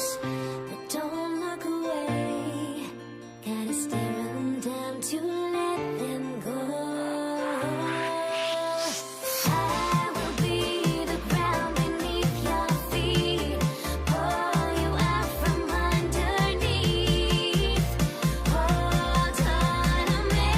close, but don't look away. Gotta stare 'em down to let them go. I will be the ground beneath your feet, pull you out from underneath. Hold on to me.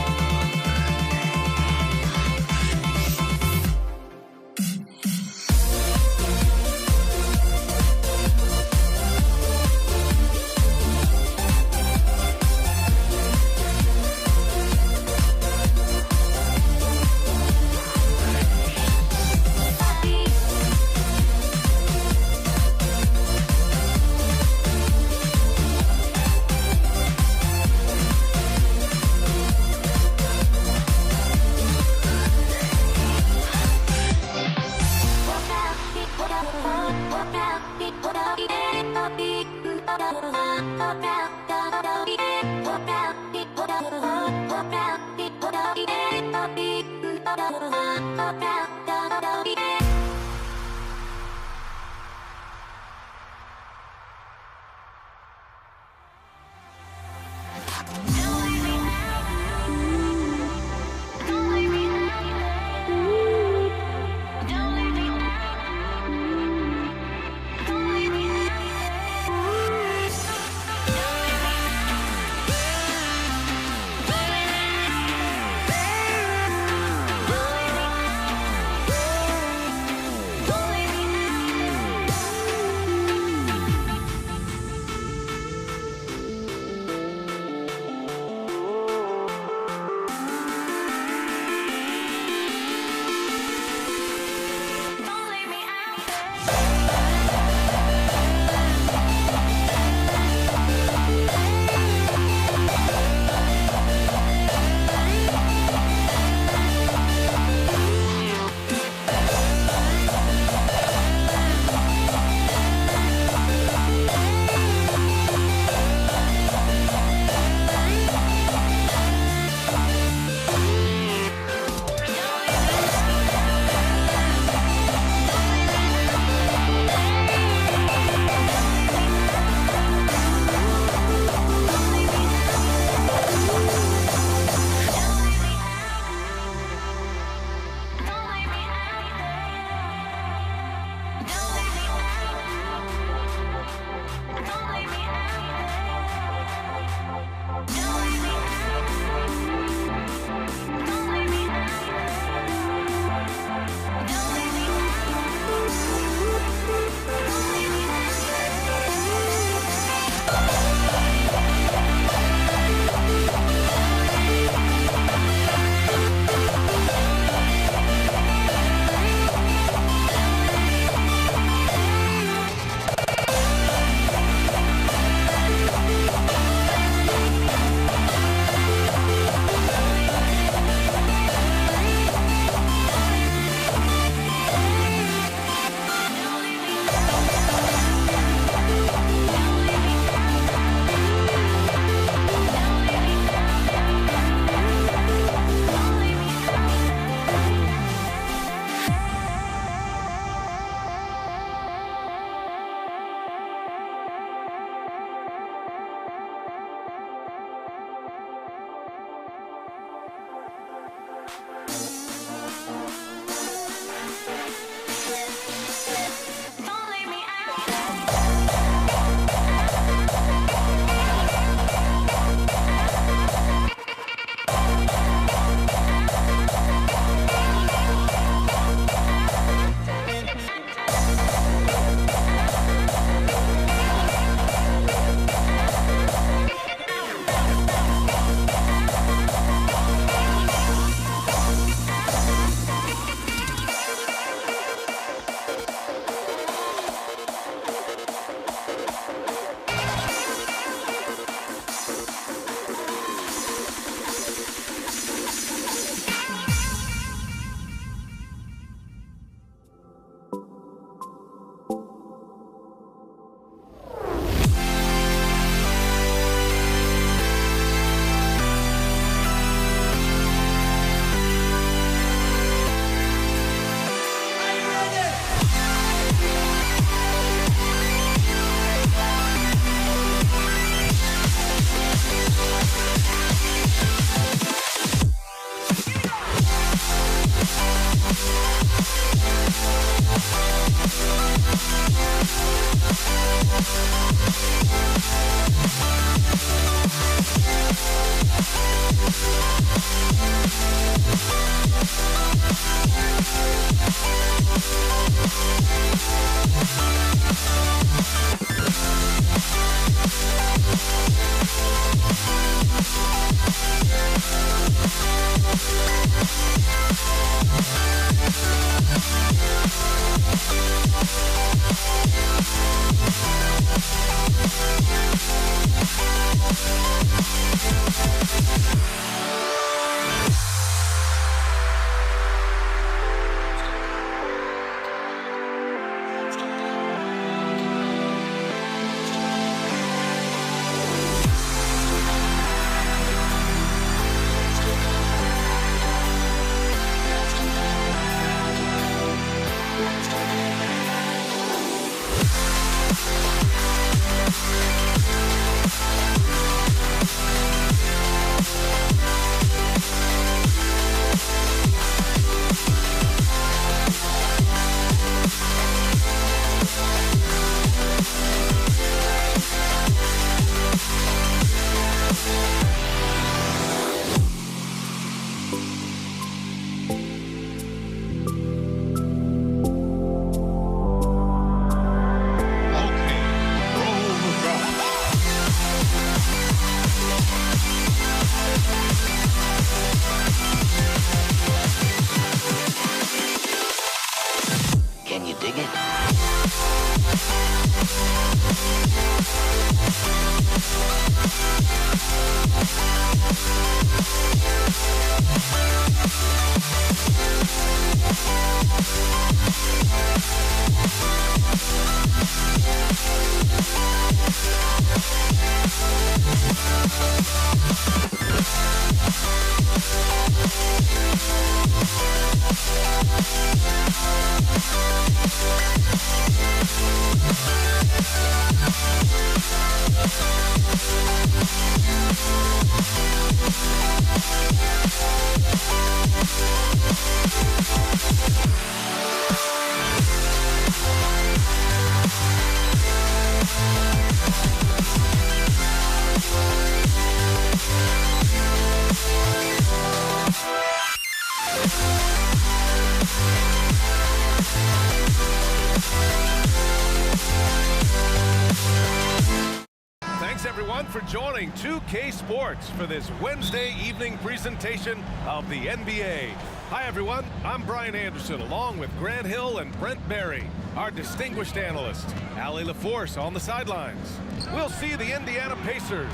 Thanks everyone for joining 2K Sports for this Wednesday evening presentation of the NBA. Hi everyone, I'm Brian Anderson along with Grant Hill and Brent Berry, our distinguished analyst, Allie LaForce on the sidelines. We'll see the Indiana Pacers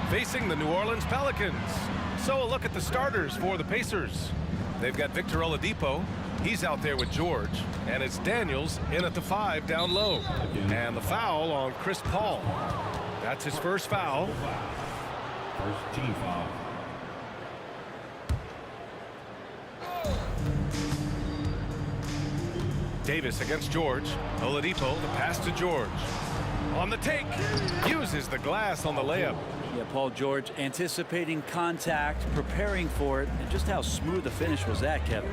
facing the New Orleans Pelicans. So a look at the starters for the Pacers. They've got Victor Oladipo. He's out there with George, and it's Daniels in at the 5 down low. And the foul on Chris Paul. That's his first foul. First team foul. Davis against George. Oladipo, the pass to George. On the take, uses the glass on the layup. Yeah, Paul George anticipating contact, preparing for it, and just how smooth the finish was that, Kevin.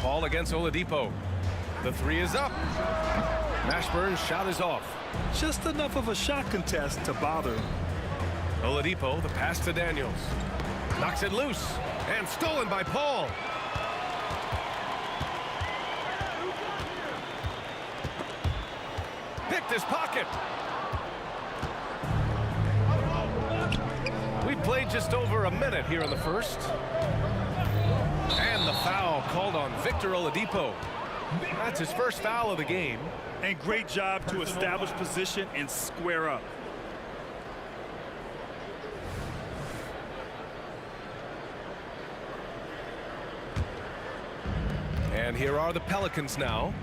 Paul against Oladipo. The 3 is up. Mashburn's shot is off. Just enough of a shot contest to bother him. Oladipo, the pass to Daniels. Knocks it loose and stolen by Paul. Picked his pocket. We played just over a minute here in the first. And the foul called on Victor Oladipo. That's his first foul of the game. And great job to establish position and square up. And here are the Pelicans now.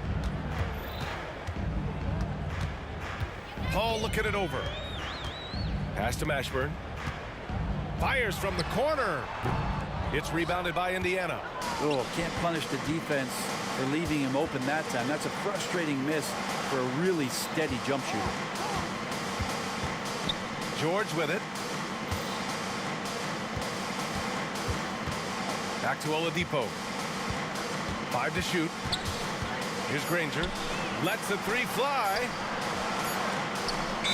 Paul looking it over. Pass to Mashburn. Fires from the corner. It's rebounded by Indiana. Oh, can't punish the defense for leaving him open that time. That's a frustrating miss for a really steady jump shooter. George with it. Back to Oladipo. 5 to shoot. Here's Granger. Lets the 3 fly.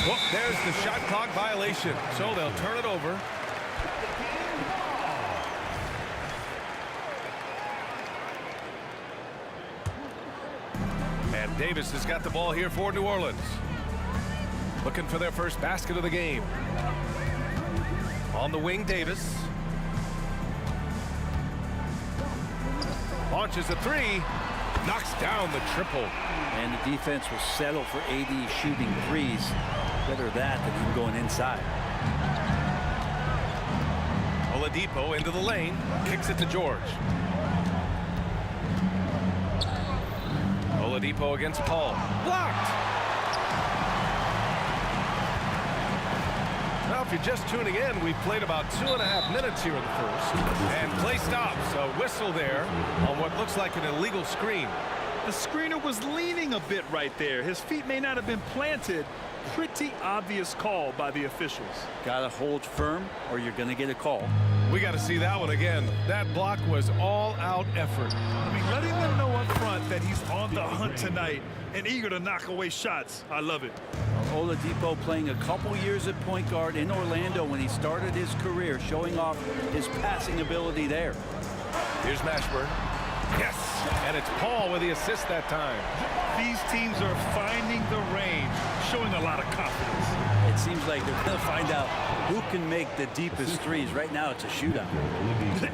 Whoop, there's the shot clock violation. So they'll turn it over. And Davis has got the ball here for New Orleans. Looking for their first basket of the game. On the wing, Davis. Launches a 3. Knocks down the triple. And the defense will settle for AD shooting threes. Better that than him going inside. Oladipo into the lane. Kicks it to George. Oladipo against Paul. Blocked! Now, if you're just tuning in, we've played about 2.5 minutes here in the first. And play stops. A whistle there on what looks like an illegal screen. The screener was leaning a bit right there. His feet may not have been planted. Pretty obvious call by the officials. Gotta hold firm or you're gonna get a call. We got to see that one again. That block was all-out effort. I mean, letting them know up front that he's on the hunt tonight and eager to knock away shots. I love it. Oladipo playing a couple years at point guard in Orlando when he started his career, showing off his passing ability there. Here's Mashburn. Yes, and it's Paul with the assist that time. These teams are finding the range, showing a lot of confidence. It seems like they're going to find out who can make the deepest threes. Right now, it's a shootout.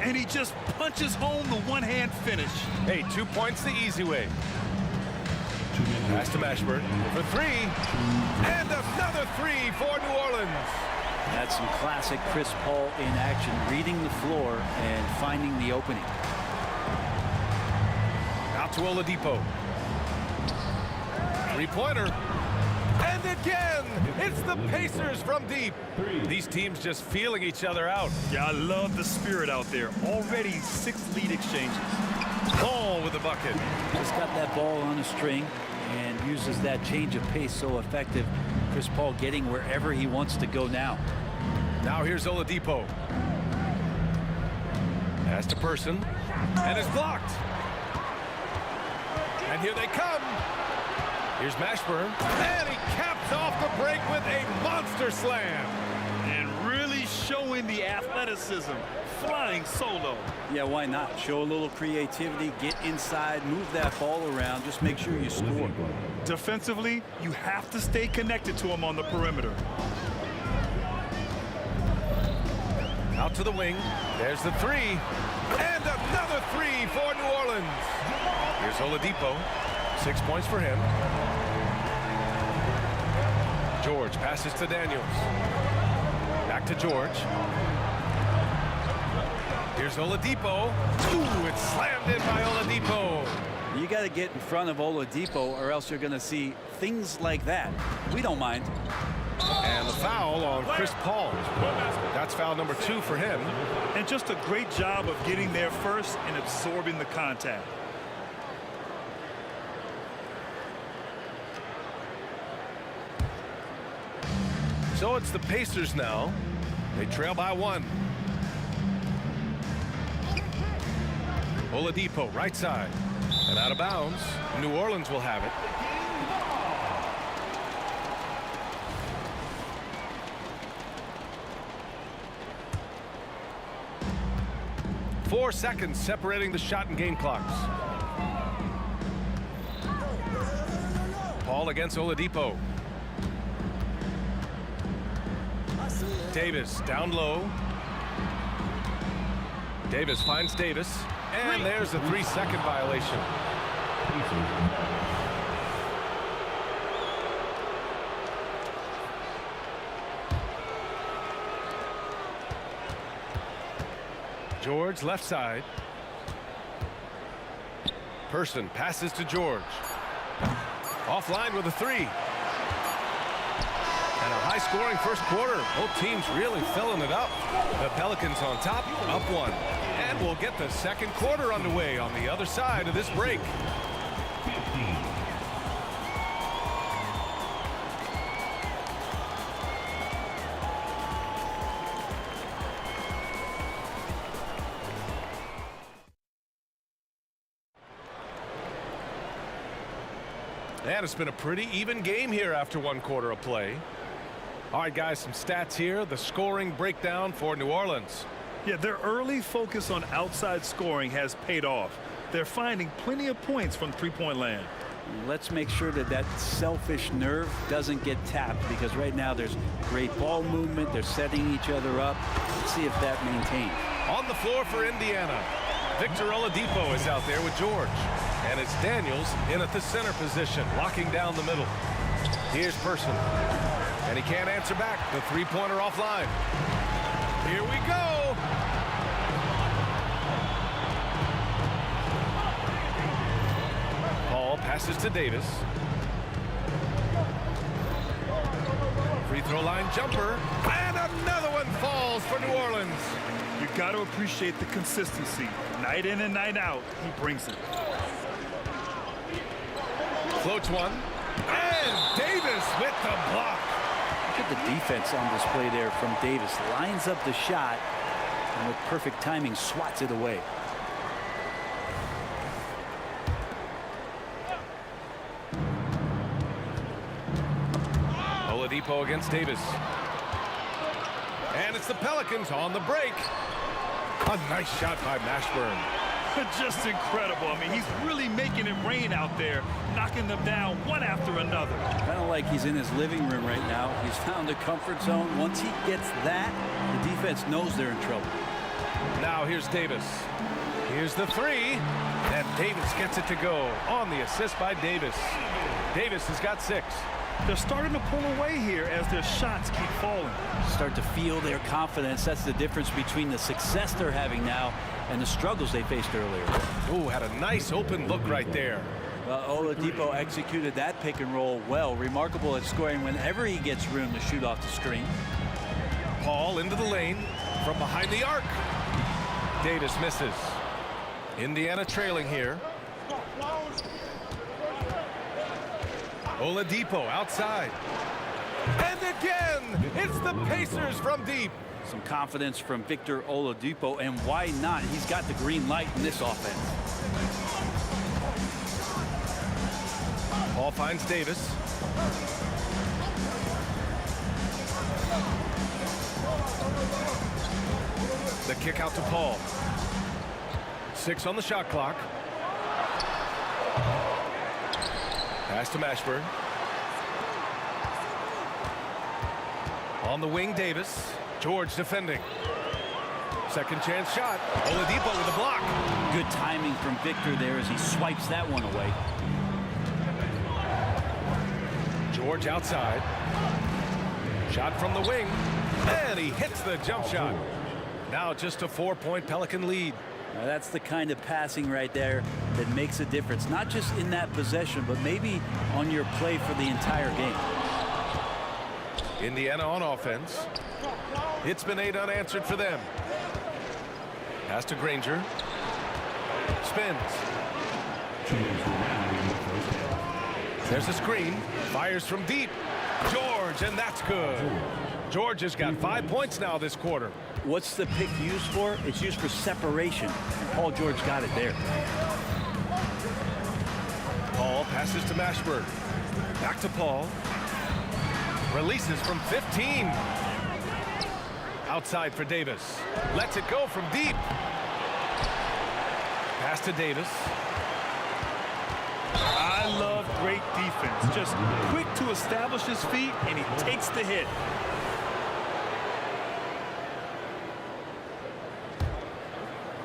And he just punches home the one-hand finish. Hey, 2 points the easy way. Pass to Mashburn for 3. And another 3 for New Orleans. That's some classic Chris Paul in action, reading the floor and finding the opening. Out to Oladipo. 3-pointer. And again, it's the Pacers from deep. These teams just feeling each other out. Yeah, I love the spirit out there. Already 6 lead exchanges. Paul with the bucket. Just got that ball on a string and uses that change of pace so effective. Chris Paul getting wherever he wants to go now. Now here's Oladipo. Pass to Person. And it's blocked. And here they come. Here's Mashburn. And he caps off the break with a monster slam. And really showing the athleticism. Flying solo. Yeah, why not? Show a little creativity, get inside, move that ball around, just make sure you score. Defensively, you have to stay connected to him on the perimeter. Out to the wing. There's the three. And another three for New Orleans. Here's Oladipo. 6 points for him. George passes to Daniels. Back to George. Here's Oladipo. Ooh, it's slammed in by Oladipo. You got to get in front of Oladipo or else you're going to see things like that. We don't mind. And the foul on Chris Paul. That's foul number 2 for him. And just a great job of getting there first and absorbing the contact. So it's the Pacers now. They trail by 1. Oladipo, right side. And out of bounds. New Orleans will have it. Four seconds separating the shot and game clocks. Paul against Oladipo. Davis down low. Davis finds Davis. And there's a 3-second violation. George left side. Person passes to George. Offline with a 3. And a high-scoring first quarter. Both teams really filling it up. The Pelicans on top, up 1. And we'll get the second quarter underway on the other side of this break. And it's been a pretty even game here after 1 quarter of play. All right, guys, some stats here. The scoring breakdown for New Orleans. Yeah, their early focus on outside scoring has paid off. They're finding plenty of points from three-point land. Let's make sure that that selfish nerve doesn't get tapped, because right now there's great ball movement. They're setting each other up. Let's see if that maintains. On the floor for Indiana, Victor Oladipo is out there with George. And it's Daniels in at the center position, locking down the middle. Here's Person. And he can't answer back. The three-pointer offline. Here we go. Paul passes to Davis. Free throw line jumper. And another one falls for New Orleans. You got to appreciate the consistency. Night in and night out, he brings it. Floats one. And Davis with the block. Look at the defense on display there from Davis. Lines up the shot and with perfect timing swats it away. Oladipo against Davis. And it's the Pelicans on the break. A nice shot by Mashburn. Just incredible. I mean, he's really making it rain out there, knocking them down one after another. Kind of like he's in his living room right now. He's found a comfort zone. Once he gets that, the defense knows they're in trouble. Now here's Davis. Here's the three. And Davis gets it to go on the assist by Davis. Davis has got 6. They're starting to pull away here as their shots keep falling. Start to feel their confidence. That's the difference between the success they're having now and the struggles they faced earlier. Ooh, had a nice open look right there. Oladipo executed that pick and roll well. Remarkable at scoring whenever he gets room to shoot off the screen. Paul into the lane from behind the arc. Davis misses. Indiana trailing here. Oladipo outside. And again, it's the Pacers from deep. Some confidence from Victor Oladipo, and why not? He's got the green light in this offense. Paul finds Davis. The kick out to Paul. 6 on the shot clock. Pass to Mashburn. On the wing, Davis. George defending. Second chance shot. Oladipo with a block. Good timing from Victor there as he swipes that one away. George outside. Shot from the wing. And he hits the jump shot. Now just a 4-point Pelican lead. Now that's the kind of passing right there that makes a difference. Not just in that possession, but maybe on your play for the entire game. Indiana on offense. It's been 8 unanswered for them. Pass to Granger. Spins. There's a screen. Fires from deep. George, and that's good. George has got 5 points now this quarter. What's the pick used for? It's used for separation. And Paul George got it there. Paul passes to Mashburn. Back to Paul. Releases from 15. Outside for Davis. Lets it go from deep. Pass to Davis. I love great defense. Just quick to establish his feet, and he takes the hit.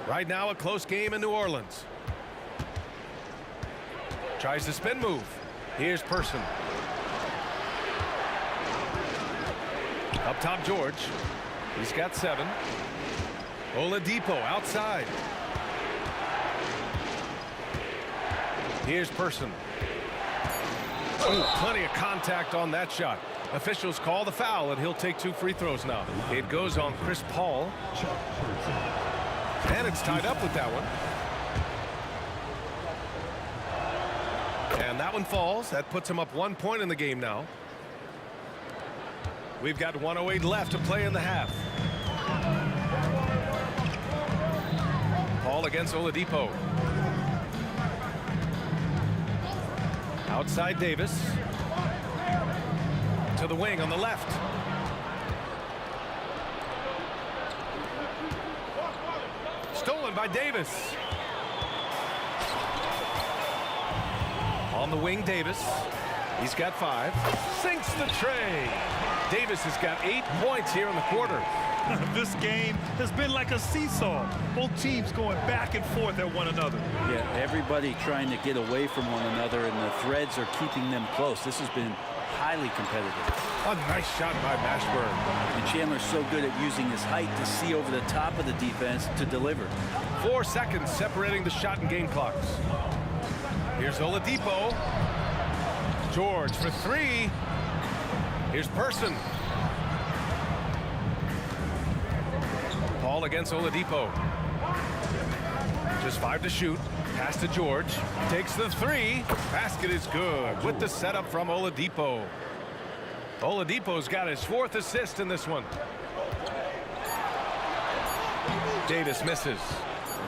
Right now, a close game in New Orleans. Tries the spin move. Here's Person. Up top, George. He's got 7. Oladipo outside. Here's Person. Ooh, plenty of contact on that shot. Officials call the foul, and he'll take 2 free throws now. It goes on Chris Paul. And it's tied up with that one. And that one falls. That puts him up 1 point in the game now. We've got 1:08 left to play in the half. Paul against Oladipo. Outside Davis. To the wing on the left. Stolen by Davis. On the wing, Davis. He's got 5. Sinks the tray. Davis has got 8 points here in the quarter. This game has been like a seesaw. Both teams going back and forth at one another. Yeah, everybody trying to get away from one another, and the threads are keeping them close. This has been highly competitive. A nice shot by Mashburn. And Chandler's so good at using his height to see over the top of the defense to deliver. 4 seconds separating the shot and game clocks. Here's Oladipo. George for 3. Here's Person. Paul against Oladipo. Just 5 to shoot. Pass to George. Takes the 3. Basket is good with the setup from Oladipo. Oladipo's got his 4th assist in this one. Davis misses.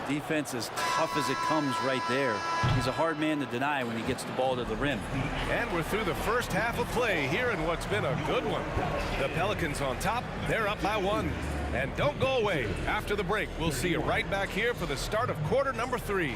Defense as tough as it comes right there. He's a hard man to deny when he gets the ball to the rim. And we're through the first half of play here in what's been a good one. The Pelicans on top. They're up by 1. And don't go away. After the break, we'll see you right back here for the start of quarter number 3.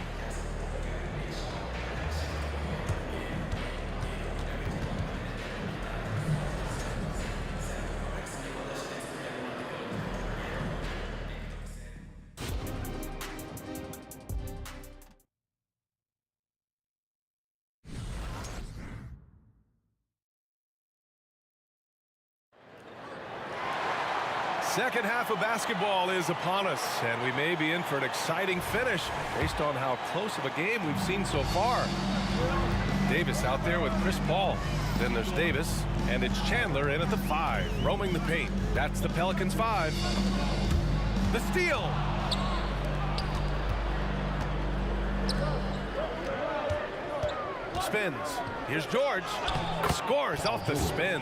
Second half of basketball is upon us, and we may be in for an exciting finish based on how close of a game we've seen so far. Davis out there with Chris Paul. Then there's Davis, and it's Chandler in at the 5, roaming the paint. That's the Pelicans' 5. The steal. Spins. Here's George. Scores off the spin.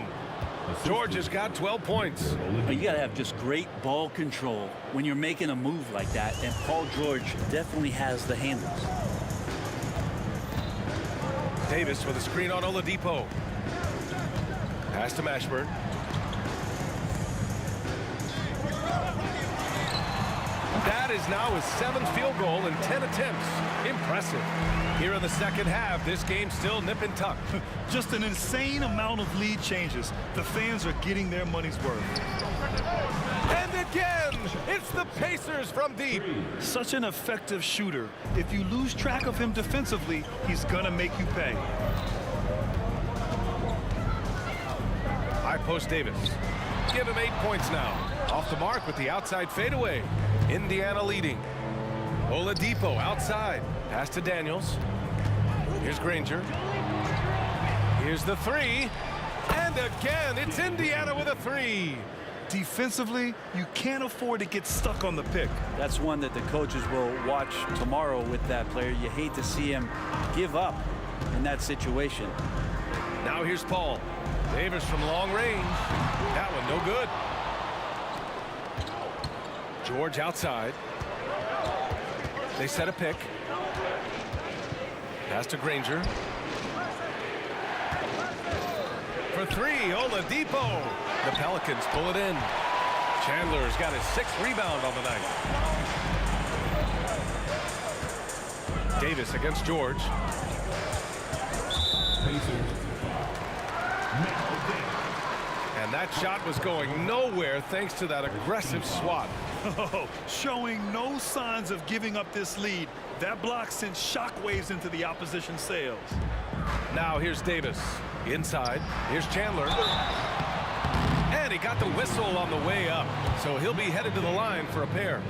George has got 12 points. You got to have just great ball control when you're making a move like that, and Paul George definitely has the handles. Davis with a screen on Oladipo. Pass to Mashburn. That is now his 7th field goal in 10 attempts. Impressive. Here in the second half, this game's still nip and tuck. Just an insane amount of lead changes. The fans are getting their money's worth. And again, it's the Pacers from deep. Such an effective shooter. If you lose track of him defensively, he's gonna make you pay. High post Davis. Give him 8 points now. Off the mark with the outside fadeaway. Indiana leading. Oladipo outside. Pass to Daniels. Here's Granger. Here's the 3. And again, it's Indiana with a 3. Defensively, you can't afford to get stuck on the pick. That's one that the coaches will watch tomorrow with that player. You hate to see him give up in that situation. Now here's Paul. Davis from long range. That one no good. George outside. They set a pick. Pass to Granger. For 3, Oladipo. The Pelicans pull it in. Chandler's got his 6th rebound on the night. Davis against George. And that shot was going nowhere thanks to that aggressive swat. Oh, showing no signs of giving up this lead. That block sent shockwaves into the opposition's sails. Now here's Davis. Inside. Here's Chandler. And he got the whistle on the way up. So he'll be headed to the line for a pair.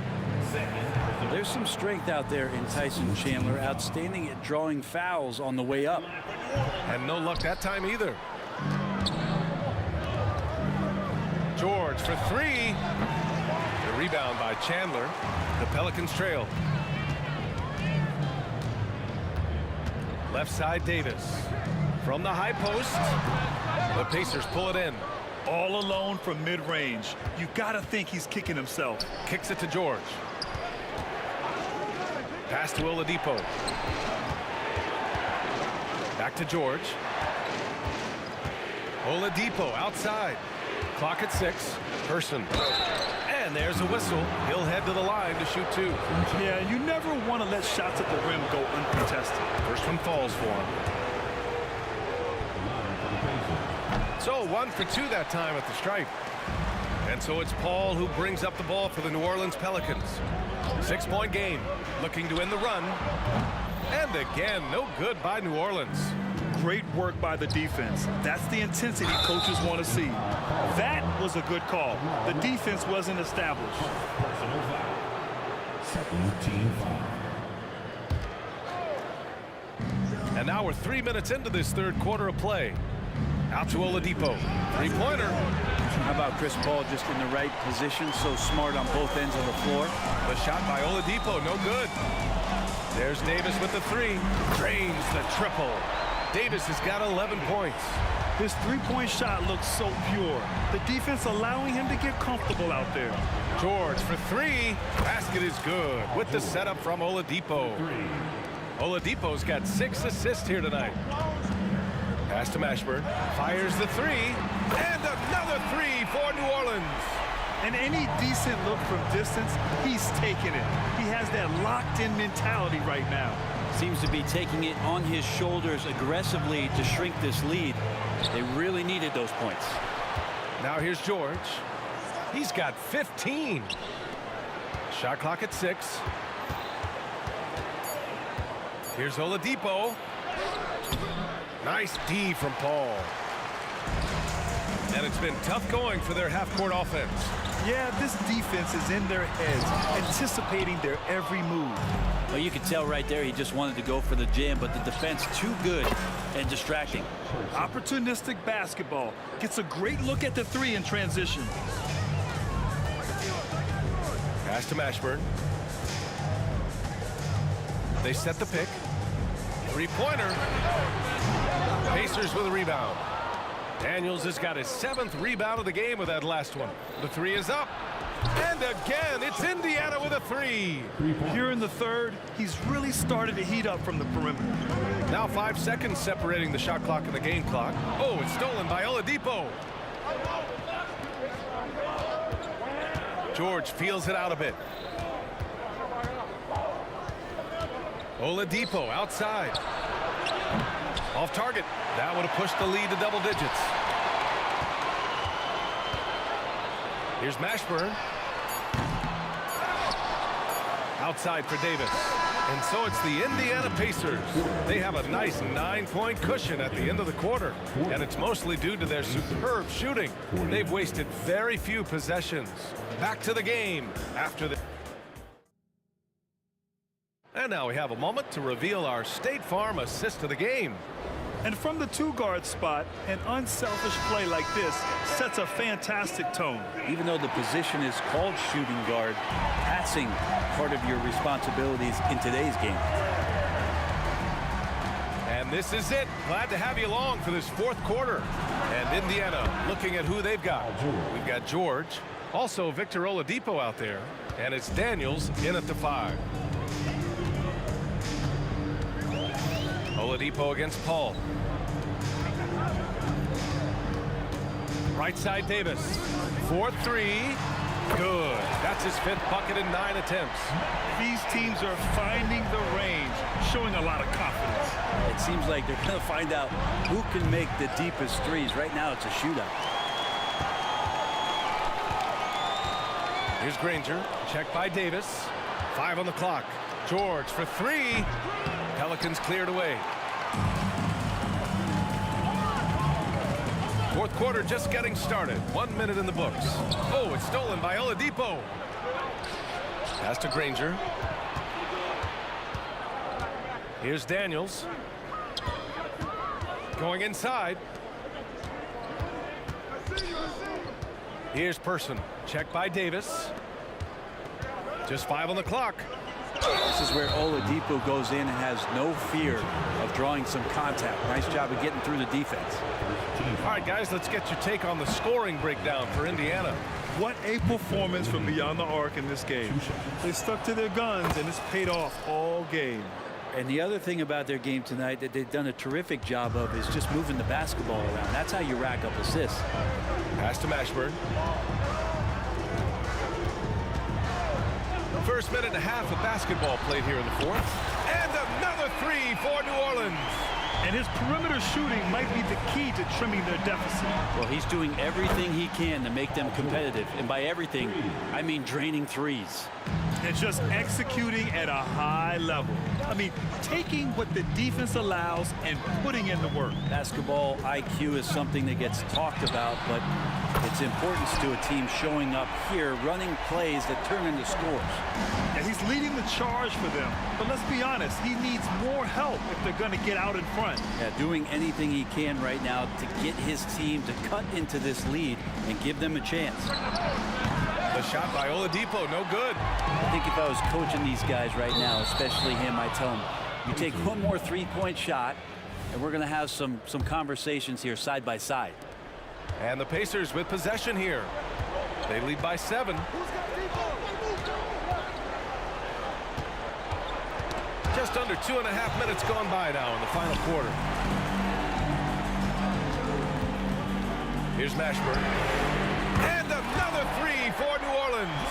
There's some strength out there in Tyson Chandler. Outstanding at drawing fouls on the way up. And no luck that time either. George for 3. The rebound by Chandler. The Pelicans trail. Left side Davis. From the high post. The Pacers pull it in. All alone from mid-range. You gotta think he's kicking himself. Kicks it to George. Pass to Oladipo. Back to George. Oladipo outside. Clock at 6. Person. And there's a whistle. He'll head to the line to shoot 2. Yeah, you never want to let shots at the rim go uncontested. First one falls for him. So 1 for 2 that time at the stripe. And so it's Paul who brings up the ball for the New Orleans Pelicans. 6-point game. Looking to end the run. And again, no good by New Orleans. Great work by the defense. That's the intensity coaches want to see. That was a good call. The defense wasn't established. Personal foul. Second team foul. And now we're 3 minutes into this third quarter of play. Out to Oladipo. 3-pointer. How about Chris Paul just in the right position, so smart on both ends of the floor. The shot by Oladipo, no good. There's Davis with the 3. Drains the triple. Davis has got 11 points. His three-point shot looks so pure. The defense allowing him to get comfortable out there. George for 3. Basket is good with the setup from Oladipo. Oladipo's got 6 assists here tonight. Pass to Mashburn. Fires the 3. And another 3 for New Orleans. And any decent look from distance, he's taking it. He has that locked-in mentality right now. Seems to be taking it on his shoulders aggressively to shrink this lead. They really needed those points. Now here's George. He's got 15. Shot clock at 6. Here's Oladipo. Nice D from Paul. And it's been tough going for their half-court offense. Yeah, this defense is in their heads, anticipating their every move. Well, you can tell right there he just wanted to go for the jam, but the defense too good and distracting. Opportunistic basketball. Gets a great look at the three in transition. Pass to Mashburn. They set the pick. Three-pointer. Pacers with a rebound. Daniels has got his 7th rebound of the game with that last one. The three is up. And again, it's Indiana with a three. Here in the third, he's really started to heat up from the perimeter. Now 5 seconds separating the shot clock and the game clock. Oh, it's stolen by Oladipo. George feels it out a bit. Oladipo outside. Off target. That would have pushed the lead to double digits. Here's Mashburn. Outside for Davis. And so it's the Indiana Pacers. They have a nice 9-point cushion at the end of the quarter. And it's mostly due to their superb shooting. They've wasted very few possessions. Back to the game after the... And now we have a moment to reveal our State Farm assist of the game. And from the two-guard spot, an unselfish play like this sets a fantastic tone. Even though the position is called shooting guard, passing part of your responsibilities in today's game. And this is it. Glad to have you along for this 4th quarter. And Indiana looking at who they've got. We've got George, also Victor Oladipo out there, and it's Daniels in at the 5. Oladipo against Paul. Right side Davis. 4-3. Good. That's his 5th bucket in 9 attempts. These teams are finding the range, showing a lot of confidence. It seems like they're going to find out who can make the deepest threes. Right now it's a shootout. Here's Granger. Checked by Davis. 5 on the clock. George for 3. Pelicans cleared away. 4th quarter just getting started. 1 minute in the books. Oh, it's stolen by Oladipo. Pass to Granger. Here's Daniels. Going inside. Here's Person. Checked by Davis. Just 5 on the clock. This is where Oladipo goes in and has no fear of drawing some contact. Nice job of getting through the defense. All right, guys, let's get your take on the scoring breakdown for Indiana. What a performance from beyond the arc in this game. They stuck to their guns, and it's paid off all game. And the other thing about their game tonight that they've done a terrific job of is just moving the basketball around. That's how you rack up assists. Pass to Mashburn. First minute and a half of basketball played here in the 4th. And another 3 for New Orleans. And his perimeter shooting might be the key to trimming their deficit. Well, he's doing everything he can to make them competitive. And by everything, I mean draining threes. And just executing at a high level. I mean, taking what the defense allows and putting in the work. Basketball IQ is something that gets talked about, but its importance to a team showing up here, running plays that turn into scores. And he's leading the charge for them. But let's be honest, he needs more help if they're going to get out in front. Yeah, doing anything he can right now to get his team to cut into this lead and give them a chance. The shot by Oladipo, no good. I think if I was coaching these guys right now, especially him, I'd tell him, you take one more three-point shot, and we're going to have some conversations here side by side. And the Pacers with possession here. They lead by 7. Just under 2.5 minutes gone by now in the final quarter. Here's Mashburn. And another 3 for New Orleans.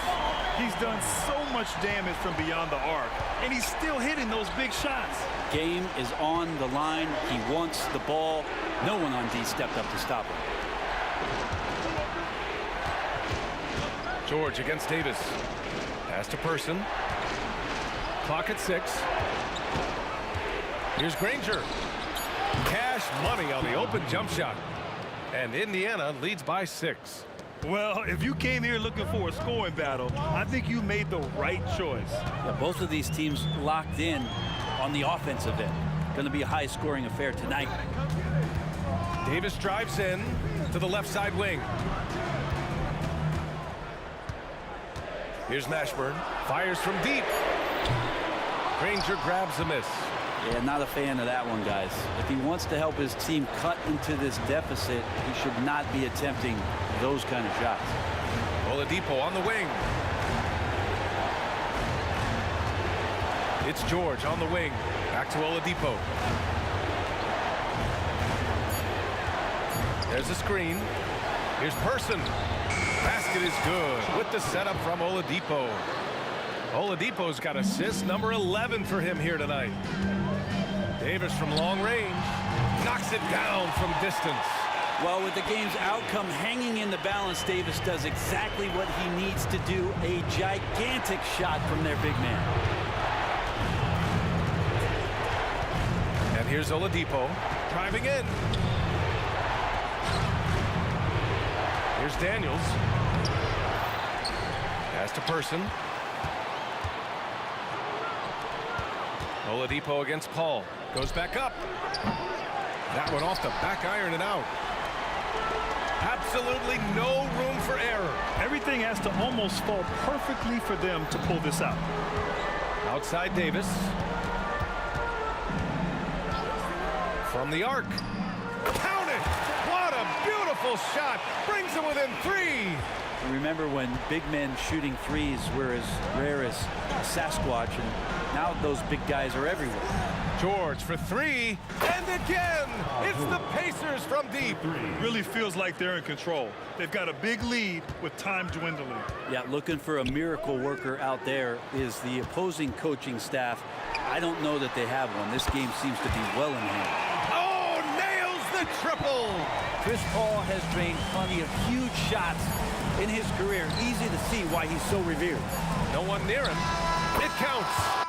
He's done so much damage from beyond the arc, and he's still hitting those big shots. Game is on the line. He wants the ball. No one on D stepped up to stop him. George against Davis. Pass to Person. Clock at 6. Here's Granger. Cash money on the open jump shot. And Indiana leads by 6. Well, if you came here looking for a scoring battle, I think you made the right choice. Yeah, both of these teams locked in on the offensive end. Going to be a high-scoring affair tonight. Davis drives in to the left side wing. Here's Mashburn. Fires from deep. Granger grabs a miss. Yeah, not a fan of that one, guys. If he wants to help his team cut into this deficit, he should not be attempting those kind of shots. Oladipo on the wing. It's George on the wing. Back to Oladipo. There's a screen. Here's Person. Basket is good with the setup from Oladipo. Oladipo's got assist number 11 for him here tonight. Davis from long range knocks it down from distance. Well, with the game's outcome hanging in the balance, Davis does exactly what he needs to do. A gigantic shot from their big man. And here's Oladipo driving in. Here's Daniels. Pass to Person. Oladipo against Paul. Goes back up. That one off the back iron and out. Absolutely no room for error. Everything has to almost fall perfectly for them to pull this out. Outside Davis. From the arc. Count it! What a beautiful shot! Brings him within 3. Remember when big men shooting threes were as rare as Sasquatch, and now those big guys are everywhere. George for 3, and again! It's the Pacers from deep. Really feels like they're in control. They've got a big lead with time dwindling. Yeah, looking for a miracle worker out there is the opposing coaching staff. I don't know that they have one. This game seems to be well in hand. Oh, nails the triple! Chris Paul has drained plenty of huge shots in his career. Easy to see why he's so revered. No one near him. It counts.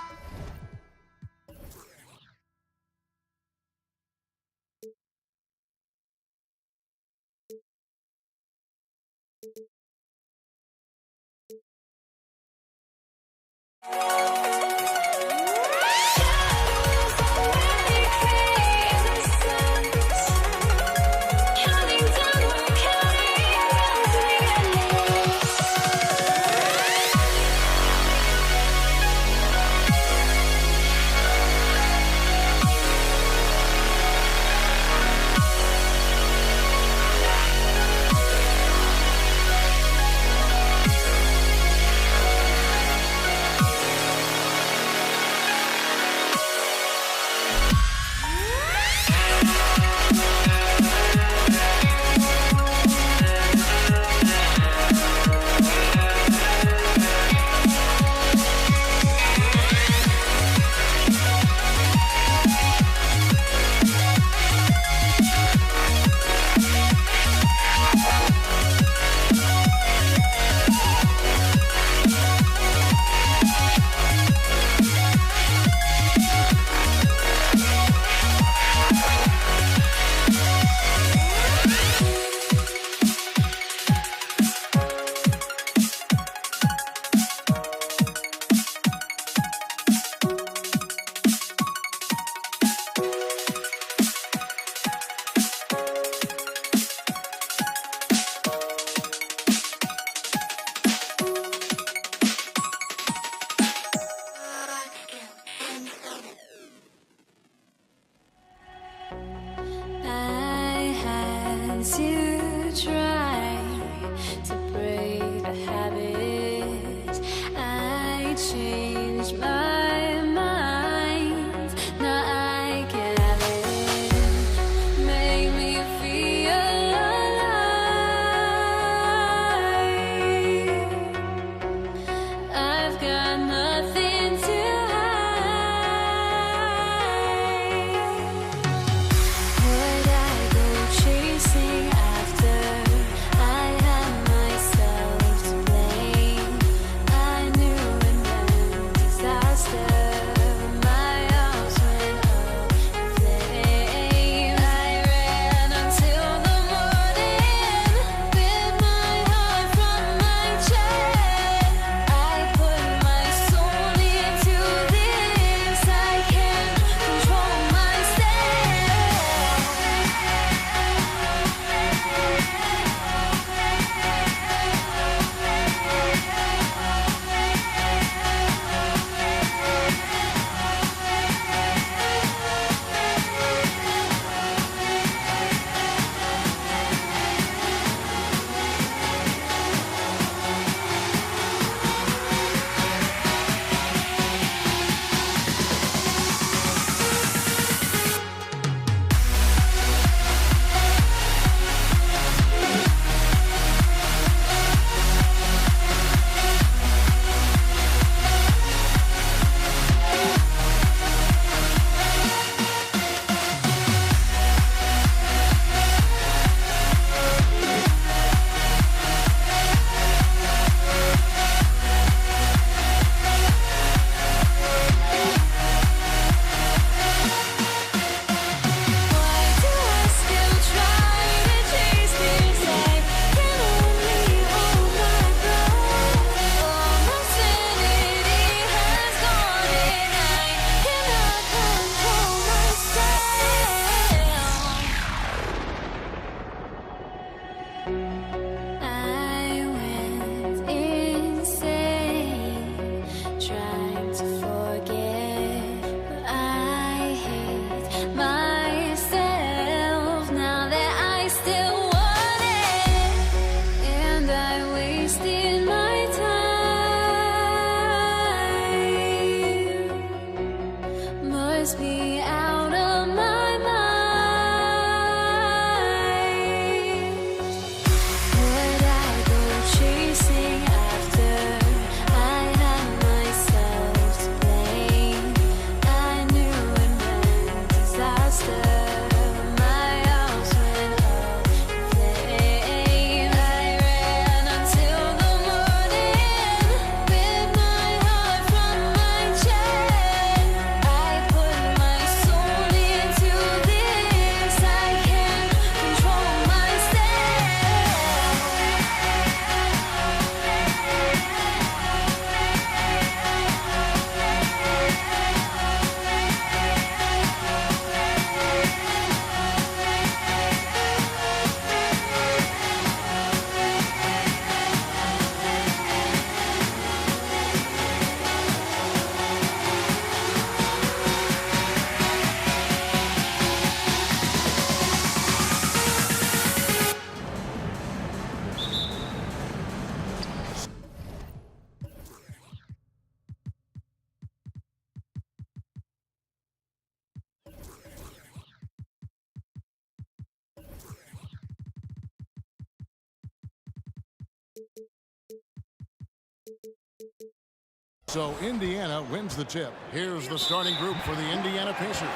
So Indiana wins the tip. Here's the starting group for the Indiana Pacers.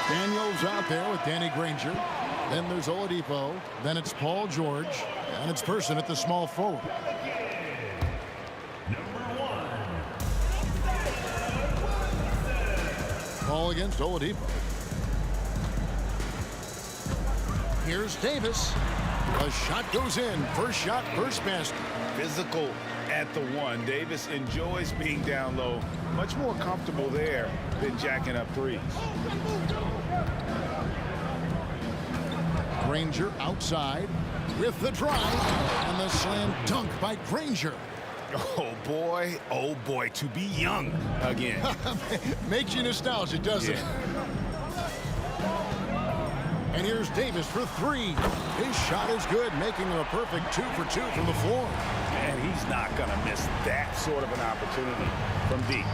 Daniels out there with Danny Granger. Then there's Oladipo. Then it's Paul George. And it's Person at the small forward. Paul against Oladipo. Here's Davis. The shot goes in. First shot, first basket. Physical at the one. Davis enjoys being down low. Much more comfortable there than jacking up threes. Granger outside with the drive. And the slam dunk by Granger. Oh boy, to be young again. Makes you nostalgic, doesn't it? And here's Davis for three. His shot is good, making him a perfect 2 for 2 from the floor. And he's not going to miss that sort of an opportunity from deep.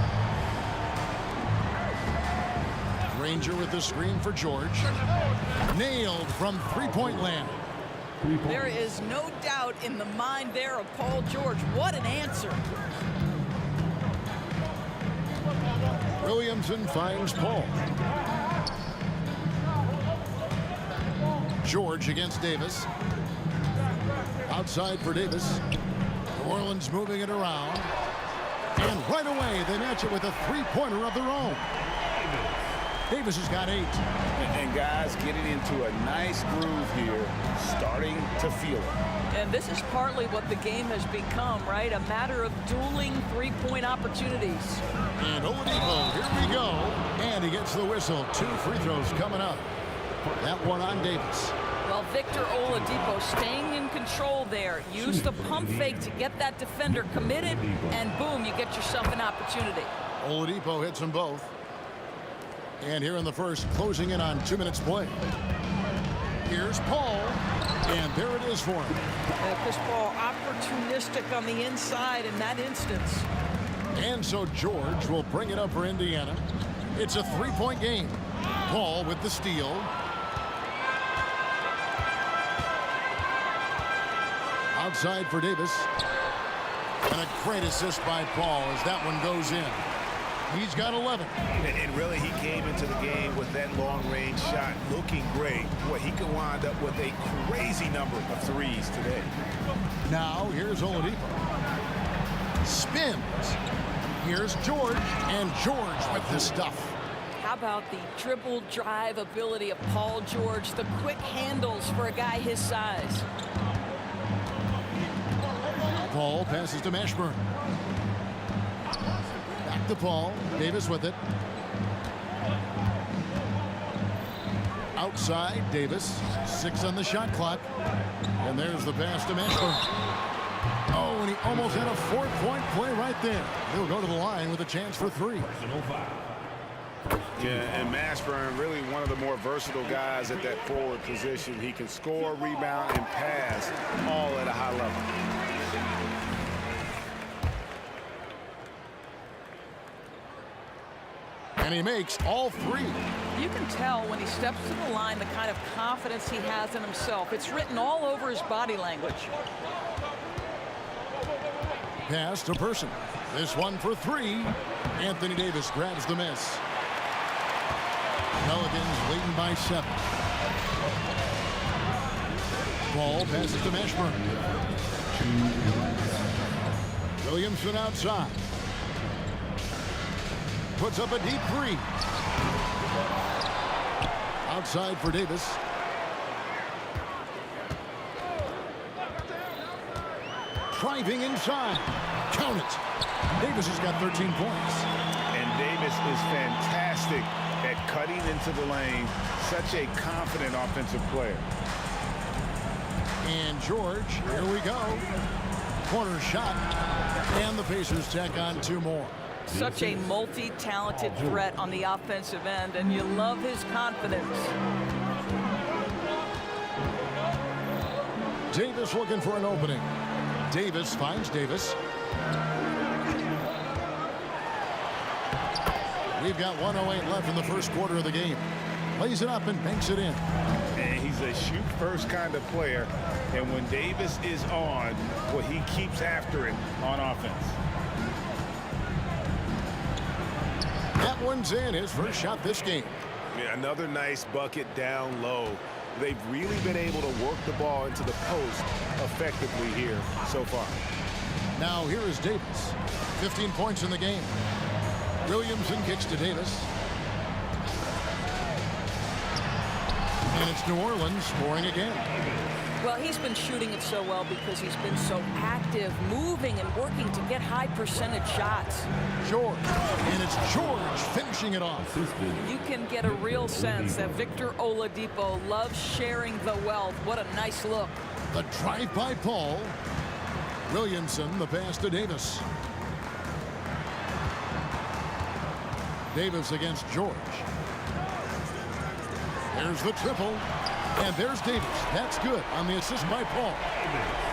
Granger with the screen for George. Nailed from three-point land. There is no doubt in the mind there of Paul George. What an answer. Williamson finds Paul. George against Davis. Outside for Davis. New Orleans moving it around. And right away, they match it with a three-pointer of their own. Davis has got 8. And guys getting into a nice groove here, starting to feel it. And this is partly what the game has become, right? A matter of dueling three-point opportunities. And Oladipo, here we go. And he gets the whistle. 2 free throws coming up. That one on Davis. Well, Victor Oladipo staying in control there. Use the pump fake to get that defender committed, and boom, you get yourself an opportunity. Oladipo hits them both. And here in the first, closing in on 2 minutes play. Here's Paul, and there it is for him. Chris Paul opportunistic on the inside in that instance. And so George will bring it up for Indiana. It's a three-point game. Paul with the steal. Outside for Davis. And a great assist by Paul as that one goes in. He's got 11. And really, he came into the game with that long-range shot looking great. Boy, he could wind up with a crazy number of threes today. Now, here's Oladipo. Spins. Here's George, and George with the stuff. How about the dribble drive ability of Paul George, the quick handles for a guy his size. Paul passes to Mashburn. Back to Paul. Davis with it. Outside, Davis. 6 on the shot clock. And there's the pass to Mashburn. Oh, and he almost had a 4-point play right there. He'll go to the line with a chance for 3. Yeah, and Mashburn, really one of the more versatile guys at that forward position. He can score, rebound, and pass all at a high level. And he makes all 3. You can tell when he steps to the line the kind of confidence he has in himself. It's written all over his body language. Pass to Person. This one for 3. Anthony Davis grabs the miss. Pelicans leading by 7. Ball passes to Mashburn. Williamson outside. Puts up a deep 3. Outside for Davis. Driving inside. Count it. Davis has got 13 points. And Davis is fantastic at cutting into the lane. Such a confident offensive player. And George, here we go. Corner shot. And the Pacers tack on 2 more. Such a multi-talented threat on the offensive end, and you love his confidence. Davis looking for an opening. Davis finds Davis. We've got 1:08 left in the first quarter of the game. Lays it up and banks it in. And he's is a shoot-first kind of player, and when Davis is on, well, he keeps after it on offense. That one's in. His first shot this game. Yeah, another nice bucket down low. They've really been able to work the ball into the post effectively here so far. Now here is Davis. 15 points in the game. Williamson kicks to Davis. And it's New Orleans scoring again. Well, he's been shooting it so well because he's been so active, moving and working to get high percentage shots. George. And it's George finishing it off. You can get a real sense that Victor Oladipo loves sharing the wealth. What a nice look. The drive by Paul. Williamson, the pass to Davis. Davis against George. There's the triple. And there's Davis. That's good on the assist by Paul.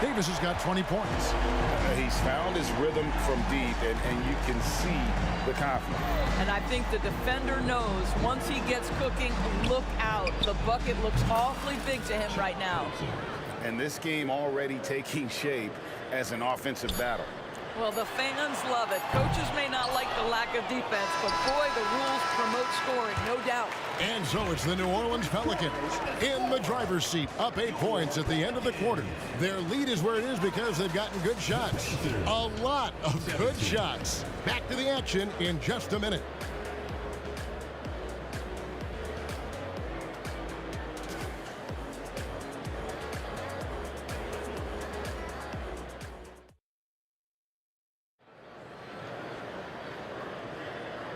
Davis has got 20 points. He's found his rhythm from deep, and you can see the confidence. And I think the defender knows once he gets cooking, look out. The bucket looks awfully big to him right now. And this game already taking shape as an offensive battle. Well, the fans love it. Coaches may not like the lack of defense, but boy, the rules promote scoring, no doubt. And so it's the New Orleans Pelicans in the driver's seat, up 8 points at the end of the quarter. Their lead is where it is because they've gotten good shots. A lot of good shots. Back to the action in just a minute.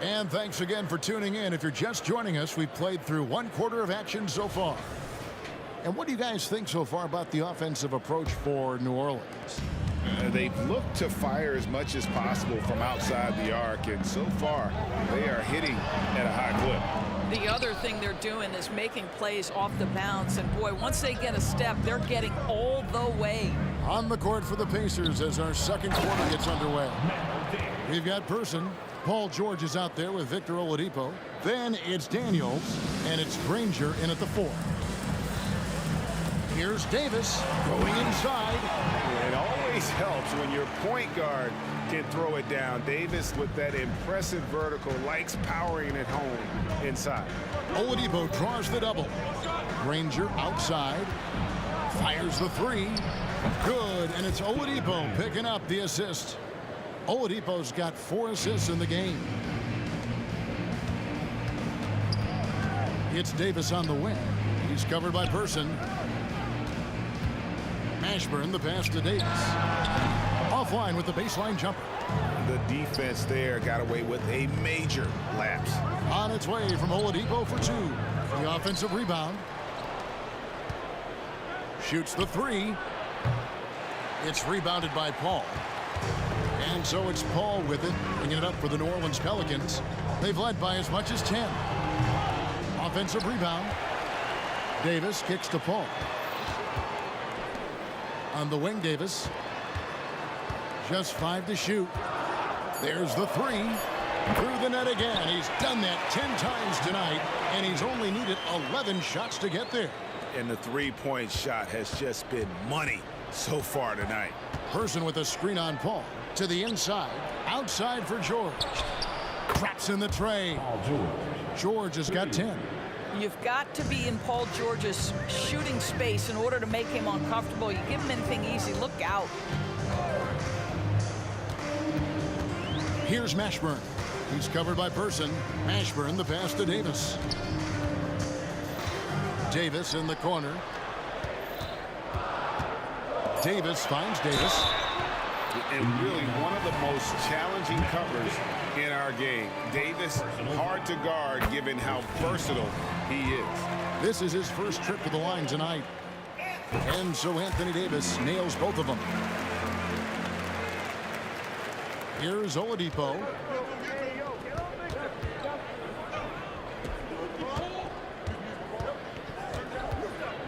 And thanks again for tuning in. If you're just joining us, we've played through 1 quarter of action so far. And what do you guys think so far about the offensive approach for New Orleans? They've looked to fire as much as possible from outside the arc, and so far they are hitting at a high clip. The other thing they're doing is making plays off the bounce, and boy, once they get a step, they're getting all the way. On the court for the Pacers as our second quarter gets underway. We've got Person. Paul George is out there with Victor Oladipo. Then it's Daniels, and it's Granger in at the 4. Here's Davis going inside. It always helps when your point guard can throw it down. Davis, with that impressive vertical, likes powering it home inside. Oladipo draws the double. Granger outside. Fires the 3. Good, and it's Oladipo picking up the assist. Oladipo's got 4 assists in the game. It's Davis on the wing. He's covered by Person. Ashburn, the pass to Davis. Offline with the baseline jumper. The defense there got away with a major lapse. On its way from Oladipo for 2. The offensive rebound. Shoots the 3. It's rebounded by Paul. And so it's Paul with it, bringing it up for the New Orleans Pelicans. They've led by as much as 10. Offensive rebound. Davis kicks to Paul. On the wing, Davis. Just 5 to shoot. There's the 3. Through the net again. He's done that 10 times tonight, and he's only needed 11 shots to get there. And the 3-point shot has just been money so far tonight. Person with a screen on Paul. To the inside. Outside for George. Traps in the tray. George has got 10. You've got to be in Paul George's shooting space in order to make him uncomfortable. You give him anything easy, look out. Here's Mashburn. He's covered by Person. Mashburn, the pass to Davis. Davis in the corner. Davis finds Davis. And really one of the most challenging covers in our game. Davis, hard to guard given how versatile he is. This is his first trip to the line tonight. And so Anthony Davis nails both of them. Here's Oladipo.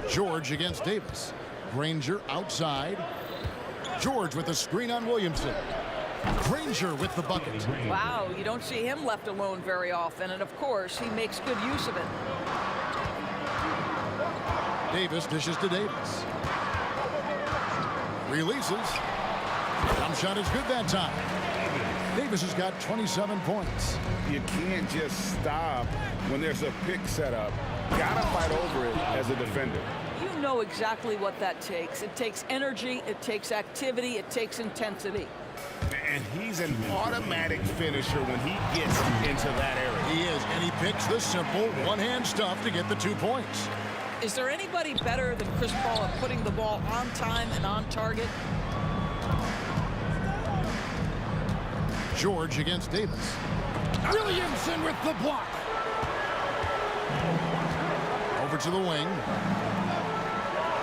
George against Davis. Granger outside. George with a screen on Williamson. Granger with the bucket. Wow, you don't see him left alone very often, and of course, he makes good use of it. Davis dishes to Davis. Releases. Jump shot is good that time. Davis has got 27 points. You can't just stop when there's a pick set up. Gotta fight over it as a defender. You know exactly what that takes. It takes energy, it takes activity, it takes intensity. And he's an automatic finisher when he gets into that area. He is, and he picks the simple one-hand stuff to get the 2 points. Is there anybody better than Chris Paul at putting the ball on time and on target? George against Davis. Williamson with the block. Over to the wing.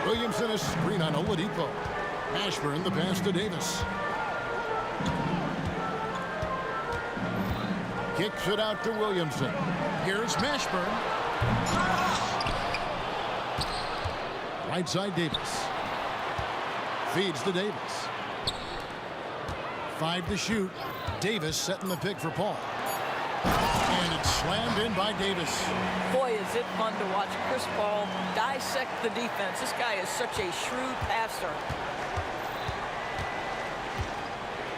Williamson is screen on Oladipo. Mashburn the pass to Davis. Kicks it out to Williamson. Here's Mashburn. Right side Davis. Feeds to Davis. 5 to shoot. Davis setting the pick for Paul. And it's slammed in by Davis. Boy, is it fun to watch Chris Paul dissect the defense. This guy is such a shrewd passer.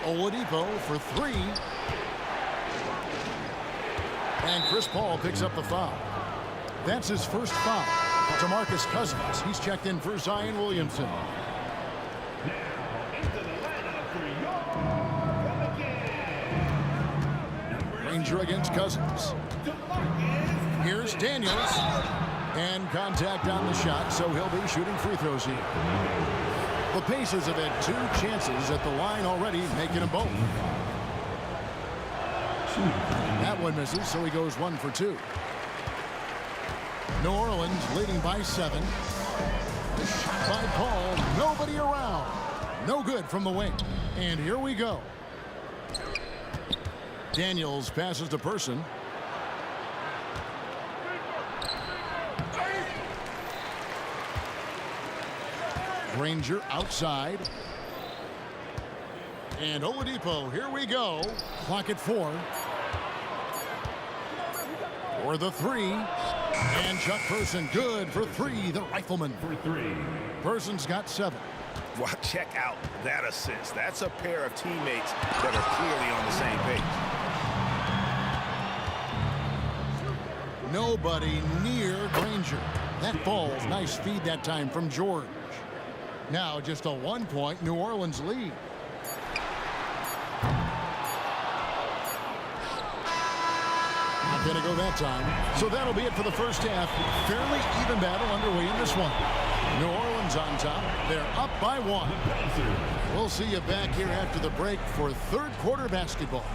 Oladipo for 3. And Chris Paul picks up the foul. That's his first foul. DeMarcus Cousins. He's checked in for Zion Williamson. Ranger against Cousins. Here's Daniels. And contact on the shot, so he'll be shooting free throws here. The Pacers have had 2 chances at the line already, making them both. That one misses, so he goes 1 for 2. New Orleans leading by 7. The shot by Paul, nobody around. No good from the wing. And here we go. Daniels passes to Person. Granger outside. And Oladipo, here we go. Clock at 4. For the 3. And Chuck Person good for 3, the rifleman. For 3. Person's got 7. Well, check out that assist. That's a pair of teammates that are clearly on the same page. Nobody near Granger. That falls. Nice feed that time from George. Now just a 1-point New Orleans lead. Not going to go that time. So that'll be it for the first half. Fairly even battle underway in this one. New Orleans on top. They're up by 1. We'll see you back here after the break for third quarter basketball.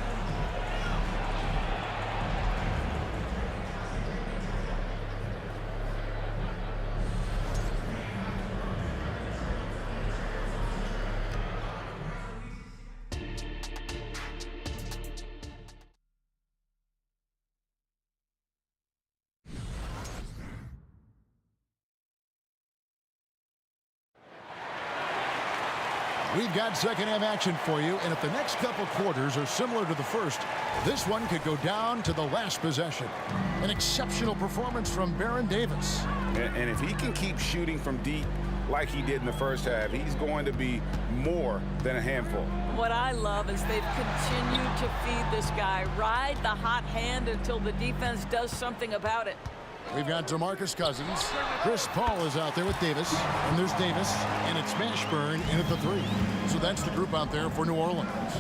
We've got second half action for you, and if the next couple quarters are similar to the first, this one could go down to the last possession. An exceptional performance from Baron Davis. And if he can keep shooting from deep like he did in the first half, he's going to be more than a handful. What I love is they've continued to feed this guy. Ride the hot hand until the defense does something about it. We've got DeMarcus Cousins. Chris Paul is out there with Davis. And there's Davis. And it's Mashburn in at the 3. So that's the group out there for New Orleans.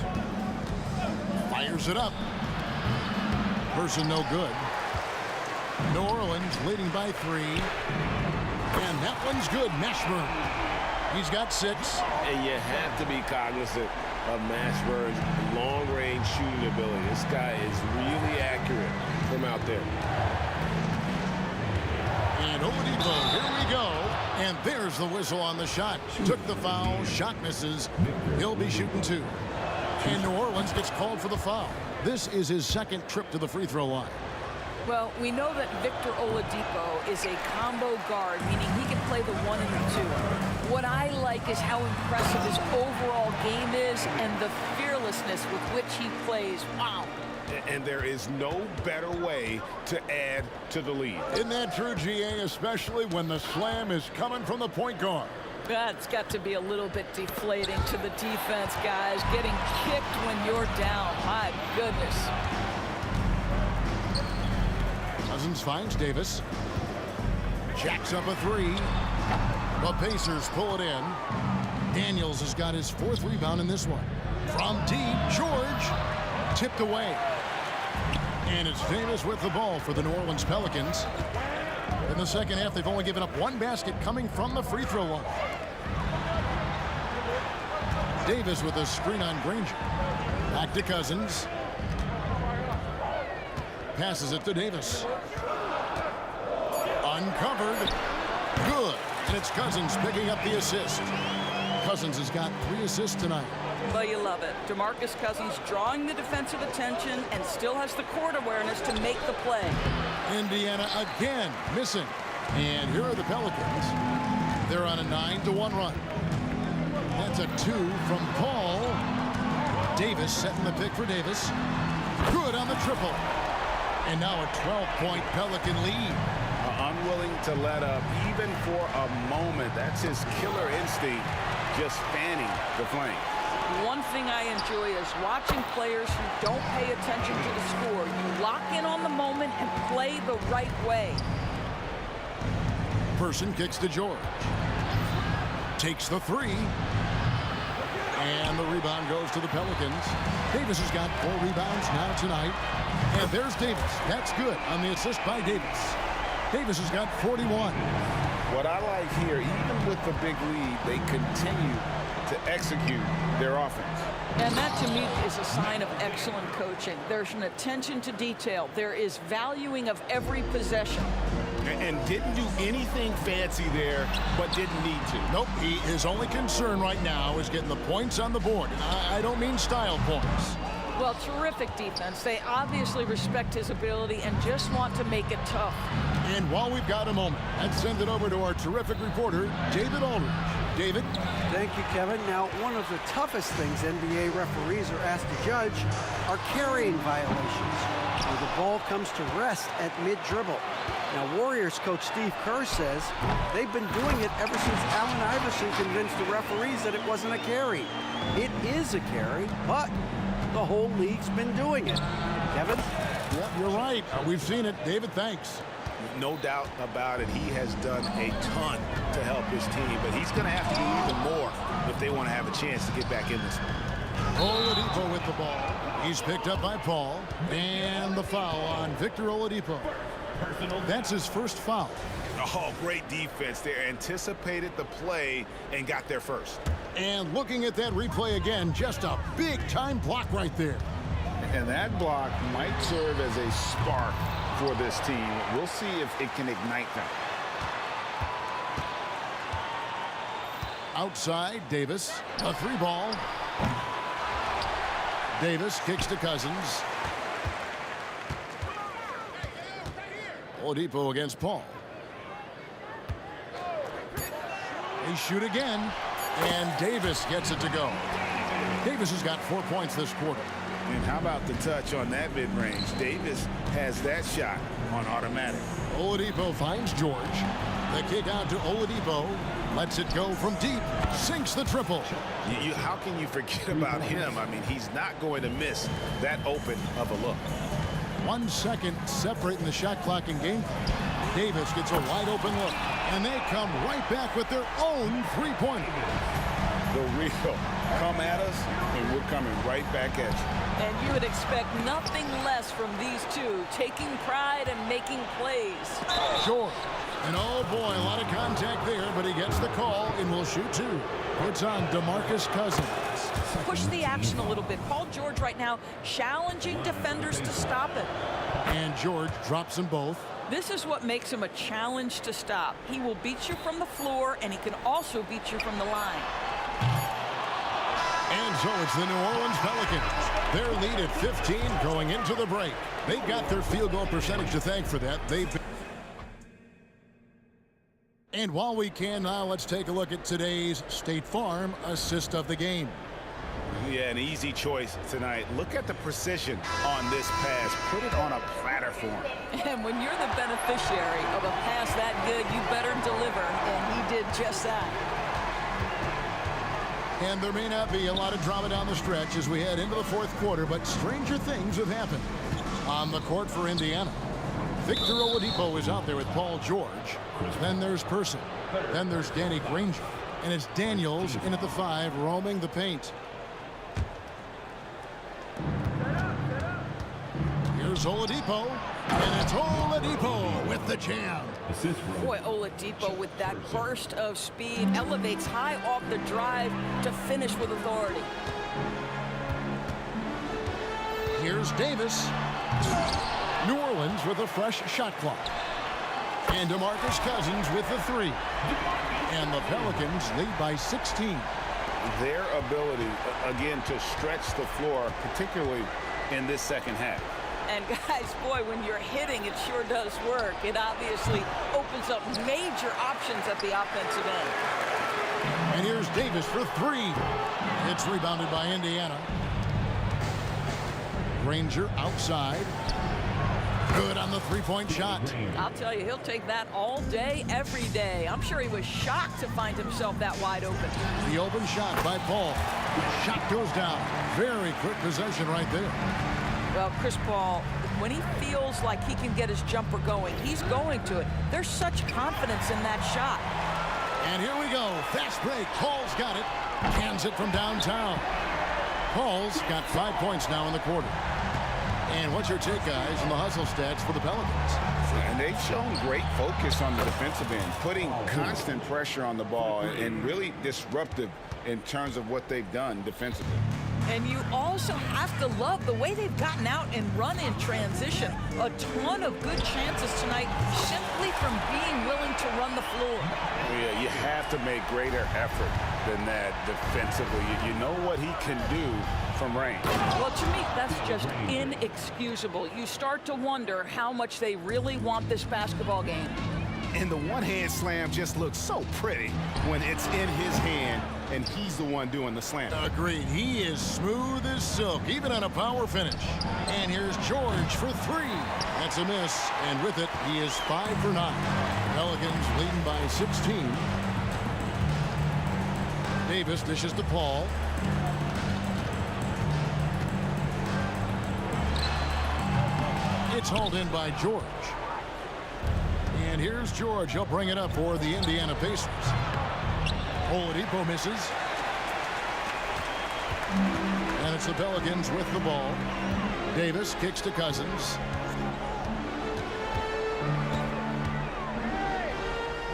Fires it up. Person no good. New Orleans leading by 3. And that one's good. Mashburn. He's got 6. And you have to be cognizant of Mashburn's long-range shooting ability. This guy is really accurate from out there. And Oladipo, here we go. And there's the whistle on the shot. Took the foul, shot misses. He'll be shooting 2. And New Orleans gets called for the foul. This is his second trip to the free throw line. Well, we know that Victor Oladipo is a combo guard, meaning he can play the 1 and the 2. What I like is how impressive his overall game is and the fearlessness with which he plays. Wow. and there is no better way to add to the lead. Isn't that true, GA, especially when the slam is coming from the point guard? That's got to be a little bit deflating to the defense, guys. Getting kicked when you're down. My goodness. Cousins finds Davis. Jacks up a three. The Pacers pull it in. Daniels has got his 4th rebound in this one. From deep, George tipped away. And it's Davis with the ball for the New Orleans Pelicans. In the second half, they've only given up 1 basket coming from the free throw line. Davis with a screen on Granger. Back to Cousins. Passes it to Davis. Uncovered. Good. And it's Cousins picking up the assist. Cousins has got 3 assists tonight. Well, you love it. DeMarcus Cousins drawing the defensive attention and still has the court awareness to make the play. Indiana again missing. And here are the Pelicans. They're on a 9-1 run. That's a 2 from Paul. Davis setting the pick for Davis. Good on the triple. And now a 12-point Pelican lead. Unwilling to let up even for a moment. That's his killer instinct, just fanning the flame. One thing I enjoy is watching players who don't pay attention to the score. You lock in on the moment and play the right way. Person kicks to George. Takes the 3. And the rebound goes to the Pelicans. Davis has got 4 rebounds now tonight. And there's Davis. That's good on the assist by Davis. Davis has got 41. What I like here, even with the big lead, they continue to execute their offense. And that, to me, is a sign of excellent coaching. There's an attention to detail. There is valuing of every possession. And didn't do anything fancy there, but didn't need to. Nope, his only concern right now is getting the points on the board. And I don't mean style points. Well, terrific defense. They obviously respect his ability and just want to make it tough. And while we've got a moment, let's send it over to our terrific reporter, David Aldridge. David? Thank you, Kevin. Now, one of the toughest things NBA referees are asked to judge are carrying violations, where the ball comes to rest at mid-dribble. Now, Warriors coach Steve Kerr says they've been doing it ever since Allen Iverson convinced the referees that it wasn't a carry. It is a carry, but the whole league's been doing it. Kevin? Yeah, you're right. We've seen it. David, thanks. No doubt about it. He has done a ton to help his team, but he's going to have to do even more if they want to have a chance to get back in this one. Oladipo with the ball. He's picked up by Paul. And the foul on Victor Oladipo. That's his first foul. Oh, great defense there. Anticipated the play and got there first. And looking at that replay again, just a big-time block right there. And that block might serve as a spark for this team. We'll see if it can ignite them. Outside, Davis, a 3-ball. Davis kicks to Cousins. Oladipo against Paul. They shoot again, and Davis gets it to go. Davis has got 4 points this quarter. And how about the touch on that mid-range? Davis has that shot on automatic. Oladipo finds George. The kick out to Oladipo. Lets it go from deep. Sinks the triple. How can you forget about him? I mean, he's not going to miss that open of a look. 1 second separating the shot clock and game. Davis gets a wide open look. And they come right back with their own 3-pointer. The real come at us, and we're coming right back at you. And you would expect nothing less from these two, taking pride and making plays. Sure. And oh boy, a lot of contact there, but he gets the call and will shoot 2. It's on DeMarcus Cousins. Push the action a little bit. Paul George right now challenging defenders to stop it. And George drops them both. This is what makes him a challenge to stop. He will beat you from the floor, and he can also beat you from the line. And so it's the New Orleans Pelicans. Their lead at 15 going into the break. They've got their field goal percentage to thank for that. And while we can now, let's take a look at today's State Farm assist of the game. Yeah, an easy choice tonight. Look at the precision on this pass. Put it on a platter for him. And when you're the beneficiary of a pass that good, you better deliver, and he did just that. And there may not be a lot of drama down the stretch as we head into the fourth quarter, but stranger things have happened. On the court for Indiana, Victor Oladipo is out there with Paul George. Then there's Person. Then there's Danny Granger. And it's Daniels in at the 5, roaming the paint. Here's Oladipo. And it's Oladipo with the jam. Boy, Oladipo with that burst of speed elevates high off the drive to finish with authority. Here's Davis. New Orleans with a fresh shot clock. And DeMarcus Cousins with the 3. And the Pelicans lead by 16. Their ability, again, to stretch the floor, particularly in this second half. And guys, boy, when you're hitting, it sure does work. It obviously opens up major options at the offensive end. And here's Davis for 3. It's rebounded by Indiana. Granger outside. Good on the three-point shot. I'll tell you, he'll take that all day, every day. I'm sure he was shocked to find himself that wide open. The open shot by Paul. Shot goes down. Very quick possession right there. Well, Chris Paul, when he feels like he can get his jumper going, he's going to it. There's such confidence in that shot. And here we go. Fast break. Paul's got it. Cans it from downtown. Paul's got 5 points now in the quarter. And what's your take, guys, on the hustle stats for the Pelicans? And they've shown great focus on the defensive end, putting constant pressure on the ball and really disruptive in terms of what they've done defensively. And you also have to love the way they've gotten out and run in transition. A ton of good chances tonight simply from being willing to run the floor. Yeah, you have to make greater effort than that defensively. You know what he can do from range. Well, to me, that's just inexcusable. You start to wonder how much they really want this basketball game. And the one-hand slam just looks so pretty when it's in his hand and he's the one doing the slam. Agreed. He is smooth as silk, even on a power finish. And here's George for 3. That's a miss. And with it, he is 5 for 9. Pelicans leading by 16. Davis dishes to Paul. It's hauled in by George. And here's George. He'll bring it up for the Indiana Pacers. Oladipo misses. And it's the Pelicans with the ball. Davis kicks to Cousins.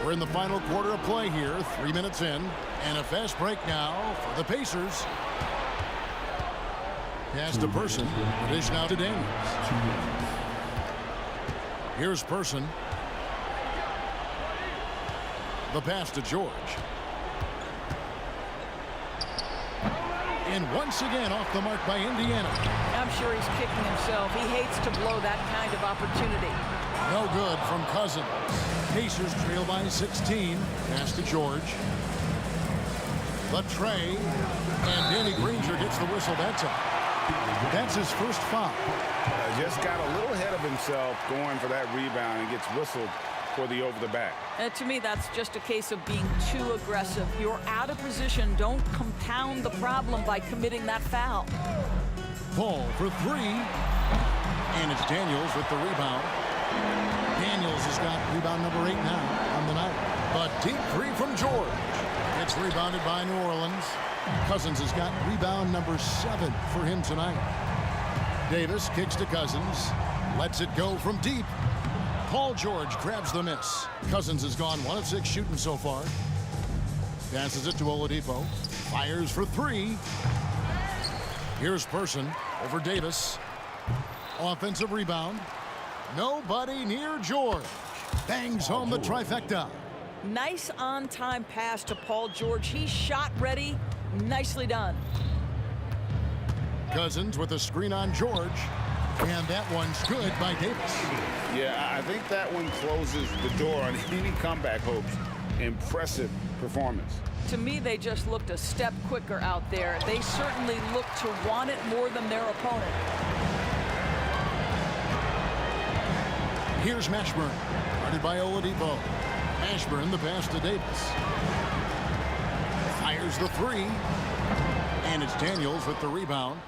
We're in the final quarter of play here, 3 minutes in. And a fast break now for the Pacers. Pass to Person. Dish now to Daniels. Here's Person. The pass to George. And once again off the mark by Indiana. I'm sure he's kicking himself. He hates to blow that kind of opportunity. No good from Cousins. Pacers trail by 16. Pass to George. The tray. And Danny Granger gets the whistle that time. That's his first foul. Just got a little ahead of himself going for that rebound and gets whistled for the over the back. To me, that's just a case of being too aggressive. You're out of position. Don't compound the problem by committing that foul. Paul for 3. And it's Daniels with the rebound. Daniels has got rebound number 8 now on the night. But deep 3 from George. It's rebounded by New Orleans. Cousins has got rebound number 7 for him tonight. Davis kicks to Cousins. Lets it go from deep. Paul George grabs the miss. Cousins has gone 1 of 6 shooting so far. Passes it to Oladipo. Fires for 3. Here's Person over Davis. Offensive rebound. Nobody near George. Bangs home the trifecta. Nice on-time pass to Paul George. He's shot ready. Nicely done. Cousins with a screen on George. And that one's good by Davis. Yeah, I think that one closes the door on any comeback hopes impressive performance. To me, they just looked a step quicker out there. They certainly looked to want it more than their opponent. Here's Mashburn, guarded by Oladipo. Mashburn, the pass to Davis. Fires the three. And it's Daniels with the rebound.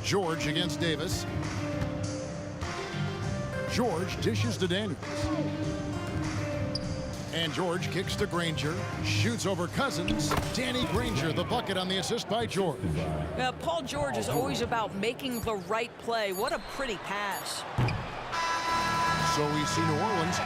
George against Davis. George dishes to Daniels. And George kicks to Granger. Shoots over Cousins. Danny Granger, the bucket on the assist by George. Now, Paul George is always about making the right play. What a pretty pass. So we see New Orleans.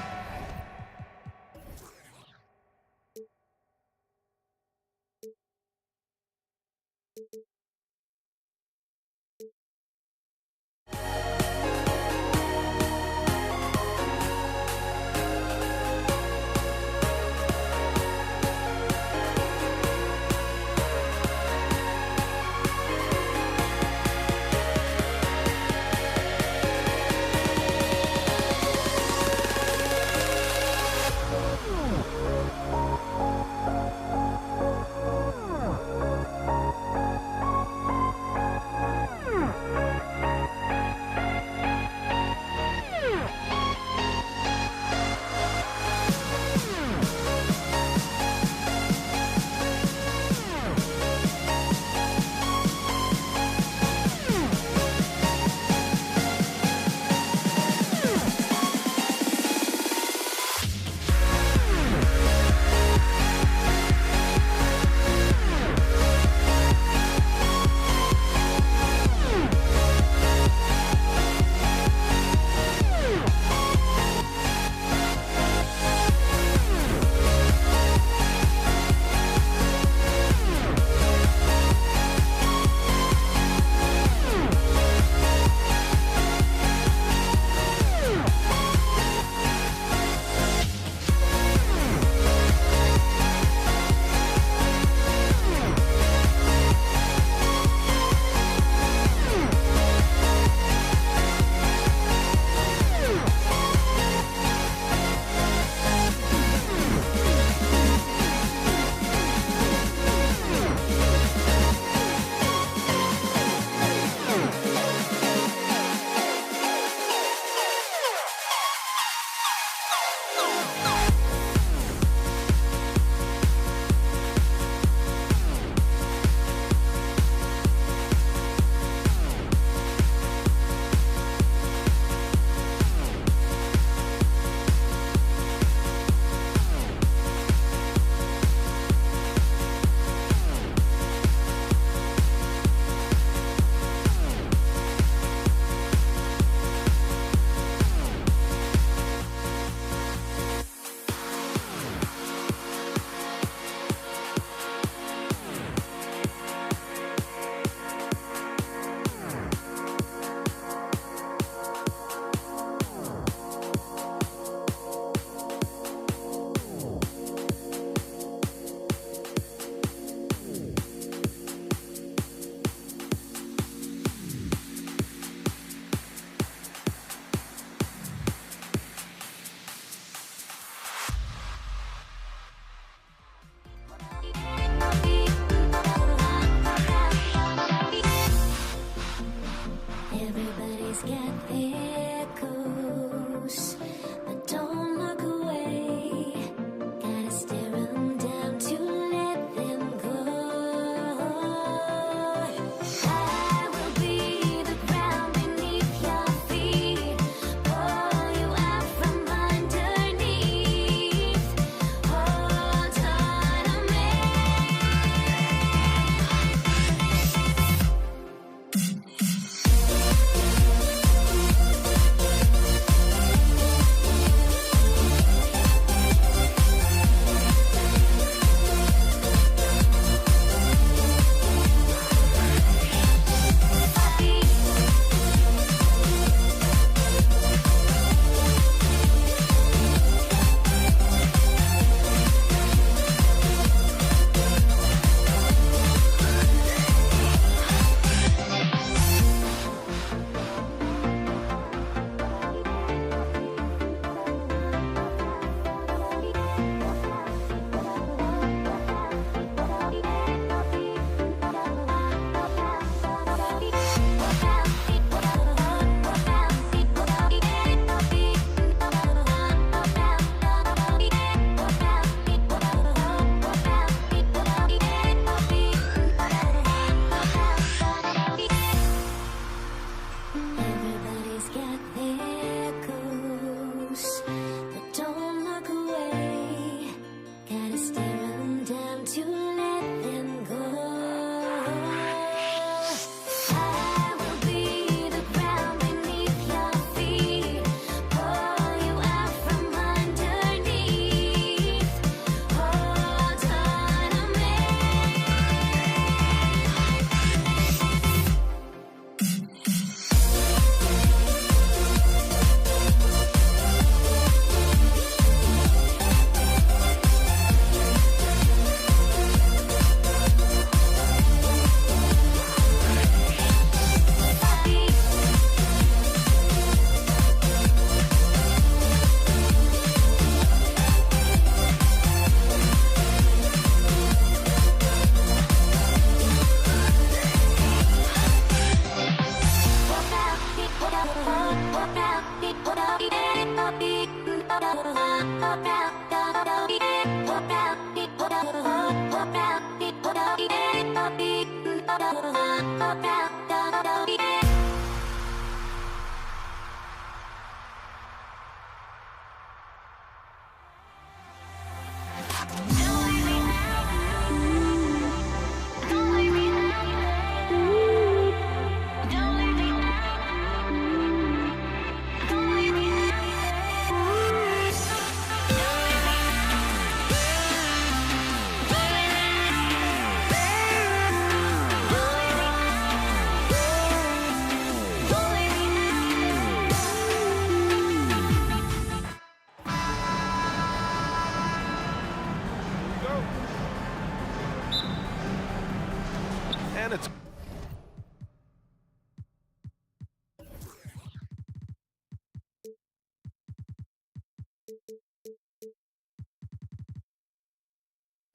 And it's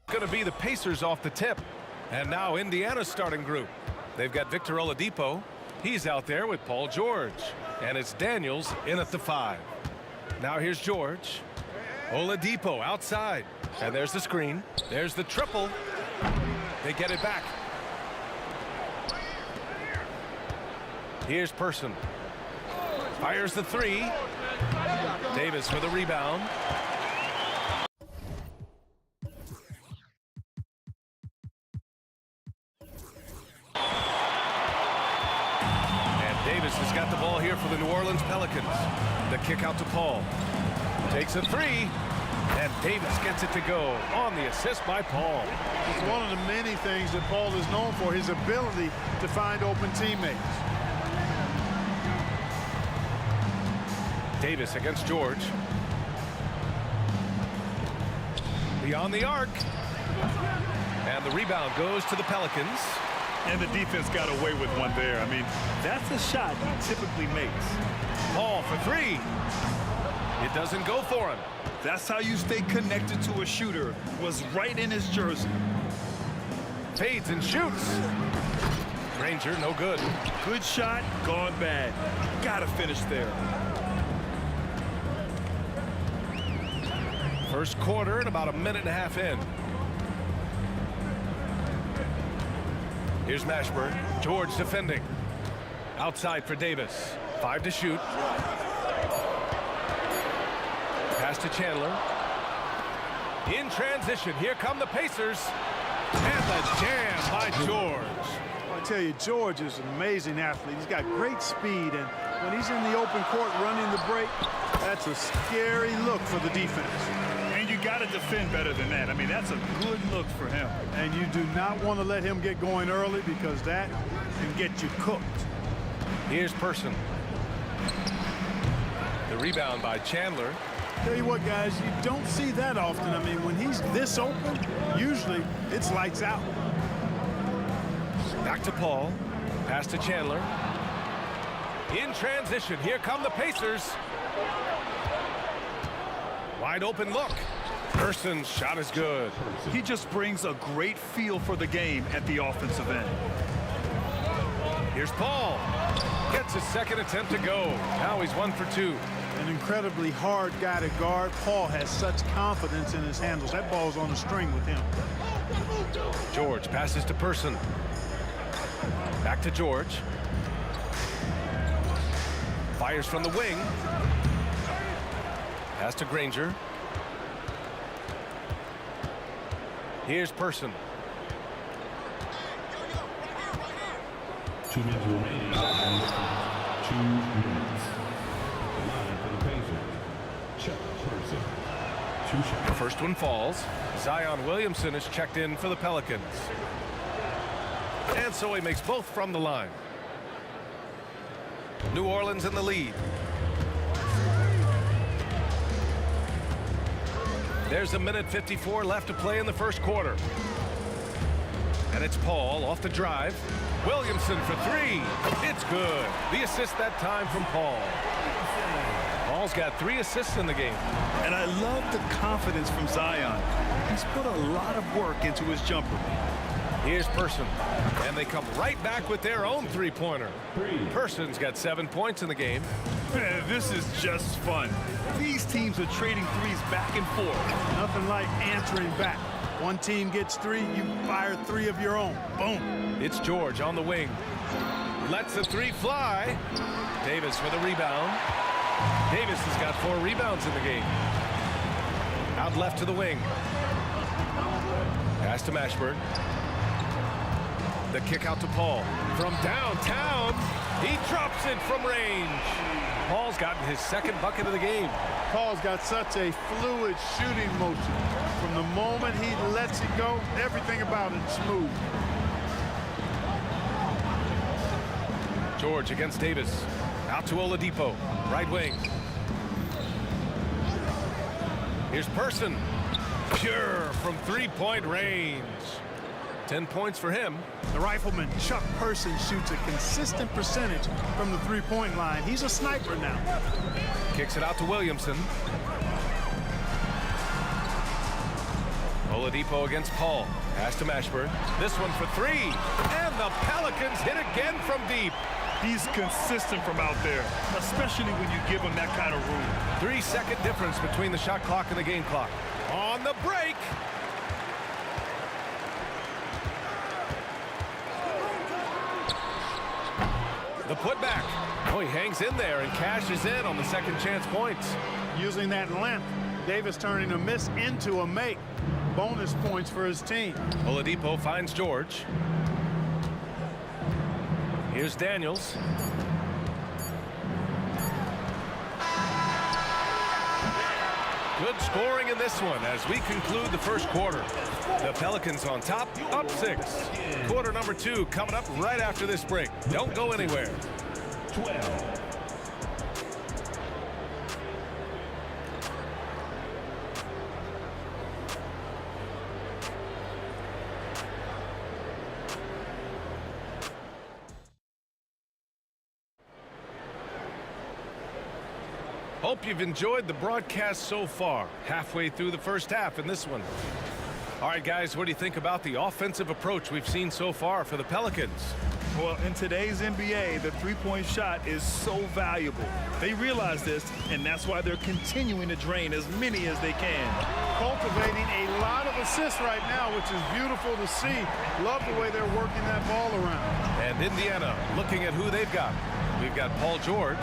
going to be the Pacers off the tip. And now Indiana's starting group. They've got Victor Oladipo. He's out there with Paul George. And it's Daniels in at the 5. Now here's George. Oladipo outside. And there's the screen. There's the triple. They get it back. Here's Person. Fires the 3. Davis for the rebound. And Davis has got the ball here for the New Orleans Pelicans. The kick out to Paul. Takes a 3. And Davis gets it to go on the assist by Paul. It's one of the many things that Paul is known for, his ability to find open teammates. Davis against George. Beyond the arc. And the rebound goes to the Pelicans. And the defense got away with one there. I mean, that's a shot he typically makes. Paul for 3. It doesn't go for him. That's how you stay connected to a shooter. Was right in his jersey. Fades and shoots. Granger, no good. Good shot, gone bad. Gotta finish there. First quarter and about a minute and a half in. Here's Mashburn. George defending. Outside for Davis. 5 to shoot. Pass to Chandler. In transition, here come the Pacers. And the jam by George. I tell you, George is an amazing athlete. He's got great speed, and when he's in the open court running the break, that's a scary look for the defense. And you got to defend better than that. I mean, that's a good look for him. And you do not want to let him get going early because that can get you cooked. Here's Person. The rebound by Chandler. Tell you what, guys, you don't see that often. I mean, when he's this open, usually it's lights out. Back to Paul. Pass to Chandler. In transition, here come the Pacers. Wide open look. Person's shot is good. He just brings a great feel for the game at the offensive end. Here's Paul. Gets his second attempt to go. Now he's 1 for 2. An incredibly hard guy to guard. Paul has such confidence in his handles. That ball's on the string with him. George passes to Person. Back to George. Fires from the wing. Pass to Granger. Here's Person. 2 minutes remaining. 2 minutes. The line for the Pacers. Chuck Person. 2 shots. The first one falls. Zion Williamson is checked in for the Pelicans. And so he makes both from the line. New Orleans in the lead. There's a minute 54 left to play in the first quarter. And it's Paul off the drive. Williamson for 3. It's good. The assist that time from Paul. Paul's got 3 assists in the game. And I love the confidence from Zion. He's put a lot of work into his jumper. Here's Person. And they come right back with their own 3-pointer. Person's got 7 points in the game. Man, this is just fun. These teams are trading threes back and forth. Nothing like answering back. One team gets 3, you fire 3 of your own. Boom. It's George on the wing. Lets the 3 fly. Davis with a rebound. Davis has got 4 rebounds in the game. Out left to the wing. Pass to Mashburn. The kick out to Paul. From downtown, he drops it from range. Paul's gotten his second bucket of the game. Paul's got such a fluid shooting motion. From the moment he lets it go, everything about it's smooth. George against Davis. Out to Oladipo. Right wing. Here's Person. Pure from 3-point range. 10 points for him. The rifleman, Chuck Person, shoots a consistent percentage from the 3-point line. He's a sniper now. Kicks it out to Williamson. Oladipo against Paul. Pass to Mashburn. This one for 3. And the Pelicans hit again from deep. He's consistent from out there, especially when you give him that kind of room. 3-second difference between the shot clock and the game clock. On the break. The putback. Oh, he hangs in there and cashes in on the second chance points. Using that length, Davis turning a miss into a make. Bonus points for his team. Oladipo finds George. Here's Daniels. Good scoring in this one as we conclude the first quarter. The Pelicans on top, up 6. Quarter number 2 coming up right after this break. Don't go anywhere. 12. Hope you've enjoyed the broadcast so far. Halfway through the first half in this one. All right, guys, what do you think about the offensive approach we've seen so far for the Pelicans? Well, in today's NBA, the 3-point shot is so valuable. They realize this, and that's why they're continuing to drain as many as they can. Cultivating a lot of assists right now, which is beautiful to see. Love the way they're working that ball around. And Indiana looking at who they've got. We've got Paul George,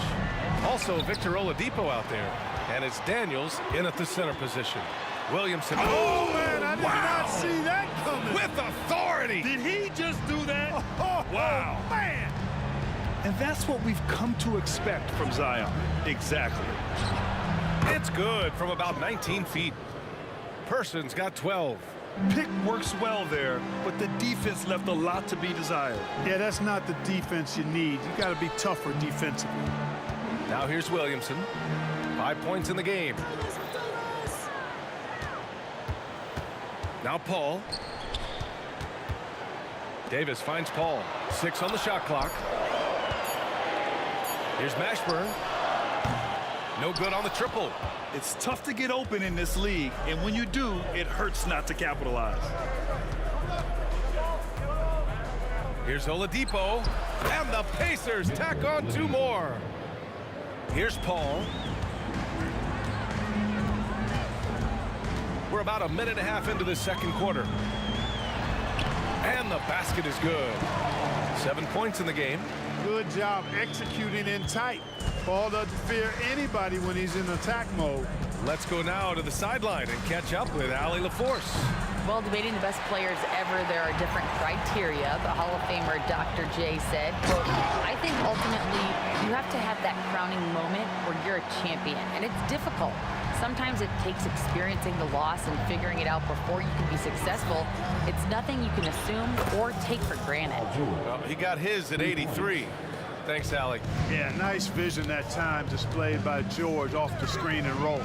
also Victor Oladipo out there, and it's Daniels in at the center position. Williamson. Oh, man, I did not see that coming. With authority. Did he just do that? Wow. Man. And that's what we've come to expect from Zion. Exactly. It's good from about 19 feet. Person's got 12. Pick works well there, but the defense left a lot to be desired. Yeah, that's not the defense you need. You got to be tougher defensively. Now here's Williamson. 5 points in the game. Now Paul. Davis finds Paul. 6 on the shot clock. Here's Mashburn. No good on the triple. It's tough to get open in this league, and when you do, it hurts not to capitalize. Here's Oladipo. And the Pacers tack on 2 more. Here's Paul. We're about a minute and a half into the second quarter. And the basket is good. 7 points in the game. Good job executing in tight. Paul doesn't fear anybody when he's in attack mode. Let's go now to the sideline and catch up with Allie LaForce. Well, debating the best players ever, there are different criteria. The Hall of Famer Dr. J said, quote, I think ultimately you have to have that crowning moment where you're a champion, and it's difficult. Sometimes it takes experiencing the loss and figuring it out before you can be successful. It's nothing you can assume or take for granted. Well, he got his at 83. Thanks, Allie. Yeah, nice vision that time displayed by George off the screen and roll.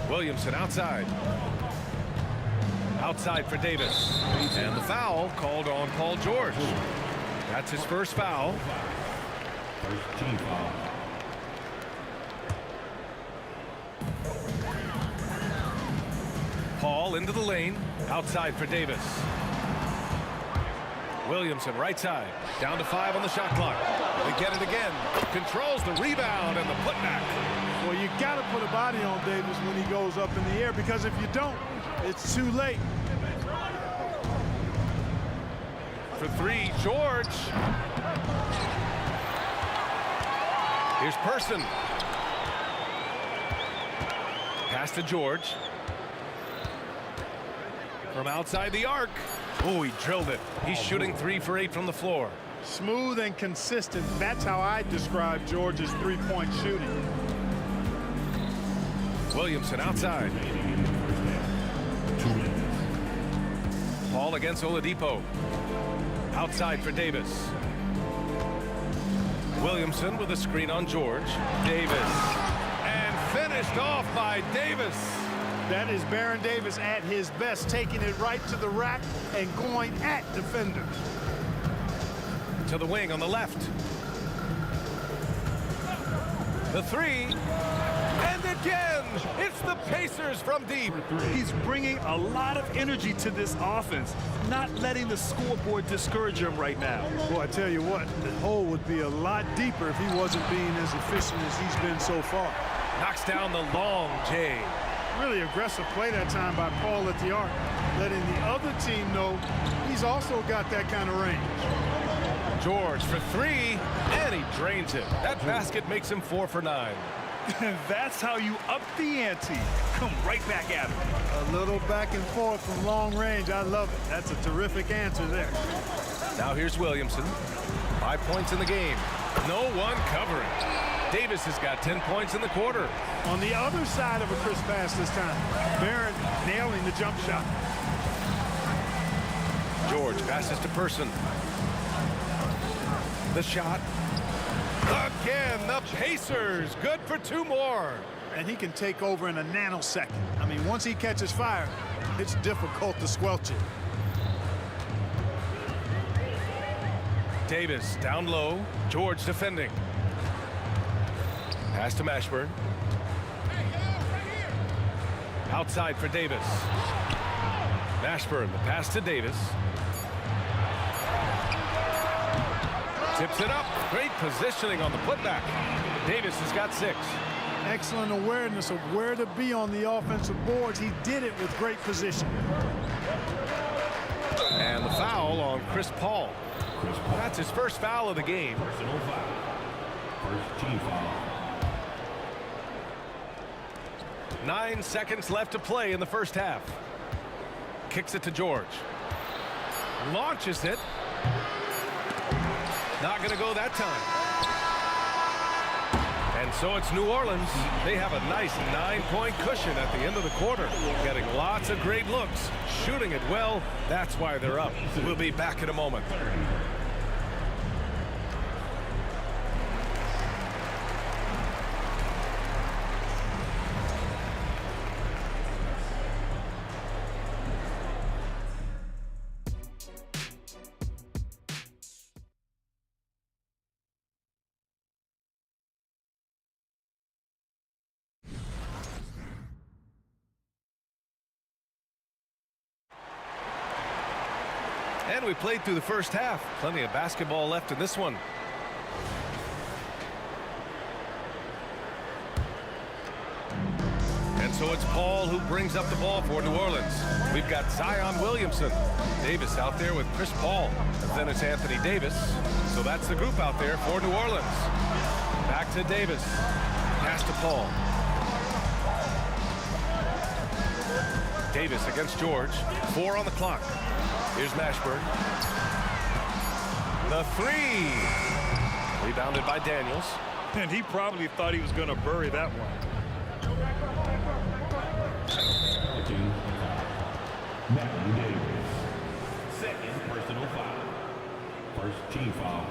Williamson outside. Outside for Davis. And the foul called on Paul George. That's his first foul. First team foul. Paul into the lane. Outside for Davis. Williamson right side. Down to 5 on the shot clock. They get it again. Controls the rebound and the putback. Well, you got to put a body on Davis when he goes up in the air, because if you don't, it's too late. For three, George. Here's Person. Pass to George. From outside the arc. Oh, he drilled it. He's shooting 3 for 8 from the floor. Smooth and consistent. That's how I describe George's three-point shooting. Williamson outside. Paul against Oladipo. Outside for Davis. Williamson with a screen on George. Davis. And finished off by Davis. That is Baron Davis at his best, taking it right to the rack and going at defenders. To the wing on the left. The three. And again, it's the Pacers from deep. He's bringing a lot of energy to this offense, not letting the scoreboard discourage him right now. Well, I tell you what, the hole would be a lot deeper if he wasn't being as efficient as he's been so far. Knocks down the long J. Really aggressive play that time by Paul at the arc, letting the other team know he's also got that kind of range. George for three, and he drains it. That basket makes him 4 for 9. And that's how you up the ante. Come right back at him. A little back and forth from long range. I love it. That's a terrific answer there. Now here's Williamson. 5 points in the game. No one covering. Davis has got 10 points in the quarter. On the other side of a crisp pass this time. Barron nailing the jump shot. George passes to Person. The shot. Again, the Pacers. Good for 2 more. And he can take over in a nanosecond. I mean, once he catches fire, it's difficult to squelch it. Davis down low. George defending. Pass to Mashburn. Outside for Davis. Mashburn, the pass to Davis. Tips it up. Great positioning on the putback. Davis has got 6. Excellent awareness of where to be on the offensive boards. He did it with great position. And the foul on Chris Paul. That's his first foul of the game. Personal foul. First team foul. 9 seconds left to play in the first half. Kicks it to George. Launches it. Not going to go that time. And so it's New Orleans. They have a nice 9-point cushion at the end of the quarter. Getting lots of great looks. Shooting it well. That's why they're up. We'll be back in a moment. And we played through the first half. Plenty of basketball left in this one. And so it's Paul who brings up the ball for New Orleans. We've got Zion Williamson. Davis out there with Chris Paul. And then it's Anthony Davis. So that's the group out there for New Orleans. Back to Davis. Pass to Paul. Davis against George. 4 on the clock. Here's Mashburn. The 3. Rebounded by Daniels. And he probably thought he was going to bury that one. Matthew Davis. Second personal foul. First team foul.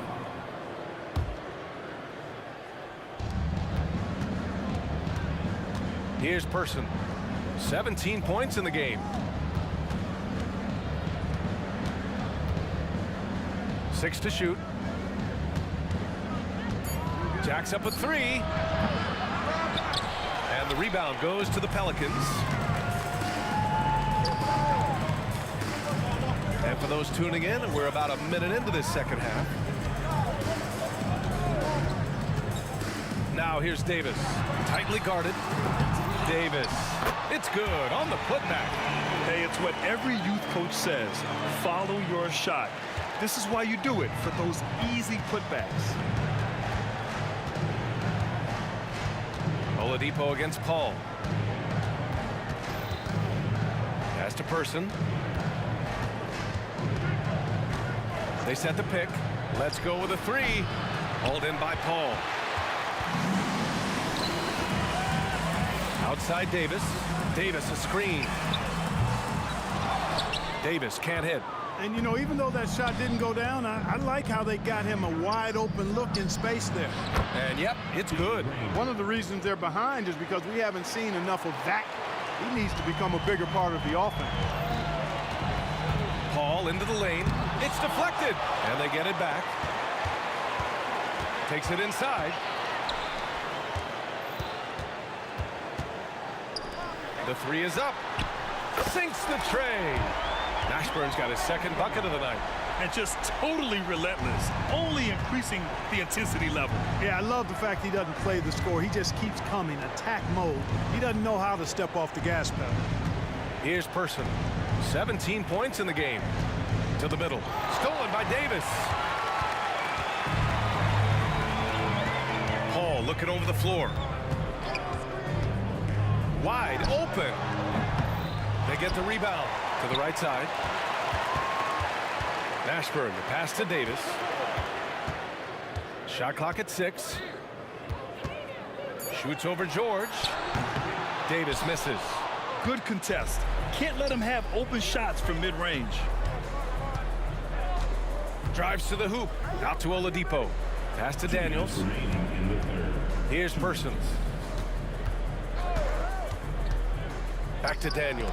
Here's Person. 17 points in the game. 6 to shoot. Jacks up a 3. And the rebound goes to the Pelicans. And for those tuning in, we're about a minute into this second half. Now Now here's Davis. Tightly guarded. Davis. It's good on the putback. Hey, it's what every youth coach says. Follow your shot. This is why you do it, for those easy putbacks. Oladipo against Paul. Pass to Person. They set the pick. Let's go with a three. Hauled in by Paul. Outside Davis. Davis a screen. Davis can't hit. And, you know, even though that shot didn't go down, I like how they got him a wide open look in space there. And, yep, it's good. One of the reasons they're behind is because we haven't seen enough of that. He needs to become a bigger part of the offense. Paul into the lane. It's deflected. And they get it back. Takes it inside. The three is up. Sinks the tray. Mashburn's got his second bucket of the night. And just totally relentless, only increasing the intensity level. Yeah, I love the fact he doesn't play the score. He just keeps coming, attack mode. He doesn't know how to step off the gas pedal. Here's Person. 17 points in the game. To the middle. Stolen by Davis. Paul looking over the floor. Wide open. They get the rebound to the right side. Mashburn, the pass to Davis. Shot clock at 6. Shoots over George. Davis misses. Good contest. Can't let him have open shots from mid-range. Drives to the hoop. Out to Oladipo. Pass to Daniels. Here's Persons. Back to Daniels.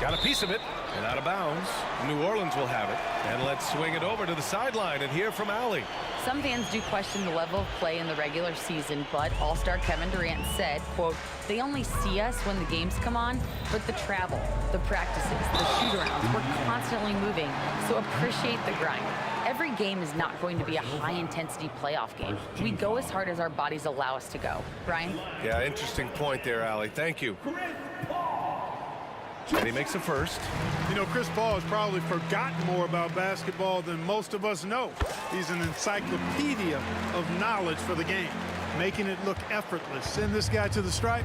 Got a piece of it and out of bounds. New Orleans will have it. And let's swing it over to the sideline and hear from Allie. Some fans do question the level of play in the regular season, but All-Star Kevin Durant said, quote, they only see us when the games come on, but the travel, the practices, the shoot-arounds, we're constantly moving, so appreciate the grind. Every game is not going to be a high-intensity playoff game. We go as hard as our bodies allow us to go. Brian? Yeah, interesting point there, Allie. Thank you. And he makes a first. You know, Chris Paul has probably forgotten more about basketball than most of us know. He's an encyclopedia of knowledge for the game, making it look effortless. Send this guy to the stripe,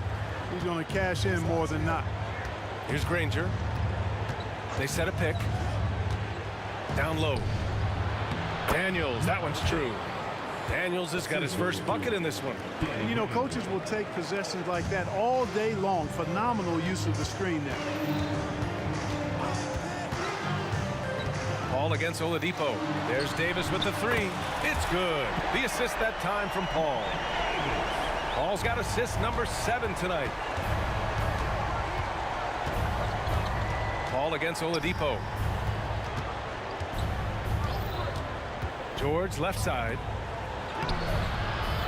he's going to cash in more than not. Here's Granger. They set a pick. Down low. Daniels, that one's true. Daniels has got his first bucket in this one. And, you know, coaches will take possessions like that all day long. Phenomenal use of the screen there. Paul against Oladipo. There's Davis with the three. It's good. The assist that time from Paul. Paul's got assist number 7 tonight. Paul against Oladipo. George left side.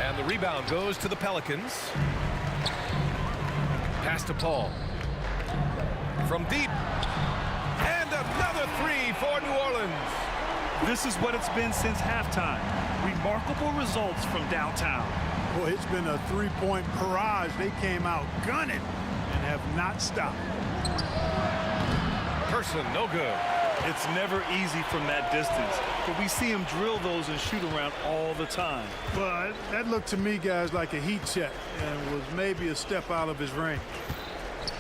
And the rebound goes to the Pelicans. Pass to Paul. From deep. And another three for New Orleans. This is what it's been since halftime. Remarkable results from downtown. Boy, it's been a three-point barrage. They came out gunning and have not stopped. Person, no good. It's never easy from that distance, but we see him drill those and shoot around all the time. But that looked to me, guys, like a heat check and was maybe a step out of his range.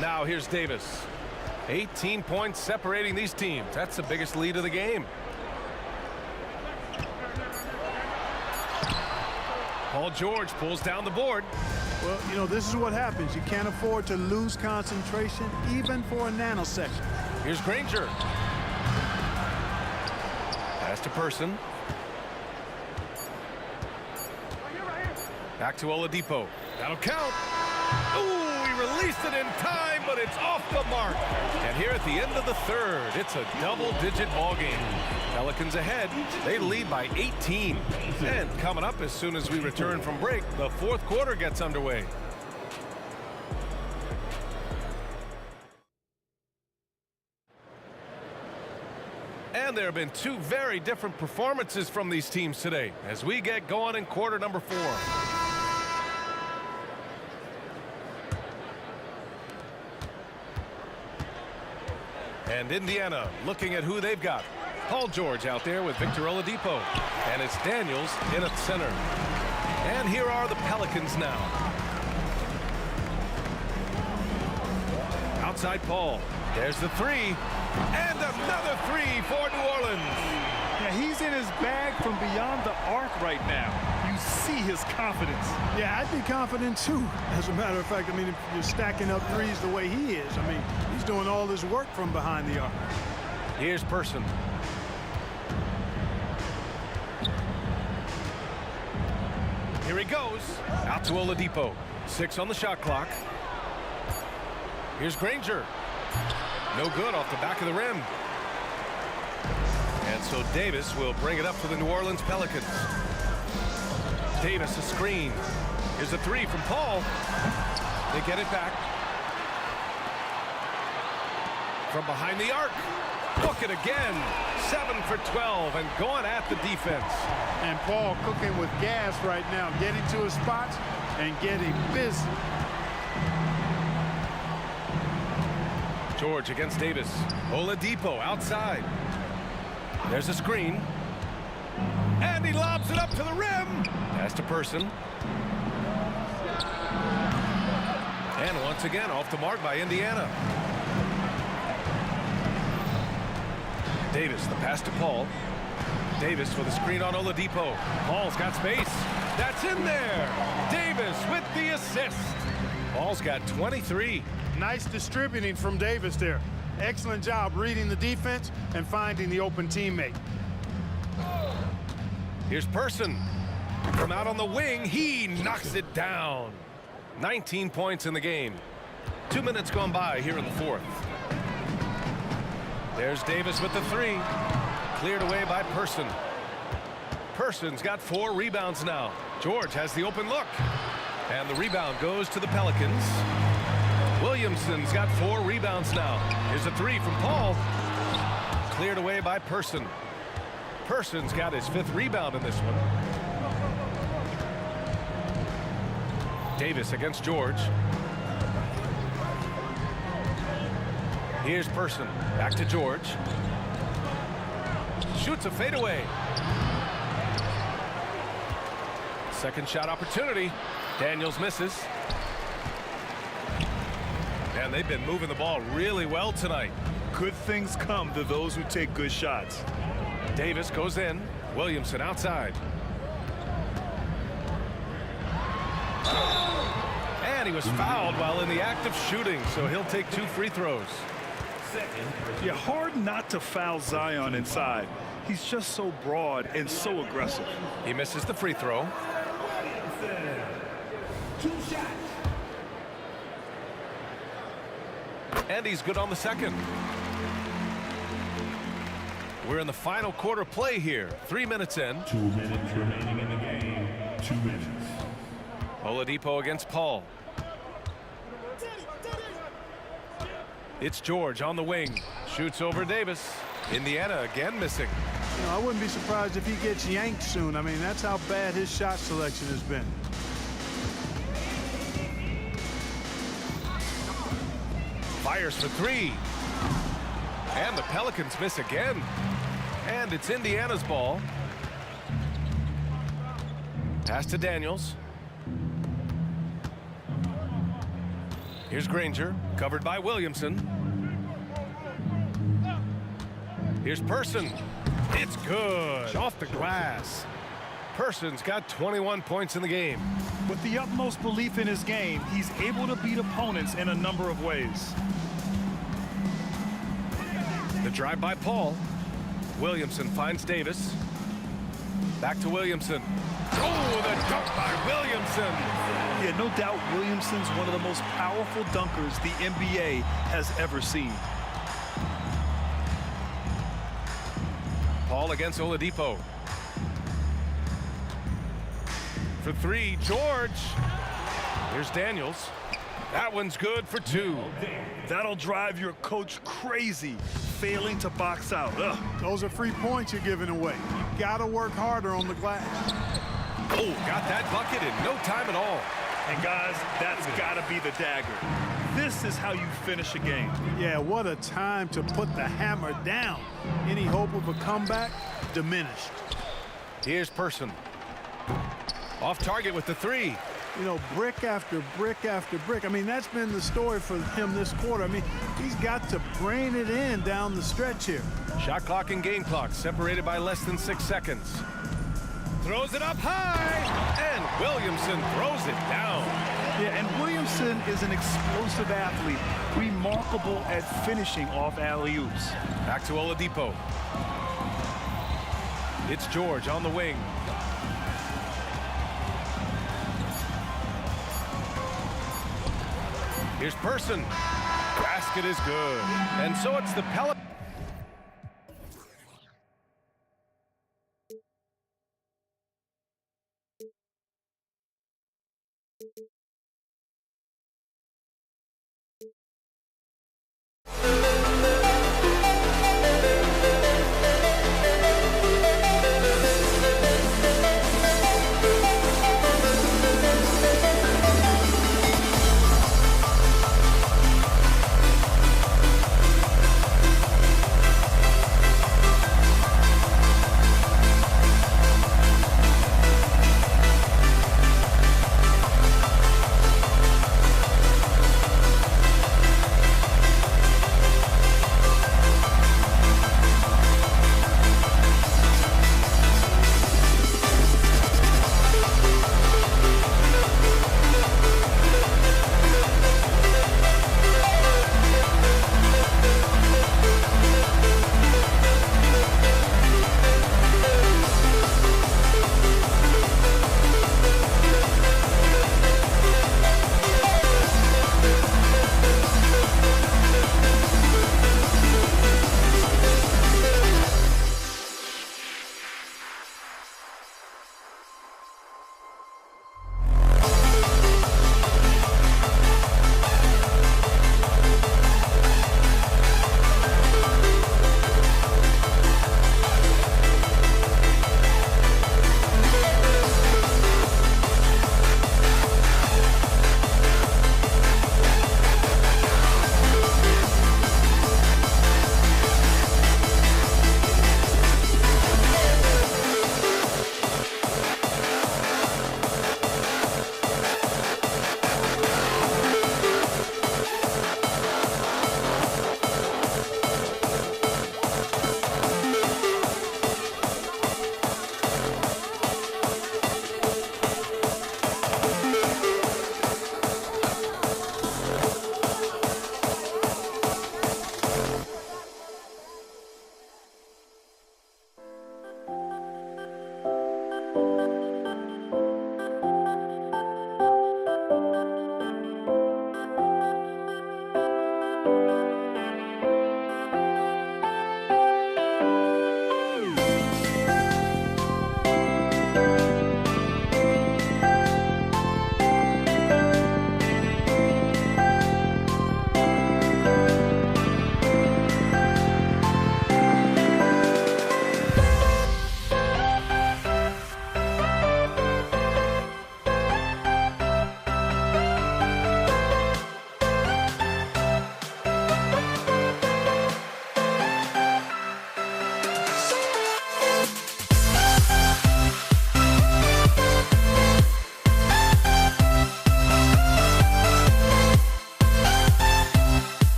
Now here's Davis. 18 points separating these teams. That's the biggest lead of the game. Paul George pulls down the board. Well, you know, this is what happens. You can't afford to lose concentration even for a nanosecond. Here's Granger. Pass to Person. Back to Oladipo. That'll count. Ooh, he released it in time, but it's off the mark. And here at the end of the third, it's a double-digit ball game. Pelicans ahead. They lead by 18. And coming up as soon as we return from break, the fourth quarter gets underway. And there have been two very different performances from these teams today as we get going in quarter number 4. And Indiana looking at who they've got. Paul George out there with Victor Oladipo. And it's Daniels in at center. And here are the Pelicans now. Outside Paul. There's the 3. And another 3 for New Orleans. Yeah, he's in his bag from beyond the arc right now. You see his confidence. Yeah, I'd be confident too. As a matter of fact, I mean, if you're stacking up threes the way he is, I mean, he's doing all this work from behind the arc. Here's Person. Here he goes. Out to Oladipo. 6 on the shot clock. Here's Granger. No good off the back of the rim. And so Davis will bring it up for the New Orleans Pelicans. Davis a screen. Here's a 3 from Paul. They get it back. From behind the arc. Look it again. 7 for 12 and going at the defense. And Paul cooking with gas right now, getting to his spots and getting busy. George against Davis. Oladipo outside. There's a screen. And he lobs it up to the rim. Pass to Person. And once again off the mark by Indiana. Davis, the pass to Paul. Davis with a screen on Oladipo. Paul's got space. That's in there. Davis with the assist. Paul's got 23. Nice distributing from Davis there. Excellent job reading the defense and finding the open teammate. Here's Person. From out on the wing, he knocks it down. 19 points in the game. 2 minutes gone by here in the 4th. There's Davis with the 3. Cleared away by Person. Person's got 4 rebounds now. George has the open look. And the rebound goes to the Pelicans. Williamson's got 4 rebounds now. Here's a 3 from Paul. Cleared away by Person. Person's got his 5th rebound in this one. Davis against George. Here's Person. Back to George. Shoots a fadeaway. Second shot opportunity. Daniels misses. And they've been moving the ball really well tonight. Good things come to those who take good shots. Davis goes in. Williamson outside. And he was fouled while in the act of shooting, so he'll take 2 free throws. Yeah, hard not to foul Zion inside. He's just so broad and so aggressive. He misses the free throw. 2 shots. And he's good on the second. We're in the final quarter play here. 3 minutes in. 2 minutes remaining in the game. 2 minutes. Oladipo against Paul. It's George on the wing. Shoots over Davis. Indiana again missing. You know, I wouldn't be surprised if he gets yanked soon. I mean, that's how bad his shot selection has been. Fires for 3. And the Pelicans miss again. And it's Indiana's ball. Pass to Daniels. Here's Granger, covered by Williamson. Here's Person. It's good. Off the glass. Person's got 21 points in the game. With the utmost belief in his game, he's able to beat opponents in a number of ways. The drive by Paul. Williamson finds Davis. Back to Williamson. Oh, the dunk by Williamson. Yeah, no doubt Williamson's one of the most powerful dunkers the NBA has ever seen. Paul against Oladipo. For 3, George. Here's Daniels. That one's good for 2. That'll drive your coach crazy, failing to box out. Ugh. Those are free points you're giving away. You got to work harder on the glass. Oh, got that bucket in no time at all. And guys, that's got to be the dagger. This is how you finish a game. Yeah, what a time to put the hammer down. Any hope of a comeback? Diminished. Here's Person. Off target with the 3. You know, brick after brick after brick. I mean, that's been the story for him this quarter. I mean, he's got to brain it in down the stretch here. Shot clock and game clock separated by less than 6 seconds. Throws it up high, and Williamson throws it down. Yeah, and Williamson is an explosive athlete, remarkable at finishing off alley-oops. Back to Oladipo. It's George on the wing. Here's Person. Basket is good. And so it's the Pelicans.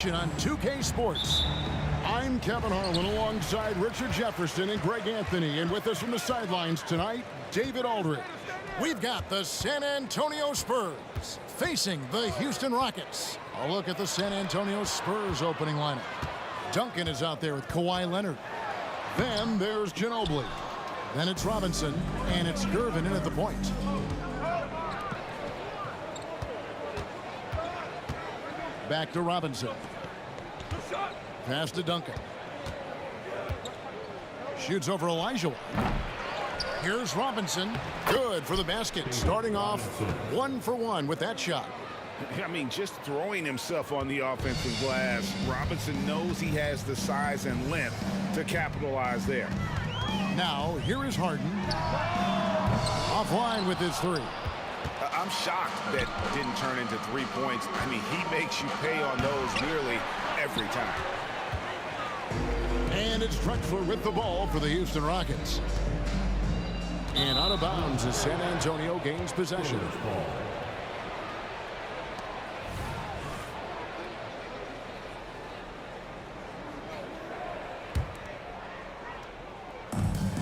action on 2K Sports. I'm Kevin Harlan alongside Richard Jefferson and Greg Anthony. And with us from the sidelines tonight, David Aldridge. We've got the San Antonio Spurs facing the Houston Rockets. A look at the San Antonio Spurs opening lineup. Duncan is out there with Kawhi Leonard. Then there's Ginobili. Then it's Robinson, and it's Gervin in at the point. Back to Robinson. Pass to Duncan. Shoots over Elijah. Here's Robinson. Good for the basket. Starting off 1 for 1 with that shot. I mean, just throwing himself on the offensive glass. Robinson knows he has the size and length to capitalize there. Now, here is Harden. Offline with his three. I'm shocked that didn't turn into 3 points. I mean, he makes you pay on those nearly every time. And it's Drexler with the ball for the Houston Rockets. And out of bounds as San Antonio gains possession.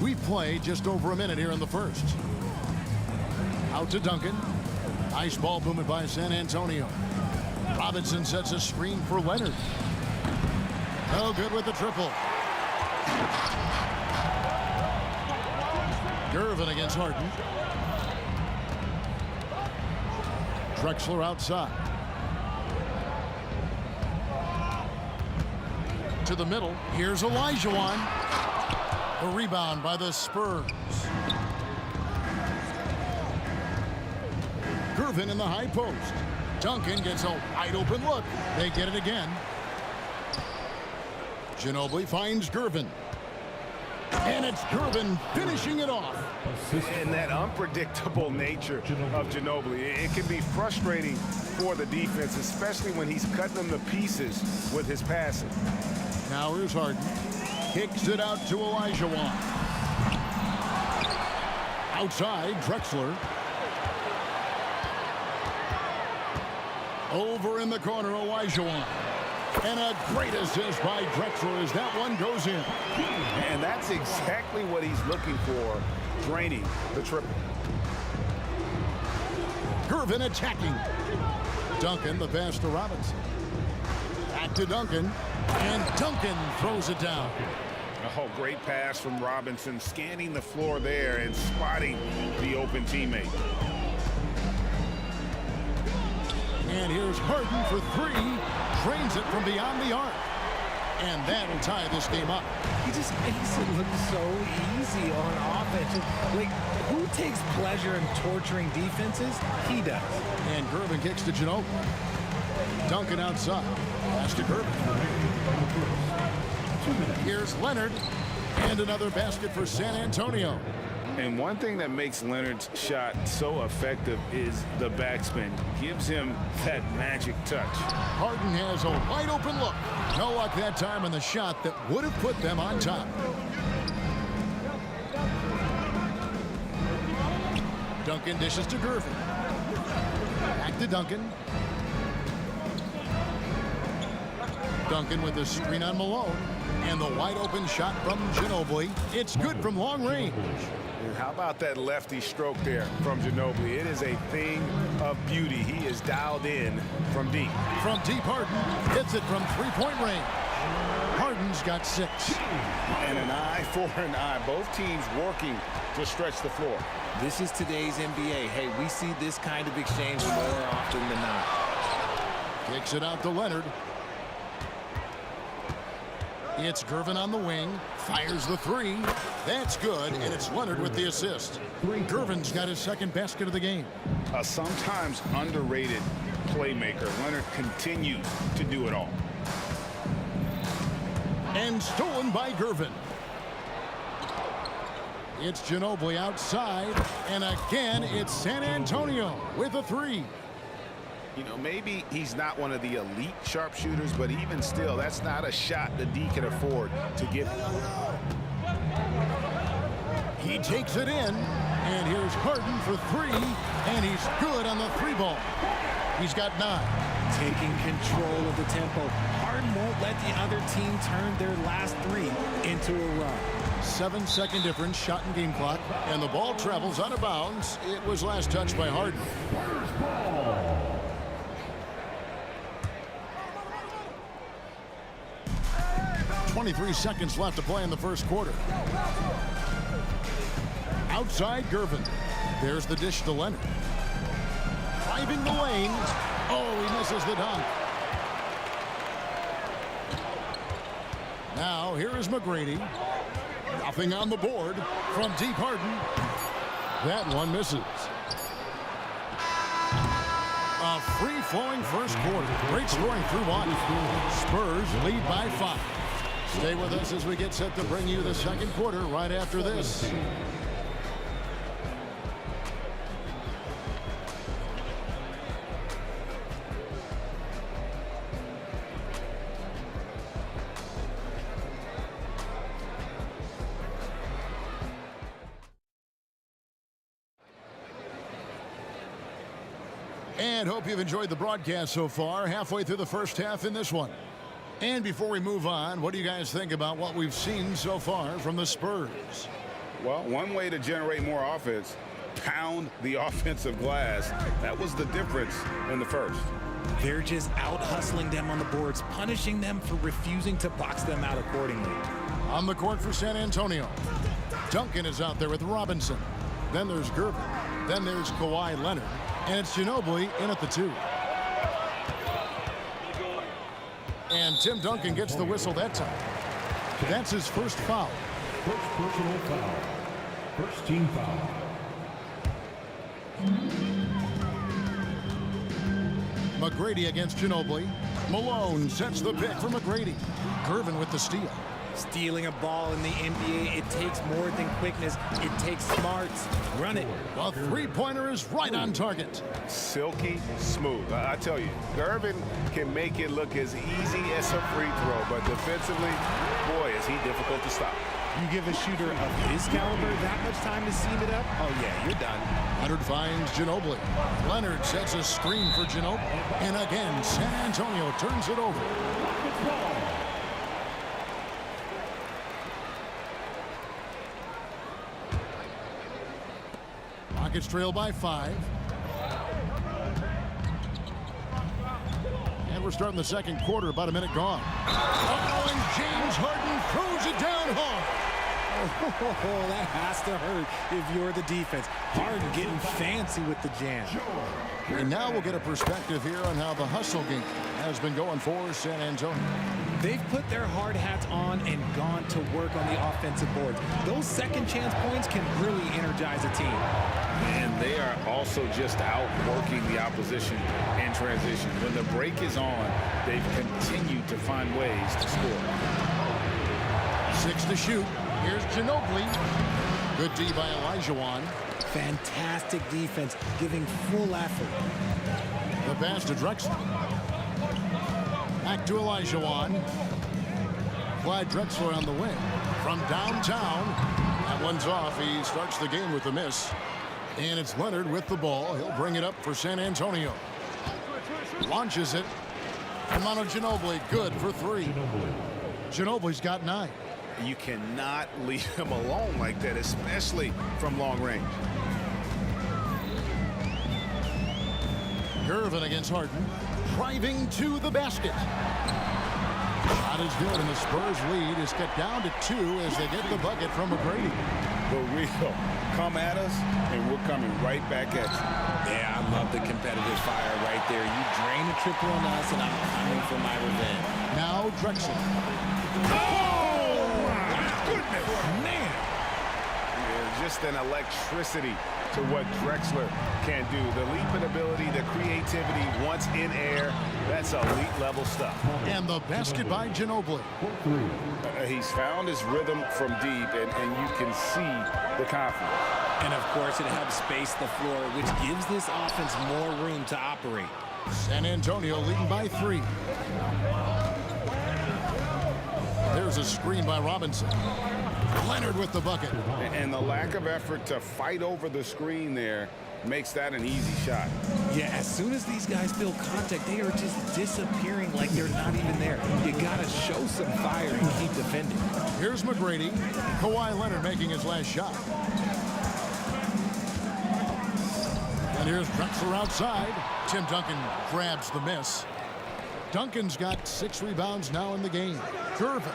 We play just over a minute here in the first. Out to Duncan. Nice ball movement by San Antonio. Robinson sets a screen for Leonard. No good with the triple. Gervin against Harden. Drexler outside. To the middle. Here's Olajuwon. The rebound by the Spurs. Gervin in the high post. Duncan gets a wide open look. They get it again. Ginobili finds Gervin. And it's Gervin finishing it off. And that unpredictable nature of Ginobili, it can be frustrating for the defense, especially when he's cutting them to pieces with his passing. Now here's Harden. Kicks it out to Olajuwon. Outside, Drexler. Over in the corner, Olajuwon. And a great assist by Drexler as that one goes in. And that's exactly what he's looking for, draining the triple. Gervin attacking. Duncan, the pass to Robinson. Back to Duncan. And Duncan throws it down. Oh, great pass from Robinson, scanning the floor there and spotting the open teammate. And here's Harden for three. Drains it from beyond the arc. And that'll tie this game up. He just makes it look so easy on offense. Like, who takes pleasure in torturing defenses? He does. And Gervin kicks to Ginobili. Duncan outside. Pass to Gervin. Here's Leonard. And another basket for San Antonio. And one thing that makes Leonard's shot so effective is the backspin. Gives him that magic touch. Harden has a wide open look. No luck that time on the shot that would have put them on top. Duncan dishes to Gervin. Back to Duncan. Duncan with the screen on Malone. And the wide open shot from Ginobili. It's good from long range. And how about that lefty stroke there from Ginobili? It is a thing of beauty. He is dialed in from deep. From deep, Harden hits it from three-point range. Harden's got 6. And an eye for an eye. Both teams working to stretch the floor. This is today's NBA. Hey, we see this kind of exchange more often than not. Kicks it out to Leonard. It's Gervin on the wing. Fires the three. That's good, and it's Leonard with the assist. Gervin's got his second basket of the game. A sometimes underrated playmaker. Leonard continues to do it all. And stolen by Gervin. It's Ginobili outside. And again, it's San Antonio with a three. You know, maybe he's not one of the elite sharpshooters, but even still, that's not a shot the D can afford to give. He takes it in, and here's Harden for three, and he's good on the three ball. He's got 9. taking control of the tempo. Harden won't let the other team turn their last 3 into a run. 7-second difference, shot and game clock, and the ball travels out of bounds. It was last touched by Harden. 23 seconds left to play in the first quarter. Outside Gervin. There's the dish to Leonard. Driving the lane. Oh, he misses the dunk. Now here is McGrady. Nothing on the board from deep. Harden. That one misses. A free-flowing first quarter. Great scoring through one. Spurs lead by 5. Stay with us as we get set to bring you the second quarter right after this. And hope you've enjoyed the broadcast so far. Halfway through the first half in this one. And before we move on, what do you guys think about what we've seen so far from the Spurs? Well, one way to generate more offense, pound the offensive glass. That was the difference in the first. They're just out hustling them on the boards, punishing them for refusing to box them out accordingly. On the court for San Antonio, Duncan is out there with Robinson. Then there's Gervin. Then there's Kawhi Leonard. And it's Ginobili in at the 2. And Tim Duncan gets the whistle that time. That's his first foul. First personal foul. First team foul. McGrady against Ginobili. Malone sets the pick for McGrady. Gervin with the steal. Stealing a ball in the NBA, it takes more than quickness. It takes smarts. Run it. The three-pointer is right on target. Silky smooth. I tell you, Gervin can make it look as easy as a free throw, but defensively, boy, is he difficult to stop. You give a shooter of his caliber that much time to seam it up, oh yeah, you're done. Leonard finds Ginobili. Leonard sets a screen for Ginobili. And again, San Antonio turns it over. Rockets trail by 5. And we're starting the second quarter, about a minute gone. Oh, and James Harden throws it down hard. Oh, that has to hurt if you're the defense. Harden getting fancy with the jam. And now we'll get a perspective here on how the hustle game has been going for San Antonio. They've put their hard hats on and gone to work on the offensive boards. Those second chance points can really energize a team. And they are also just outworking the opposition in transition. When the break is on, they've continued to find ways to score. 6 to shoot. Here's Ginobili. Good D by Olajuwon. Fantastic defense, giving full effort. The pass to Drexler. Back to Olajuwon. Clyde Drexler on the wing. From downtown. That one's off. He starts the game with a miss. And it's Leonard with the ball. He'll bring it up for San Antonio. Launches it. Armando Ginobili, good for 3. Ginobili's got 9. You cannot leave him alone like that, especially from long range. Gervin against Harden. Driving to the basket. Shot is good, and the Spurs lead is cut down to 2 as they get the bucket from McGrady. The real come at us, and we're coming right back at you. Yeah, I love the competitive fire right there. You drain a triple on us, and I'm coming for my revenge. Now Drexler. Oh, my goodness. Man. Yeah, just an electricity to what Drexler can do. The leaping ability, the creativity once in air, that's elite level stuff. And the basket by Ginobili. He's found his rhythm from deep, and you can see the confidence. And of course, it helps space the floor, which gives this offense more room to operate. San Antonio leading by 3. There's a screen by Robinson. Leonard with the bucket. And the lack of effort to fight over the screen there makes that an easy shot. Yeah, as soon as these guys feel contact, they are just disappearing like they're not even there. You got to show some fire and keep defending. Here's McGrady. Kawhi Leonard making his last shot. And here's Drexler outside. Tim Duncan grabs the miss. Duncan's got 6 rebounds now in the game. Gervin.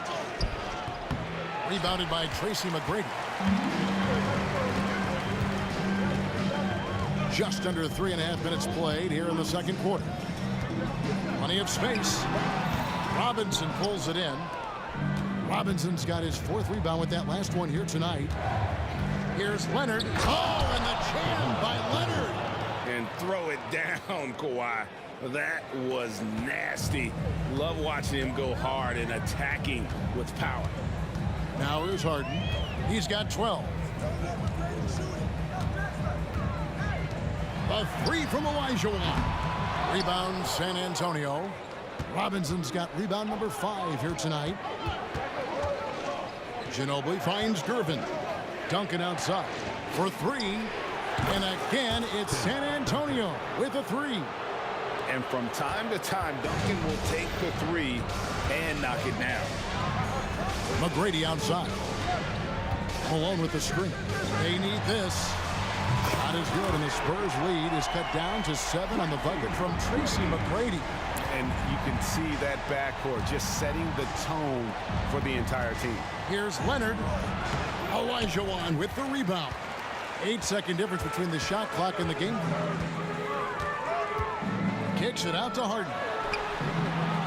Rebounded by Tracy McGrady. Just under 3.5 minutes played here in the second quarter. Plenty of space. Robinson pulls it in. Robinson's got his 4th rebound with that last one here tonight. Here's Leonard. Oh, and the jam by Leonard. And throw it down, Kawhi. That was nasty. Love watching him go hard and attacking with power. Now here's Harden. He's got 12. A 3 from Elijah. Rebound San Antonio. Robinson's got rebound number 5 here tonight. Ginobili finds Gervin. Duncan outside for 3. And again, it's San Antonio with a 3. And from time to time, Duncan will take the 3 and knock it down. McGrady outside. Malone with the screen. They need this. Not as good, and the Spurs lead is cut down to 7 on the bucket from Tracy McGrady. And you can see that backcourt just setting the tone for the entire team. Here's Leonard. Olajuwon with the rebound. 8-second difference between the shot clock and the game. Kicks it out to Harden.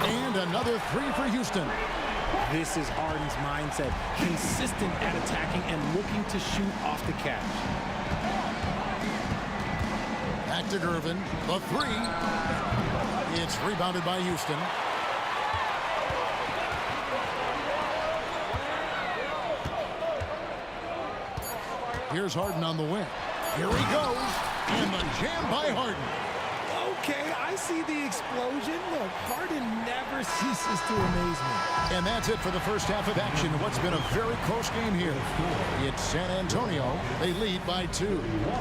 And another 3 for Houston. This is Harden's mindset. Consistent at attacking and looking to shoot off the catch. Back to Gervin. The 3. It's rebounded by Houston. Here's Harden on the wing. Here he goes. And the jam by Harden. Okay, I see the explosion. Look, Harden never ceases to amaze me. And that's it for the first half of action. What's been a very close game here. It's San Antonio. They lead by 2.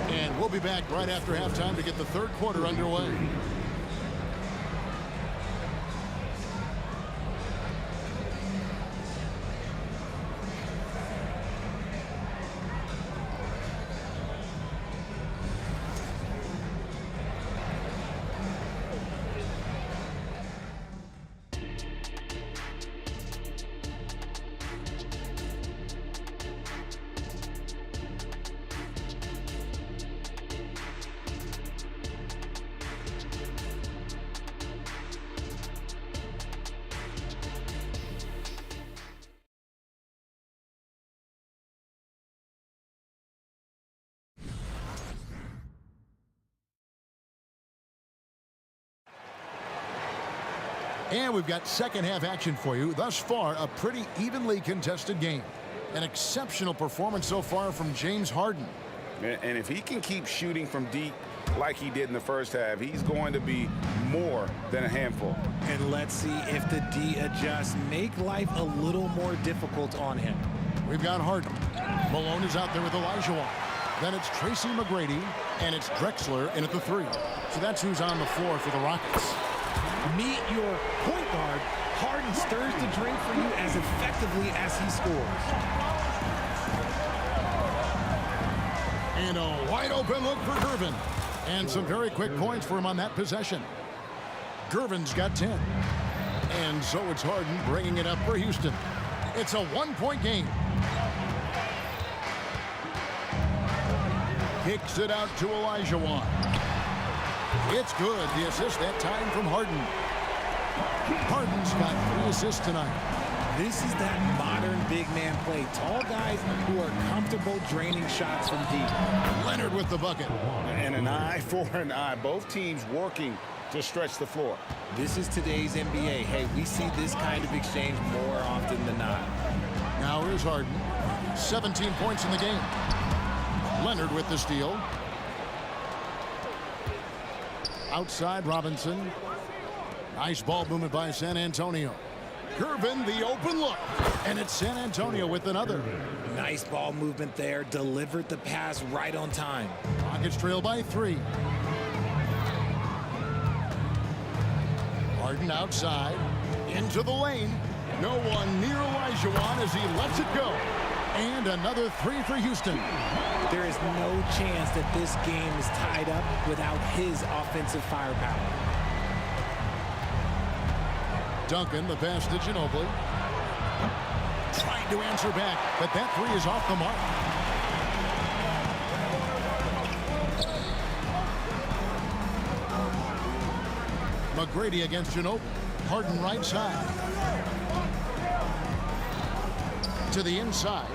And we'll be back right after halftime to get the third quarter underway. And we've got second half action for you. Thus far, a pretty evenly contested game. An exceptional performance so far from James Harden. And if he can keep shooting from deep like he did in the first half, he's going to be more than a handful. And let's see if the D adjusts. Make life a little more difficult on him. We've got Harden. Malone is out there with Olajuwon. Then it's Tracy McGrady, and it's Drexler in at the 3. So that's who's on the floor for the Rockets. Meet your point guard. Harden stirs the drink for you as effectively as he scores. And a wide open look for Gervin. And some very quick points for him on that possession. Gervin's got 10. And so it's Harden bringing it up for Houston. It's a 1-point game. Kicks it out to Olajuwon. It's good. The assist that time from Harden. Harden's got 3 assists tonight. This is that modern big man play. Tall guys who are comfortable draining shots from deep. Leonard with the bucket. And an eye for an eye. Both teams working to stretch the floor. This is today's NBA. Hey, we see this kind of exchange more often than not. Now here's Harden. 17 points in the game. Leonard with the steal. Outside Robinson. Nice ball movement by San Antonio. Gervin, the open look. And it's San Antonio with another. Nice ball movement there. Delivered the pass right on time. Rockets trail by 3. Harden outside. Into the lane. No one near Olajuwon as he lets it go. And another 3 for Houston. There is no chance that this game is tied up without his offensive firepower. Duncan, the pass to Ginobili. Trying to answer back, but that 3 is off the mark. McGrady against Ginobili. Harden right side. To the inside.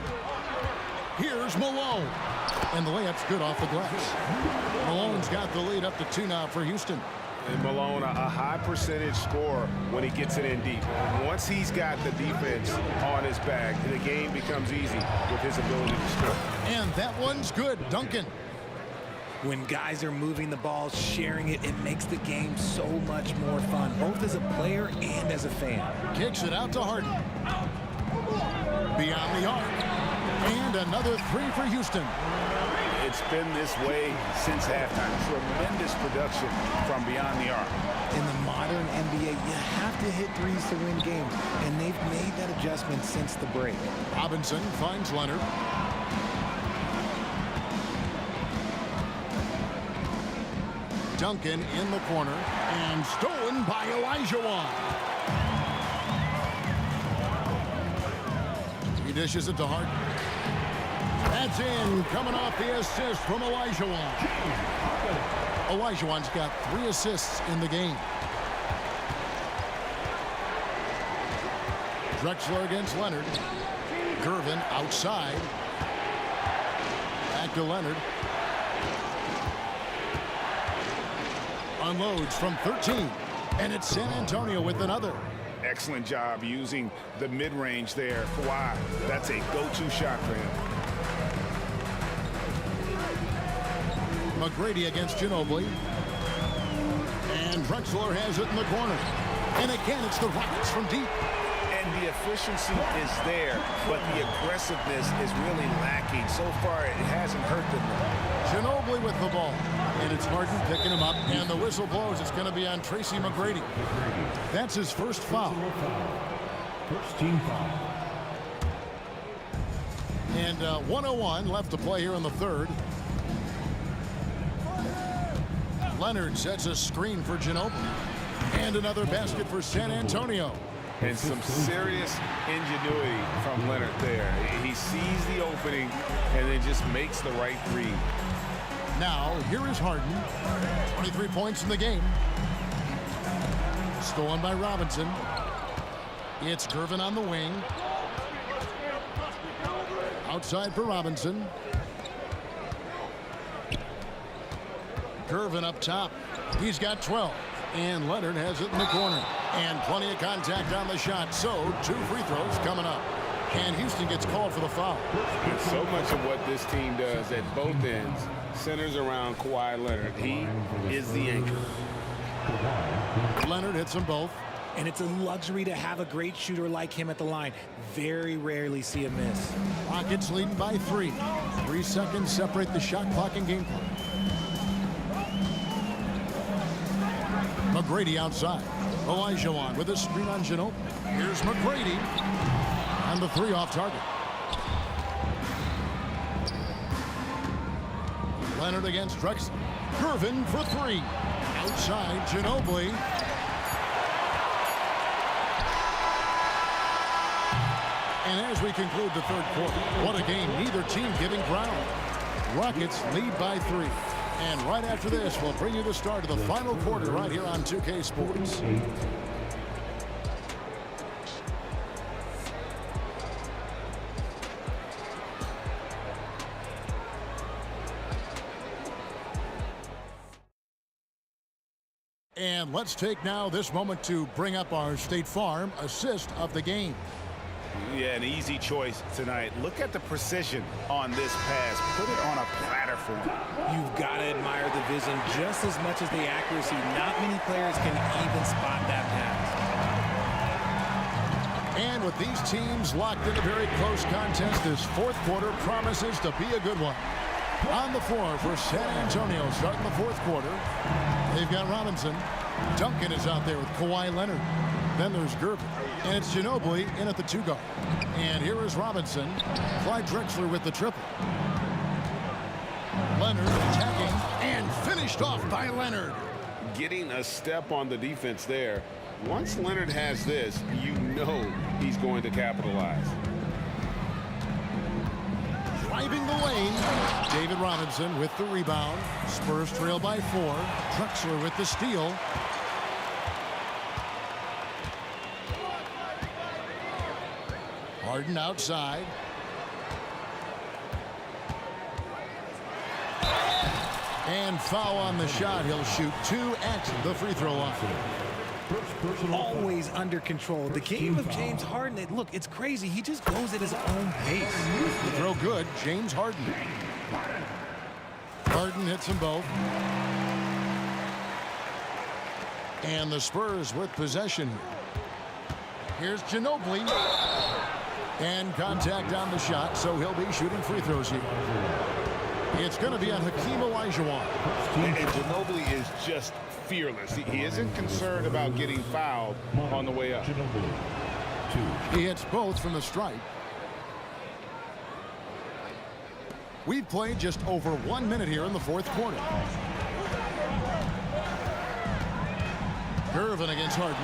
Here's Malone. And the layup's good off the glass. Malone's got the lead up to 2 now for Houston. And Malone, a high percentage scorer when he gets it in deep. Once he's got the defense on his back, the game becomes easy with his ability to score. And that one's good. Duncan. When guys are moving the ball, sharing it, it makes the game so much more fun, both as a player and as a fan. Kicks it out to Harden. Beyond the arc. And another 3 for Houston. It's been this way since halftime. Tremendous production from beyond the arc. In the modern NBA, you have to hit threes to win games, and they've made that adjustment since the break. Robinson finds Leonard. Duncan in the corner, and stolen by Olajuwon. He dishes it to Harden. That's in, coming off the assist from Olajuwon. Olajuwon's got 3 assists in the game. Drexler against Leonard. Gervin outside. Back to Leonard. Unloads from 13. And it's San Antonio with another. Excellent job using the mid-range there. Kawhi, that's a go-to shot for him. McGrady against Ginobili. And Drexler has it in the corner. And again, it's the Rockets from deep. And the efficiency is there, but the aggressiveness is really lacking. So far, it hasn't hurt them. Ginobili with the ball. And it's Harden picking him up. And the whistle blows. It's going to be on Tracy McGrady. That's his first foul. First team foul. And 1:01 left to play here in the third. Leonard sets a screen for Ginobili. And another basket for San Antonio. And some serious ingenuity from Leonard there. He sees the opening and then just makes the right read. Now, here is Harden. 23 points in the game. Stolen by Robinson. It's Gervin on the wing. Outside for Robinson. Gervin up top. He's got 12. And Leonard has it in the corner. And plenty of contact on the shot. So, 2 free throws coming up. And Houston gets called for the foul. And so much of what this team does at both ends centers around Kawhi Leonard. He is the anchor. Leonard hits them both. And it's a luxury to have a great shooter like him at the line. Very rarely see a miss. Rockets leading by 3. 3 seconds separate the shot clock and game clock. McGrady outside. Olajuwon with a screen on Ginobili. Here's McGrady. And the 3 off target. Leonard against Drexler. Gervin for 3. Outside Ginobili. And as we conclude the third quarter, what a game. Neither team giving ground. Rockets lead by 3. And right after this, we'll bring you the start of the final quarter right here on 2K Sports. And let's take now this moment to bring up our State Farm assist of the game. Yeah, an easy choice tonight. Look at the precision on this pass. Put it on a platter for him. You've got to admire the vision just as much as the accuracy. Not many players can even spot that pass. And with these teams locked in a very close contest, this fourth quarter promises to be a good one. On the floor for San Antonio starting the fourth quarter, they've got Robinson. Duncan is out there with Kawhi Leonard. Then there's Gervin. And it's Ginobili in at the 2 guard. And here is Robinson. Clyde Drexler with the triple. Leonard attacking and finished off by Leonard. Getting a step on the defense there. Once Leonard has this, you know he's going to capitalize. Driving the lane, David Robinson with the rebound. Spurs trail by 4. Drexler with the steal. Harden outside. And foul on the shot. He'll shoot 2 at the free throw line. Always under control. The game of James Harden, look, it's crazy. He just goes at his own pace. The throw good. James Harden. Harden hits them both. And the Spurs with possession here. Here's Ginobili. And contact on the shot, so he'll be shooting free throws here. It's going to be on Hakeem Olajuwon. And Ginobili is just fearless. He isn't concerned about getting fouled on the way up. He hits both from the stripe. We've played just over 1 minute here in the fourth quarter. Gervin against Harden.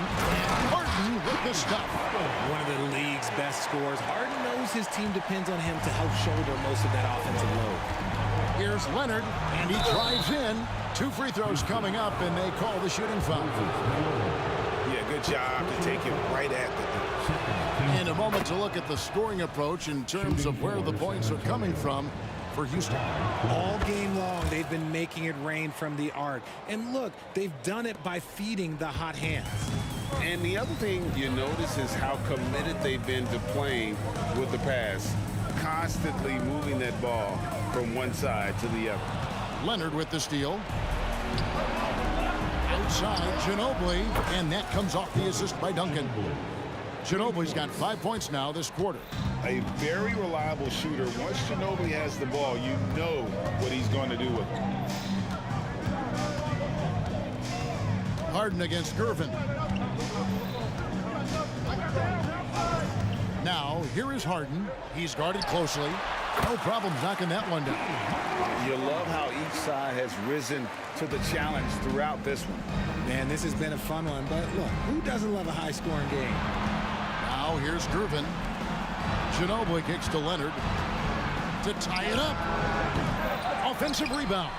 Harden with the stuff. One of the league's best scorers. Harden knows his team depends on him to help shoulder most of that offensive load. Here's Leonard, and he drives in. 2 free throws coming up, and they call the shooting foul. Yeah, good job to take it right at the In a moment to look at the scoring approach in terms of where the points are coming from for Houston. All game long, they've been making it rain from the arc. And look, they've done it by feeding the hot hands. And the other thing you notice is how committed they've been to playing with the pass, constantly moving that ball from one side to the other. Leonard with the steal. Outside, Ginobili, and that comes off the assist by Duncan. Ginobili's got 5 points now this quarter. A very reliable shooter. Once Ginobili has the ball, you know what he's going to do with it. Harden against Gervin. Now, here is Harden. He's guarded closely. No problem knocking that one down. You love how each side has risen to the challenge throughout this one. Man, this has been a fun one, but look, who doesn't love a high-scoring game? Now, here's Gervin. Ginobili kicks to Leonard to tie it up. Offensive rebound.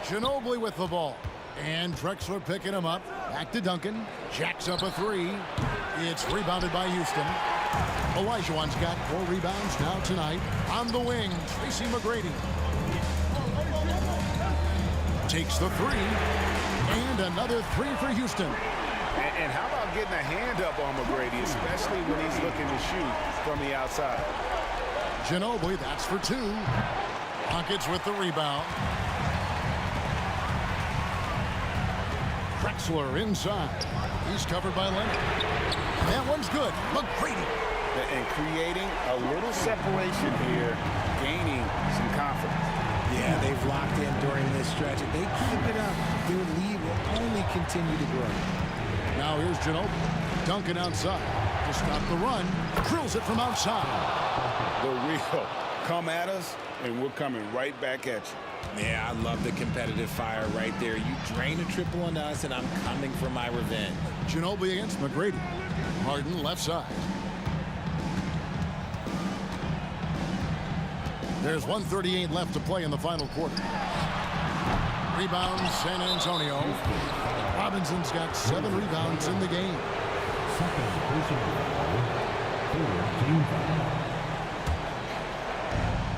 Ginobili with the ball. And Drexler picking him up. Back to Duncan. Jacks up a 3. It's rebounded by Houston. Olajuwon's got 4 rebounds now tonight. On the wing, Tracy McGrady. Takes the 3. And another 3 for Houston. And how about getting a hand up on McGrady, especially when he's looking to shoot from the outside. Ginobili, that's for 2. Rockets with the rebound. Drexler inside. He's covered by Leonard. That one's good. McGrady. And creating a little separation here, gaining some confidence. Yeah, they've locked in during this stretch. If they keep it up, their lead will only continue to grow. Now here's Ginobili. Duncan outside to stop the run. Drills it from outside. The real come at us, and we're coming right back at you. Yeah, I love the competitive fire right there. You drain a triple on us, and I'm coming for my revenge. Ginobili against McGrady. Harden left side. There's 1:38 left to play in the final quarter. Rebound, San Antonio. Robinson's got 7 rebounds in the game.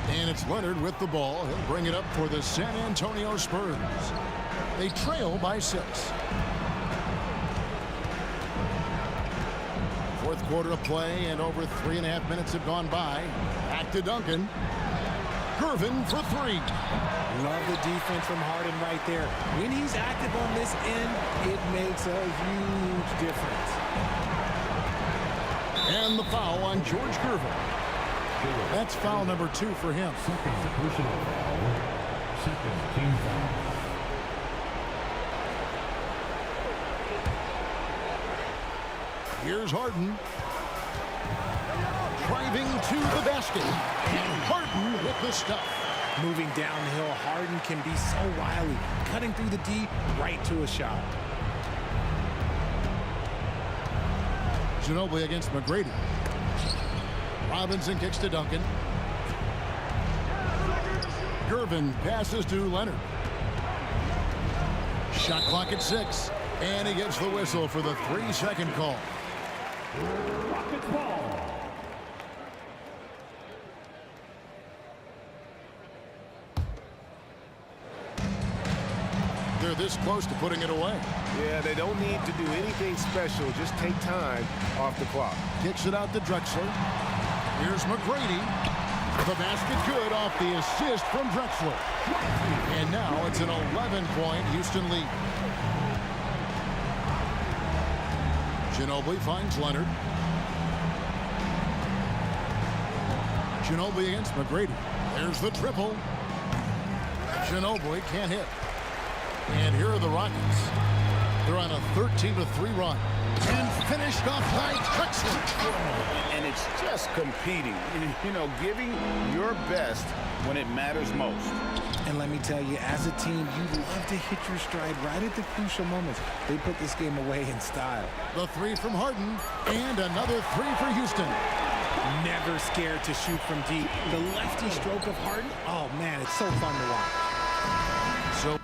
And it's Leonard with the ball. He'll bring it up for the San Antonio Spurs. They trail by 6. Fourth quarter of play, and over 3.5 minutes have gone by. Back to Duncan. Gervin for 3. Love the defense from Harden right there. When he's active on this end, it makes a huge difference. And the foul on George Gervin. That's foul number 2 for him. Second personal foul. Second team foul. Here's Harden. Driving to the basket. And Harden with the stuff. Moving downhill, Harden can be so wily, cutting through the D right to a shot. Ginobili against McGrady. Robinson kicks to Duncan. Gervin passes to Leonard. Shot clock at 6. And he gives the whistle for the 3-second call. Rockets ball. They're this close to putting it away. Yeah, they don't need to do anything special. Just take time off the clock. Kicks it out to Drexler. Here's McGrady. The basket good off the assist from Drexler. And now it's an 11-point Houston lead. Ginobili finds Leonard. Ginobili against McGrady. There's the triple. Ginobili can't hit. And here are the Rockets. They're on a 13-3 run. And finished off by Drexler. And it's just competing, you know, giving your best when it matters most. And let me tell you, as a team, you love to hit your stride right at the crucial moments. They put this game away in style. The 3 from Harden. And another 3 for Houston. Never scared to shoot from deep. The lefty stroke of Harden, oh man, it's so fun to watch. So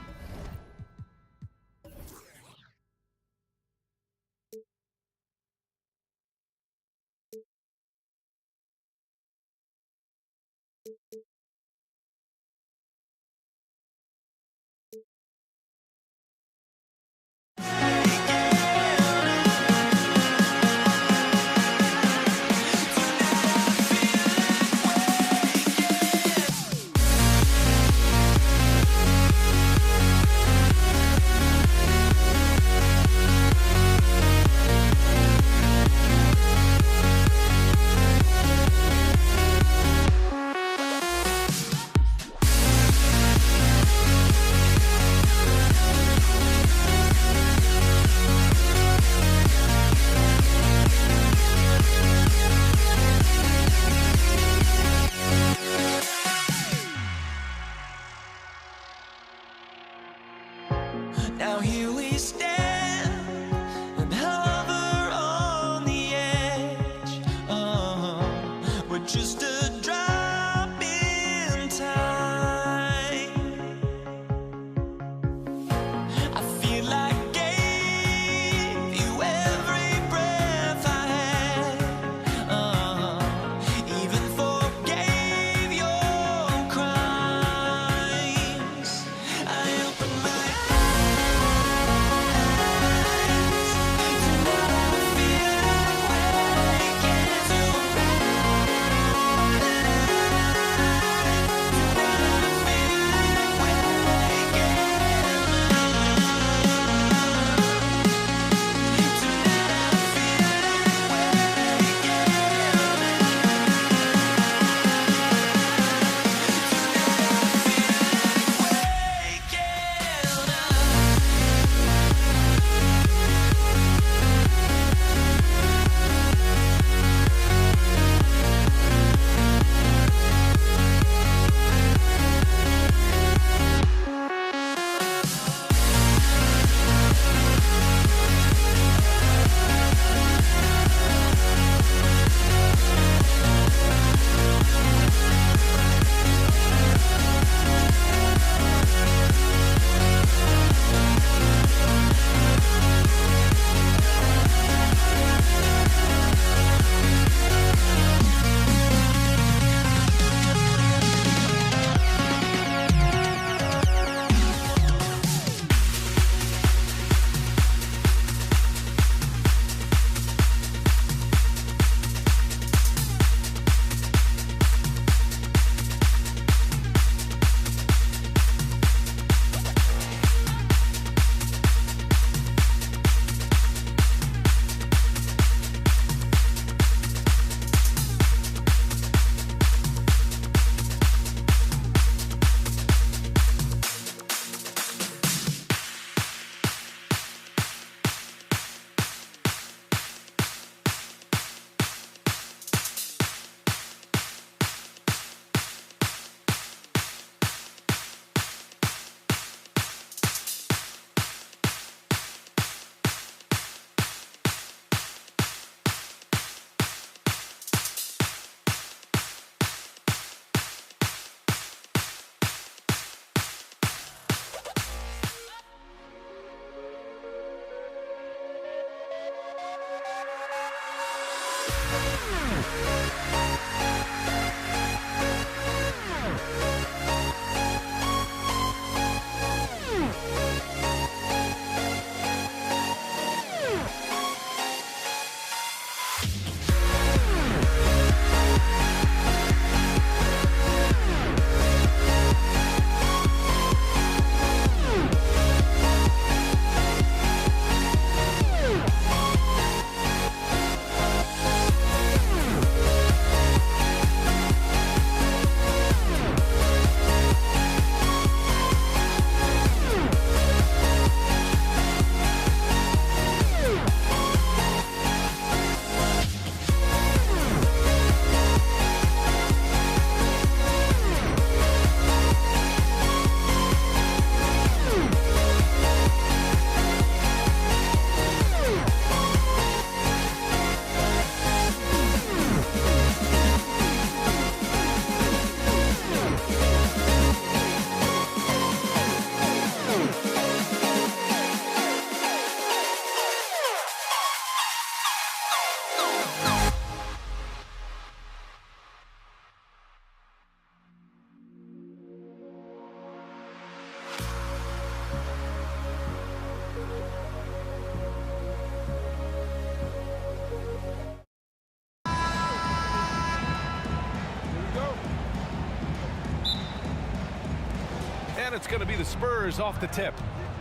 And it's going to be the Spurs off the tip.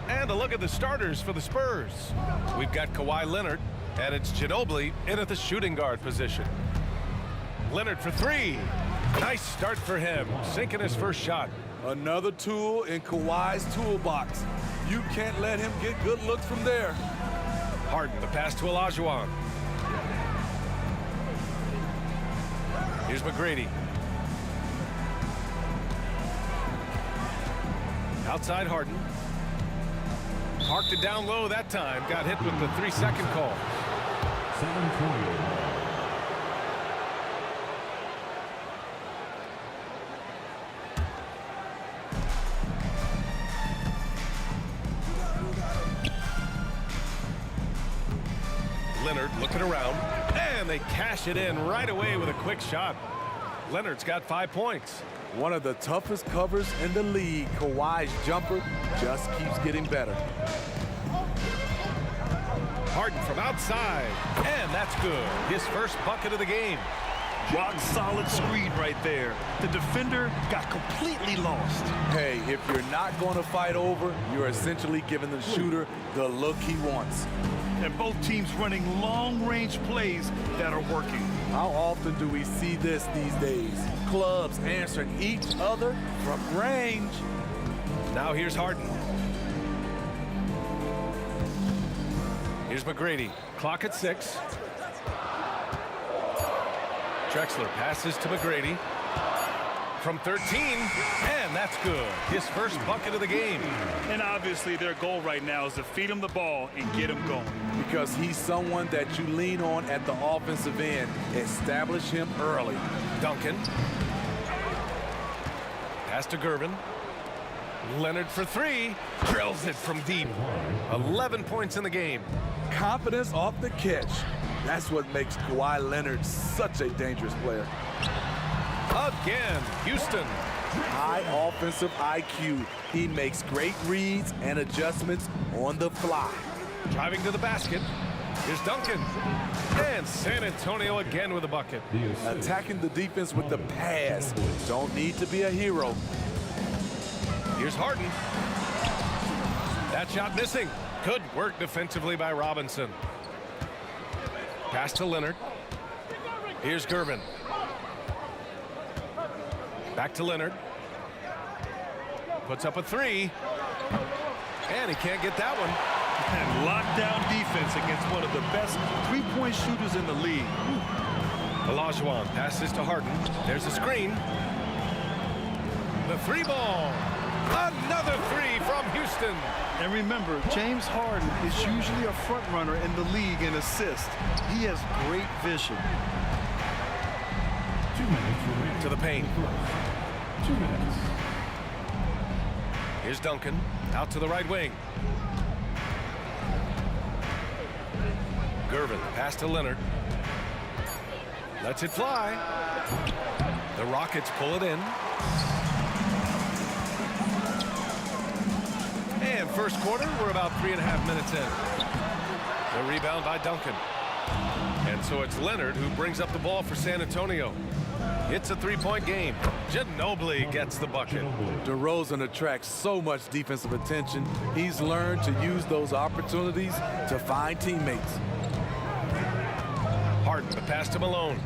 And a look at the starters for the Spurs. We've got Kawhi Leonard, and it's Ginobili in at the shooting guard position. Leonard for three. Nice start for him, sinking his first shot. Another tool in Kawhi's toolbox. You can't let him get good looks from there. Harden, the pass to Olajuwon. Here's McGrady. Outside Harden. Parked it down low that time. Got hit with the 3-second call. 7-4. Leonard looking around, and they cash it in right away with a quick shot. Leonard's got 5 points. One of the toughest covers in the league. Kawhi's jumper just keeps getting better. Harden from outside, and that's good. His first bucket of the game. Rock solid screen right there. The defender got completely lost. Hey, if you're not going to fight over, you're essentially giving the shooter the look he wants. And both teams running long-range plays that are working. How often do we see this these days? Clubs answering each other from range. Now here's Harden. Here's McGrady. Clock at 6. Drexler passes to McGrady. From 13, and that's good. His first bucket of the game. And obviously their goal right now is to feed him the ball and get him going. Because he's someone that you lean on at the offensive end. Establish him early. Duncan. Pass to Gervin. Leonard for three. Drills it from deep. 11 points in the game. Confidence off the catch. That's what makes Kawhi Leonard such a dangerous player. Again, Houston. High offensive IQ. He makes great reads and adjustments on the fly. Driving to the basket. Here's Duncan. And San Antonio again with a bucket. Attacking the defense with the pass. Don't need to be a hero. Here's Harden. That shot missing. Good work defensively by Robinson. Pass to Leonard. Here's Gervin. Back to Leonard. Puts up a three. And he can't get that one. And lockdown defense against one of the best three-point shooters in the league. Olajuwon passes to Harden. There's a screen. The three ball. Another three from Houston. And remember, James Harden is usually a front runner in the league in assists. He has great vision. 2 minutes remaining. To the paint. 2 minutes. Here's Duncan. Out to the right wing. Gervin, pass to Leonard. Lets it fly. The Rockets pull it in. And first quarter, we're about 3.5 minutes in. The rebound by Duncan. And so it's Leonard who brings up the ball for San Antonio. It's a three-point game. Ginobili gets the bucket. DeRozan attracts so much defensive attention. He's learned to use those opportunities to find teammates. Harden, the pass to Malone.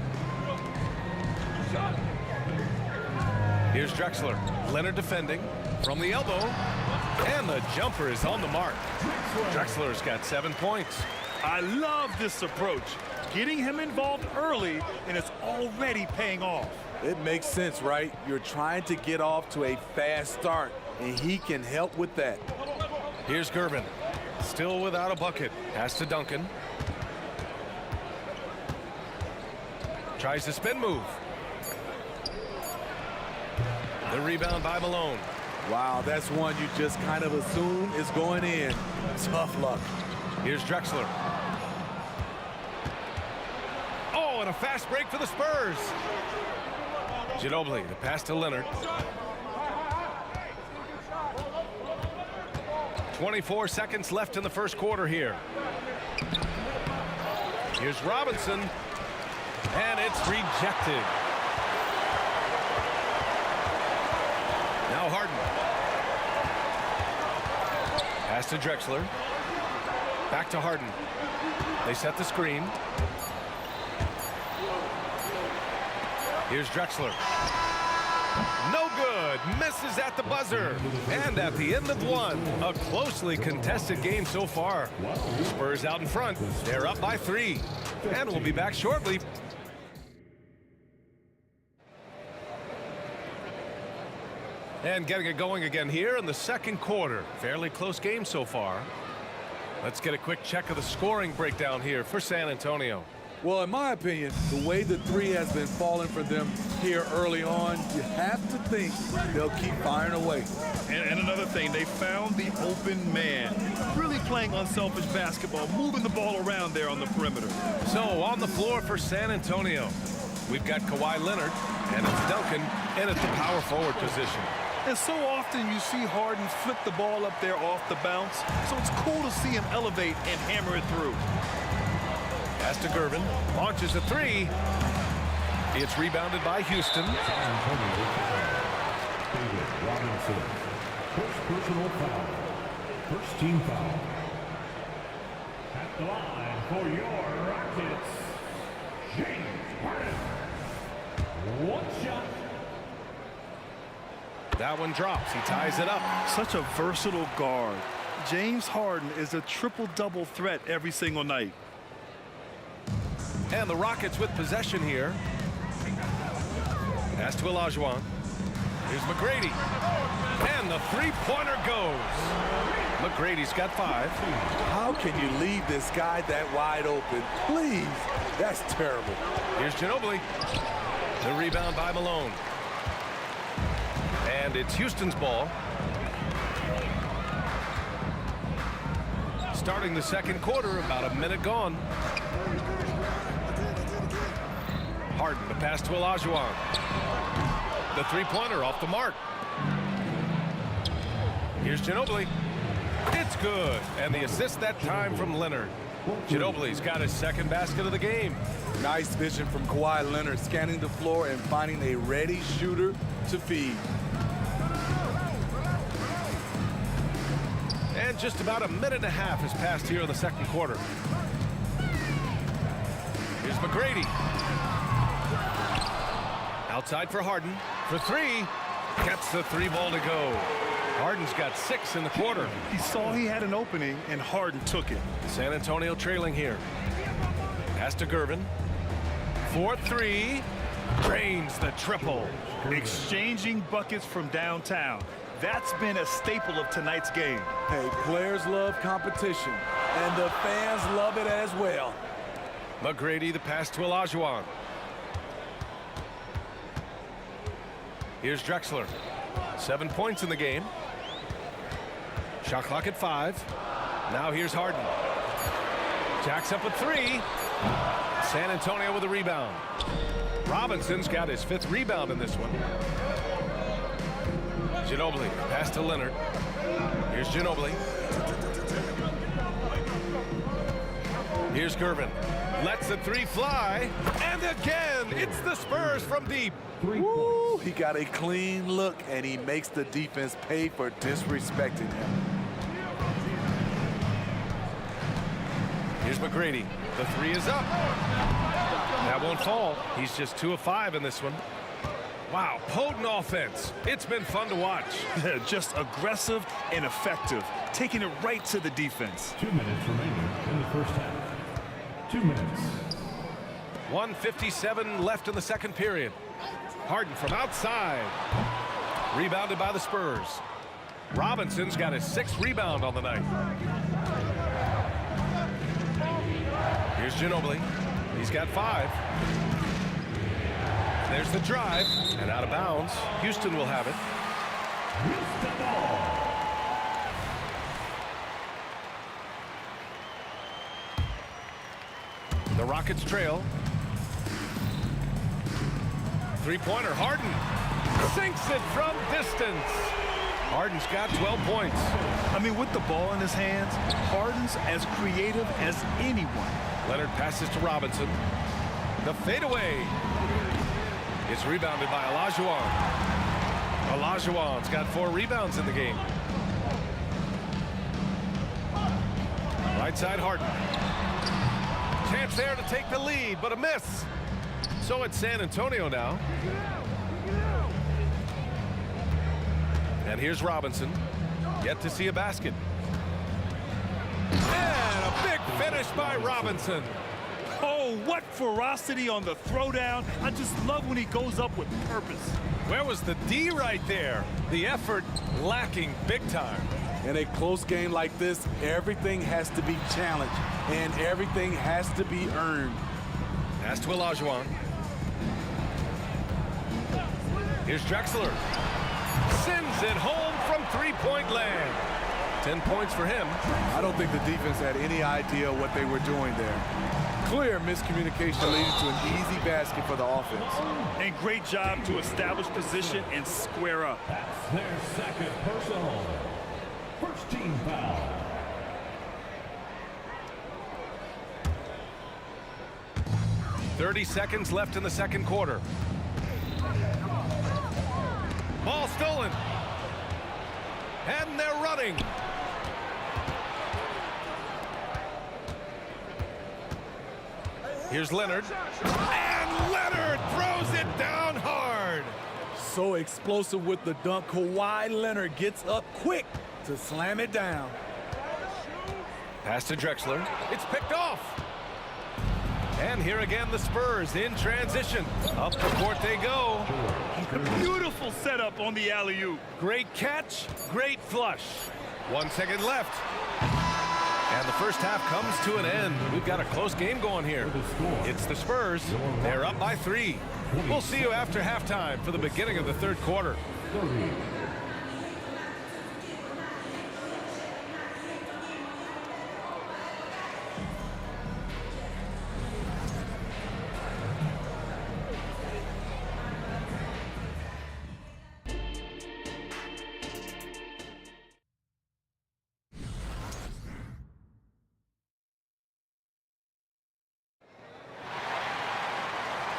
Here's Drexler. Leonard defending from the elbow. And the jumper is on the mark. Drexler's got 7 points. I love this approach. Getting him involved early, and it's already paying off. It makes sense, right? You're trying to get off to a fast start, and he can help with that. Here's Gervin. Still without a bucket. Pass to Duncan. Tries the spin move. The rebound by Malone. Wow, that's one you just kind of assume is going in. Tough luck. Here's Drexler. Oh, and a fast break for the Spurs. Ginobili, the pass to Leonard. 24 seconds left in the first quarter here. Here's Robinson. And it's rejected. Now Harden. Pass to Drexler. Back to Harden. They set the screen. Here's Drexler. No good. Misses at the buzzer. And at the end of one, a closely contested game so far. Spurs out in front. They're up by 3. And we'll be back shortly. And getting it going again here in the second quarter. Fairly close game so far. Let's get a quick check of the scoring breakdown here for San Antonio. Well, in my opinion, the way the three has been falling for them here early on, you have to think they'll keep firing away. And another thing, they found the open man. Really playing unselfish basketball, moving the ball around there on the perimeter. So on the floor for San Antonio, we've got Kawhi Leonard, and it's Duncan in at the power forward position. And so often you see Harden flip the ball up there off the bounce, so it's cool to see him elevate and hammer it through. Pass to Gervin, launches a 3. It's rebounded by Houston. David Robinson. First personal foul. First team foul. At the line for your Rockets, James Harden. One shot. That one drops. He ties it up. Such a versatile guard. James Harden is a triple-double threat every single night. And the Rockets with possession here. Pass to Olajuwon. Here's McGrady. And the three-pointer goes. McGrady's got 5. How can you leave this guy that wide open? Please. That's terrible. Here's Ginobili. The rebound by Malone. And it's Houston's ball. Starting the second quarter, about a minute gone. Harden, the pass to Olajuwon. The three-pointer off the mark. Here's Ginobili. It's good. And the assist that time from Leonard. Ginobili's got his second basket of the game. Nice vision from Kawhi Leonard, scanning the floor and finding a ready shooter to feed. And just about a minute and a half has passed here in the second quarter. Here's McGrady. Outside for Harden. For 3. Gets the 3 ball to go. Harden's got 6 in the quarter. He saw he had an opening, and Harden took it. San Antonio trailing here. Pass to Gervin. 4-3. Drains the triple. Exchanging buckets from downtown. That's been a staple of tonight's game. Hey, players love competition, and the fans love it as well. McGrady, the pass to Olajuwon. Here's Drexler. 7 points in the game. Shot clock at 5. Now here's Harden. Jacks up a 3. San Antonio with a rebound. Robinson's got his 5th rebound in this one. Ginobili, pass to Leonard. Here's Ginobili. Here's Gervin. Lets the 3 fly. And again, it's the Spurs from deep. Woo, he got a clean look, and he makes the defense pay for disrespecting him. Here's McGrady. The 3 is up. That won't fall. He's just 2 of 5 in this one. Wow, potent offense. It's been fun to watch. Just aggressive and effective, taking it right to the defense. 2 minutes remaining in the first half. 2 minutes. 1:57 left in the second period. Harden from outside. Rebounded by the Spurs. Robinson's got his 6th rebound on the night. Here's Ginobili. He's got 5. There's the drive, and out of bounds. Houston will have it. The Rockets trail. 3-pointer, Harden sinks it from distance. Harden's got 12 points. I mean, with the ball in his hands, Harden's as creative as anyone. Leonard passes to Robinson. The fadeaway is rebounded by Olajuwon. Olajuwon's got 4 rebounds in the game. Right side, Harden. Chance there to take the lead, but a miss. So it's San Antonio now. And here's Robinson. Yet to see a basket. And a big finish by Robinson. Oh, what ferocity on the throwdown. I just love when he goes up with purpose. Where was the D right there? The effort lacking big time. In a close game like this, everything has to be challenged, and everything has to be earned. Pass to Olajuwon. Here's Drexler. Sends it home from 3-point land. 10 points for him. I don't think the defense had any idea what they were doing there. Clear miscommunication leading to an easy basket for the offense. And great job to establish position and square up. That's their second personal. First team foul. .30 seconds left in the second quarter. Ball stolen. And they're running. Here's Leonard. And Leonard throws it down hard. So explosive with the dunk. Kawhi Leonard gets up quick to slam it down. Pass to Drexler. It's picked off. And here again the Spurs in transition. Up the court they go. Beautiful setup on the alley-oop. Great catch, great flush. 1 second left. And the first half comes to an end. We've got a close game going here. It's the Spurs. They're up by 3. We'll see you after halftime for the beginning of the third quarter.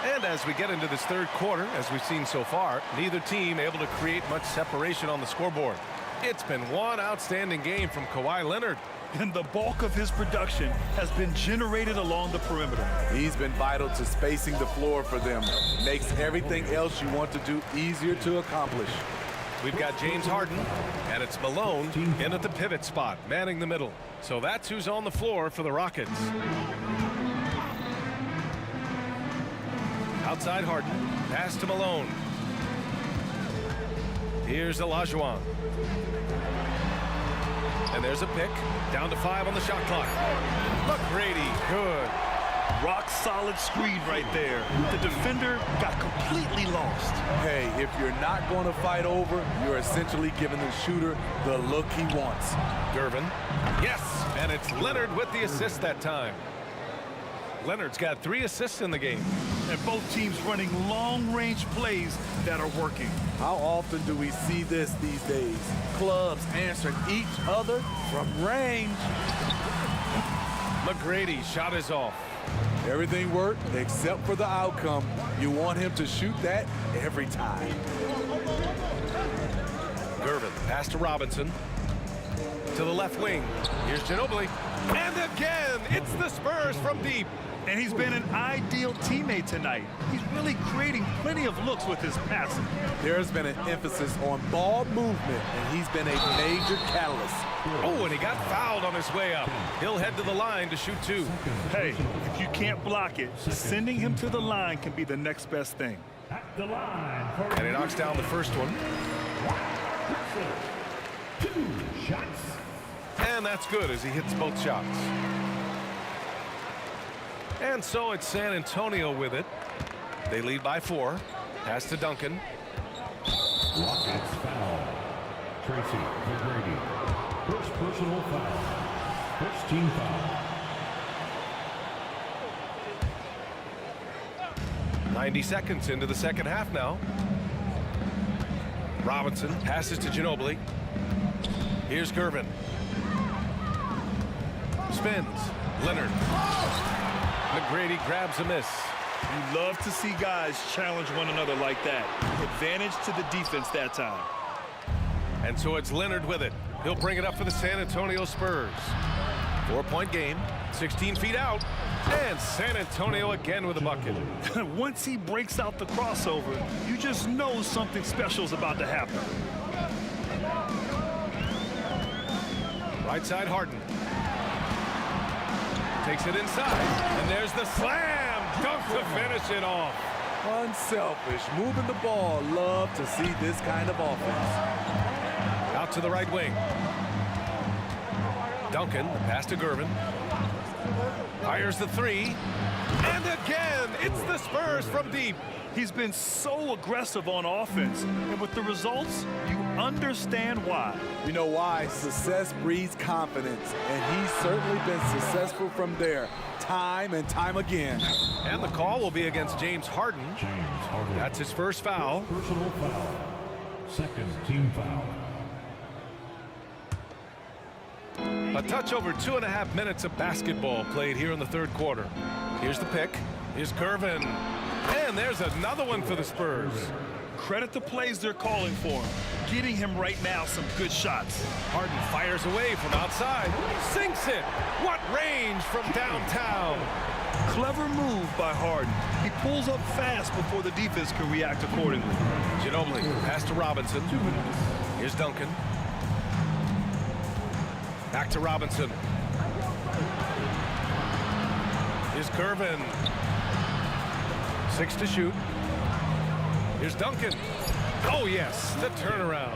And as we get into this third quarter, as we've seen so far, neither team able to create much separation on the scoreboard. It's been one outstanding game from Kawhi Leonard. And the bulk of his production has been generated along the perimeter. He's been vital to spacing the floor for them. Makes everything else you want to do easier to accomplish. We've got James Harden, and it's Malone in at the pivot spot, manning the middle. So that's who's on the floor for the Rockets. Outside Harden, pass to Malone. Here's Olajuwon. And there's a pick, down to 5 on the shot clock. McGrady, good. Rock solid screen right there. The defender got completely lost. Hey, if you're not going to fight over, you're essentially giving the shooter the look he wants. Gervin, yes, and it's Leonard with the assist that time. Leonard's got 3 assists in the game. And both teams running long-range plays that are working. How often do we see this these days? Clubs answering each other from range. McGrady's shot is off. Everything worked except for the outcome. You want him to shoot that every time. Gervin, pass to Robinson. To the left wing. Here's Ginobili. And again, it's the Spurs from deep. And he's been an ideal teammate tonight. He's really creating plenty of looks with his passing. There's been an emphasis on ball movement, and he's been a major catalyst. Oh, and he got fouled on his way up. He'll head to the line to shoot 2. Hey, if you can't block it, sending him to the line can be the next best thing. And he knocks down the first one. 2 shots. And that's good as he hits both shots. And so it's San Antonio with it. They lead by 4. Pass to Duncan. Rockets foul. Tracy McGrady. First personal foul. First team foul. 90 seconds into the second half now. Robinson passes to Ginobili. Here's Gervin. Spins. Leonard. McGrady grabs a miss. You love to see guys challenge one another like that. Advantage to the defense that time. And so it's Leonard with it. He'll bring it up for the San Antonio Spurs. 4-point game, 16 feet out, and San Antonio again with a bucket. Once he breaks out the crossover, you just know something special is about to happen. Right side, Harden. Takes it inside, and there's the slam dunk to finish it off. Unselfish, moving the ball. Love to see this kind of offense. Out to the right wing. Duncan, the pass to Gervin. Fires the 3. And again, it's the Spurs from deep. He's been so aggressive on offense, and with the results, you understand why. You know why? Success breeds confidence, and he's certainly been successful from there, time and time again. And the call will be against James Harden. That's his first foul. Personal foul. Second team foul. A touch over 2.5 minutes of basketball played here in the third quarter. Here's the pick. Here's Gervin. And there's another one for the Spurs. Credit the plays they're calling for him. Getting him right now some good shots. Harden fires away from outside. Sinks it. What range from downtown. Clever move by Harden. He pulls up fast before the defense can react accordingly. Ginobili, pass to Robinson. Here's Duncan. Back to Robinson. Here's Gervin. 6 to shoot. Here's Duncan. Oh, yes, the turnaround.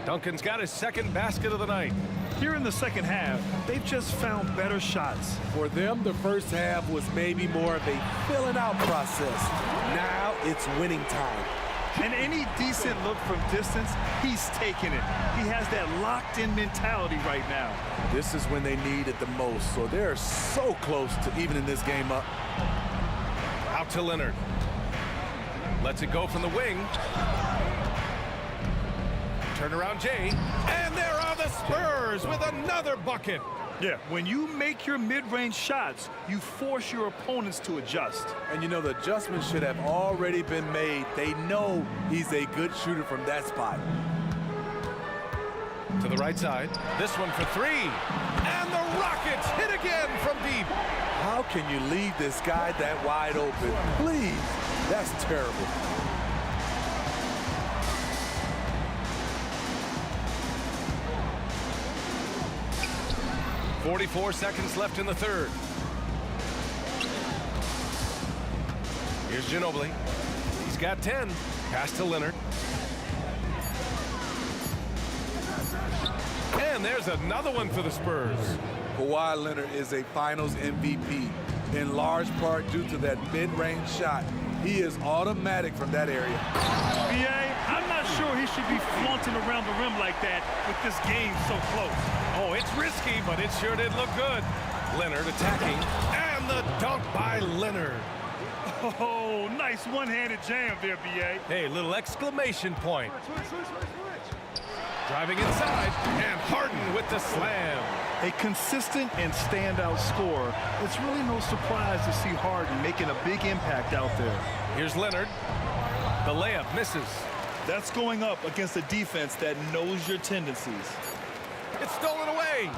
Duncan's got his second basket of the night. Here in the second half, they've just found better shots. For them, the first half was maybe more of a filling out process. Now it's winning time. And any decent look from distance, he's taking it. He has that locked-in mentality right now. This is when they need it the most, so they're so close to evening this game up. Out to Leonard. Lets it go from the wing. Turnaround Jay. And there are the Spurs with another bucket. Yeah, when you make your mid-range shots, you force your opponents to adjust. And you know, the adjustments should have already been made. They know he's a good shooter from that spot. To the right side. This one for 3. And the Rockets hit again from deep. How can you leave this guy that wide open? Please, that's terrible. .44 seconds left in the third. Here's Ginobili. He's got 10. Pass to Leonard. And there's another one for the Spurs. Kawhi Leonard is a finals MVP, in large part due to that mid-range shot. He is automatic from that area. B.A., I'm not sure he should be flaunting around the rim like that with this game so close. Oh, it's risky, but it sure did look good. Leonard attacking, and And the dunk by Leonard. Oh, nice one-handed jam there, B.A. Hey, little exclamation point. Driving inside, and Harden with the slam. A consistent and standout scorer. It's really no surprise to see Harden making a big impact out there. Here's Leonard. The layup misses. That's going up against a defense that knows your tendencies. It's stolen away.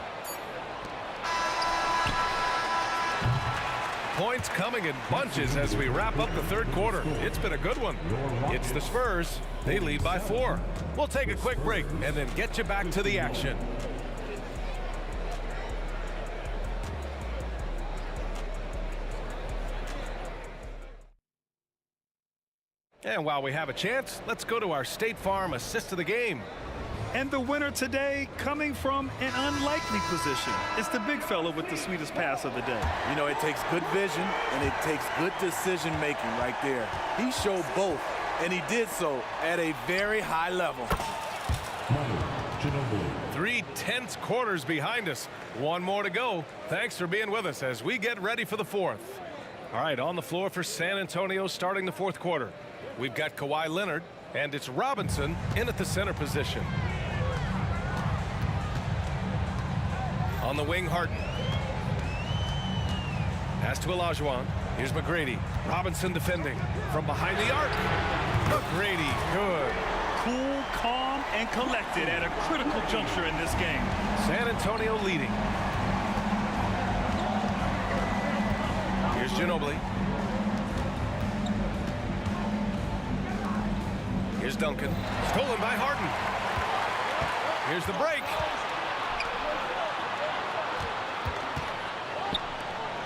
Points coming in bunches as we wrap up the third quarter. It's been a good one. It's the Spurs. They lead by 4. We'll take a quick break and then get you back to the action. And while we have a chance, let's go to our State Farm assist of the game. And the winner today coming from an unlikely position. It's the big fella with the sweetest pass of the day. You know, it takes good vision and it takes good decision making right there. He showed both, and he did so at a very high level. 3 tense quarters behind us. One more to go. Thanks for being with us as we get ready for the fourth. All right, on the floor for San Antonio starting the fourth quarter. We've got Kawhi Leonard, and it's Robinson in at the center position. On the wing, Harden. Pass to Olajuwon. Here's McGrady. Robinson defending from behind the arc. McGrady, good. Cool, calm, and collected at a critical juncture in this game. San Antonio leading. Here's Ginobili. Here's Duncan. Stolen by Harden. Here's the break.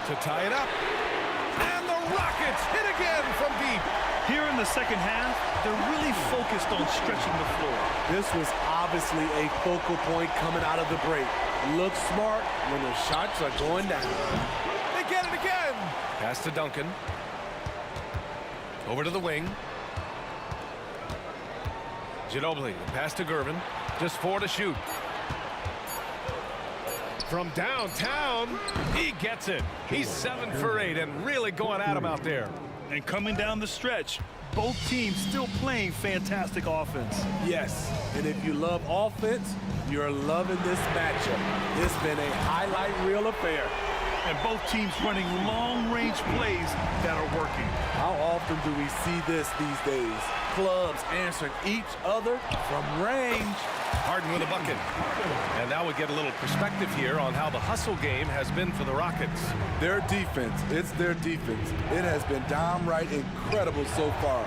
To tie it up. And the Rockets hit again from deep. Here in the second half, they're really focused on stretching the floor. This was obviously a focal point coming out of the break. Look smart when the shots are going down. They get it again. Pass to Duncan. Over to the wing. Ginobili, pass to Gervin. Just 4 to shoot. From downtown, he gets it. He's 7 for 8 and really going at him out there. And coming down the stretch, both teams still playing fantastic offense. Yes, and if you love offense, you're loving this matchup. It's been a highlight reel affair. And both teams running long-range plays that are working. How often do we see this these days? Clubs answering each other from range. Harden with a bucket. And now we get a little perspective here on how the hustle game has been for the Rockets. Their defense, it's their defense. It has been downright incredible so far.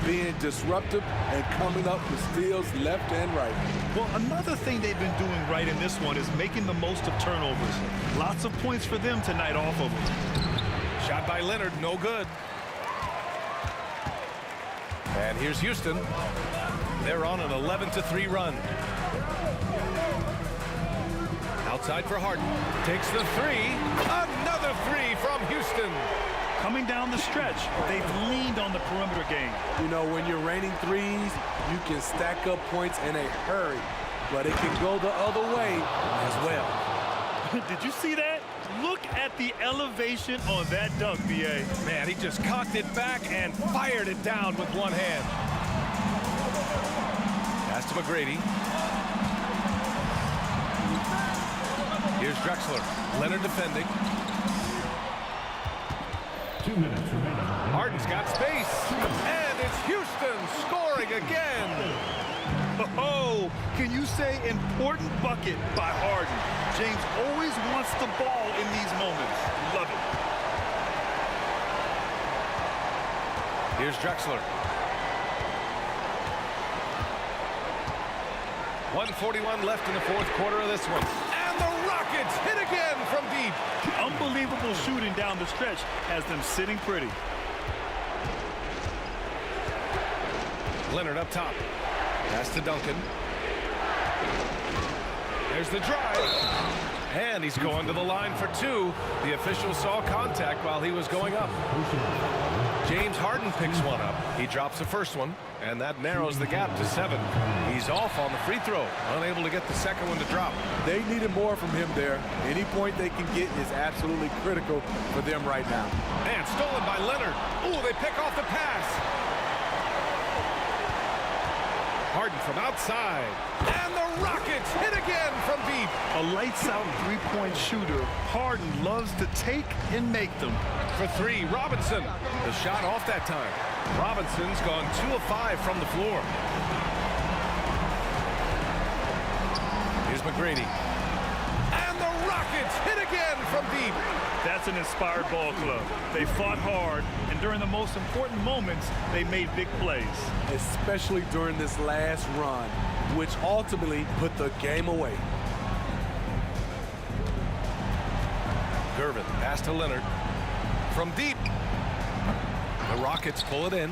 Being disruptive and coming up with steals left and right. Well, another thing they've been doing right in this one is making the most of turnovers. Lots of points for them tonight off of them. Shot by Leonard, no good. And here's Houston. They're on an 11-3 run. Outside for Harden. Takes the 3. Another 3 from Houston. Coming down the stretch, they've leaned on the perimeter game. You know, when you're raining threes, you can stack up points in a hurry. But it can go the other way as well. Did you see that? Look at the elevation on that dunk, B.A. Man, he just cocked it back and fired it down with one hand. Pass to McGrady. Here's Drexler. Leonard defending. 2 minutes remaining. Harden's got space. And it's Houston scoring again. Oh, can you say important bucket by Harden? James always wants the ball in these moments. Love it. Here's Drexler. 1:41 left in the fourth quarter of this one. And the Rockets hit again from deep. Unbelievable shooting down the stretch has them sitting pretty. Leonard up top. Pass to Duncan. There's the drive. And he's going to the line for two. The official saw contact while he was going up. James Harden picks one up. He drops the first one, and that narrows the gap to 7. He's off on the free throw, unable to get the second one to drop. They needed more from him there. Any point they can get is absolutely critical for them right now. And stolen by Leonard. Ooh, they pick off the pass. Harden from outside. And the Rockets hit again from deep. A lights-out three-point shooter. Harden loves to take and make them. For 3, Robinson. The shot off that time. Robinson's gone 2 of 5 from the floor. Here's McGrady. And the Rockets hit again from deep. That's an inspired ball club. They fought hard, and during the most important moments, they made big plays. Especially during this last run, which ultimately put the game away. Gervin, pass to Leonard. From deep. The Rockets pull it in.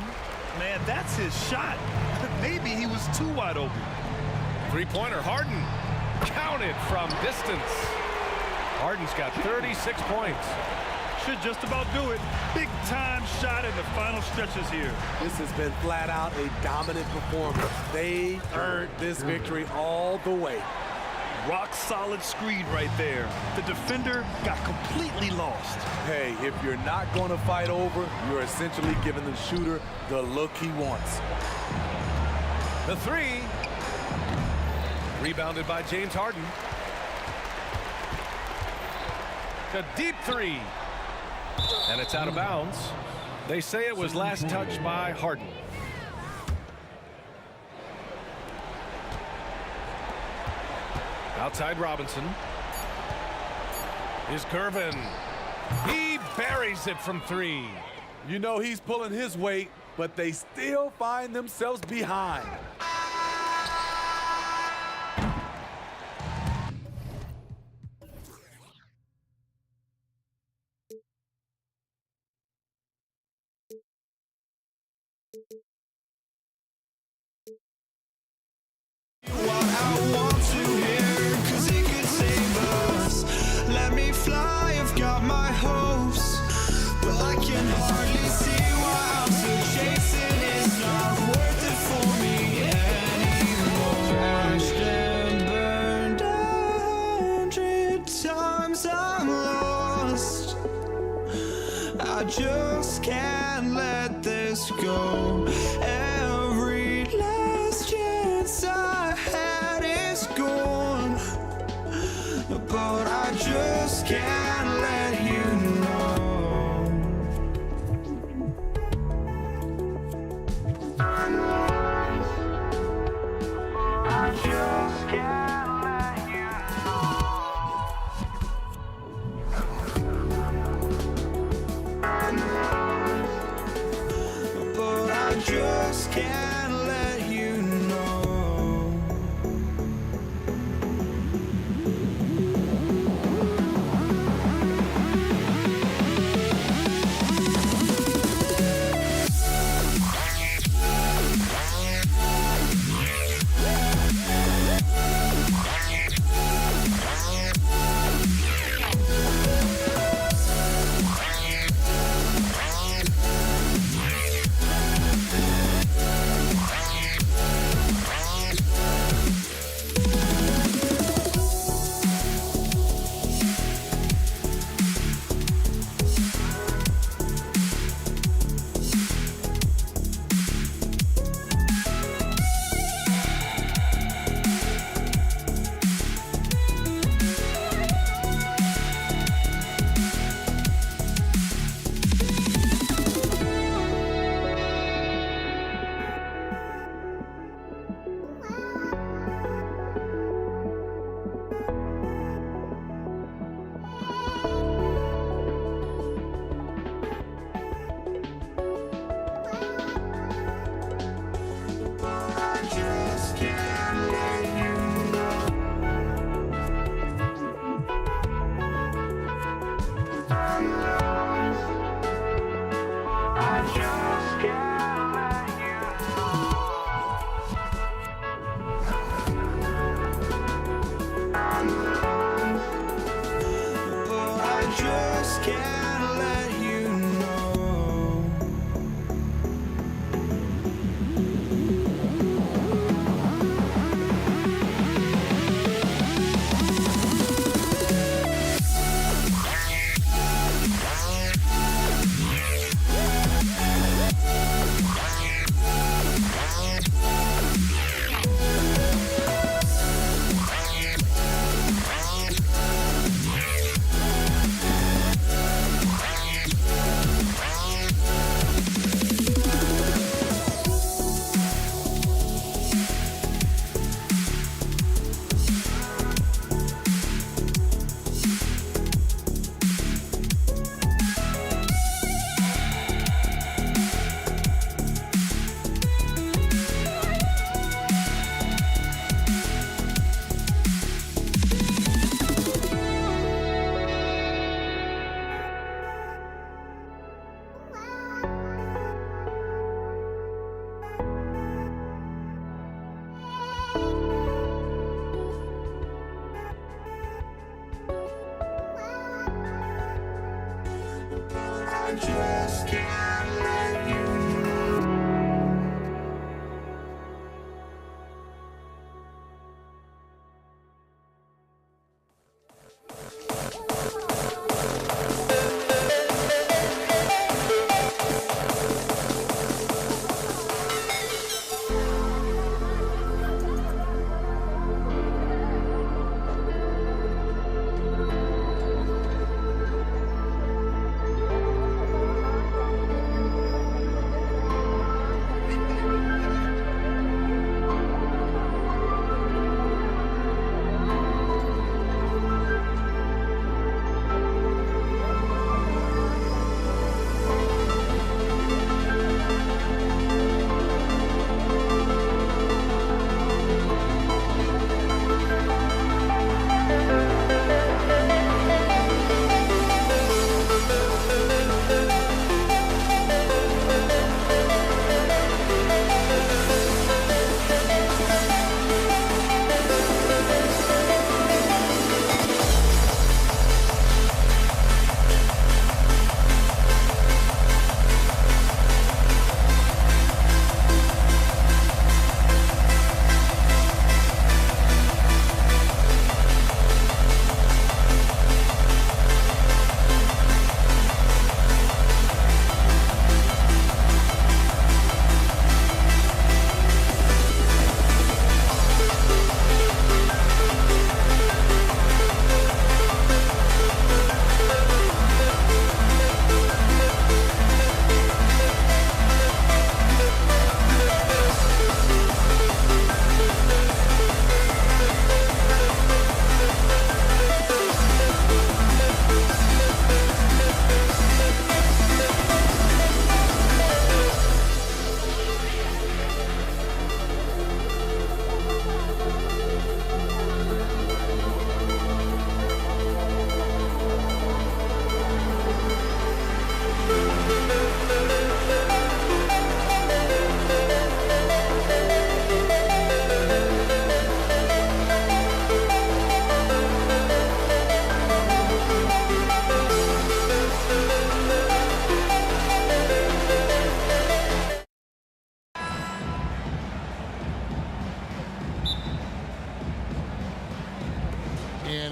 Man, that's his shot. Maybe he was too wide open. Three-pointer, Harden. Counted from distance. Harden's got 36 points. Should just about do it. Big-time shot in the final stretches here. This has been flat out a dominant performance. They earned this victory all the way. Rock-solid screen right there. The defender got completely lost. Hey, if you're not going to fight over, you're essentially giving the shooter the look he wants. The 3. Rebounded by James Harden. A deep 3. And it's out of bounds. They say it was last touched by Harden. Outside Robinson. Here's Gervin. He buries it from 3. You know he's pulling his weight, but they still find themselves behind. I just can't let this go. Every last chance I had is gone, but I just can't let you know. I just can't let you but I just can't let you know.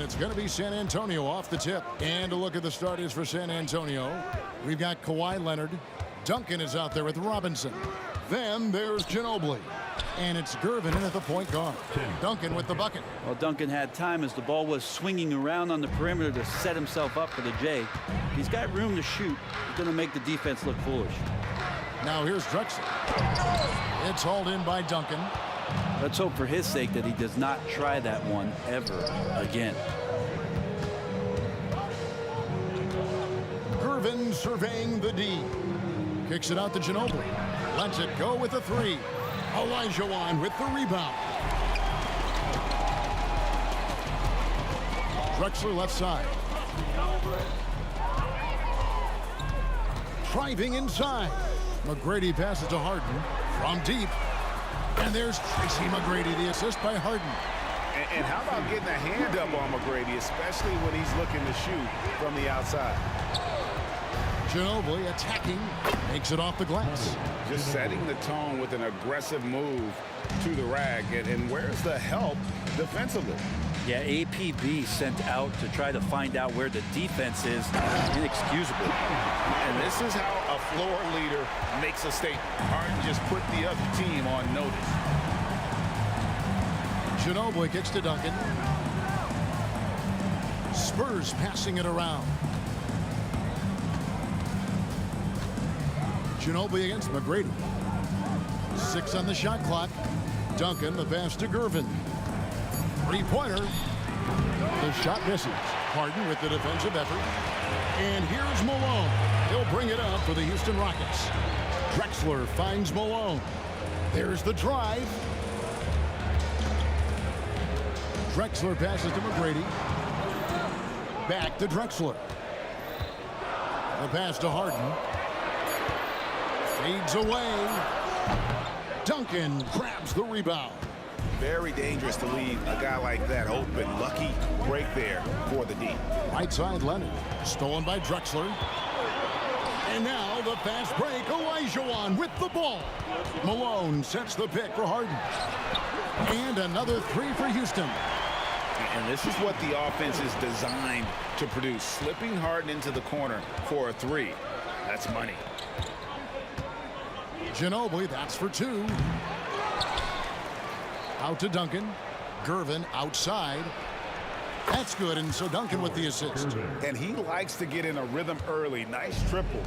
it's going to be San Antonio off the tip. And a look at the starters for San Antonio. We've got Kawhi Leonard. Duncan is out there with Robinson. Then there's Ginobili. And it's Gervin in at the point guard. Duncan with the bucket. Well, Duncan had time as the ball was swinging around on the perimeter to set himself up for the J. He's got room to shoot. He's going to make the defense look foolish. Now here's Drexler. It's hauled in by Duncan. Let's hope for his sake that he does not try that one ever again. Gervin surveying the D. Kicks it out to Ginobili. Lets it go with the three. Olajuwon with the rebound. Drexler left side. Driving inside. McGrady passes to Harden from deep. And there's Tracy McGrady, the assist by Harden. And how about getting a hand up on McGrady, especially when he's looking to shoot from the outside. Ginobili attacking, makes it off the glass. Just setting the tone with an aggressive move to the rack. And where's the help defensively? Yeah, APB sent out to try to find out where the defense is. Inexcusable. And this is how a floor leader makes a statement. Harden just put the other team on notice. Ginobili kicks to Duncan. Spurs passing it around. Ginobili against McGrady. 6 on the shot clock. Duncan, the pass to Gervin. Three-pointer. The shot misses. Harden with the defensive effort. And here's Malone. He'll bring it up for the Houston Rockets. Drexler finds Malone. There's the drive. Drexler passes to McGrady. Back to Drexler. The pass to Harden. Fades away. Duncan grabs the rebound. Very dangerous to leave a guy like that open. Lucky break there for the D. Right side Leonard. Stolen by Drexler. And now the fast break. Olajuwon with the ball. Malone sets the pick for Harden. And another three for Houston. And this is what the offense is designed to produce. Slipping Harden into the corner for a three. That's money. Ginobili, that's for two. Out to Duncan. Gervin outside. That's good, and so Duncan with the assist. And he likes to get in a rhythm early. Nice triple.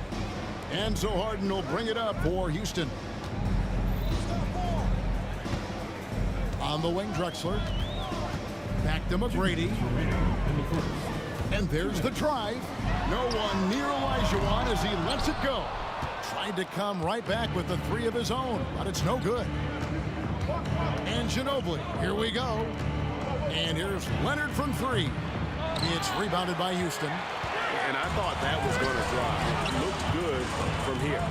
And so Harden will bring it up for Houston. On the wing, Drexler. Back to McGrady. And there's the drive. No one near Olajuwon as he lets it go. Tried to come right back with the three of his own, but it's no good. And Ginobili, here we go. And here's Leonard from three. It's rebounded by Houston. And I thought that was going to drop. It looked good from here.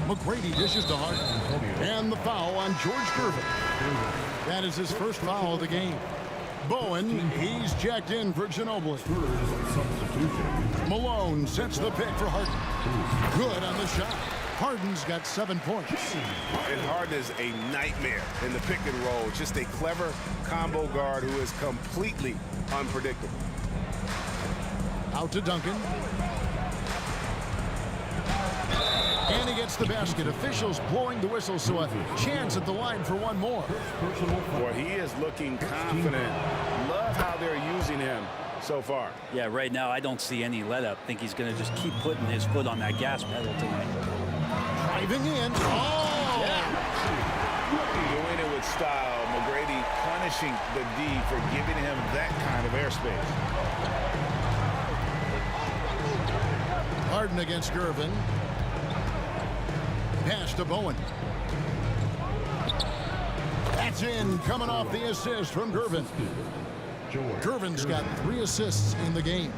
McGrady dishes to Harden. And the foul on George Gervin. That is his first foul of the game. Bowen, he's jacked in for Ginobili. Malone sets the pick for Harden. Good on the shot. Harden's got 7 points. And Harden is a nightmare in the pick and roll. Just a clever combo guard who is completely unpredictable. Out to Duncan. And he gets the basket. Officials blowing the whistle, so a chance at the line for one more. Boy, he is looking confident. Love how they're using him so far. Yeah, right now I don't see any let up. Think he's going to just keep putting his foot on that gas pedal tonight. Driving in. Oh! Yeah. Doing it with style. McGrady punishing the D for giving him that kind of airspace. Harden against Gervin. Pass to Bowen. That's in, coming off the assist from Gervin. Gervin's got 3 assists in the game.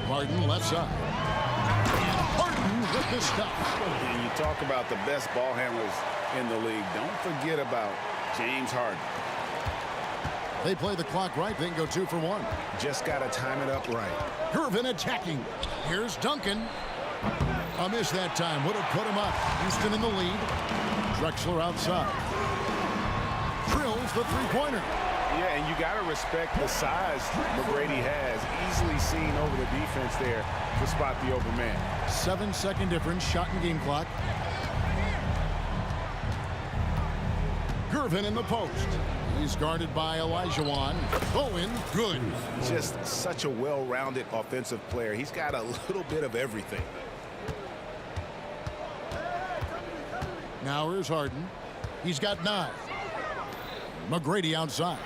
Harden left side. And Harden with the stuff. And you talk about the best ball handlers in the league. Don't forget about James Harden. They play the clock right. They can go 2 for 1. Just got to time it up right. Gervin attacking. Here's Duncan. A miss that time. Would have put him up. Houston in the lead. Drexler outside. Drilled drills the three-pointer. Yeah, and you got to respect the size McGrady has. Easily seen over the defense there to spot the open man. 7-second difference, shot and game clock. Gervin in the post. He's guarded by Olajuwon. Bowen, good. Just such a well-rounded offensive player. He's got a little bit of everything. Now here's Harden. He's got 9. McGrady outside.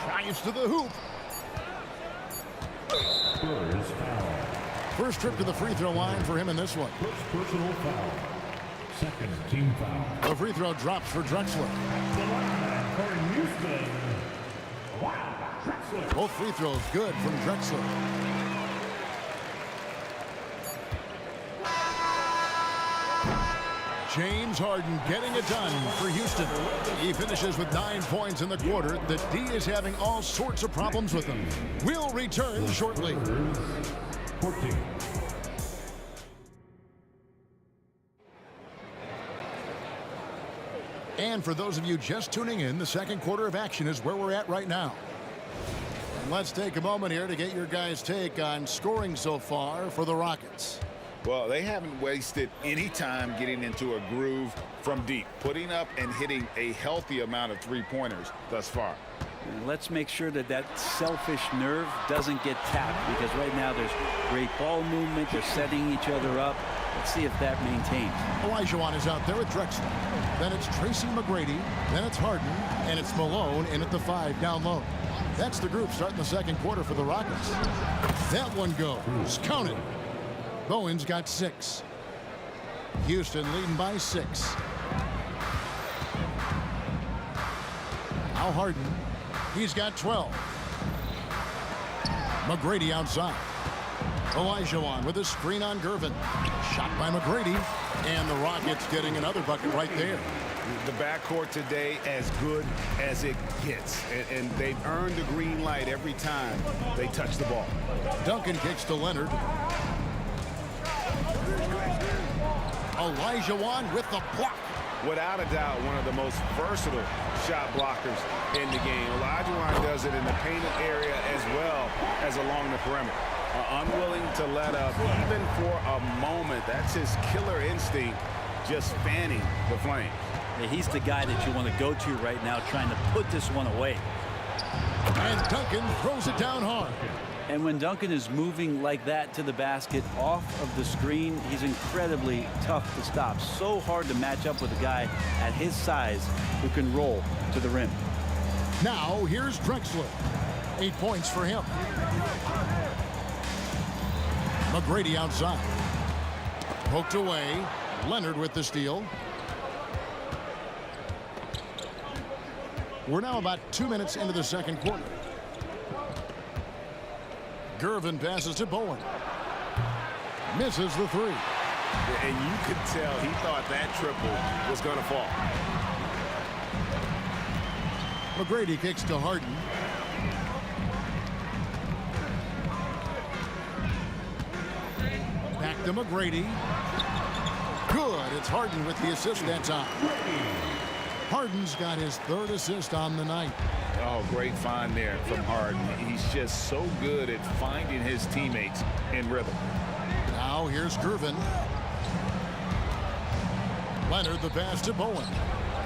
Drives to the hoop. Spurs foul. First trip to the free throw line for him in this one. First personal foul. Second team foul. The free throw drops for Drexler. The line for Houston. Wow, Drexler. Both free throws good from Drexler. James Harden getting it done for Houston. He finishes with 9 points in the quarter. The D is having all sorts of problems with him. We'll return shortly. 14. And for those of you just tuning in, the second quarter of action is where we're at right now. And let's take a moment here to get your guys' take on scoring so far for the Rockets. Well, they haven't wasted any time getting into a groove from deep, putting up and hitting a healthy amount of three-pointers thus far. And let's make sure that that selfish nerve doesn't get tapped, because right now there's great ball movement. They're setting each other up. Let's see if that maintains. Olajuwon is out there with Drexler. Then it's Tracy McGrady. Then it's Harden. And it's Malone in at the 5 down low. That's the group starting the second quarter for the Rockets. That one goes. Count it. Bowen's got 6. Houston leading by 6. Now Harden. He's got 12. McGrady outside. Olajuwon with a screen on Gervin. Shot by McGrady. And the Rockets getting another bucket right there. The backcourt today as good as it gets. And they've earned the green light every time they touch the ball. Duncan kicks to Leonard. Olajuwon with the block. Without a doubt, one of the most versatile shot blockers in the game. Olajuwon does it in the painted area as well as along the perimeter. Unwilling to let up even for a moment. That's his killer instinct, just fanning the flame. Yeah, he's the guy that you want to go to right now, trying to put this one away. And Duncan throws it down hard. And when Duncan is moving like that to the basket off of the screen, he's incredibly tough to stop. So hard to match up with a guy at his size who can roll to the rim. Now here's Drexler. 8 points for him. McGrady outside. Poked away. Leonard with the steal. We're now about 2 minutes into the second quarter. Gervin passes to Bowen. Misses the 3. And you could tell he thought that triple was going to fall. McGrady kicks to Harden. Back to McGrady. Good. It's Harden with the assist that time. Harden's got his 3rd assist on the night. Oh, great find there from Harden. He's just so good at finding his teammates in rhythm. Now here's Gervin. Leonard the pass to Bowen.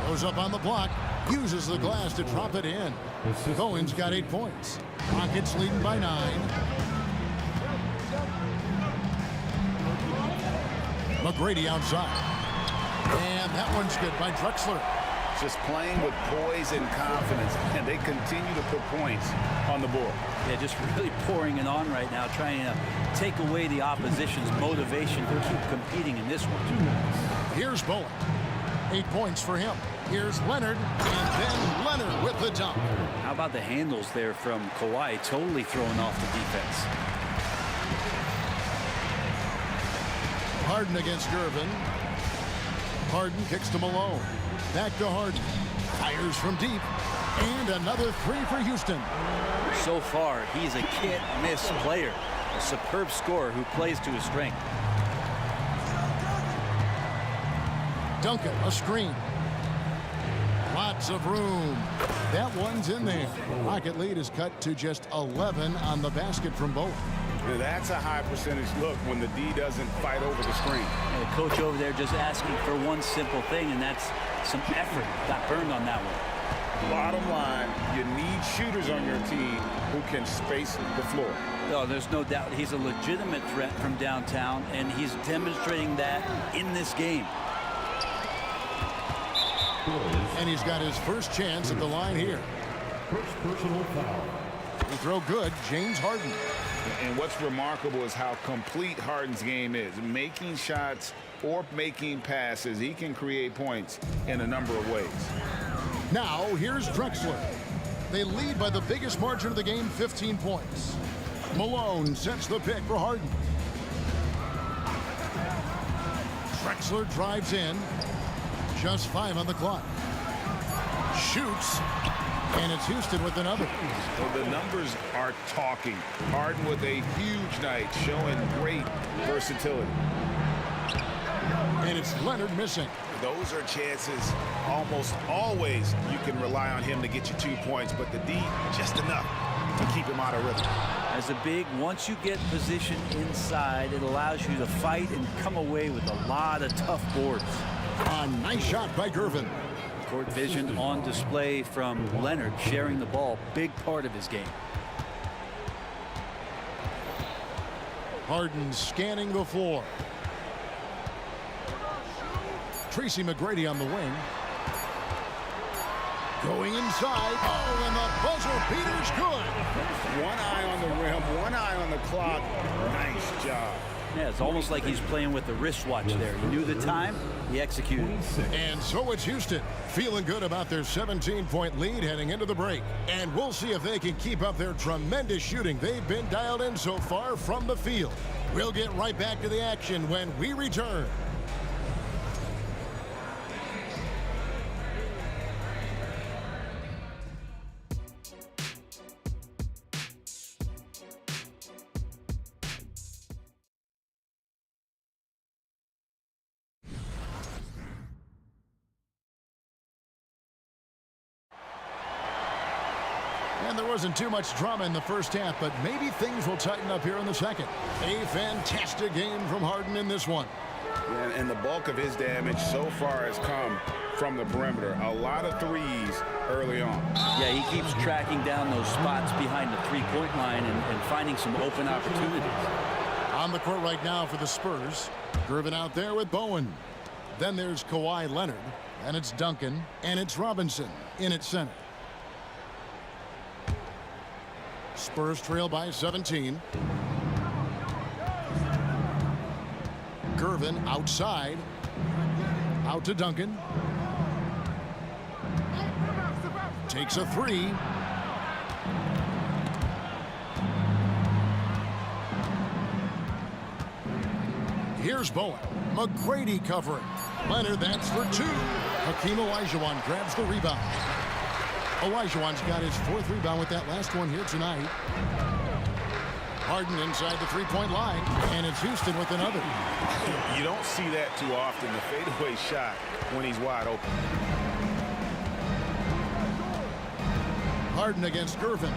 Goes up on the block. Uses the glass to drop it in. Bowen's got 8 points. Rockets leading by 9. McGrady outside. And that one's good by Drexler. Just playing with poise and confidence, and they continue to put points on the board. Yeah, just really pouring it on right now, trying to take away the opposition's motivation to keep competing in this one. Here's Bowen. 8 points for him. Here's Leonard, and then Leonard with the dunk. How about the handles there from Kawhi, totally throwing off the defense. Harden against Gervin. Harden kicks to Malone. Back to Harden. Fires from deep. And another 3 for Houston. So far, he's a can't-miss player. A superb scorer who plays to his strength. Duncan, a screen. Lots of room. That one's in there. Rocket lead is cut to just 11 on the basket from both. That's a high percentage look when the D doesn't fight over the screen. The coach over there just asking for one simple thing, and that's some effort. Got burned on that one. Bottom line, you need shooters on your team who can space the floor. No, there's no doubt he's a legitimate threat from downtown, and he's demonstrating that in this game. And he's got his first chance at the line here. First personal foul. He throw good, James Harden. And what's remarkable is how complete Harden's game is. Making shots or making passes, he can create points in a number of ways. Now, here's Drexler. They lead by the biggest margin of the game, 15 points. Malone sets the pick for Harden. Drexler drives in. Just 5 on the clock. Shoots. And it's Houston with another. Well, the numbers are talking. Harden with a huge night, showing great versatility. And it's Leonard missing. Those are chances almost always you can rely on him to get you 2 points, but the D just enough to keep him out of rhythm. As a big, once you get position inside, it allows you to fight and come away with a lot of tough boards. A nice shot by Gervin. Court vision on display from Leonard, sharing the ball, big part of his game. Harden scanning the floor. Tracy McGrady on the wing. Going inside. Oh, and the buzzer beater's good. One eye on the rim, one eye on the clock. Nice job. Yeah, it's almost like he's playing with the wristwatch there. He knew the time, he executed. And so it's Houston, feeling good about their 17-point lead heading into the break. And we'll see if they can keep up their tremendous shooting they've been dialed in so far from the field. We'll get right back to the action when we return. And there wasn't too much drama in the first half, but maybe things will tighten up here in the second. A fantastic game from Harden in this one. And the bulk of his damage so far has come from the perimeter. A lot of threes early on. Yeah, he keeps tracking down those spots behind the three-point line and finding some open opportunities. On the court right now for the Spurs. Gervin out there with Bowen. Then there's Kawhi Leonard. And it's Duncan. And it's Robinson in at center. Spurs trail by 17. Gervin outside. Out to Duncan. Takes a three. Here's Bowen. McGrady covering. Leonard, that's for two. Hakeem Olajuwon grabs the rebound. Olajuwon's got his 4th rebound with that last one here tonight. Harden inside the three-point line, and it's Houston with another. You don't see that too often, the fadeaway shot when he's wide open. Harden against Gervin.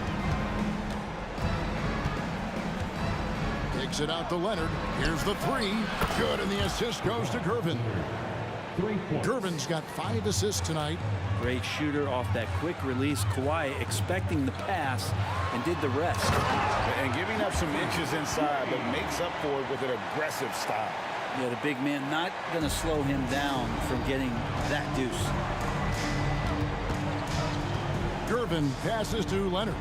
Takes it out to Leonard. Here's the three. Good, and the assist goes to Gervin. Gervin's got 5 assists tonight. Great shooter off that quick release. Kawhi expecting the pass and did the rest. And giving up some inches inside, but makes up for it with an aggressive style. Yeah, the big man not going to slow him down from getting that deuce. Gervin passes to Leonard.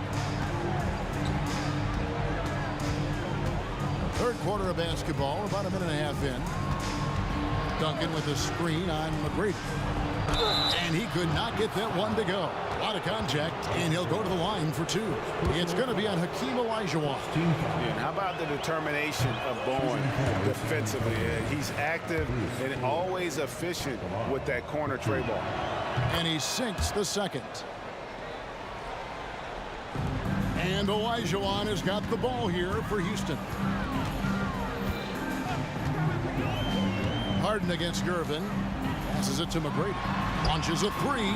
Third quarter of basketball, about a minute and a half in. Duncan with a screen on McGrady. And he could not get that one to go. A lot of contact, and he'll go to the line for 2. It's going to be on Hakeem Olajuwon. And how about the determination of Bowen defensively? He's active and always efficient with that corner tray ball. And he sinks the second. And Olajuwon has got the ball here for Houston. Harden against Gervin. Passes it to McGrady. Launches a three.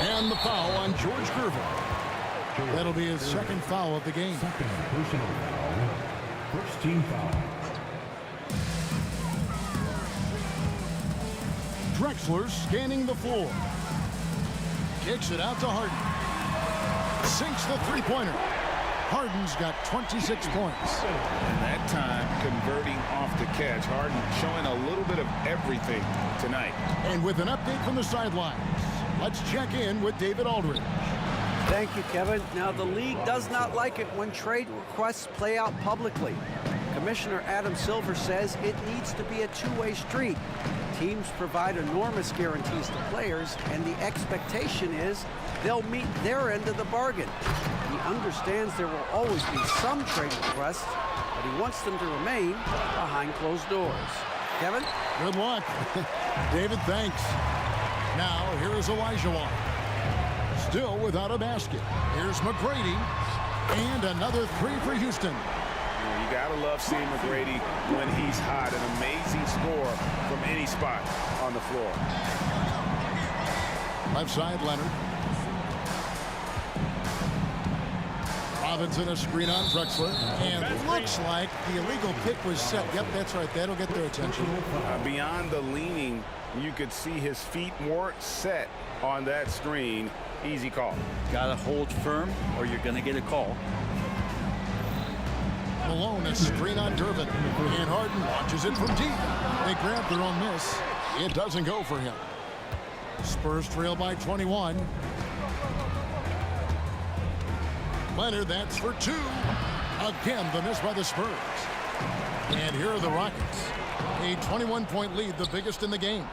And the foul on George Gervin. That'll be his second foul of the game. Second personal foul. First team foul. Drexler scanning the floor. Kicks it out to Harden. Sinks the three-pointer. Harden's got 26 points. And that time, converting off the catch. Harden showing a little bit of everything tonight. And with an update from the sidelines, let's check in with David Aldridge. Thank you, Kevin. Now, the league does not like it when trade requests play out publicly. Commissioner Adam Silver says it needs to be a two-way street. Teams provide enormous guarantees to players, and the expectation is they'll meet their end of the bargain. He understands there will always be some trade requests, but he wants them to remain behind closed doors. Kevin? Good luck. David, thanks. Now, here is Olajuwon. Still without a basket. Here's McGrady. And another three for Houston. You gotta love seeing McGrady when he's hot. An amazing score from any spot on the floor. Left side, Leonard. Robinson, a screen on Drexler. And looks like the illegal pick was set. Yep, that's right. That'll get their attention. Beyond the leaning, you could see his feet more set on that screen. Easy call. Gotta hold firm or you're gonna get a call. Malone, a screen on Gervin. And Harden launches it from deep. They grab their own miss. It doesn't go for him. Spurs trail by 21. Leonard, that's for two. Again, the miss by the Spurs. And here are the Rockets. A 21-point lead, the biggest in the game.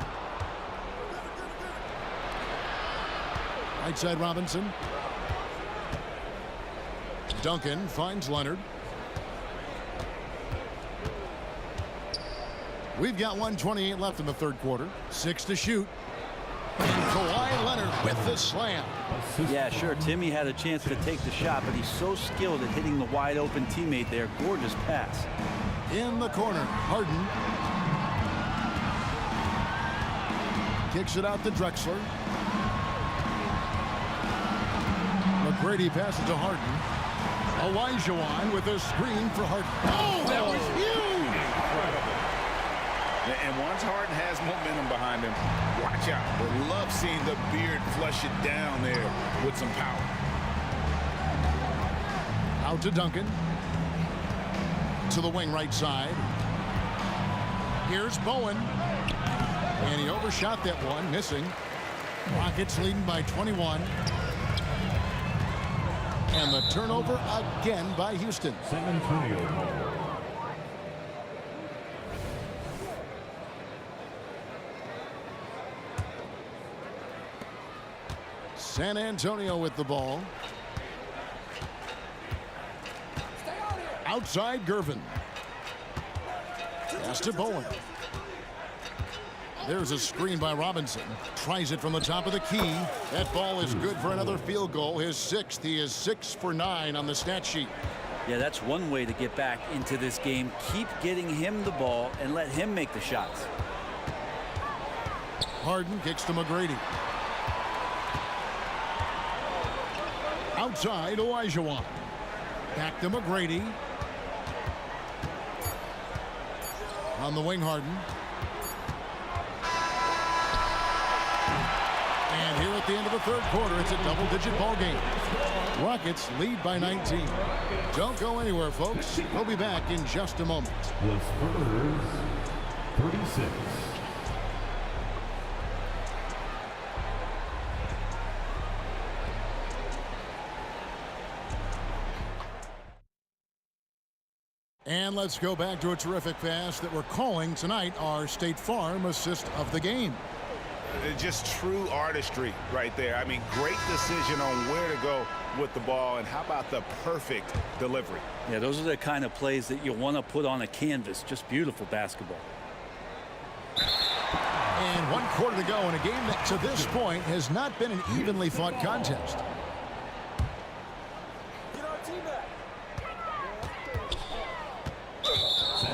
Right side, Robinson. Duncan finds Leonard. We've got 1:28 left in the third quarter. 6 to shoot. And Kawhi Leonard with the slam. Yeah, sure. Timmy had a chance to take the shot, but he's so skilled at hitting the wide open teammate there. Gorgeous pass. In the corner, Harden. Kicks it out to Drexler. McGrady passes to Harden. Olajuwon with a screen for Harden. Oh, that was huge! Incredible. And once Harden has momentum behind him, watch out. But love seeing the beard flush it down there with some power. Out to Duncan. To the wing right side. Here's Bowen. And he overshot that one, missing. Rockets leading by 21. And the turnover again by Houston. San Antonio. San Antonio with the ball. Outside Gervin. Pass to Bowen. There's a screen by Robinson. Tries it from the top of the key. That ball is good for another field goal. His sixth. He is 6 for 9 on the stat sheet. Yeah, that's one way to get back into this game. Keep getting him the ball and let him make the shots. Harden kicks to McGrady. Outside, Olajuwon. Back to McGrady. On the wing, Harden. And here at the end of the third quarter, it's a double-digit ball game. Rockets lead by 19. Don't go anywhere, folks. We'll be back in just a moment. The Spurs, 36. And let's go back to a terrific pass that we're calling tonight our State Farm assist of the game. Just true artistry right there. I mean, great decision on where to go with the ball, and how about the perfect delivery? Yeah, those are the kind of plays that you want to put on a canvas. Just beautiful basketball. And 1 quarter to go in a game that to this point has not been an evenly fought contest.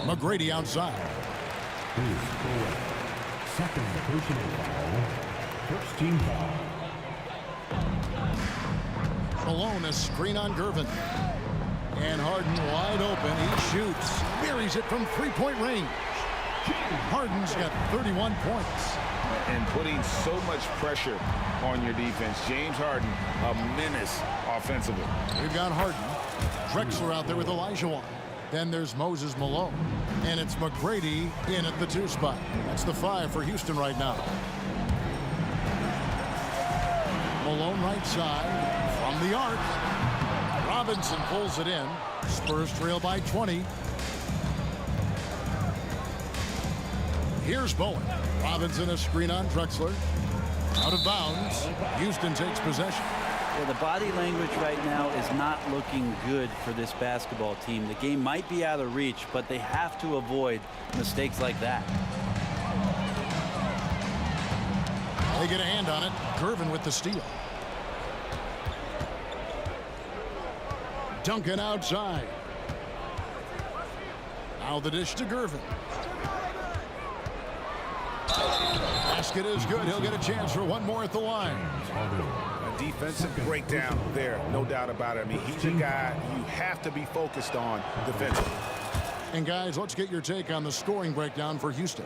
McGrady outside. Second personal foul. First team foul. Malone, a screen on Gervin. And Harden wide open. He shoots. Buries it from three-point range. Harden's got 31 points. And putting so much pressure on your defense. James Harden, a menace offensively. We've got Harden. Drexler out there with Olajuwon. Then there's Moses Malone. And it's McGrady in at the 2 spot. That's the 5 for Houston right now. Malone right side from the arc. Robinson pulls it in. Spurs trail by 20. Here's Bowen. Robinson a screen on Drexler. Out of bounds. Houston takes possession. Yeah, the body language right now is not looking good for this basketball team. The game might be out of reach, but they have to avoid mistakes like that. They get a hand on it. Gervin with the steal. Duncan outside. Now the dish to Gervin. Basket is good. He'll get a chance for one more at the line. A defensive breakdown there, no doubt about it. I mean, he's a guy you have to be focused on defensively. And guys, let's get your take on the scoring breakdown for Houston.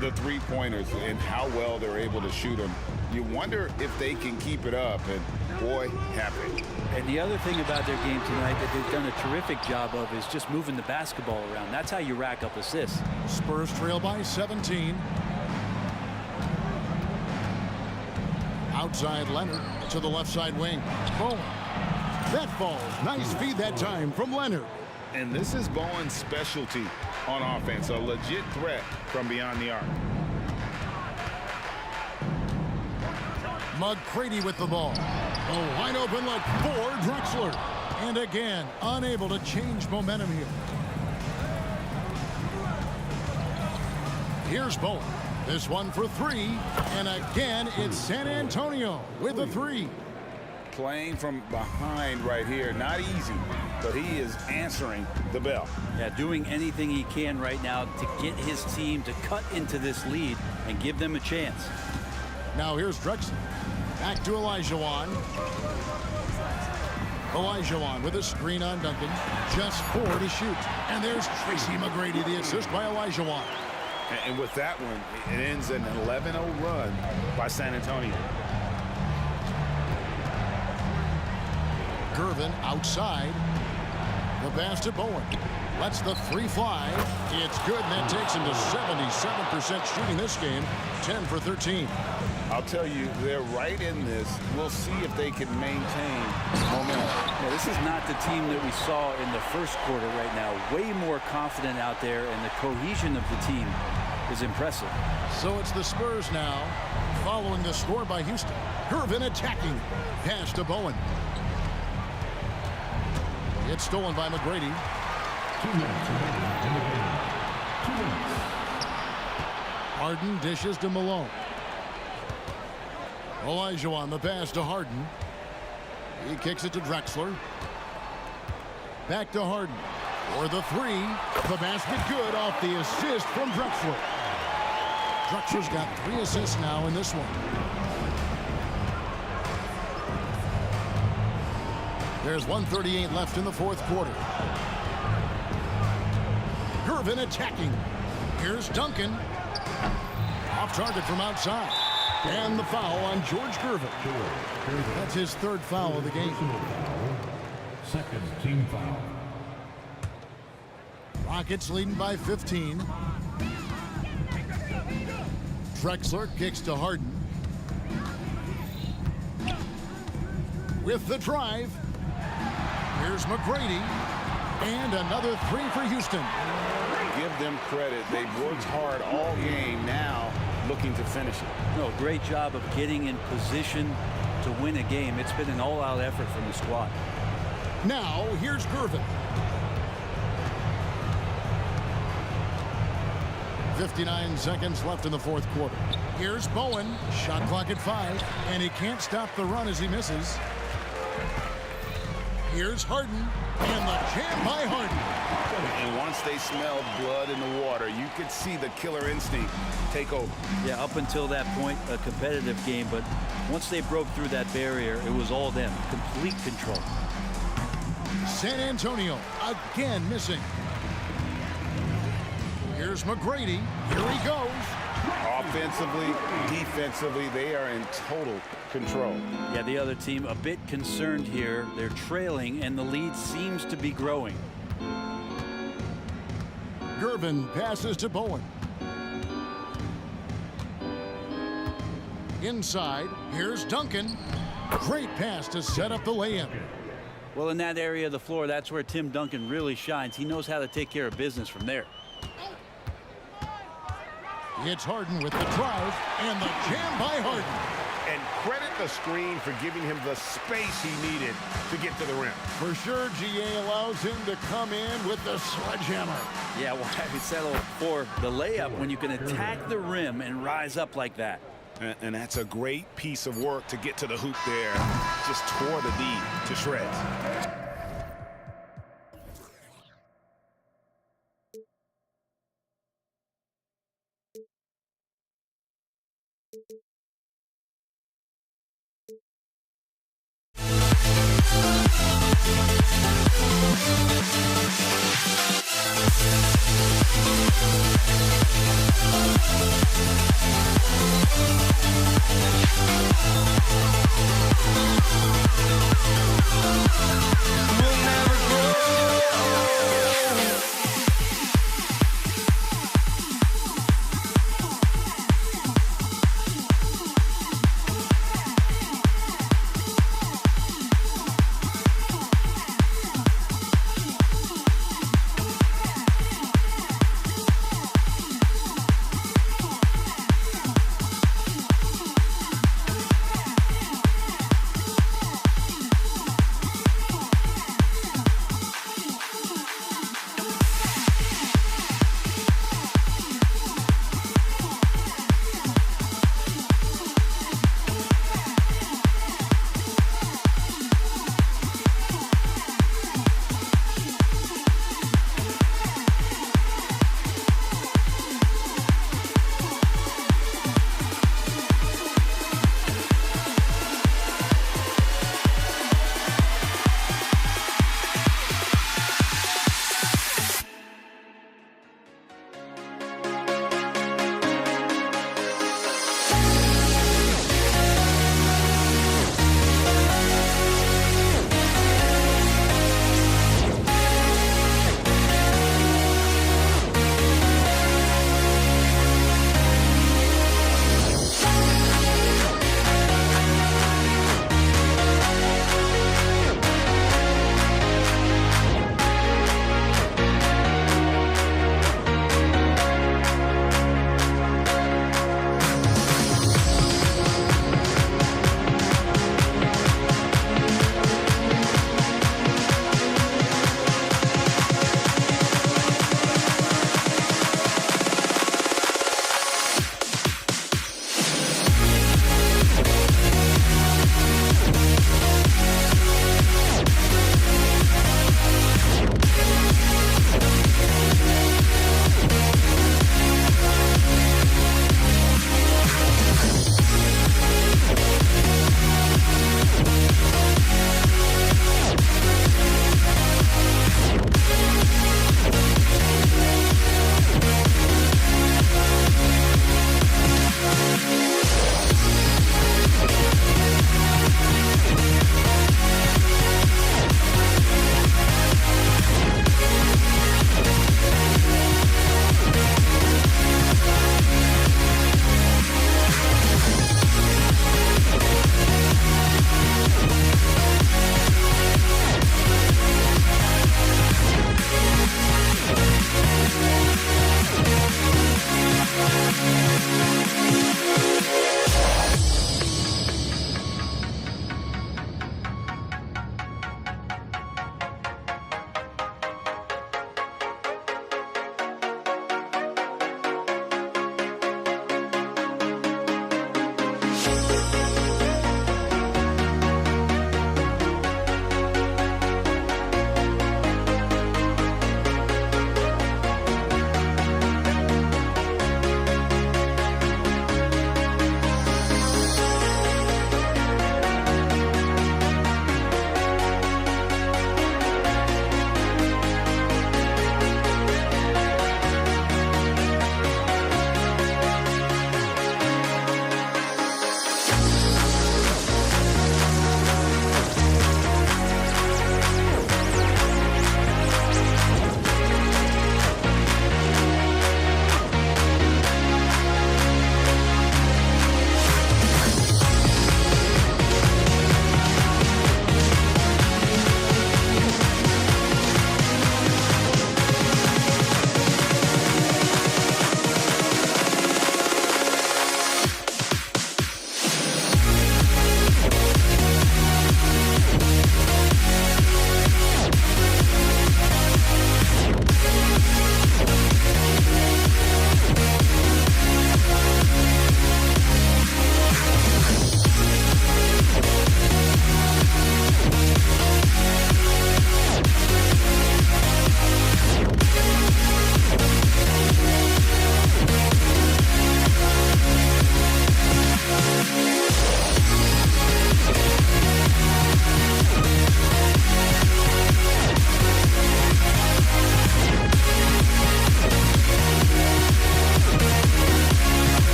The three-pointers and how well they're able to shoot them. You wonder if they can keep it up, and boy, happy. And the other thing about their game tonight that they've done a terrific job of is just moving the basketball around. That's how you rack up assists. Spurs trail by 17. Outside Leonard to the left side wing. Bowen. That falls. Nice feed that time from Leonard. And this is Bowen's specialty on offense, a legit threat from beyond the arc. McGrady with the ball. A wide open look for Drexler. And again, unable to change momentum here. Here's Bowen. This one for 3. And again, it's San Antonio with a 3. Playing from behind right here, not easy, but he is answering the bell. Yeah, doing anything he can right now to get his team to cut into this lead and give them a chance. Now here's Drexler. Back to Olajuwon. Olajuwon with a screen on Duncan. Just 4 to shoot. And there's Tracy McGrady, the assist by Olajuwon. And with that one, it ends an 11-0 run by San Antonio. Gervin outside. The pass to Bowen. Lets the 3 fly. It's good, and that takes him to 77% shooting this game. 10 for 13. I'll tell you, they're right in this. We'll see if they can maintain momentum. Yeah, this is not the team that we saw in the first quarter right now. Way more confident out there, and the cohesion of the team is impressive. So it's the Spurs now, following the score by Houston. Gervin attacking. Pass to Bowen. It's stolen by McGrady. 2 minutes remaining in the game. 2 minutes. Harden dishes to Malone. Olajuwon the pass to Harden. He kicks it to Drexler. Back to Harden. For the 3. The basket good off the assist from Drexler. Drexler's got 3 assists now in this one. There's 1:38 left in the 4th quarter. Gervin attacking. Here's Duncan. Off target from outside. And the foul on George Gervin. That's his 3rd foul of the game. Second team foul. Rockets leading by 15. Drexler kicks to Harden. With the drive. Here's McGrady. And another 3 for Houston. Give them credit. They've worked hard all game, now looking to finish it. No, great job of getting in position to win a game. It's been an all-out effort from the squad. Now, here's Gervin. 59 seconds left in the 4th quarter. Here's Bowen. Shot clock at 5. And he can't stop the run as he misses. Here's Harden. And the jam by Harden. And once they smelled blood in the water, you could see the killer instinct take over. Yeah, up until that point, a competitive game, but once they broke through that barrier, it was all them. Complete control. San Antonio again missing. Here's McGrady. Here he goes. Offensively, defensively, they are in total control. Yeah, the other team a bit concerned here. They're trailing, and the lead seems to be growing. Gervin passes to Bowen. Inside, here's Duncan. Great pass to set up the lay-in. Well, in that area of the floor, that's where Tim Duncan really shines. He knows how to take care of business from there. It's Harden with the drive and the jam by Harden. And credit the screen for giving him the space he needed to get to the rim. For sure, GA allows him to come in with the sledgehammer. Yeah, why we settle for the layup when you can attack the rim and rise up like that? And that's a great piece of work to get to the hoop there. Just tore the D to shreds.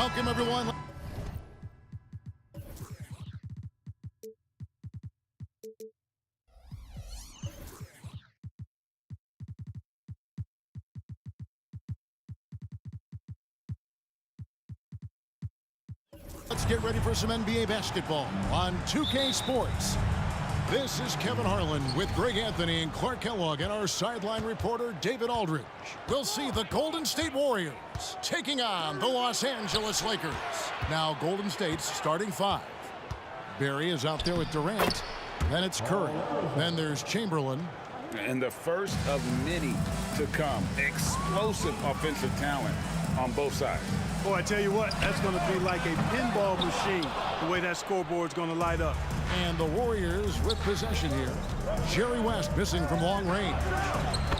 Welcome, everyone. Let's get ready for some NBA basketball on 2K Sports. This is Kevin Harlan with Greg Anthony and Clark Kellogg and our sideline reporter, David Aldridge. We'll see the Golden State Warriors taking on the Los Angeles Lakers. Now, Golden State's starting five. Barry is out there with Durant. Then it's Curry. Then there's Chamberlain. And the first of many to come. Explosive offensive talent on both sides. Boy, I tell you what, that's going to be like a pinball machine, the way that scoreboard's going to light up. And the Warriors with possession here. Jerry West missing from long range.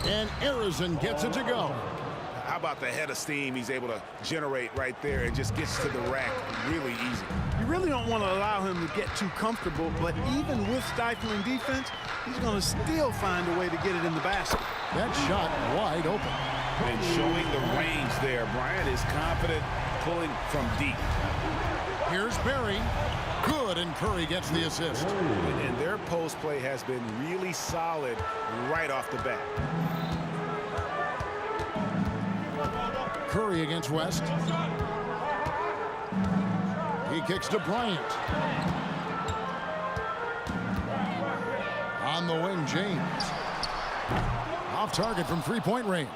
And Arizon gets it to go. How about the head of steam he's able to generate right there and just gets to the rack really easy. You really don't want to allow him to get too comfortable, but even with stifling defense, he's going to still find a way to get it in the basket. That shot wide open. And showing the range there. Bryant is confident pulling from deep. Here's Barry. Good, and Curry gets the assist. And their post play has been really solid right off the bat. Curry against West. He kicks to Bryant. On the wing, James. Off target from three-point range.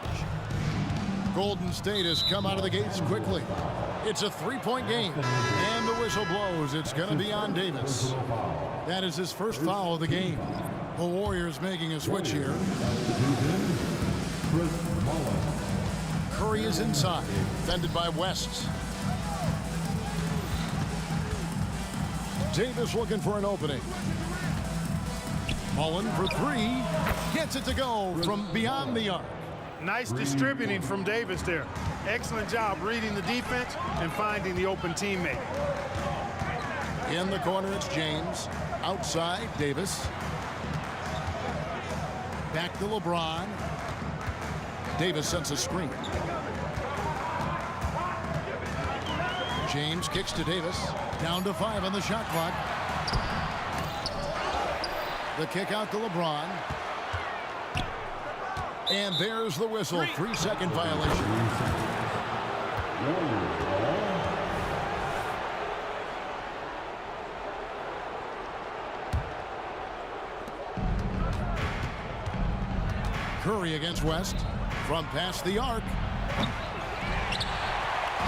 Golden State has come out of the gates quickly. It's a three-point game, and the whistle blows. It's going to be on Davis. That is his first foul of the game. The Warriors making a switch here. Curry is inside, defended by West. Davis looking for an opening. Mullen for three. Gets it to go from beyond the arc. Nice distributing from Davis there. Excellent job reading the defense and finding the open teammate. In the corner, it's James. Outside, Davis. Back to LeBron. Davis sets a screen. James kicks to Davis. Down to 5 on the shot clock. The kick out to LeBron. And there's the whistle. 3-second violation. Curry against West. From past the arc.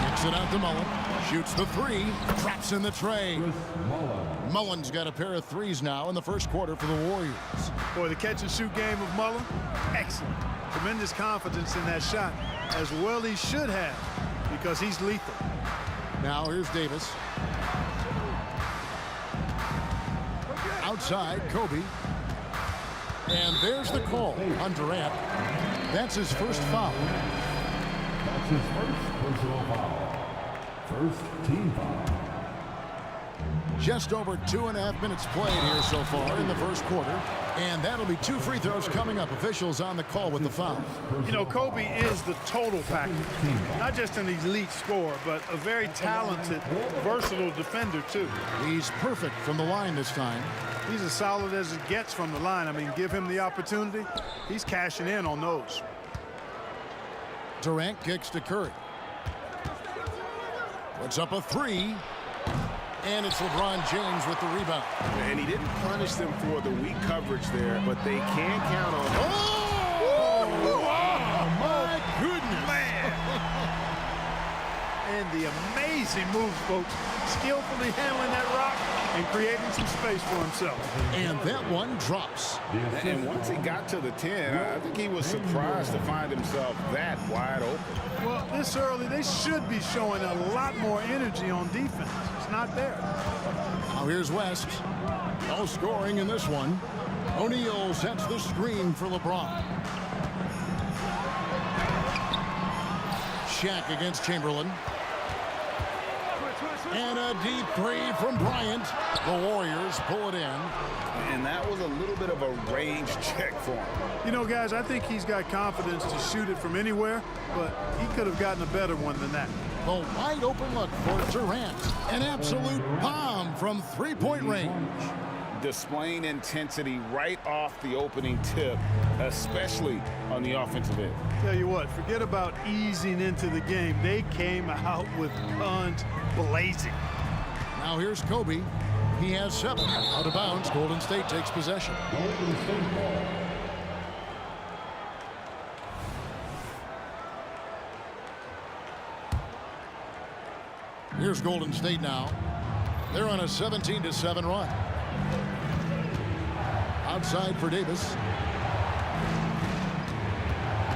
Kicks it out to Mullen. Shoots the three. Traps in the tray. Mullen's got a pair of threes now in the first quarter for the Warriors. Boy, the catch-and-shoot game of Mullen, excellent. Tremendous confidence in that shot, as well he should have, because he's lethal. Now here's Davis. Outside, Kobe. And there's the call on Durant. That's his first foul. That's his first personal foul. First team foul. Just over 2.5 minutes played here so far in the first quarter. And that'll be 2 free throws coming up. Officials on the call with the foul. You know, Kobe is the total package. Not just an elite scorer, but a very talented, versatile defender, too. He's perfect from the line this time. He's as solid as it gets from the line. I mean, give him the opportunity. He's cashing in on those. Durant kicks to Curry. Puts up a three. And it's LeBron James with the rebound. And he didn't punish them for the weak coverage there, but they can count on him. Oh, my goodness. Man. And the amazing moves, folks. Skillfully handling that rock and creating some space for himself. And that one drops. And once he got to the 10, I think he was surprised to find himself that wide open. Well, this early, they should be showing a lot more energy on defense. It's not there. Now here's West. No scoring in this one. O'Neal sets the screen for LeBron. Shaq against Chamberlain. And a deep three from Bryant. The Warriors pull it in. And that was a little bit of a range check for him. You know, guys, I think he's got confidence to shoot it from anywhere, but he could have gotten a better one than that. The wide open look for Durant. An absolute bomb from three-point range. Displaying intensity right off the opening tip, especially on the offensive end. Tell you what, forget about easing into the game. They came out with guns blazing. Now here's Kobe. He has 7. Out of bounds, Golden State takes possession. Here's Golden State now. They're on a 17-7 run. Outside for Davis.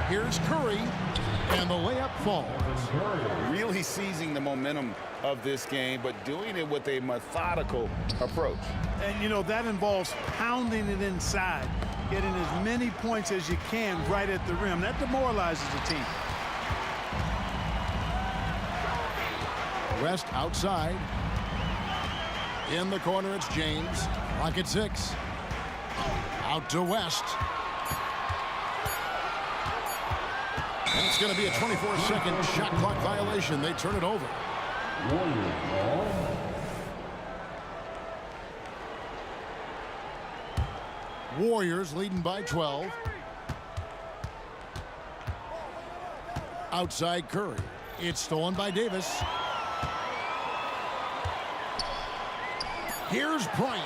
Here's Curry, and the layup falls. Really seizing the momentum of this game, but doing it with a methodical approach. And, you know, that involves pounding it inside, getting as many points as you can right at the rim. That demoralizes the team. West outside. In the corner, it's James. Clock at 6. Out to West. And it's going to be a 24-second shot clock violation. They turn it over. Warriors leading by 12. Outside Curry. It's stolen by Davis. Here's Bryant.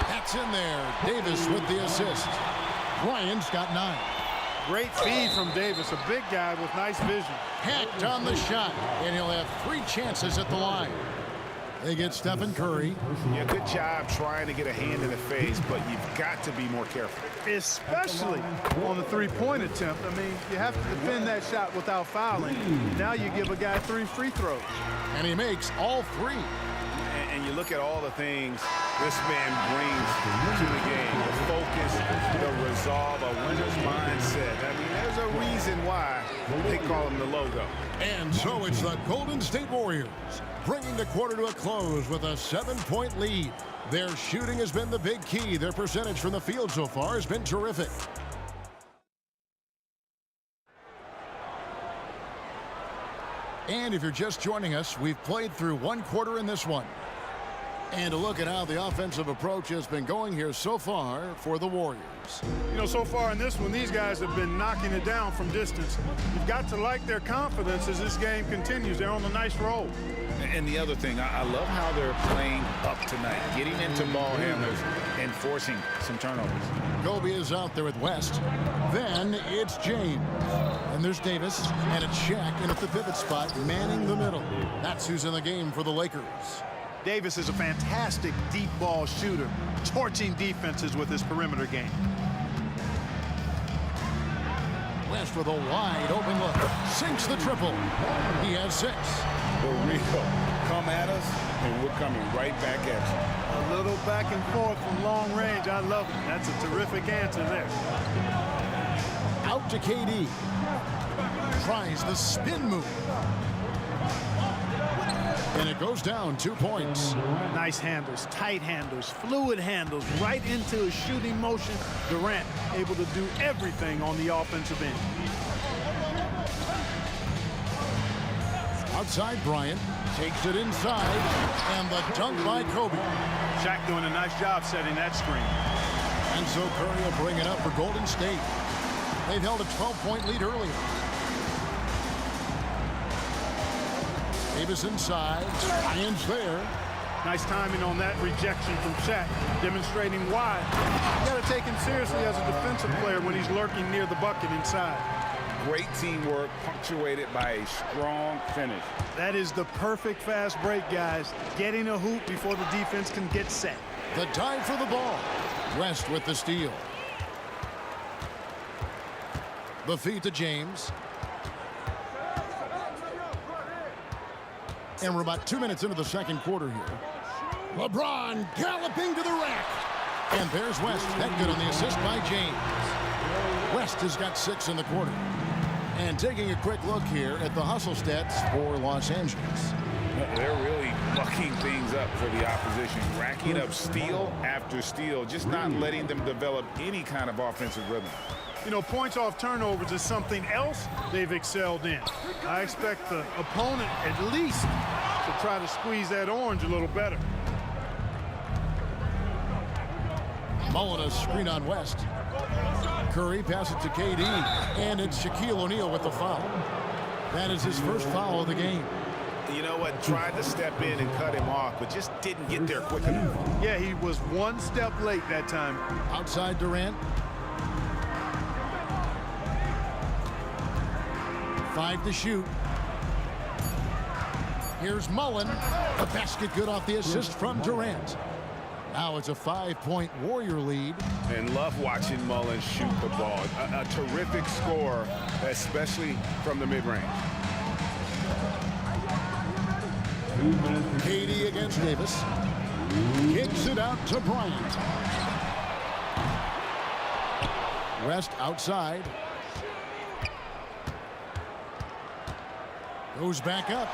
That's in there. Davis with the assist. Bryant's got 9. Great feed from Davis, a big guy with nice vision. Hacked on the shot, and he'll have 3 chances at the line. They get Stephen Curry. Yeah, good job trying to get a hand in the face, but you've got to be more careful. Especially on the three-point attempt. I mean, you have to defend that shot without fouling. Now you give a guy 3 free throws. And he makes all 3. And you look at all the things this man brings to the game. The focus, the resolve, a winner's mindset. I mean, there's a reason why they call him the logo. And so it's the Golden State Warriors bringing the quarter to a close with a 7-point lead. Their shooting has been the big key. Their percentage from the field so far has been terrific. And if you're just joining us, we've played through 1 quarter in this one. And a look at how the offensive approach has been going here so far for the Warriors. You know, so far in this one, these guys have been knocking it down from distance. You've got to like their confidence as this game continues. They're on a nice roll. And the other thing, I love how they're playing up tonight, getting into ball handlers and forcing some turnovers. Kobe is out there with West. Then it's James. And there's Davis, and it's Shaq in at the pivot spot, manning the middle. That's who's in the game for the Lakers. Davis is a fantastic deep ball shooter, torching defenses with his perimeter game. West with a wide open look. Sinks the triple. He has 6. For real. Come at us, and we're coming right back at you. A little back and forth from long range. I love it. That's a terrific answer there. Out to KD. Tries the spin move. And it goes down 2 points. Nice handles, tight handles, fluid handles, right into a shooting motion. Durant able to do everything on the offensive end. Outside Bryant, takes it inside, and the dunk by Kobe. Shaq doing a nice job setting that screen. And so Curry will bring it up for Golden State. They've held a 12-point lead earlier. Davis inside, Bryant's there. Nice timing on that rejection from Shaq, demonstrating why you got to take him seriously as a defensive player when he's lurking near the bucket inside. Great teamwork, punctuated by a strong finish. That is the perfect fast break, guys. Getting a hoop before the defense can get set. The dive for the ball. West with the steal. The feed to James. And we're about 2 minutes into the second quarter here. LeBron galloping to the rack. And there's West. That good on the assist by James. West has got 6 in the quarter. And taking a quick look here at the hustle stats for Los Angeles. They're really mucking things up for the opposition, racking up steal after steal, just not letting them develop any kind of offensive rhythm. You know, points off turnovers is something else they've excelled in. I expect the opponent at least to try to squeeze that orange a little better. Mullen a screen on West. Curry passes to KD, and it's Shaquille O'Neal with the foul. That is his first foul of the game. You know what? Tried to step in and cut him off, but just didn't get there quick enough. Yeah, he was one step late that time. Outside Durant. 5 to shoot. Here's Mullen. The basket good off the assist from Durant. Now it's a 5-point Warrior lead. And love watching Mullen shoot the ball. A terrific scorer, especially from the mid-range. KD against Davis. Kicks it out to Bryant. West outside. Goes back up.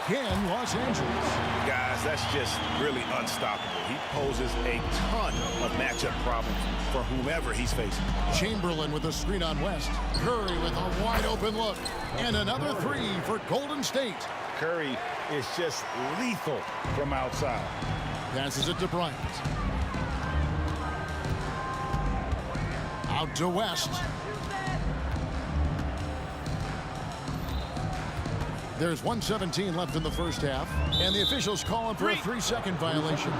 Again, Los Angeles. Guys, that's just really unstoppable. He poses a ton of matchup problems for whomever he's facing. Chamberlain with a screen on West. Curry with a wide open look. And another three for Golden State. Curry is just lethal from outside. Passes it to Bryant. Out to West. There's 1:17 left in the first half, and the officials calling for a 3-second violation.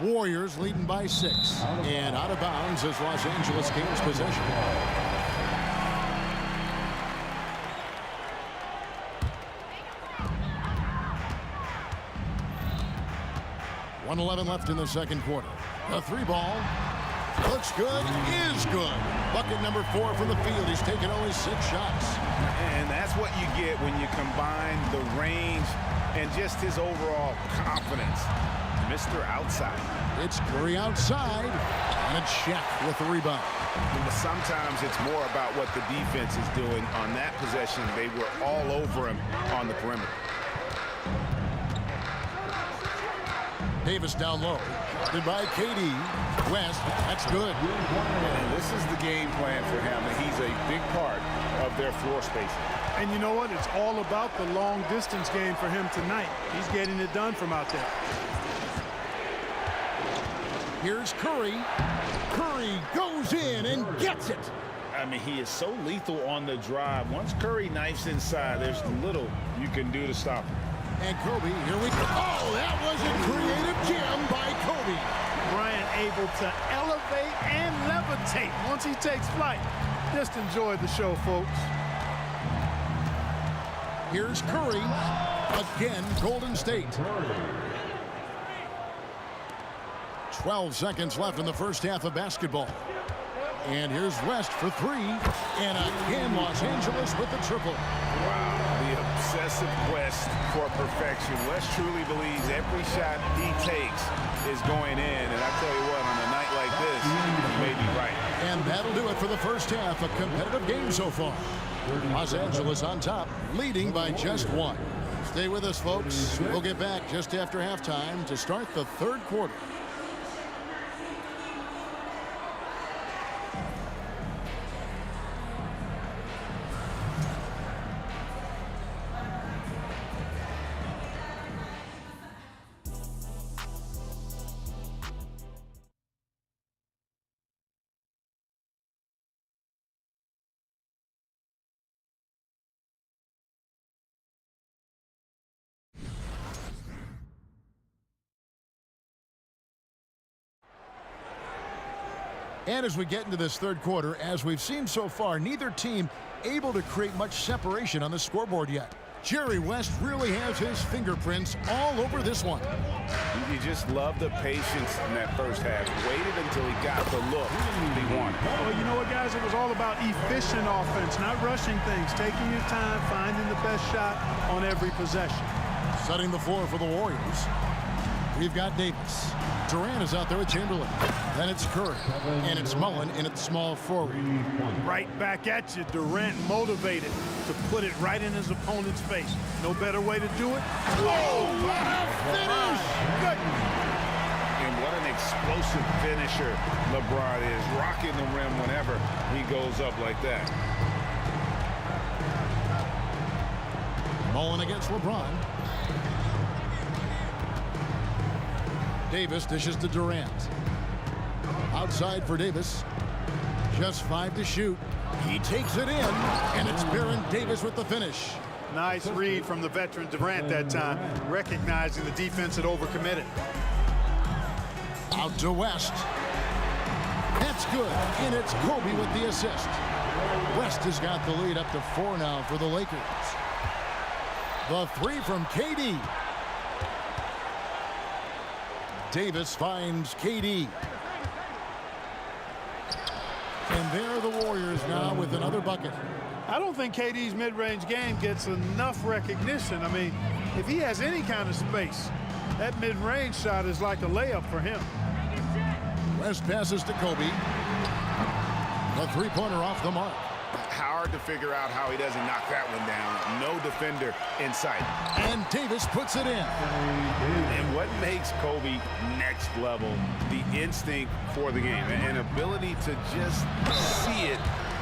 Warriors leading by 6, and out of bounds as Los Angeles gains possession. .11 left in the second quarter. The 3-ball looks good, is good. Bucket number 4 from the field. He's taken only 6 shots. And that's what you get when you combine the range and just his overall confidence. Mr. Outside. It's Curry outside, and it's Shaq with the rebound. Sometimes it's more about what the defense is doing. On that possession, they were all over him on the perimeter. Davis down low. Goodbye, KD. West, that's good. And this is the game plan for him. He's a big part of their floor spacing. And you know what? It's all about the long distance game for him tonight. He's getting it done from out there. Here's Curry. Curry goes in and gets it. I mean, he is so lethal on the drive. Once Curry knifes inside, there's little you can do to stop him. And Kobe, here we go. Oh, that was a creative gem by Kobe. Bryant able to elevate and levitate once he takes flight. Just enjoy the show, folks. Here's Curry. Again, Golden State. 12 seconds left in the first half of basketball. And here's West for 3. And again, Los Angeles with the triple. Wow, the obsessive quest for perfection. West truly believes every shot he takes is going in. And I tell you what, on a night like this, he may be right. And that'll do it for the first half. A competitive game so far. Los Angeles on top, leading by just 1. Stay with us, folks. We'll get back just after halftime to start the third quarter. And as we get into this third quarter, as we've seen so far, neither team able to create much separation on the scoreboard yet. Jerry West really has his fingerprints all over this one. You just love the patience in that first half. Waited until he got the look he wanted. Well, you know what, guys? It was all about efficient offense, not rushing things, taking your time, finding the best shot on every possession. Setting the floor for the Warriors. We've got Davis. Durant is out there with Chamberlain. Then it's Curry. And it's Mullen in at small forward. Right back at you. Durant motivated to put it right in his opponent's face. No better way to do it. Whoa! What a finish! Good. And what an explosive finisher LeBron is. Rocking the rim whenever he goes up like that. Mullen against LeBron. Davis dishes to Durant. Outside for Davis. Just 5 to shoot. He takes it in, and it's Baron Davis with the finish. Nice read from the veteran Durant that time, recognizing the defense had overcommitted. Out to West. That's good, and it's Kobe with the assist. West has got the lead up to 4 now for the Lakers. The 3 from KD. Davis finds KD. And there are the Warriors now with another bucket. I don't think KD's mid-range game gets enough recognition. I mean, if he has any kind of space, that mid-range shot is like a layup for him. West passes to Kobe. The three-pointer off the mark. Hard to figure out how he doesn't knock that one down. No defender in sight. And Davis puts it in. And what makes Kobe next level, the instinct for the game, an ability to just see it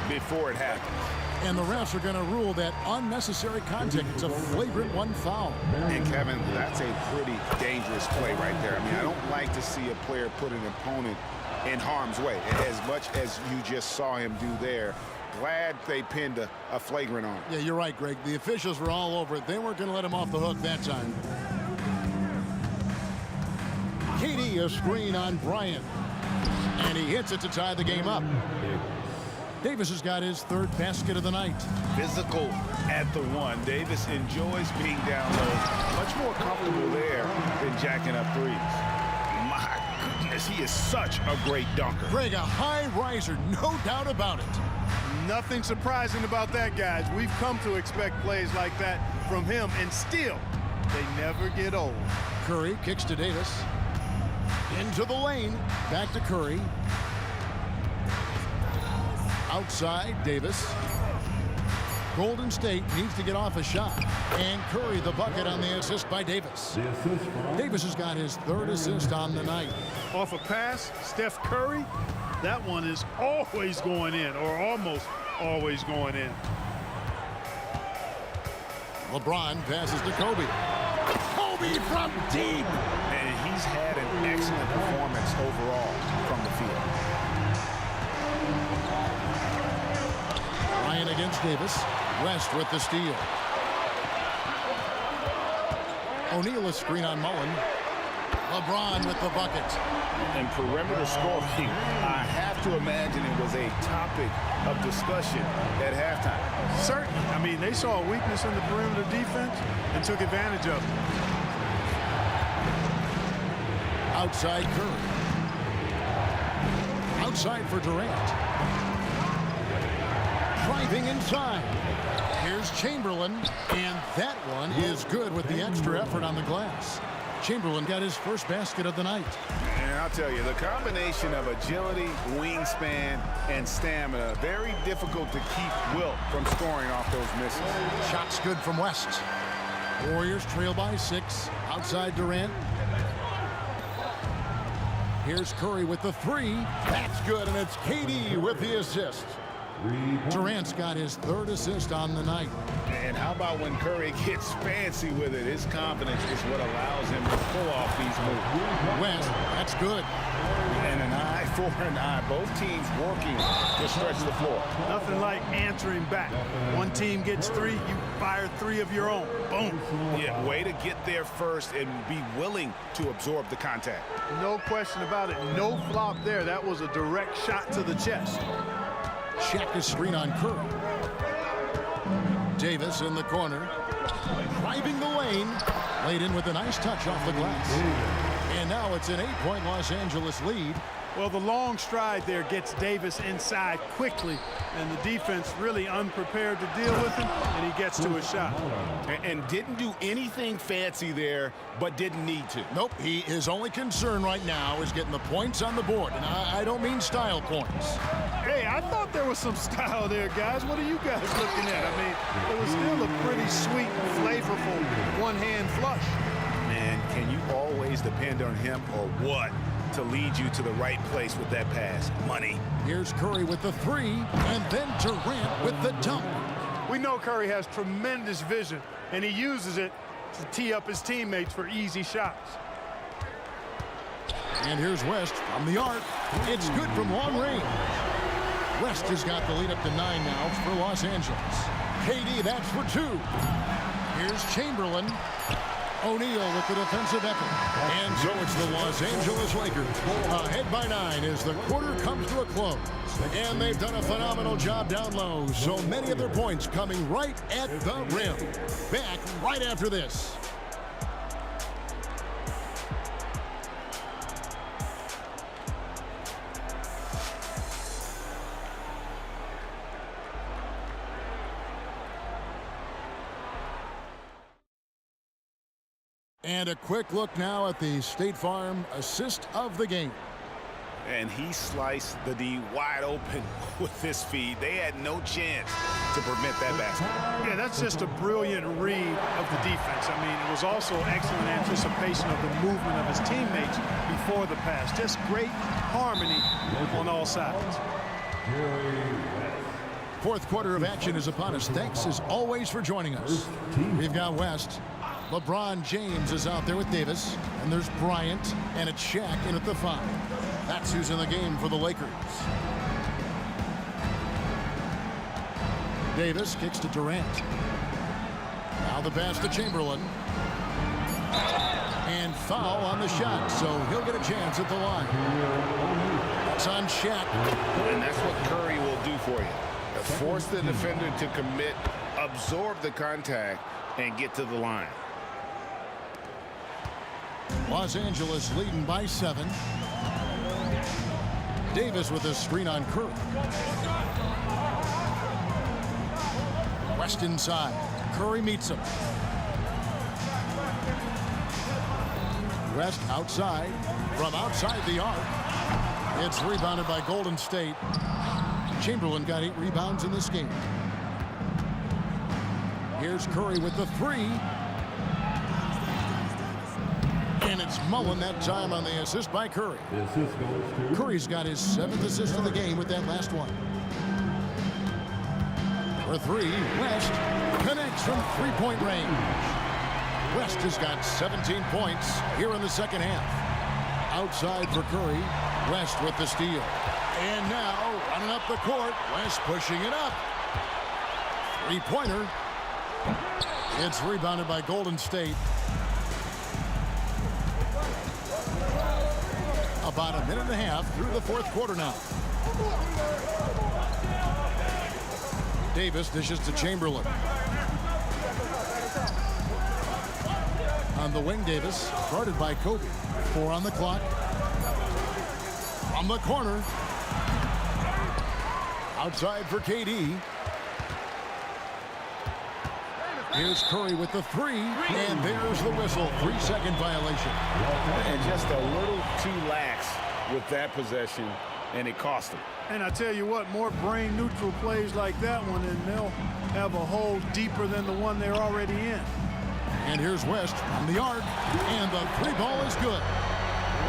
before it happens. And the refs are going to rule that unnecessary contact. It's a flagrant 1 foul. And Kevin, that's a pretty dangerous play right there. I mean, I don't like to see a player put an opponent in harm's way, as much as you just saw him do there. Glad they pinned a flagrant on him. Yeah, you're right, Greg. The officials were all over it. They weren't going to let him off the hook that time. KD, a screen on Bryant. And he hits it to tie the game up. Davis has got his 3rd basket of the night. Physical at the 1. Davis enjoys being down low. Much more comfortable there than jacking up threes. My goodness, he is such a great dunker. Greg, a high riser, no doubt about it. Nothing surprising about that, guys. We've come to expect plays like that from him, and still, they never get old. Curry kicks to Davis. Into the lane. Back to Curry. Outside, Davis. Golden State needs to get off a shot. And Curry the bucket on the assist by Davis. Davis has got his 3rd assist on the night. Off a pass, Steph Curry, that one is always going in, or almost always going in. LeBron passes to Kobe. Kobe from deep. And he's had an excellent performance overall from the field. Ryan against Davis. West with the steal. O'Neal a screen on Mullen. LeBron with the bucket. And perimeter scoring, I have to imagine it was a topic of discussion at halftime. Certainly. I mean, they saw a weakness in the perimeter defense and took advantage of it. Outside Curry. Outside for Durant. Driving inside. Here's Chamberlain, and that one is good with the extra effort on the glass. Chamberlain got his 1st basket of the night. And I'll tell you, the combination of agility, wingspan, and stamina, very difficult to keep Wilt from scoring off those misses. Shots good from West. Warriors trail by 6. Outside Durant. Here's Curry with the 3. That's good, and it's KD with the assist. Durant's got his 3rd assist on the night. And how about when Curry gets fancy with it? His confidence is what allows him to pull off these moves. West, that's good. And an eye for an eye. Both teams working to stretch the floor. Nothing like answering back. One team gets 3, you fire 3 of your own. Boom. Yeah, way to get there first and be willing to absorb the contact. No question about it. No flop there. That was a direct shot to the chest. Check his screen on Curry. Davis in the corner. Driving the lane. Laid in with a nice touch off the glass. And now it's an 8-point Los Angeles lead. Well, the long stride there gets Davis inside quickly, and the defense really unprepared to deal with him, and he gets to his shot. And didn't do anything fancy there, but didn't need to. Nope, his only concern right now is getting the points on the board, and I don't mean style points. Hey, I thought there was some style there, guys. What are you guys looking at? I mean, it was still a pretty sweet, flavorful one-hand flush. Man, can you always depend on him or what to lead you to the right place with that pass? Money. Here's Curry with the three, and then Durant with the dunk. We know Curry has tremendous vision, and he uses it to tee up his teammates for easy shots. And here's West from the arc. It's good from long range. West has got the lead up to 9 now for Los Angeles. KD, that's for 2. Here's Chamberlain. O'Neal with the defensive effort. And so it's the Los Angeles Lakers ahead by 9 as the quarter comes to a close. And they've done a phenomenal job down low. So many of their points coming right at the rim. Back right after this. And a quick look now at the State Farm assist of the game. And he sliced the D wide open with his feed. They had no chance to prevent that basket. Yeah, that's just a brilliant read of the defense. I mean, it was also excellent anticipation of the movement of his teammates before the pass. Just great harmony on all sides. Fourth quarter of action is upon us. Thanks as always for joining us. We've got West. LeBron James is out there with Davis, and there's Bryant, and it's Shaq in at the 5. That's who's in the game for the Lakers. Davis kicks to Durant. Now the pass to Chamberlain. And foul on the shot, so he'll get a chance at the line. That's on Shaq. And that's what Curry will do for you. Force the defender to commit, absorb the contact, and get to the line. Los Angeles leading by 7. Davis with a screen on Curry. West inside. Curry meets him. West outside. From outside the arc. It's rebounded by Golden State. Chamberlain got 8 rebounds in this game. Here's Curry with the 3. And it's Mullen that time on the assist by Curry. The assist goes to Curry's got his 7th assist of the game with that last one. For 3, West connects from three-point range. West has got 17 points here in the second half. Outside for Curry. West with the steal. And now running up the court. West pushing it up. Three-pointer. It's rebounded by Golden State. About a minute and a half through the fourth quarter now. Davis dishes to Chamberlain. On the wing, Davis, guarded by Kobe. 4 on the clock. From the corner. Outside for KD. Here's Curry with the 3, and there's the whistle. 3-second violation. And just a little too lax with that possession, and it cost him. And I tell you what, more brain-neutral plays like that one, and they'll have a hole deeper than the one they're already in. And here's West from the arc, and the 3 ball is good.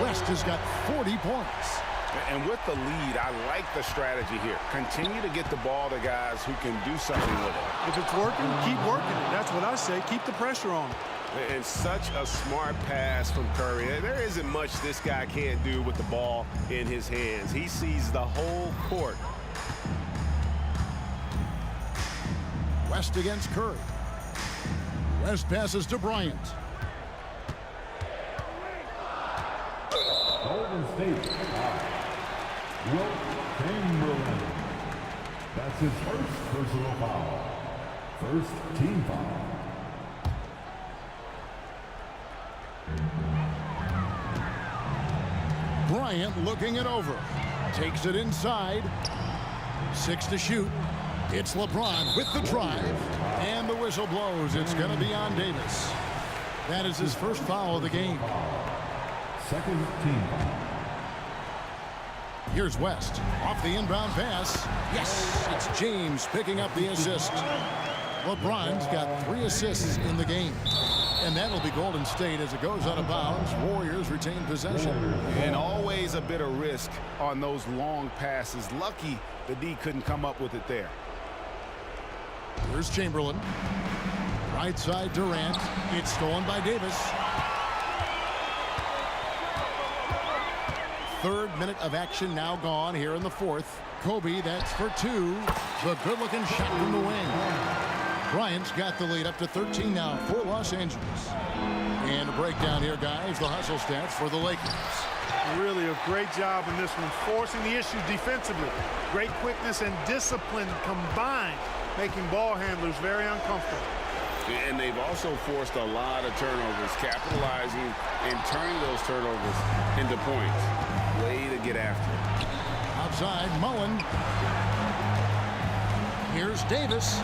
West has got 40 points. And with the lead, I like the strategy here. Continue to get the ball to guys who can do something with it. If it's working, keep working it. That's what I say. Keep the pressure on him. And such a smart pass from Curry. There isn't much this guy can't do with the ball in his hands. He sees the whole court. West against Curry. West passes to Bryant. Golden State. Wilt Chamberlain. That's his first personal foul. First team foul. Bryant looking it over. Takes it inside. 6 to shoot. It's LeBron with the drive. And the whistle blows. It's going to be on Davis. That is his first foul of the game. Second team. Here's West. Off the inbound pass. Yes, it's James picking up the assist. LeBron's got 3 assists in the game. And that'll be Golden State as it goes out of bounds. Warriors retain possession. And always a bit of risk on those long passes. Lucky the D couldn't come up with it there. Here's Chamberlain. Right side Durant. It's stolen by Davis. 3rd minute of action now gone here in the 4th. Kobe, that's for 2. The good-looking shot from the wing. Bryant's got the lead up to 13 now for Los Angeles. And a breakdown here, guys. The hustle stats for the Lakers. Really a great job in this one, forcing the issue defensively. Great quickness and discipline combined, making ball handlers very uncomfortable. And they've also forced a lot of turnovers, capitalizing and turning those turnovers into points. Way to get after it. Outside, Mullen. Here's Davis.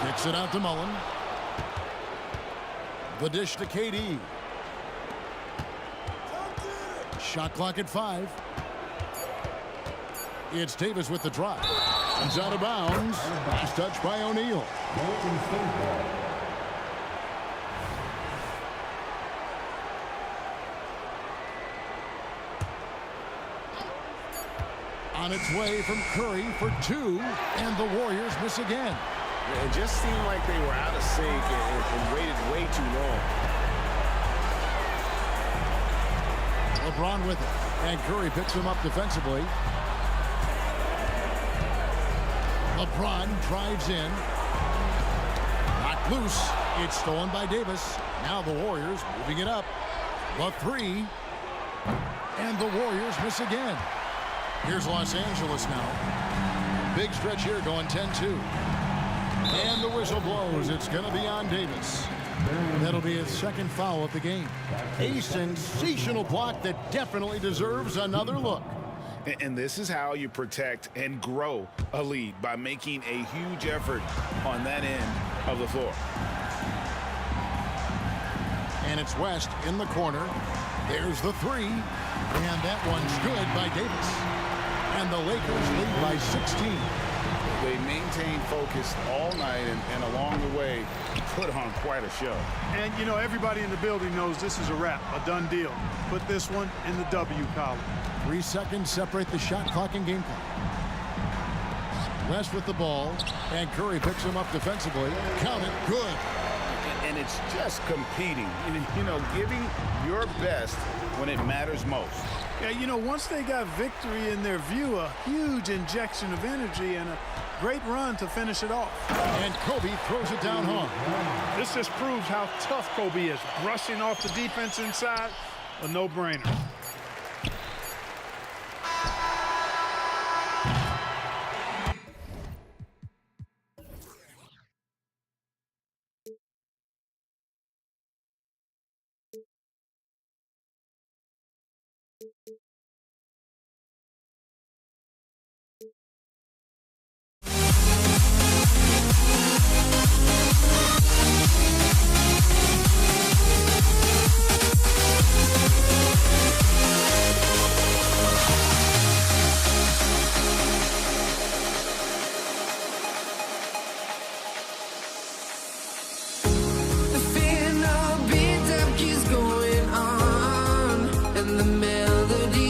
Kicks it out to Mullen. The dish to KD. Shot clock at 5. It's Davis with the drive. He's out of bounds. He's touched by O'Neal. On its way from Curry for 2, and the Warriors miss again. It just seemed like they were out of sync and waited way too long. LeBron with it, and Curry picks him up defensively. LeBron drives in. Knocked loose. It's stolen by Davis. Now the Warriors moving it up. The 3. And the Warriors miss again. Here's Los Angeles now. Big stretch here going 10-2. And the whistle blows. It's going to be on Davis. That'll be his 2nd foul of the game. A sensational block that definitely deserves another look. And this is how you protect and grow a lead, by making a huge effort on that end of the floor. And it's West in the corner. There's the 3. And that one's good by Davis. And the Lakers lead by 16. They maintained focus all night and along the way put on quite a show. And, you know, everybody in the building knows this is a wrap, a done deal. Put this one in the W column. 3 seconds separate the shot clock and game clock. West with the ball, and Curry picks him up defensively. Count it, good. And it's just competing, you know, giving your best when it matters most. Yeah, you know, once they got victory in their view, a huge injection of energy and a great run to finish it off. And Kobe throws it down hard. This just proves how tough Kobe is. Rushing off the defense inside, a no-brainer. The melody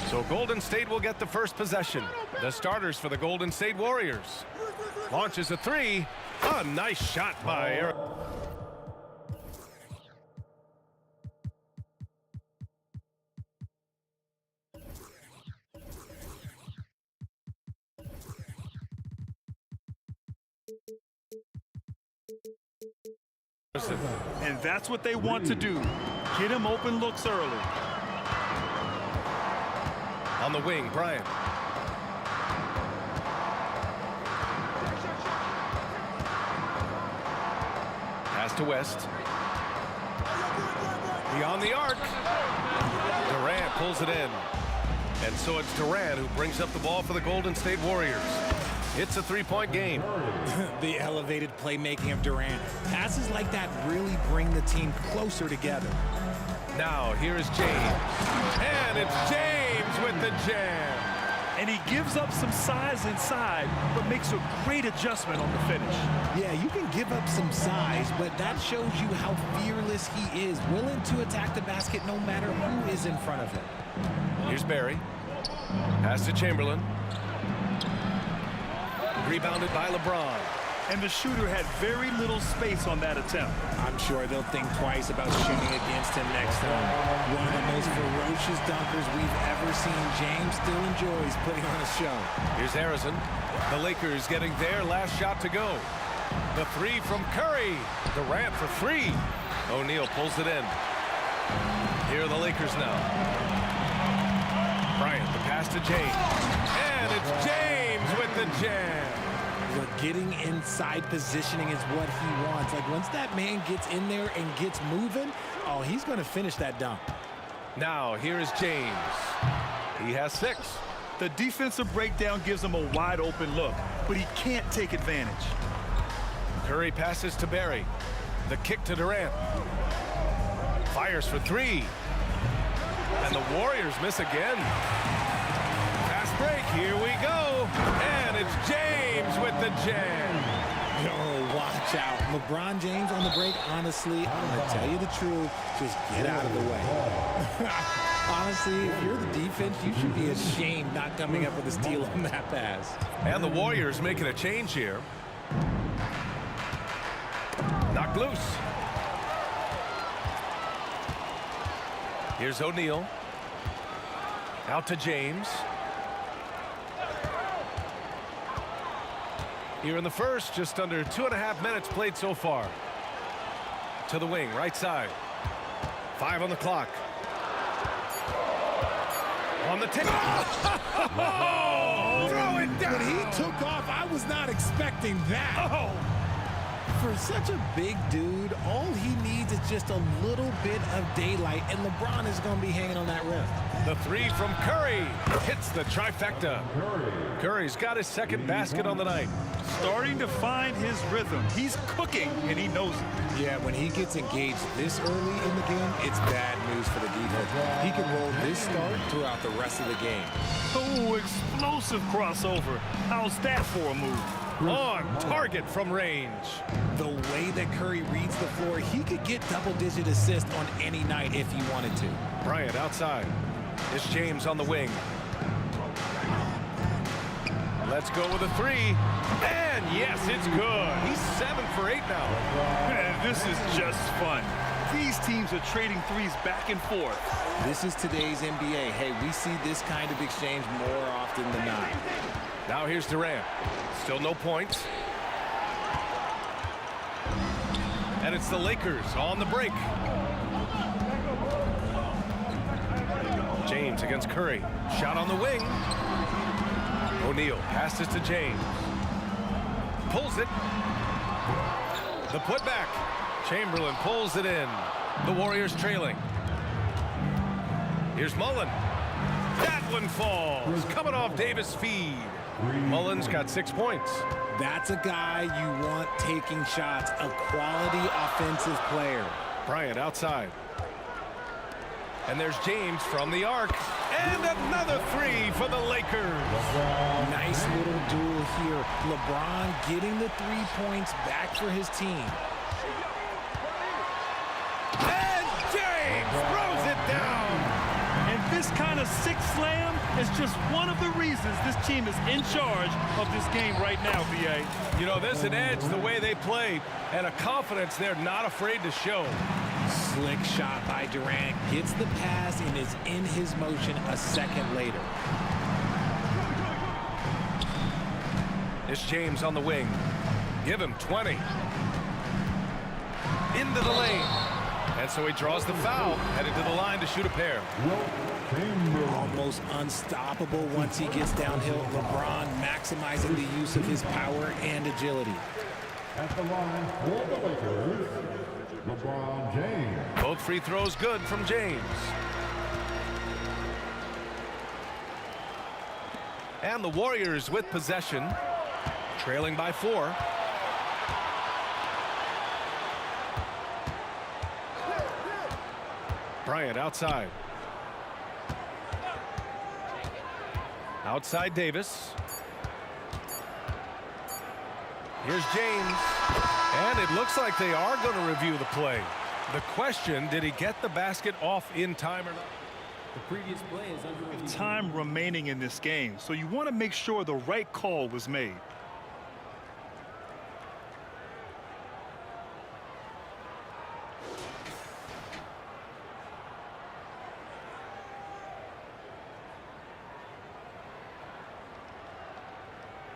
So Golden State will get the first possession. The starters for the Golden State Warriors. Launches a three. A nice shot by Eric. And that's what they want to do. Get him open looks early. On the wing, Bryant. Pass to West. Beyond the arc. Durant pulls it in. And so it's Durant who brings up the ball for the Golden State Warriors. It's a three-point game. The elevated playmaking of Durant. Passes like that really bring the team closer together. Now, here is James. And it's James with the jam. And he gives up some size inside, but makes a great adjustment on the finish. Yeah, you can give up some size, but that shows you how fearless he is, willing to attack the basket no matter who is in front of him. Here's Barry. Pass to Chamberlain. Rebounded by LeBron. And the shooter had very little space on that attempt. I'm sure they'll think twice about shooting against him next time. One of the most ferocious dunkers we've ever seen. James still enjoys putting on a show. Here's Harrison. The Lakers getting their last shot to go. The three from Curry. Durant for three. O'Neal pulls it in. Here are the Lakers now. Bryant, the pass to James. And it's James with the jam. Look, getting inside positioning is what he wants. Like, once that man gets in there and gets moving, oh, he's going to finish that dunk. Now, here is James. He has 6. The defensive breakdown gives him a wide open look, but he can't take advantage. Curry passes to Barry. The kick to Durant. Fires for 3. And the Warriors miss again. Fast break, here we go. And it's James with the jam. Oh, watch out. LeBron James on the break, honestly, I'm going to tell you the truth, just get out of the way. Honestly, if you're the defense, you should be ashamed not coming up with a steal on that pass. And the Warriors making a change here. Knocked loose. Here's O'Neal. Out to James. Here in the first, just under 2.5 minutes played so far. To the wing, right side. 5 on the clock. On the tick. Oh, throw it down. When he took off, I was not expecting that. Oh. For such a big dude, all he needs is just a little bit of daylight, and LeBron is going to be hanging on that rim. The 3 from Curry hits the trifecta. Curry's got his second basket on the night. Starting to find his rhythm. He's cooking, and he knows it. Yeah, when he gets engaged this early in the game, it's bad news for the defense. He can roll this start throughout the rest of the game. Oh, explosive crossover. How's that for a move? On target from range. The way that Curry reads the floor, he could get double-digit assists on any night if he wanted to. Bryant outside. It's James on the wing. Let's go with a 3. And yes, it's good. He's 7 for 8 now. Man, this is just fun. These teams are trading threes back and forth. This is today's NBA. Hey, we see this kind of exchange more often than not. Now here's Durant. Still no points. And it's the Lakers on the break. James against Curry. Shot on the wing. O'Neal passes to James. Pulls it. The putback. Chamberlain pulls it in. The Warriors trailing. Here's Mullen. That one falls. Coming off Davis' feed. Mullen's got 6 points. That's a guy you want taking shots, a quality offensive player. Bryant outside. And there's James from the arc. And another 3 for the Lakers. Nice little duel here. LeBron getting the 3 points back for his team. And James throws it down. And this kind of six slam is just one of the reasons this team is in charge of this game right now, VA. You know, there's an edge the way they play and a confidence they're not afraid to show. Slick shot by Durant. Gets the pass and is in his motion a second later. It's James on the wing. Give him 20. Into the lane. And so he draws the foul, headed to the line to shoot a pair. Almost unstoppable once he gets downhill. LeBron maximizing the use of his power and agility. At the line for the Lakers, LeBron James. Both free throws good from James. And the Warriors with possession, trailing by 4. Bryant outside. Outside Davis. Here's James. And it looks like they are going to review the play. The question, did he get the basket off in time or not? The previous play is under review. Time remaining in this game, so you want to make sure the right call was made.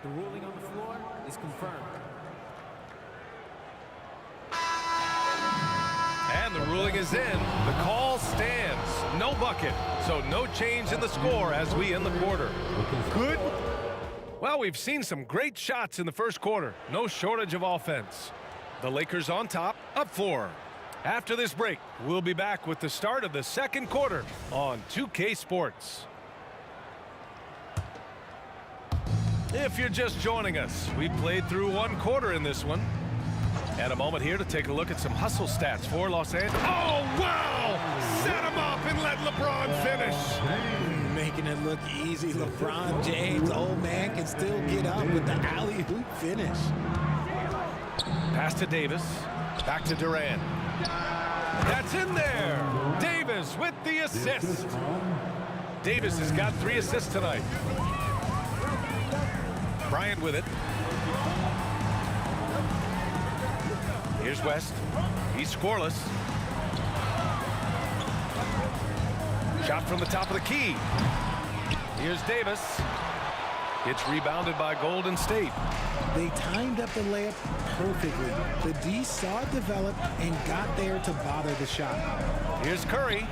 The ruling on the floor is confirmed. And the ruling is in. The call stands. No bucket. So no change in the score as we end the quarter. Good. Well, we've seen some great shots in the first quarter. No shortage of offense. The Lakers on top, up 4. After this break, we'll be back with the start of the second quarter on 2K Sports. If you're just joining us, we played through one quarter in this one. And a moment here to take a look at some hustle stats for Los Angeles. Oh, wow! Set him up and let LeBron finish. Making it look easy. LeBron James, old man, can still get up with the alley-oop finish. Pass to Davis. Back to Durant. That's in there. Davis with the assist. Davis has got 3 assists tonight. Bryant with it. Here's West. He's scoreless. Shot from the top of the key. Here's Davis. It's rebounded by Golden State. They timed up the layup perfectly. The D saw it develop and got there to bother the shot. Here's Curry.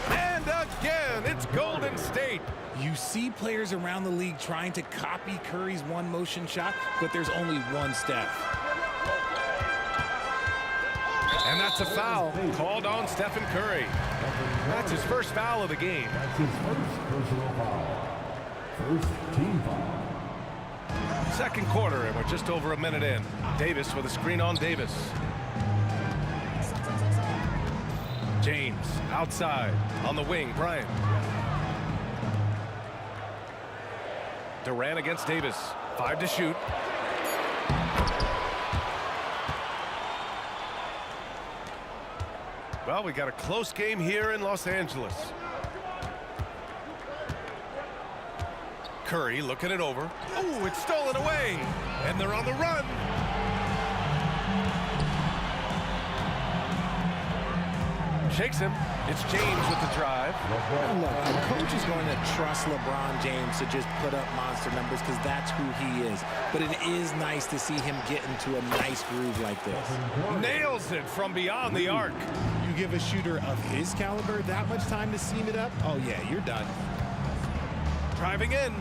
And again, it's Golden State. You see players around the league trying to copy Curry's one motion shot, but there's only one Steph. And that's a foul called on Stephen Curry. That's his first foul of the game. That's his first personal foul. First team foul. Second quarter, and we're just over a minute in. Davis with a screen on Davis. James outside on the wing. Bryant. Durant against Davis. 5 to shoot. Well, we got a close game here in Los Angeles. Curry looking it over. Oh, it's stolen away. And they're on the run. Shakes him. It's James with the drive. Look, the coach is going to trust LeBron James to just put up monster numbers because that's who he is. But it is nice to see him get into a nice groove like this. Nails it from beyond the arc. You give a shooter of his caliber that much time to seam it up? Oh, yeah, you're done. Driving in.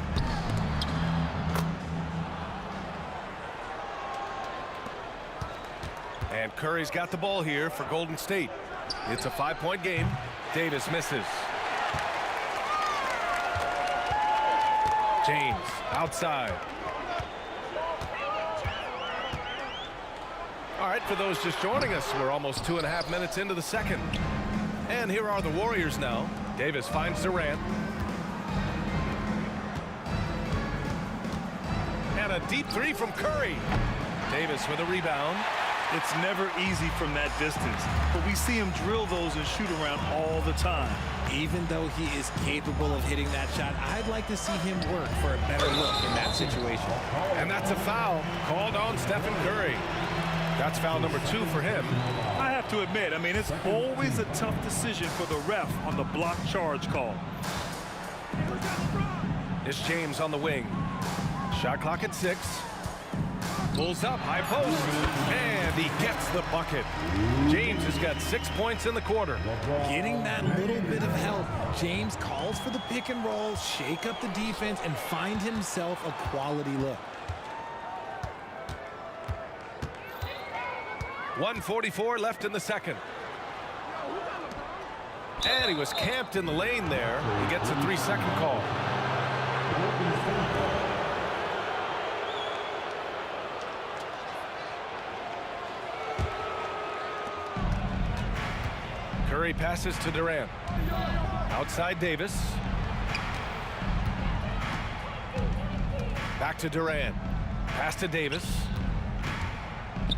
And Curry's got the ball here for Golden State. It's a 5-point game. Davis misses. James outside. All right, for those just joining us, we're almost 2.5 minutes into the second. And here are the Warriors now. Davis finds Durant. And a deep 3 from Curry. Davis with a rebound. It's never easy from that distance, but we see him drill those and shoot around all the time. Even though he is capable of hitting that shot, I'd like to see him work for a better look in that situation. And that's a foul called on Stephen Curry. That's foul number 2 for him. I have to admit, I mean, it's always a tough decision for the ref on the block charge call. It's James on the wing. Shot clock at 6. Pulls up, high post, and he gets the bucket. James has got 6 points in the quarter. Getting that little bit of help, James calls for the pick and roll, shake up the defense, and find himself a quality look. 1:44 left in the second. And he was camped in the lane there. He gets a 3-second call. Curry passes to Durant. Outside Davis. Back to Durant. Pass to Davis.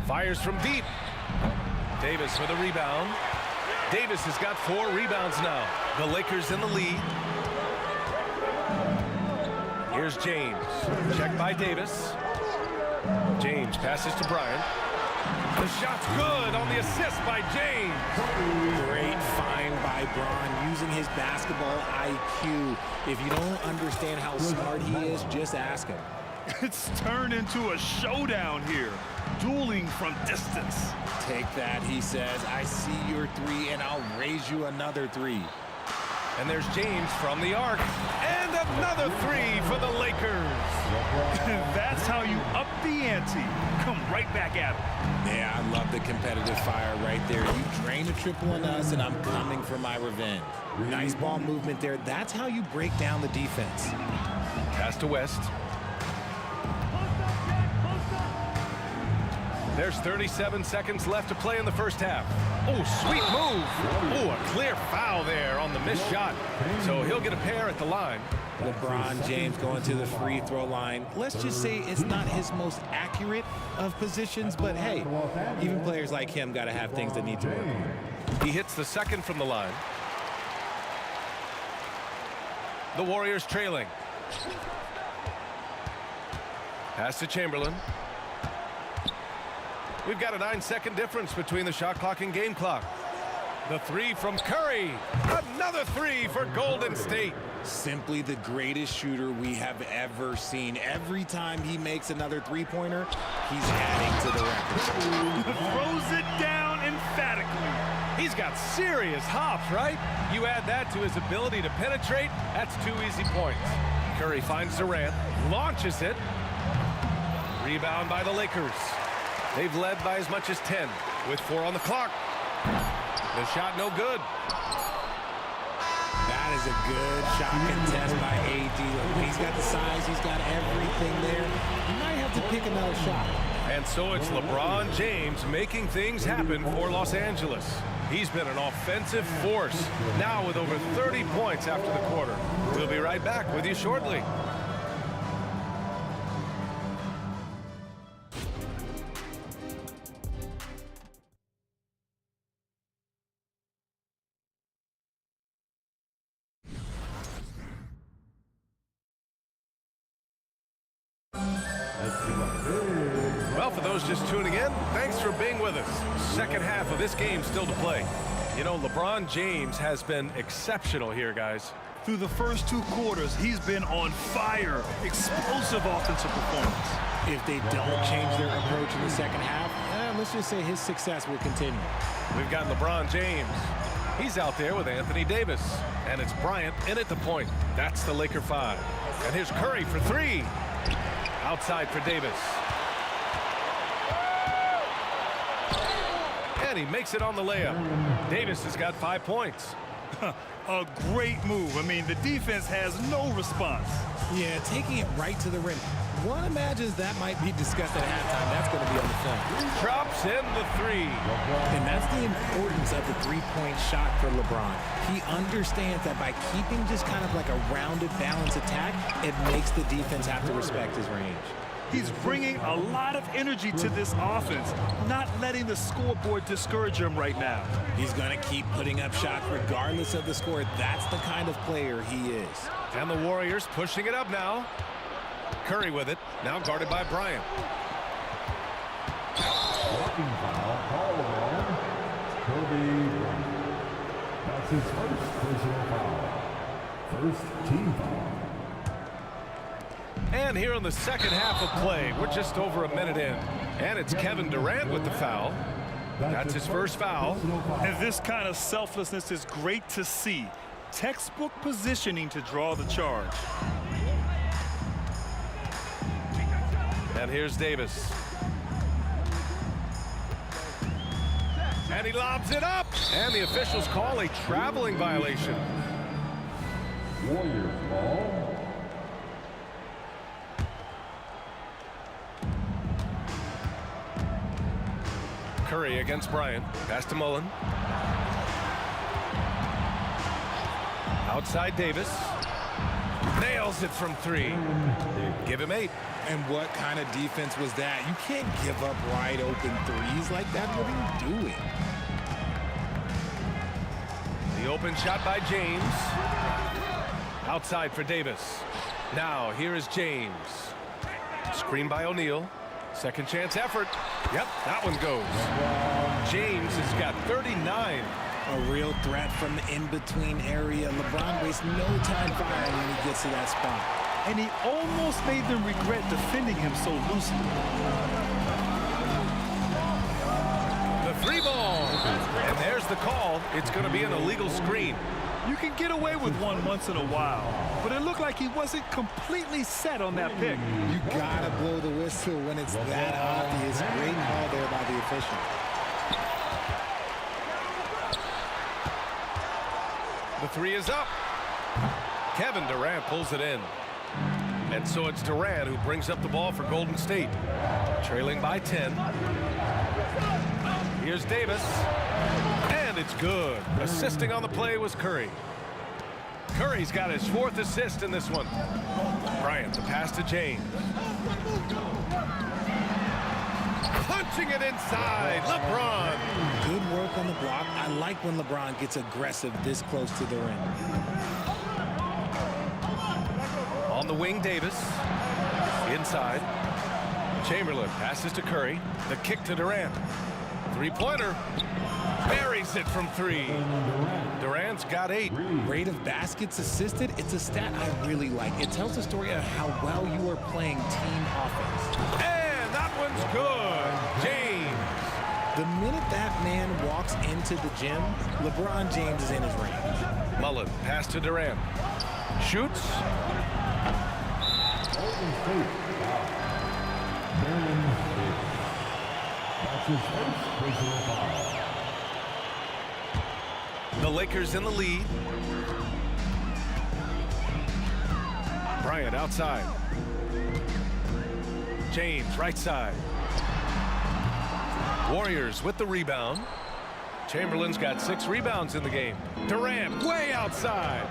Fires from deep. Davis with a rebound. Davis has got 4 rebounds now. The Lakers in the lead. Here's James. Checked by Davis. James passes to Bryant. The shot's good on the assist by James. Great find by Bron, using his basketball IQ. If you don't understand how smart he is, just ask him. It's turned into a showdown here. Dueling from distance. Take that, he says. I see your 3, and I'll raise you another 3. And there's James from the arc. And another 3 for the Lakers. That's how you up the ante. Come right back at him. Yeah, I love the competitive fire right there. You drain a triple on us, and I'm coming for my revenge. Nice ball movement there. That's how you break down the defense. Pass to West. There's 37 seconds left to play in the first half. Oh, sweet move. Oh, a clear foul there on the missed shot. So he'll get a pair at the line. LeBron James going to the free throw line. Let's just say it's not his most accurate of positions, but hey, even players like him got to have things that need to work on. He hits the second from the line. The Warriors trailing. Pass to Chamberlain. We've got a 9-second difference between the shot clock and game clock. The 3 from Curry. Another 3 for Golden State. Simply the greatest shooter we have ever seen. Every time he makes another three-pointer, he's adding to the record. Throws it down emphatically. He's got serious hops, right? You add that to his ability to penetrate, that's 2 easy points. Curry finds Durant, launches it. Rebound by the Lakers. They've led by as much as 10 with 4 on the clock. The shot no good. That is a good shot contest by AD. He's got the size. He's got everything there. He might have to pick another shot. And so it's LeBron James making things happen for Los Angeles. He's been an offensive force, now with over 30 points after the quarter. We'll be right back with you shortly. Well, for those just tuning in, thanks for being with us. Second half of this game still to play. You know, LeBron James has been exceptional here, guys. Through the first 2 quarters, he's been on fire. Explosive offensive performance. If they don't change their approach in the second half, let's just say his success will continue. We've got LeBron James. He's out there with Anthony Davis. And it's Bryant in at the point. That's the Laker 5. And here's Curry for 3. Outside for Davis. And he makes it on the layup. Davis has got 5 points. A great move. I mean, the defense has no response. Yeah, taking it right to the rim. One imagines that might be discussed at halftime. That's going to be on the film. Drops in the 3. And that's the importance of the three-point shot for LeBron. He understands that by keeping just kind of like a rounded, balanced attack, it makes the defense have to respect his range. He's bringing a lot of energy to this offense, not letting the scoreboard discourage him right now. He's going to keep putting up shots regardless of the score. That's the kind of player he is. And the Warriors pushing it up now. Curry with it, now guarded by Bryant. Walking foul, called on Kobe Bryant. That's his first personal foul. First team foul. And here in the second half of play, we're just over a minute in. And it's Kevin Durant with the foul. That's his first foul. And this kind of selflessness is great to see. Textbook positioning to draw the charge. And here's Davis. And he lobs it up. And the officials call a traveling violation. Warriors ball. Curry against Bryant. Pass to Mullen. Outside Davis. Nails it from 3. Give him 8. And what kind of defense was that? You can't give up wide open threes like that. What are you doing? The open shot by James. Outside for Davis. Now here is James. Screen by O'Neal. Second chance effort. Yep, that one goes. James has got 39. A real threat from the in-between area. LeBron wastes no time firing when he gets to that spot. And he almost made them regret defending him so loosely. The 3 ball. And there's the call. It's going to be an illegal screen. You can get away with one once in a while, but it looked like he wasn't completely set on that pick. You gotta blow the whistle when it's that obvious. Great call there by the official. The 3 is up. Kevin Durant pulls it in. And so it's Durant who brings up the ball for Golden State. Trailing by 10. Here's Davis. And it's good. Assisting on the play was Curry. Curry's got his 4th assist in this one. Bryant, the pass to James. Punching it inside. LeBron. Good work on the block. I like when LeBron gets aggressive this close to the rim. On the wing, Davis. Inside. Chamberlain passes to Curry. The kick to Durant. 3-pointer. Buries it from 3. Durant's got 8. Rate of baskets assisted. It's a stat I really like. It tells the story of how well you are playing team offense. And that one's good. James. The minute that man walks into the gym, LeBron James is in his range. Mullen, pass to Durant. Shoots. That's his first personal foul. The Lakers in the lead. Bryant outside. James right side. Warriors with the rebound. Chamberlain's got 6 rebounds in the game. Durant way outside.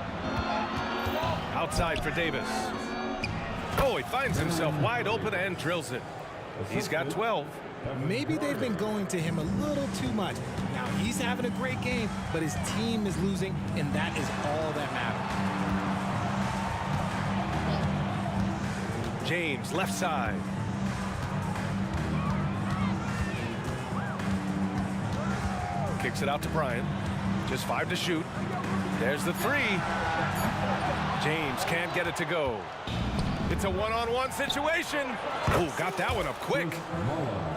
Outside for Davis. Oh, he finds himself wide open and drills it. He's got 12. Maybe they've been going to him a little too much. Now he's having a great game, but his team is losing, and that is all that matters. James left side. Kicks it out to Bryant. Just 5 to shoot. There's the 3. James can't get it to go. It's a one-on-one situation. Oh, got that one up quick.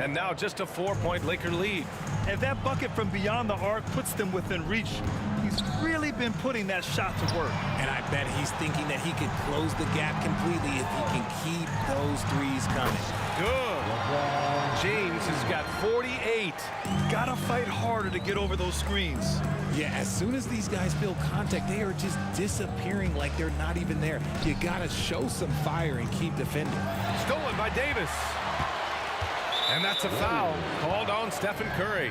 And now just a 4-point Laker lead. And that bucket from beyond the arc puts them within reach. He's really been putting that shot to work. And I bet he's thinking that he can close the gap completely if he can keep those threes coming. Good. James has got 48. Gotta fight harder to get over those screens. Yeah, as soon as these guys feel contact, they are just disappearing like they're not even there. You gotta show some fire and keep defending. Stolen by Davis. And that's a foul called on Stephen Curry.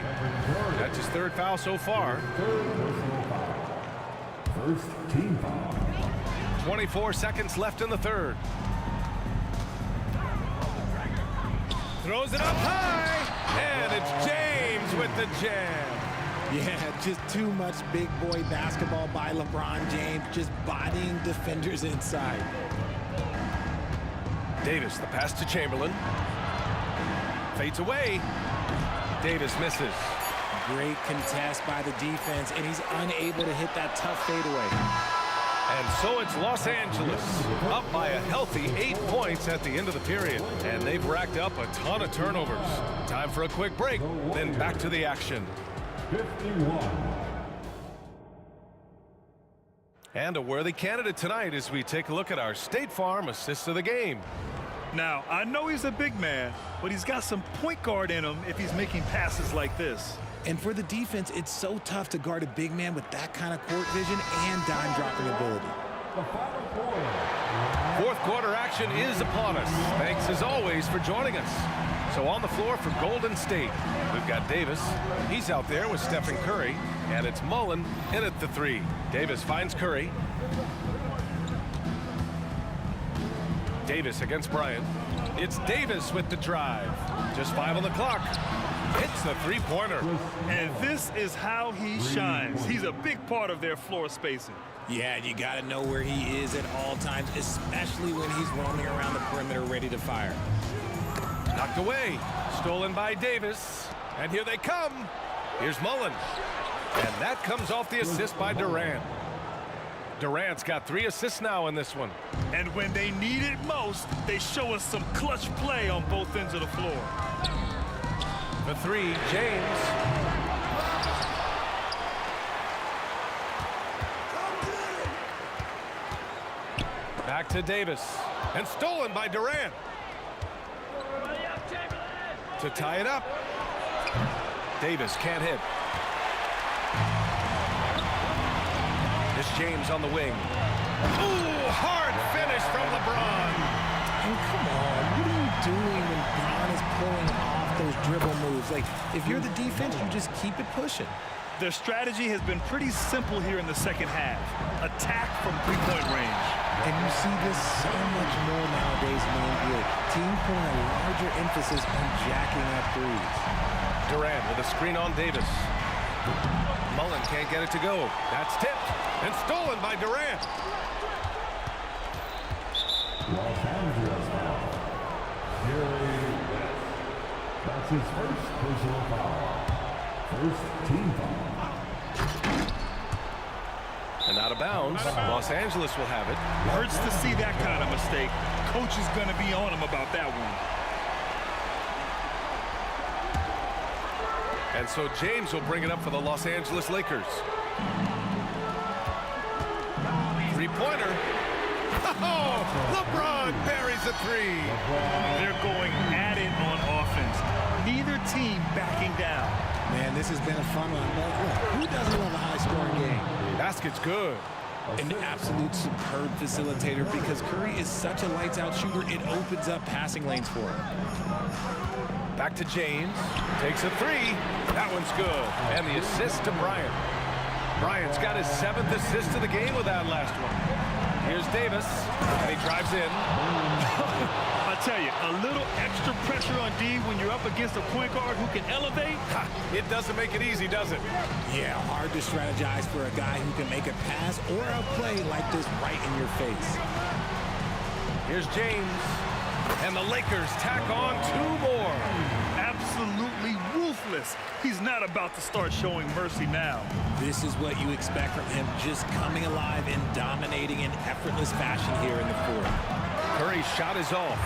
That's his 3rd foul so far. First team foul. 24 seconds left in the 3rd. throws it up high, and it's James with the jam. Yeah, just too much big boy basketball by LeBron James, just bodying defenders inside. Davis, the pass to Chamberlain. Fades away. Davis misses. Great contest by the defense, and he's unable to hit that tough fadeaway. And so it's Los Angeles up by a healthy 8 points at the end of the period. And they've racked up a ton of turnovers. Time for a quick break, then back to the action. 51. And a worthy candidate tonight as we take a look at our State Farm assist of the game. Now, I know he's a big man, but he's got some point guard in him if he's making passes like this. And for the defense, it's so tough to guard a big man with that kind of court vision and dime dropping ability. Fourth quarter action is upon us. Thanks as always for joining us. So on the floor for Golden State, we've got Davis. He's out there with Stephen Curry, and it's Mullen in at the three. Davis finds Curry. Davis against Bryant. It's Davis with the drive. Just 5 on the clock. Hits the three-pointer. And this is how he shines. He's a big part of their floor spacing. Yeah, you got to know where he is at all times, especially when he's roaming around the perimeter ready to fire. Knocked away. Stolen by Davis. And here they come. Here's Mullen. And that comes off the assist by Durant. Durant's got 3 assists now in this one. And when they need it most, they show us some clutch play on both ends of the floor. The three, James. Back to Davis. And stolen by Durant. To tie it up. Davis can't hit. It's James on the wing. Ooh, hard finish from LeBron. And come on, what are you doing when Bron is pulling off those dribble moves? Like, if you're the defense, you just keep it pushing. Their strategy has been pretty simple here in the second half. Attack from three-point range. And you see this so much more nowadays in the NBA. Team putting a larger emphasis on jacking up threes. Durant with a screen on Davis. Mullen can't get it to go. That's tipped and stolen by Durant. Los Angeles foul. That's his first personal foul. First team foul. And out of bounds, Los Angeles will have it. Hurts to see that kind of mistake. Coach is going to be on him about that one. And so James will bring it up for the Los Angeles Lakers. Three-pointer. Oh, LeBron buries a three. They're going at it on offense. Neither team backing down. Man, this has been a fun one. But look, who doesn't love a high-scoring game? Basket's good. An absolute superb facilitator because Curry is such a lights-out shooter, it opens up passing lanes for him. Back to James. Takes a three. That one's good. And the assist to Bryant. Bryant's got his 7th assist of the game with that last one. Here's Davis. And he drives in. I tell you, a little extra pressure on D when you're up against a point guard who can elevate. It doesn't make it easy, does it? Yeah, hard to strategize for a guy who can make a pass or a play like this right in your face. Here's James. And the Lakers tack on 2 more. Absolutely ruthless. He's not about to start showing mercy now. This is what you expect from him, just coming alive and dominating in effortless fashion here in the fourth. Curry's shot is off.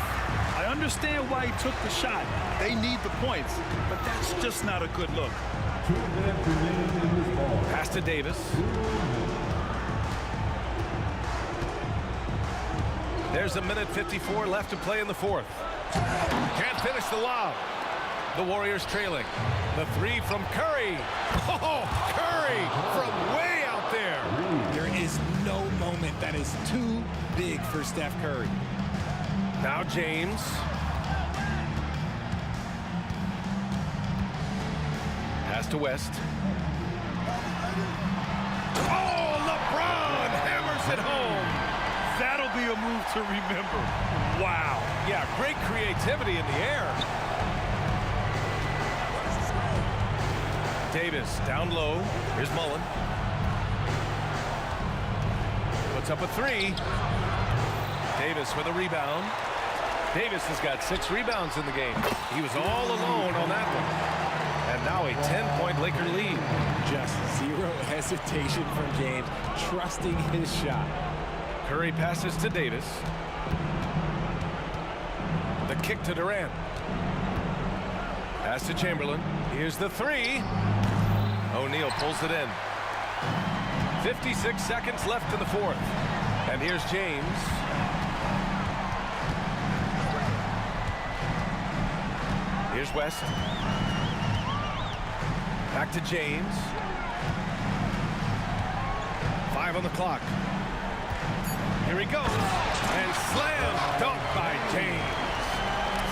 I understand why he took the shot. They need the points, but that's just not a good look. Pass to Davis. There's a minute 54 left to play in the fourth. Can't finish the lob. The Warriors trailing. The three from Curry. Oh, Curry from way out there. There is no moment that is too big for Steph Curry. Now James. Pass to West. Oh, LeBron hammers it home. That'll be a move to remember. Wow. Yeah, great creativity in the air. Davis down low. Here's Mullen. Puts up a three. Davis with a rebound. Davis has got 6 rebounds in the game. He was all alone on that one. And now a 10-point Laker lead. Just zero hesitation from James, trusting his shot. Curry passes to Davis. The kick to Durant. Pass to Chamberlain. Here's the three. O'Neal pulls it in. 56 seconds left in the fourth. And here's James. Here's West. Back to James. 5 on the clock. Here he goes. And slam dunk by James.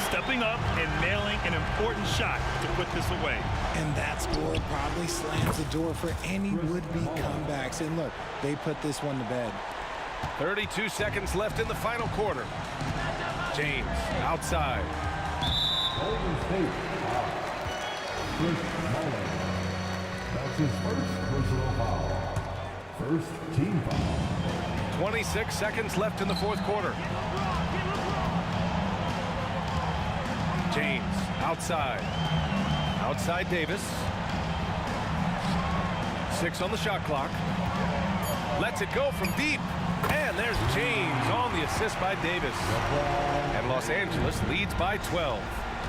Stepping up and nailing an important shot to put this away. And that score probably slams the door for any would-be comebacks. And look, they put this one to bed. 32 seconds left in the final quarter. James outside. Golden State foul. Chris Mullin. That's his first personal foul. First team foul. 26 seconds left in the fourth quarter. James outside. Outside Davis. 6 on the shot clock. Lets it go from deep. And there's James on the assist by Davis. And Los Angeles leads by 12.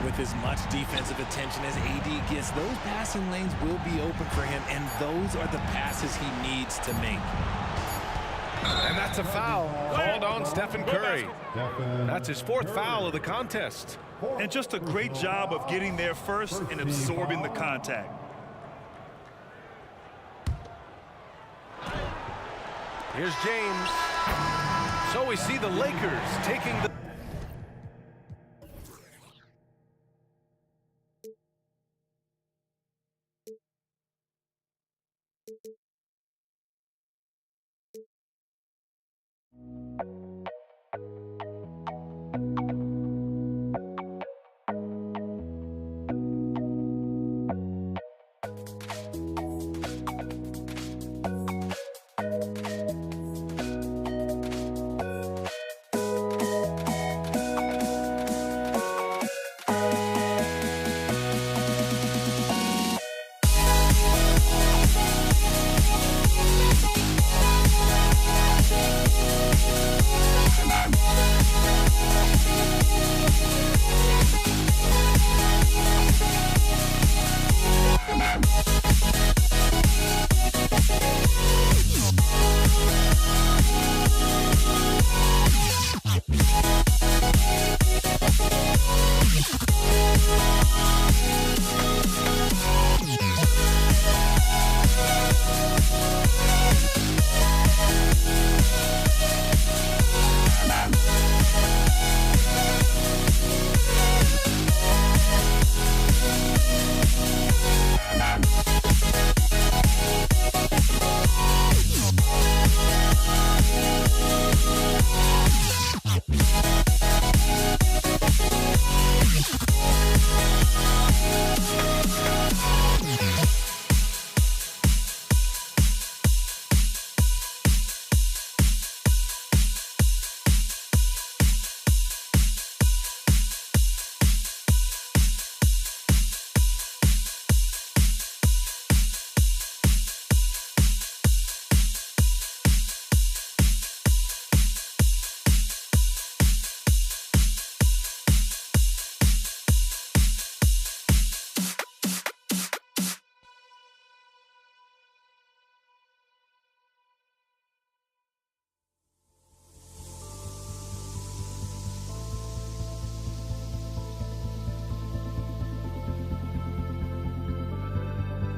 With as much defensive attention as AD gets, those passing lanes will be open for him, and those are the passes he needs to make. And that's a foul called on Stephen Curry. That's his 4th foul of the contest. And just a great job of getting there first and absorbing the contact. Here's James. So we see the Lakers taking the...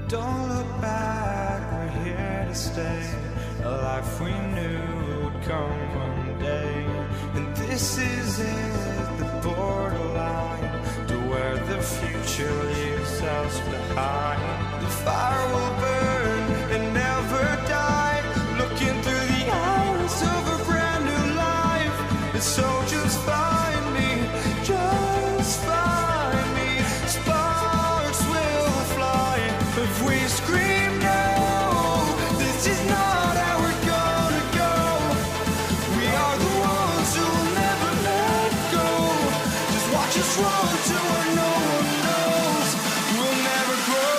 Don't look back, we're here to stay. A life we knew would come one day. And this is it, the borderline to where the future leaves us behind. The fire will burn and never die, looking through the eyes of a brand new life. And so just find me, just find me. Sparks will fly if we just run to where no one knows. We'll never grow.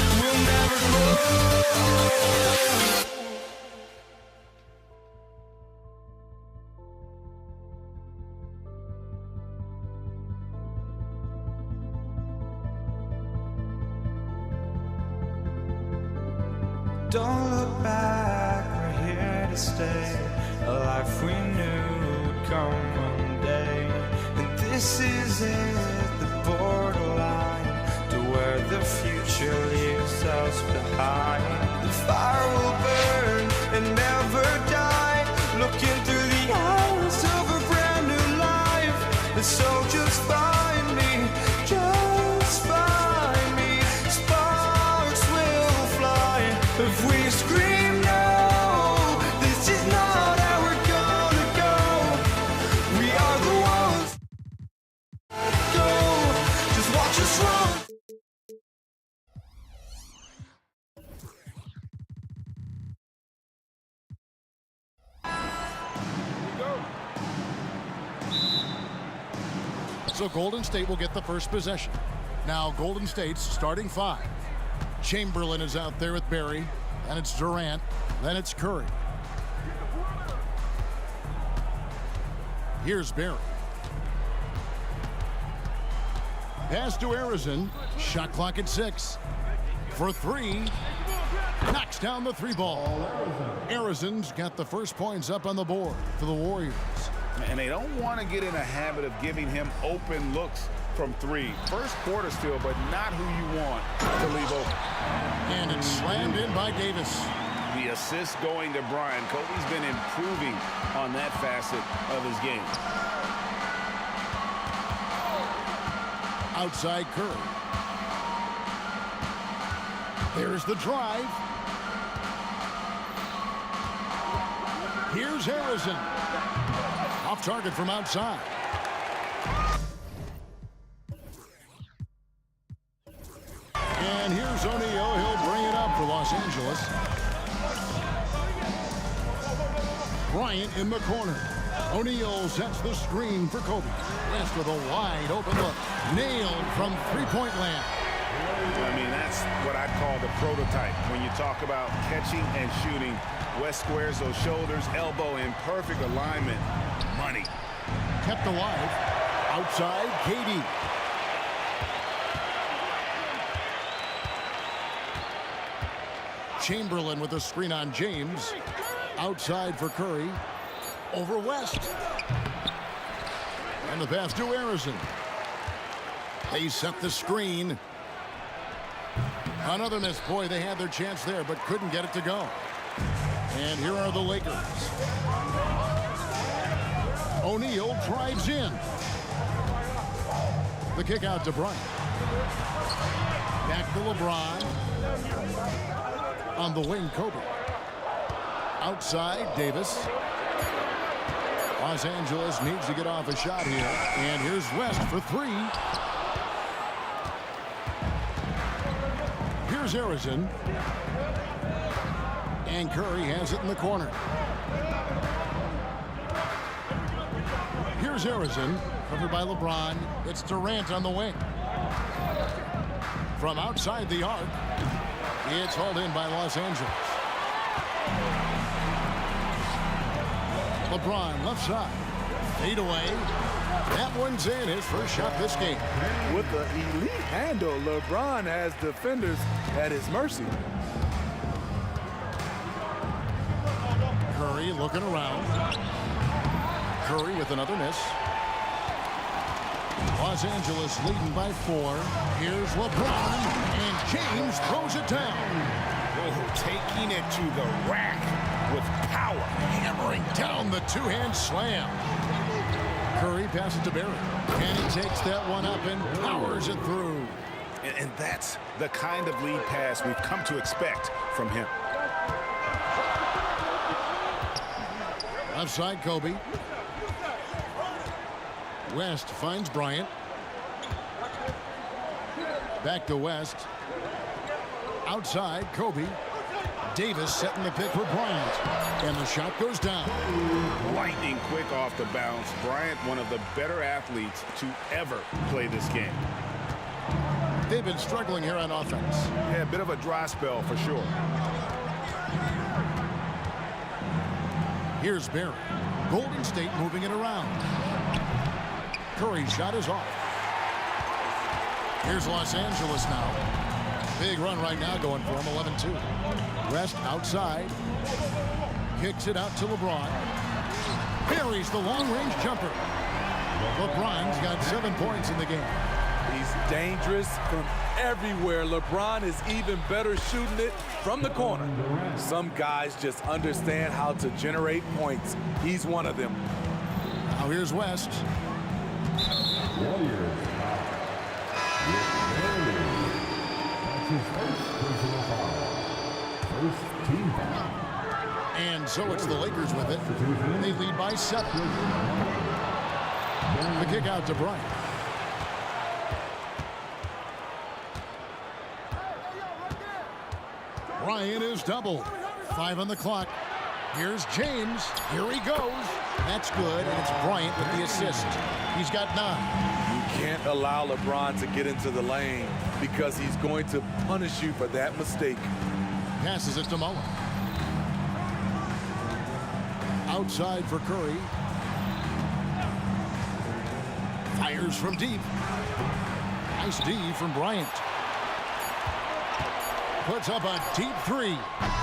We'll never grow. Don't look back, we're here to stay. A life we knew would come one day. And this is it, the borderline to where the future leaves us behind. The fire will burn and never die. Looking through the eyes of a brand new life. And so just find me, just find me. Sparks will fly if we scream no. This is not how we're gonna go. We are the ones. Go, just watch us run. So Golden State will get the first possession. Now Golden State's starting five. Chamberlain is out there with Barry. Then it's Durant. Then it's Curry. Here's Barry. Pass to Arizon. Shot clock at 6. For 3. Knocks down the 3 ball. Arizon's got the first points up on the board for the Warriors. And they don't want to get in a habit of giving him open looks from 3. First quarter still, but not who you want to leave open. And it's slammed in by Davis. The assist going to Brian. Kobe's been improving on that facet of his game. Outside Curry. There's the drive. Here's Harrison. Off target from outside. And here's O'Neal. He'll bring it up for Los Angeles. Bryant in the corner. O'Neal sets the screen for Kobe. West with a wide open look. Nailed from three-point land. I mean, that's what I call the prototype. When you talk about catching and shooting, West squares those shoulders, elbow in perfect alignment. Money. Kept alive. Outside, KD. Chamberlain with a screen on James. Outside for Curry. Over West. And the pass to Arizon. They set the screen. Another miss. Boy, they had their chance there, but couldn't get it to go. And here are the Lakers. O'Neal drives in. The kick out to Bryant. Back to LeBron. On the wing, Kobe. Outside, Davis. Los Angeles needs to get off a shot here. And here's West for 3. Here's Arizon. And Curry has it in the corner. Here's Arizon, covered by LeBron. It's Durant on the wing. From outside the arc, it's hauled in by Los Angeles. LeBron left side. Fade away. That one's in, his first shot this game. With the elite handle, LeBron has defenders at his mercy. Curry looking around. Curry with another miss. Los Angeles leading by 4. Here's LeBron, and James throws it down. Oh, taking it to the rack with power. Hammering down the two-hand slam. Curry pass it to Barry. And he takes that one up and powers it through. And that's the kind of lead pass we've come to expect from him. Left side, Kobe. West finds Bryant. Back to West. Outside, Kobe. Davis setting the pick for Bryant. And the shot goes down. Lightning quick off the bounce. Bryant, one of the better athletes to ever play this game. They've been struggling here on offense. Yeah, a bit of a dry spell for sure. Here's Barry. Golden State moving it around. Curry's shot is off. Here's Los Angeles now. Big run right now going for him, 11-2. West outside. Kicks it out to LeBron. Buries the long-range jumper. LeBron's got 7 points in the game. He's dangerous from everywhere. LeBron is even better shooting it from the corner. Some guys just understand how to generate points. He's one of them. Now here's West. Warriors. That's his first personal foul. First team foul. And so it's the Lakers with it. They lead by 7. The kick out to Bryant. Bryant is doubled. 5 on the clock. Here's James. Here he goes. That's good, and it's Bryant with the assist. He's got 9. You can't allow LeBron to get into the lane because he's going to punish you for that mistake. Passes it to Mullen. Outside for Curry. Fires from deep. Nice D from Bryant. Puts up a deep 3.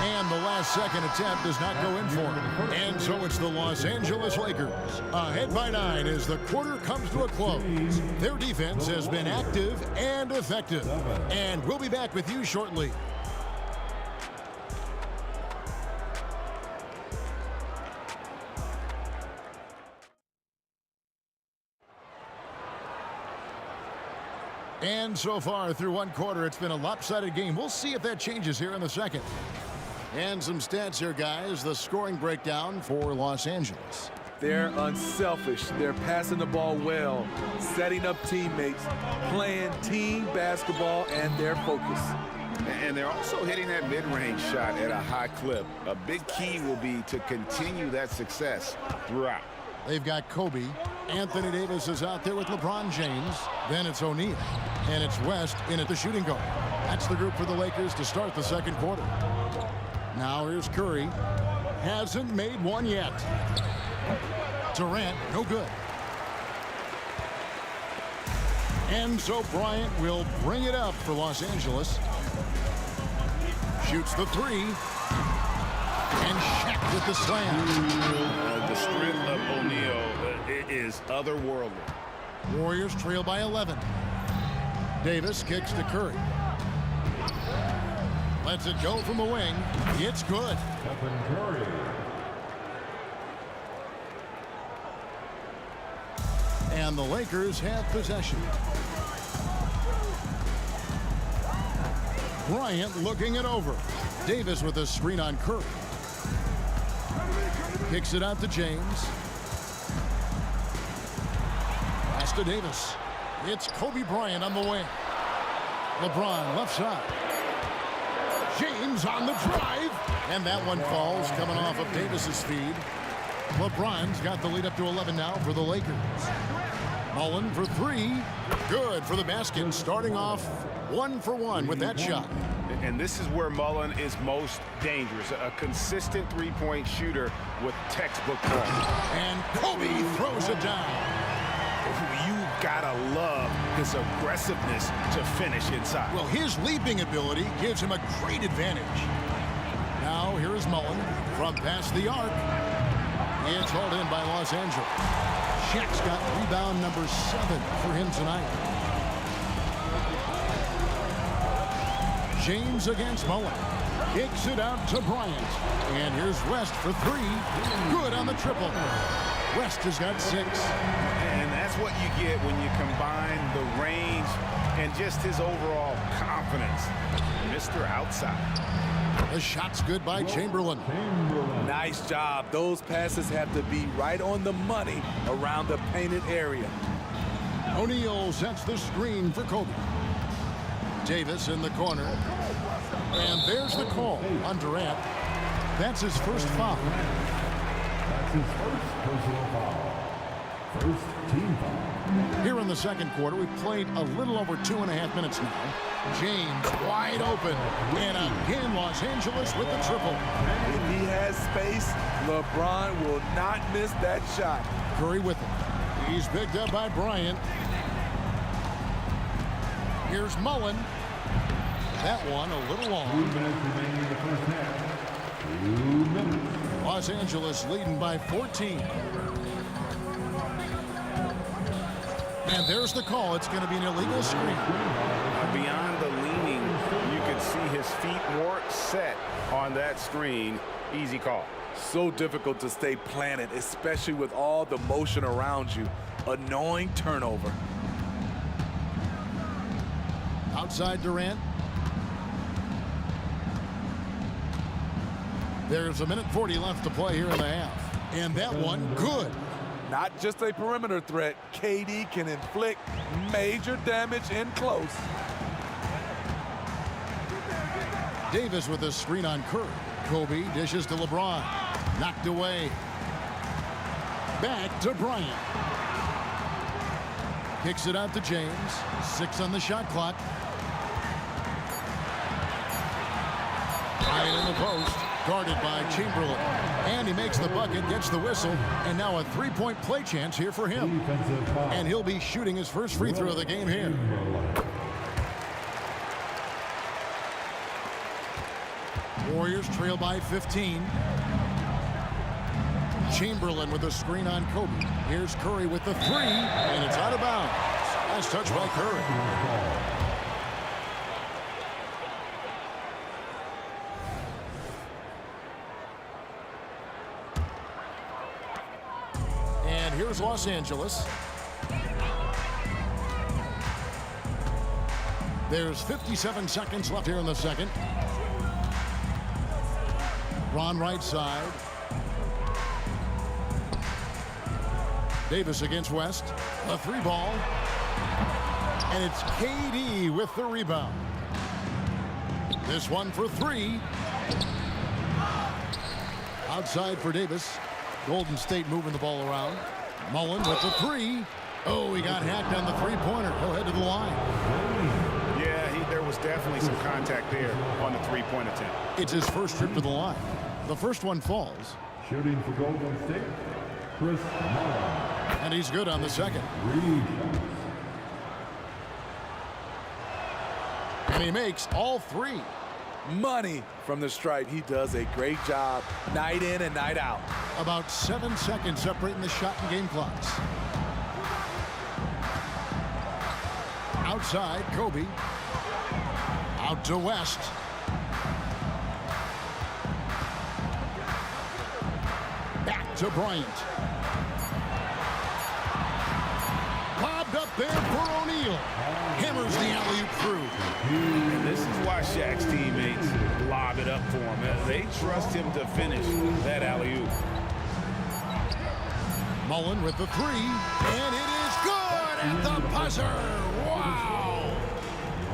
And the last second attempt does not go in for him. And so it's the Los Angeles Lakers ahead by 9 as the quarter comes to a close. Their defense has been active and effective. And we'll be back with you shortly. And so far through one quarter, it's been a lopsided game. We'll see if that changes here in the second. And some stats here, guys. The scoring breakdown for Los Angeles. They're unselfish. They're passing the ball well, setting up teammates, playing team basketball, and their focus. And they're also hitting that mid-range shot at a high clip. A big key will be to continue that success throughout. They've got Kobe. Anthony Davis is out there with LeBron James. Then it's O'Neal. And it's West in at the shooting guard. That's the group for the Lakers to start the second quarter. Now here's Curry. Hasn't made one yet. Durant, no good. And so Bryant will bring it up for Los Angeles. Shoots the 3. And Shaq with the slam. The strength of O'Neal is otherworldly. Warriors trail by 11. Davis kicks to Curry. Lets it go from the wing. It's good. Curry. And the Lakers have possession. Bryant looking it over. Davis with a screen on Curry. Kicks it out to James. Pass to Davis. It's Kobe Bryant on the wing. LeBron left side. James on the drive. And that one falls coming off of Davis's feed. LeBron's got the lead up to 11 now for the Lakers. Mullen for 3. Good for the basket. Starting off 1 for 1 with that shot. And this is where Mullen is most dangerous. A consistent three-point shooter with textbook form. And Kobe throws it down. You've got to love his aggressiveness to finish inside. Well, his leaping ability gives him a great advantage. Now here is Mullen from past the arc. It's hauled in by Los Angeles. Shaq's got rebound number 7 for him tonight. James against Mullen. Kicks it out to Bryant. And here's West for 3. Good on the triple. West has got 6. And that's That's what you get when you combine the range and just his overall confidence. Mr. Outside. The shot's good by Chamberlain. Nice job. Those passes have to be right on the money around the painted area. O'Neal sets the screen for Kobe. Davis in the corner. And there's the call on Durant. That's his first foul. That's his first personal foul. First team foul. Here in the second quarter, we've played a little over 2.5 minutes now. James wide open. And again, Los Angeles with the triple. If he has space, LeBron will not miss that shot. Curry with it. He's picked up by Bryant. Here's Mullen. That one a little long. 2 minutes remaining in the first half. 2 minutes. Los Angeles leading by 14. And there's the call. It's going to be an illegal screen. Beyond the leaning, you could see his feet weren't set on that screen. Easy call. So difficult to stay planted, especially with all the motion around you. Annoying turnover. Outside Durant. There's 1:40 left to play here in the half. And that one, good. Not just a perimeter threat. KD can inflict major damage in close. Davis with a screen on Curry. Kobe dishes to LeBron. Knocked away. Back to Bryant. Kicks it out to James. 6 on the shot clock. Right in the post. Guarded by Chamberlain. And he makes the bucket, gets the whistle, and now a three-point play chance here for him. And he'll be shooting his first free throw of the game here. Warriors trail by 15. Chamberlain with a screen on Kobe. Here's Curry with the three, and it's out of bounds. Nice touch by Curry. Here's Los Angeles. There's 57 seconds left here in the second. Ron right side. Davis against West. A three ball. And it's KD with the rebound. This one for three. Outside for Davis. Golden State moving the ball around. Mullen with the three. Oh, he got hacked on the three-pointer. He'll head to the line. Yeah, there was definitely some contact there on the three-point attempt. It's his first trip to the line. The first one falls. Shooting for Golden State, Chris Mullen. And he's good on the second. And he makes all three. Money from the stripe. He does a great job night in and night out. About 7 seconds separating the shot and game clocks. Outside, Kobe. Out to West. Back to Bryant. Lobbed up there for O'Neal. Hammers the alley-oop through. And this is why Shaq's teammates lob it up for him. They trust him to finish that alley-oop. Mullen with the three, and it is good at the buzzer. Wow!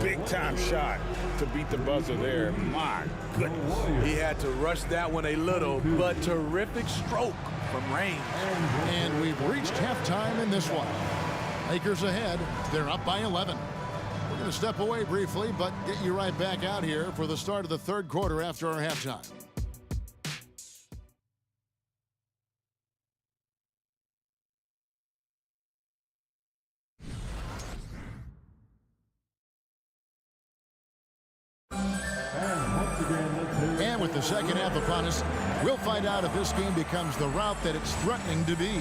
Big-time shot to beat the buzzer there. My goodness. He had to rush that one a little, but terrific stroke from range. And we've reached halftime in this one. Lakers ahead. They're up by 11. We're going to step away briefly, but get you right back out here for the start of the third quarter after our halftime. And with the second half upon us, we'll find out if this game becomes the route that it's threatening to be.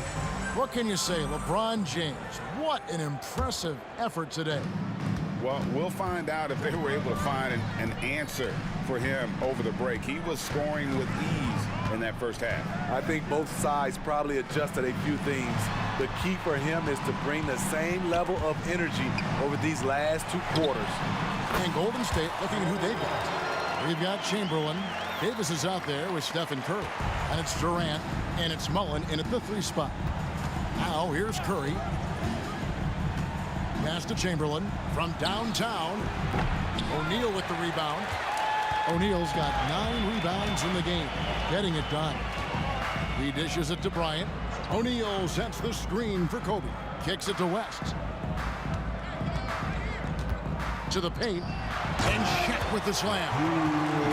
What can you say, LeBron James? What an impressive effort today. Well, we'll find out if they were able to find an answer for him over the break. He was scoring with ease in that first half. I think both sides probably adjusted a few things. The key for him is to bring the same level of energy over these last 2 quarters. And Golden State looking at who they've got. We've got Chamberlain. Davis is out there with Stephen Curry. And it's Durant, and it's Mullen in at the 3 spot. Now here's Curry. Pass to Chamberlain from downtown. O'Neal with the rebound. O'Neal's got 9 rebounds in the game, getting it done. He dishes it to Bryant. O'Neal sets the screen for Kobe. Kicks it to West. To the paint. And Shaq with the slam.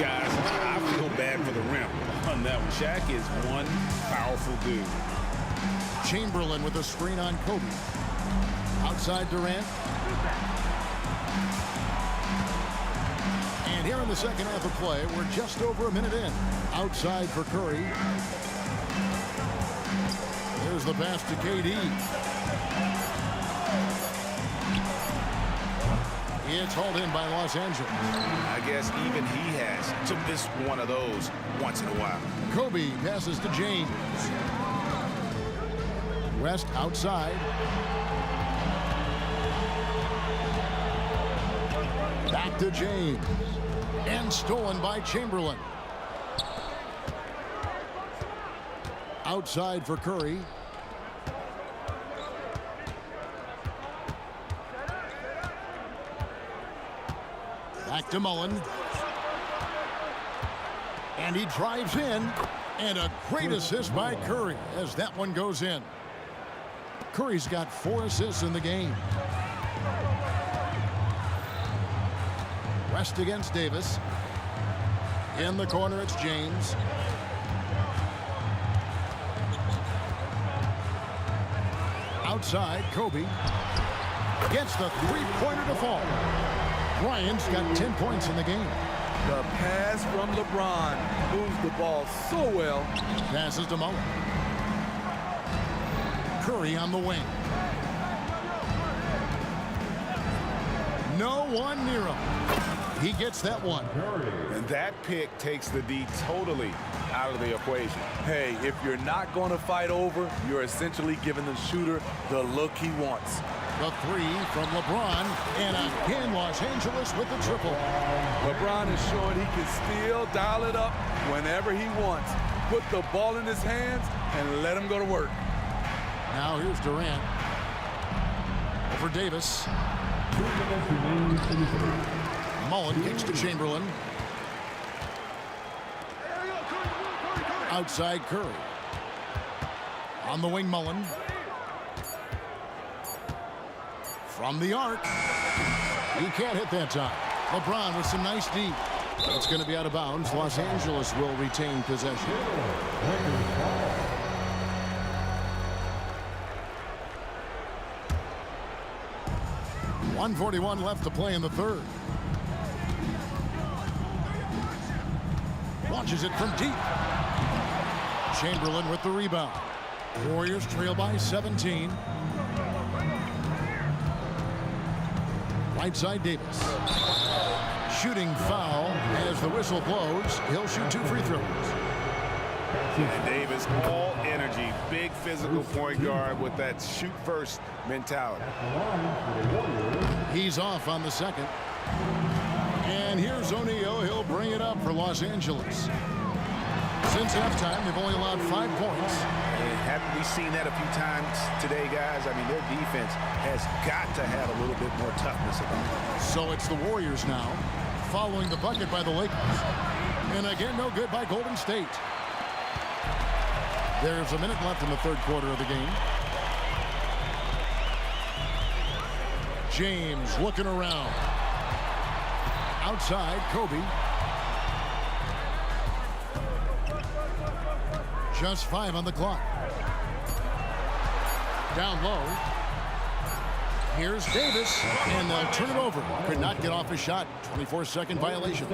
Guys, I feel bad for the rim on that one. Shaq is one powerful dude. Chamberlain with a screen on Kobe. Outside Durant. And here in the second half of play, we're just over a minute in. Outside for Curry. There's the pass to KD. It's hauled in by Los Angeles. I guess even he has to miss one of those once in a while. Kobe passes to James. West outside. Back to James. And stolen by Chamberlain. Outside for Curry. Back to Mullen. And he drives in. And a great assist by Curry as that one goes in. Curry's got 4 assists in the game. West against Davis. In the corner, it's James. Outside, Kobe gets the 3-pointer to fall. Bryant's got 10 points in the game. The pass from LeBron moves the ball so well. Passes to Mullen. Curry on the wing. No one near him. He gets that one. And that pick takes the D totally out of the equation. Hey, if you're not going to fight over, you're essentially giving the shooter the look he wants. The 3 from LeBron, and again Los Angeles with the triple. LeBron is showing he can still dial it up whenever he wants. Put the ball in his hands and let him go to work. Now here's Durant. Over Davis. Mullen kicks to Chamberlain. Outside Curry. On the wing, Mullen. From the arc. He can't hit that time. LeBron with some nice D. It's going to be out of bounds. Los Angeles will retain possession. 1:41 left to play in the third. Launches it from deep. Chamberlain with the rebound. Warriors trail by 17. Right side Davis. Shooting foul as the whistle blows. He'll shoot 2 free throws. And Davis, all energy, big physical point guard with that shoot first mentality. He's off on the second. And here's O'Neal. He'll bring it up for Los Angeles. Since halftime, they've only allowed 5 points. And haven't we seen that a few times today, guys? I mean, their defense has got to have a little bit more toughness about it. So it's the Warriors now, following the bucket by the Lakers. And again, no good by Golden State. There's a minute left in the third quarter of the game. James looking around. Outside, Kobe. Just 5 on the clock. Down low. Here's Davis, and they'll turn it over. Could not get off his shot. 24-second violation.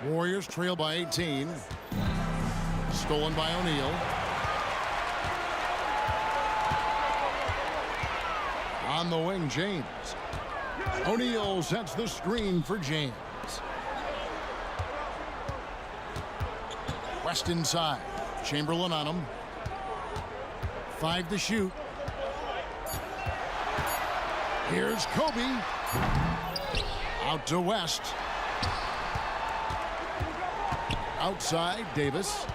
Warriors trail by 18. Stolen by O'Neal. On the wing, James. O'Neal sets the screen for James. West inside. Chamberlain on him. 5 to shoot. Here's Kobe. Out to West. Outside, Davis.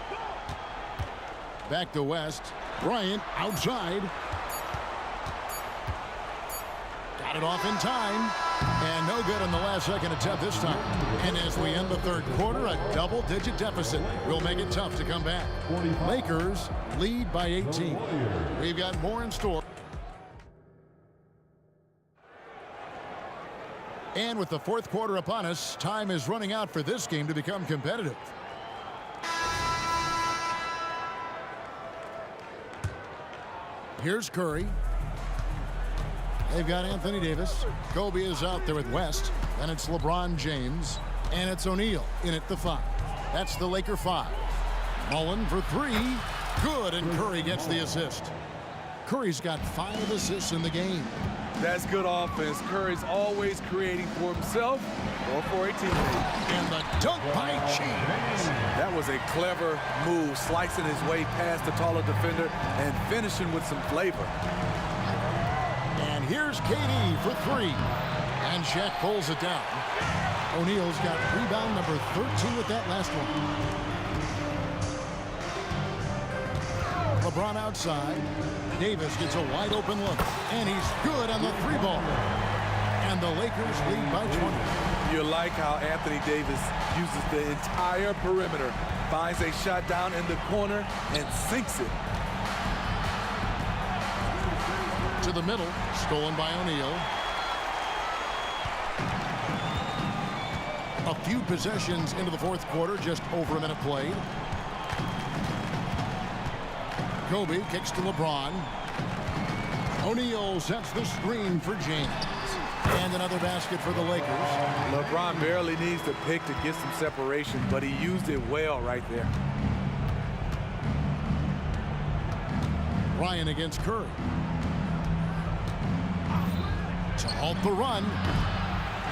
Back to West. Bryant outside. Got it off in time. And no good on the last second attempt this time. And as we end the third quarter, a double-digit deficit will make it tough to come back. Lakers lead by 18. We've got more in store. And with the fourth quarter upon us, time is running out for this game to become competitive. Here's Curry. They've got Anthony Davis. Kobe is out there with West. Then it's LeBron James. And it's O'Neal in at the 5. That's the Laker 5. Mullen for 3. Good, and Curry gets the assist. Curry's got 5 assists in the game. That's good offense. Curry's always creating for himself or for a teammate. And the dunk by James. That was a clever move, slicing his way past the taller defender and finishing with some flavor. And here's KD for 3. And Shaq pulls it down. O'Neal's got rebound number 13 with that last one. LeBron outside. Davis gets a wide open look. And he's good on the 3-ball. And the Lakers lead by 20. You like how Anthony Davis uses the entire perimeter, finds a shot down in the corner, and sinks it. To the middle, stolen by O'Neal. A few possessions into the fourth quarter, just over a minute played. Kobe kicks to LeBron. O'Neal sets the screen for James. And another basket for the Lakers. LeBron barely needs the pick to get some separation, but he used it well right there. Ryan against Curry. To halt the run.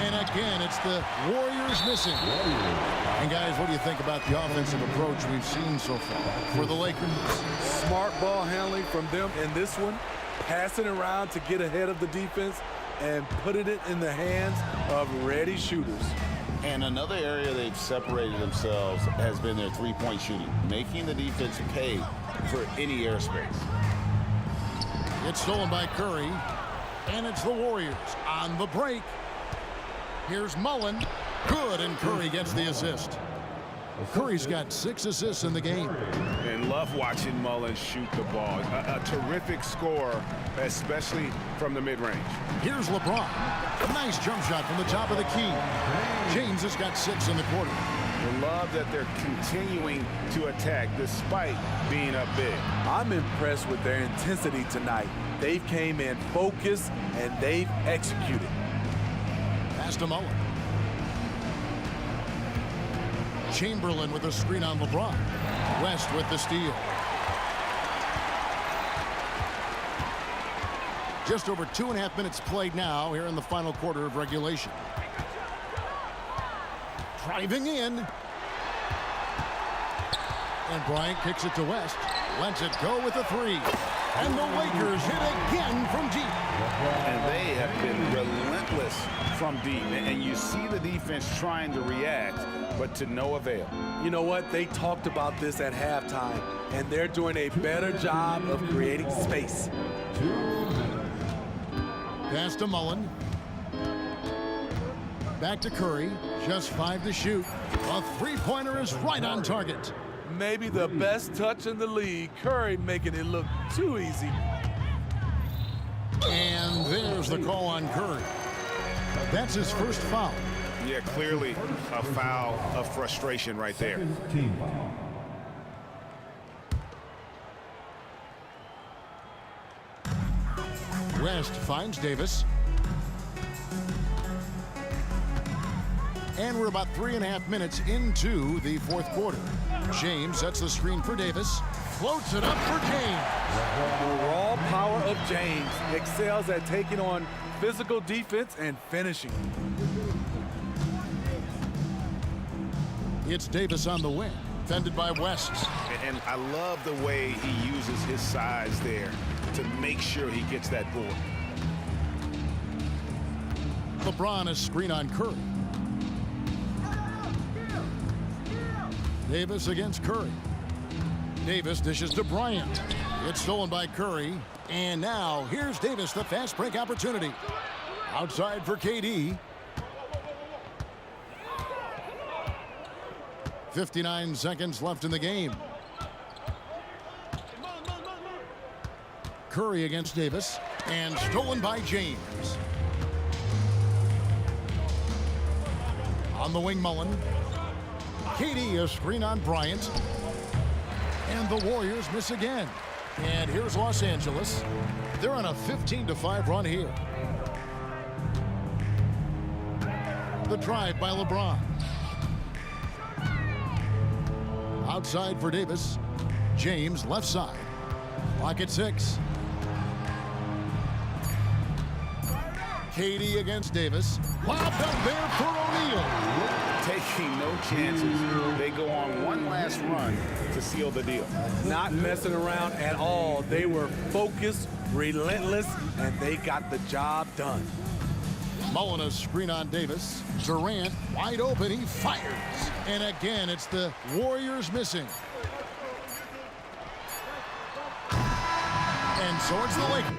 And again, it's the Warriors missing. And guys, what do you think about the offensive approach we've seen so far for the Lakers? Smart ball handling from them in this one. Passing around to get ahead of the defense and putting it in the hands of ready shooters. And another area they've separated themselves has been their three-point shooting, making the defense pay for any airspace. It's stolen by Curry, and it's the Warriors on the break. Here's Mullen. Good, and Curry gets the assist. Curry's got 6 assists in the game. And love watching Mullen shoot the ball. A terrific scorer, especially from the mid-range. Here's LeBron. Nice jump shot from the top of the key. James has got 6 in the quarter. I love that they're continuing to attack despite being up big. I'm impressed with their intensity tonight. They came in focused and they've executed. Pass to Mullen. Chamberlain with a screen on LeBron. West with the steal. Just over 2.5 minutes played now here in the final quarter of regulation. Driving in. And Bryant kicks it to West. Lets it go with a 3. And the Lakers hit again from deep. And they have been relentless from deep. And you see the defense trying to react, but to no avail. You know what? They talked about this at halftime, and they're doing a better job of creating space. Pass to Mullen. Back to Curry. Just 5 to shoot. A 3-pointer is right on target. Maybe the best touch in the league. Curry making it look too easy. And there's the call on Curry. That's his first foul. Yeah, clearly a foul of frustration right there. Team foul. West finds Davis. And we're about 3.5 minutes into the fourth quarter. James sets the screen for Davis. floats it up for James. The raw power of James excels at taking on physical defense and finishing. It's Davis on the wing, defended by West. And I love the way he uses his size there to make sure he gets that board. LeBron is screen on Curry. Davis against Curry. Davis dishes to Bryant. It's stolen by Curry. And now here's Davis, the fast break opportunity. Outside for KD. 59 seconds left in the game. Curry against Davis. And stolen by James. On the wing, Mullen. KD, a screen on Bryant. And the Warriors miss again. And here's Los Angeles. They're on a 15-5 run here. The drive by LeBron. Outside for Davis. James, left side. Clock at 6. KD against Davis. Lobbed up there for O'Neal. Taking no chances. They go on one last run to seal the deal. Not messing around at all. They were focused, relentless, and they got the job done. Mullen, a screen on Davis. Durant wide open. He fires. And again, it's the Warriors missing. And so it's the Lakers.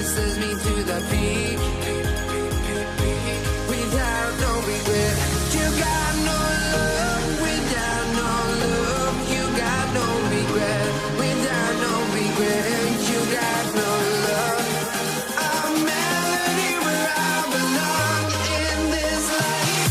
Says me to the peak without no regret. You got no love without no love. You got no regret without no regret. You got no love. A melody where I belong in this life.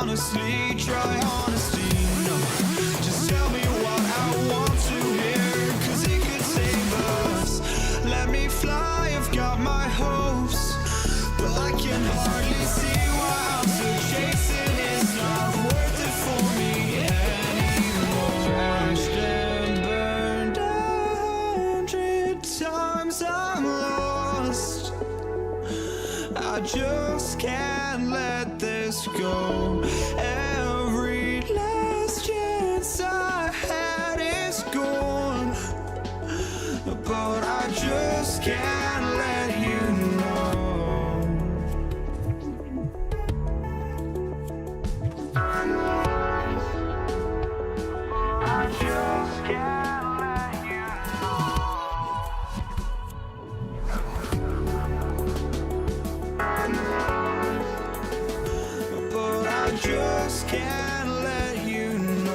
honestly, try honesty, no. Just tell me what I want to hear, 'cause it could save us. Let me fly, I've got my hopes, but I can hardly see why I'm still chasing. It's not worth it for me anymore. Crashed and burned 100 times. I just can't let this go. Every last chance I had is gone, but I just can't let you know. I just can't let you know. But I just can't let you know.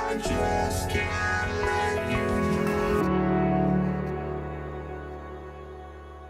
I just can't let you know.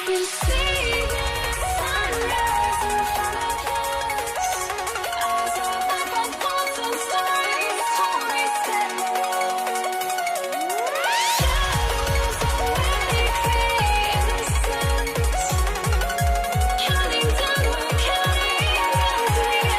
You see the sunrise in front of us. Eyes are like a golden stories always tell. Shadows already create the suns. Counting down, we're counting as we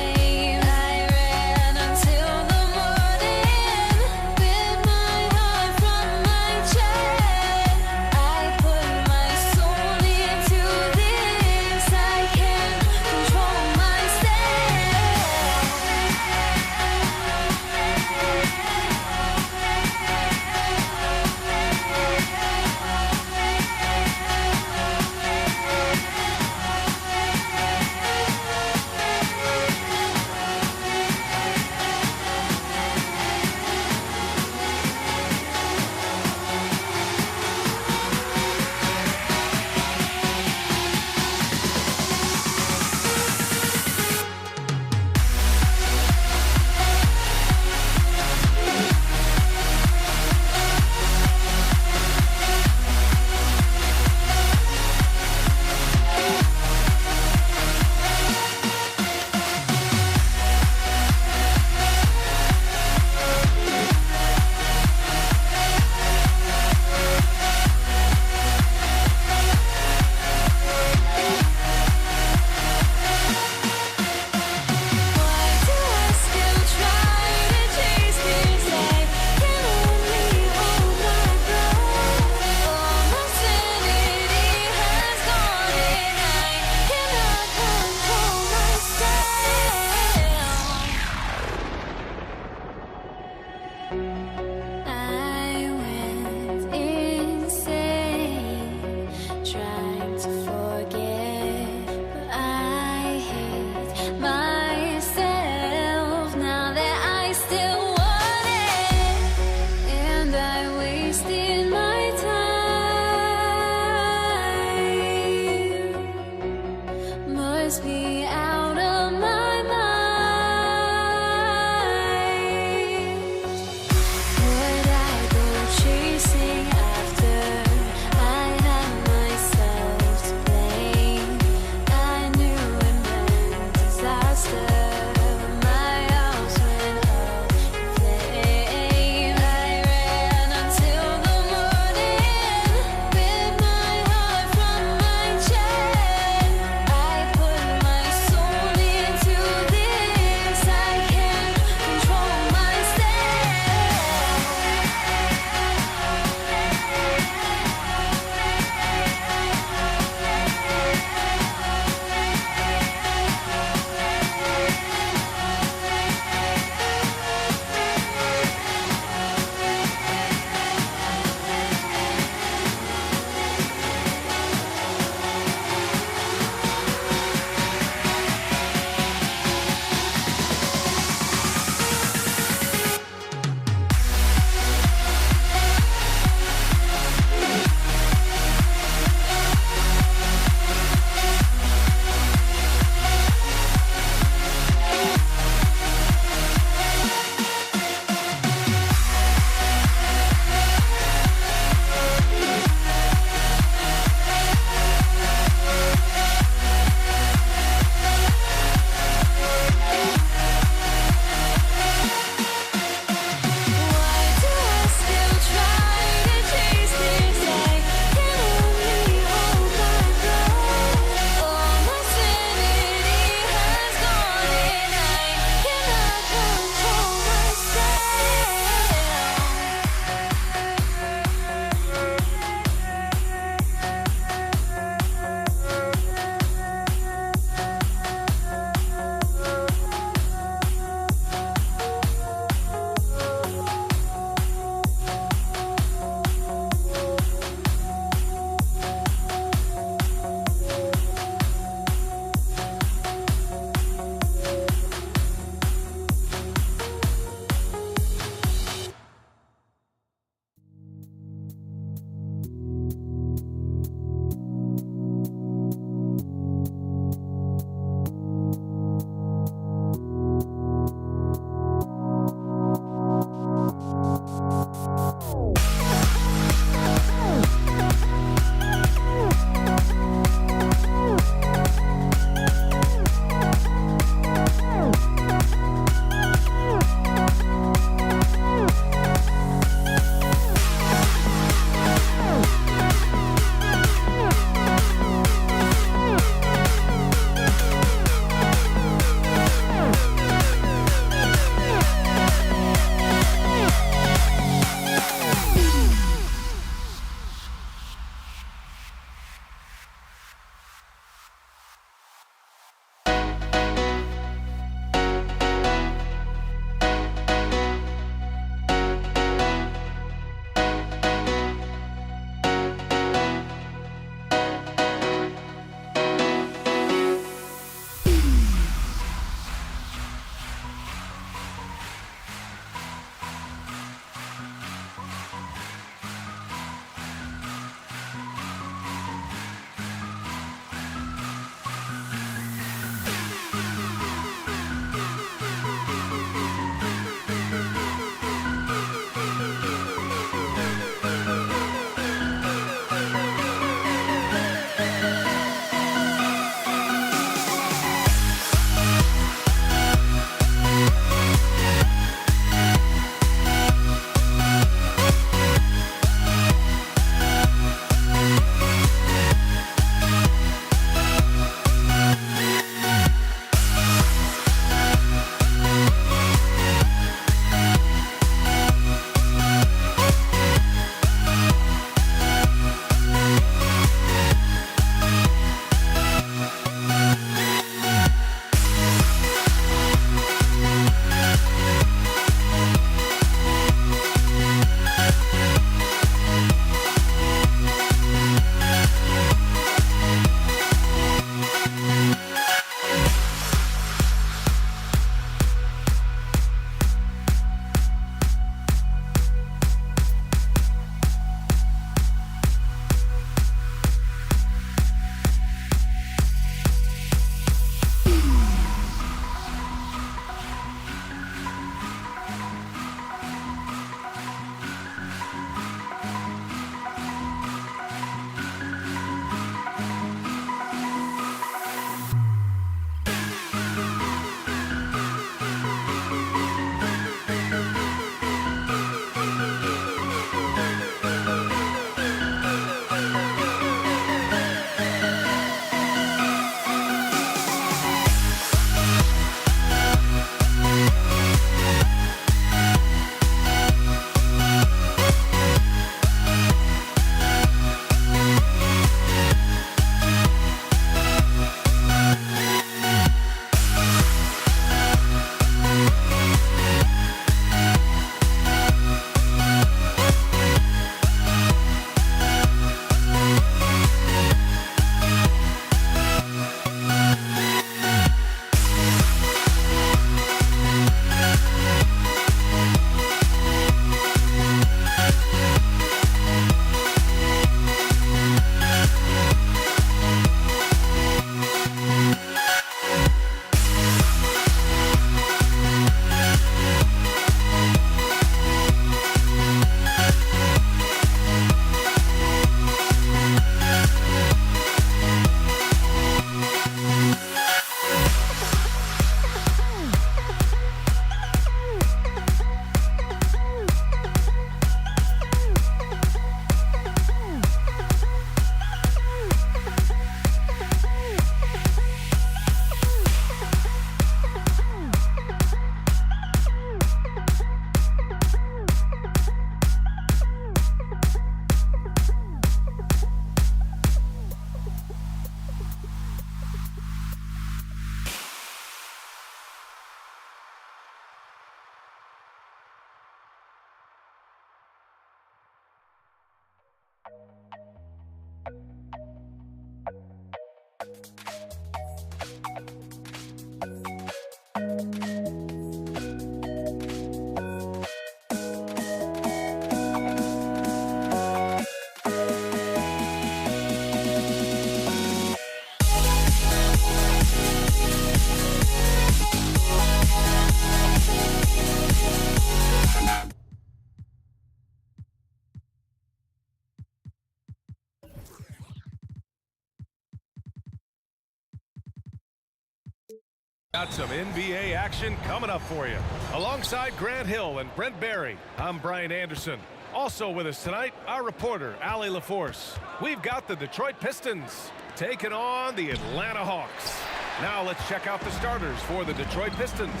Got some NBA action coming up for you. Alongside Grant Hill and Brent Barry, I'm Brian Anderson. Also with us tonight, our reporter, Allie LaForce. We've got the Detroit Pistons taking on the Atlanta Hawks. Now let's check out the starters for the Detroit Pistons.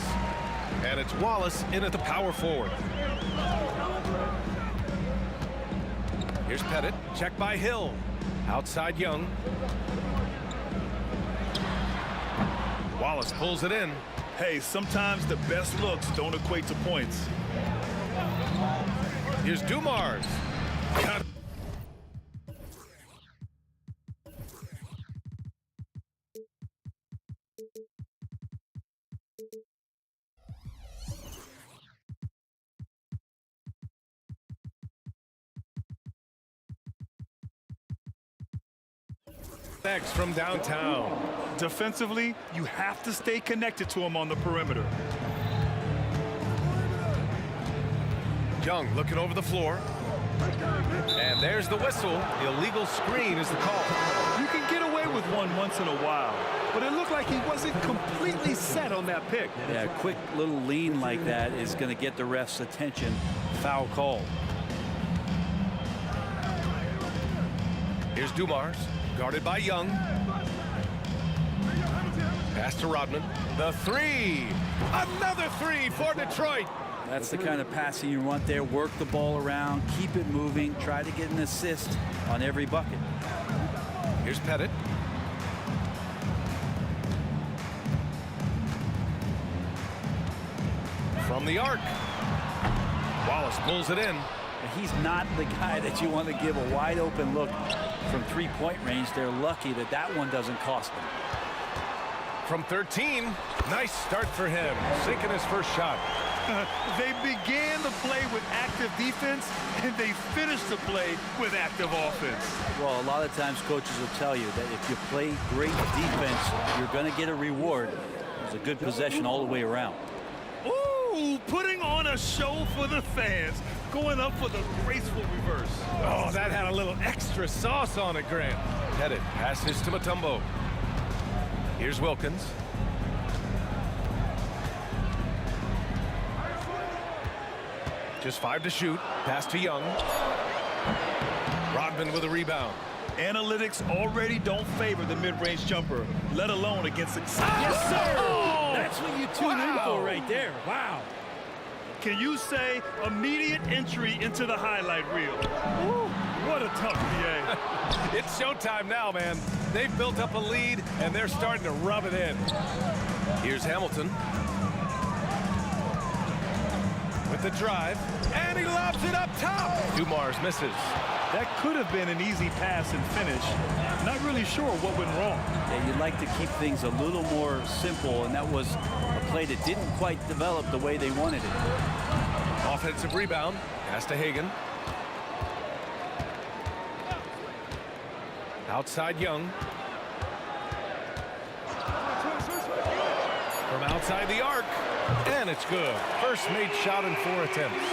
And it's Wallace in at the power forward. Here's Pettit, checked by Hill. Outside Young. Wallace pulls it in. Hey, sometimes the best looks don't equate to points. Here's Dumars. Cut. Next from downtown. Defensively, you have to stay connected to him on the perimeter. Young looking over the floor. And there's the whistle. Illegal screen is the call. You can get away with one once in a while, but it looked like he wasn't completely set on that pick. Yeah, a quick little lean like that is going to get the ref's attention. Foul call. Here's Dumars, guarded by Young. Pass to Rodman. The three. Another three for Detroit. That's the kind of passing you want there. Work the ball around, keep it moving, try to get an assist on every bucket. Here's Pettit. From the arc. Wallace pulls it in. He's not the guy that you want to give a wide open look from three-point range. They're lucky that that one doesn't cost them. From 13, nice start for him, sinking his first shot. They began the play with active defense, and they finished the play with active offense. Well, a lot of times coaches will tell you that if you play great defense, you're going to get a reward. It was a good possession all the way around. Ooh, putting on a show for the fans, going up for the graceful reverse. Oh, that had a little extra sauce on it, Grant. Pettit passes to Mutombo. Here's Wilkins. Just 5 to shoot. Pass to Young. Rodman with a rebound. Analytics already don't favor the mid-range jumper, let alone against success. Yes, sir! Oh, that's what you tune in for right there. Wow. Can you say immediate entry into the highlight reel? Ooh, what a tough PA. It's showtime now, man. They've built up a lead, and they're starting to rub it in. Here's Hamilton. With the drive, and he lobs it up top. Dumars misses. That could have been an easy pass and finish. Not really sure what went wrong. Yeah, you'd like to keep things a little more simple, and that was a play that didn't quite develop the way they wanted it. Offensive rebound. Pass to Hagan. Outside Young. From outside the arc. And it's good. First made shot in 4 attempts.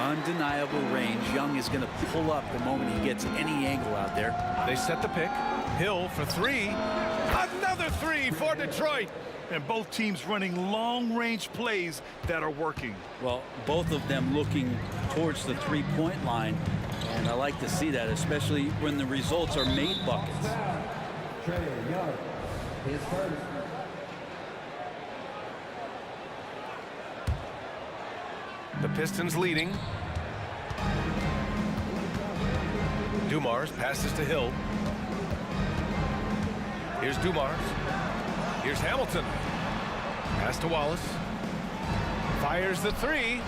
Undeniable range. Young is going to pull up the moment he gets any angle out there. They set the pick. Hill for 3. Another 3 for Detroit. And both teams running long-range plays that are working. Well, both of them looking towards the three-point line. And I like to see that, especially when the results are made buckets. Trey Young, his first. The Pistons leading. Dumars passes to Hill. Here's Dumars. Here's Hamilton. Pass to Wallace. Fires the 3.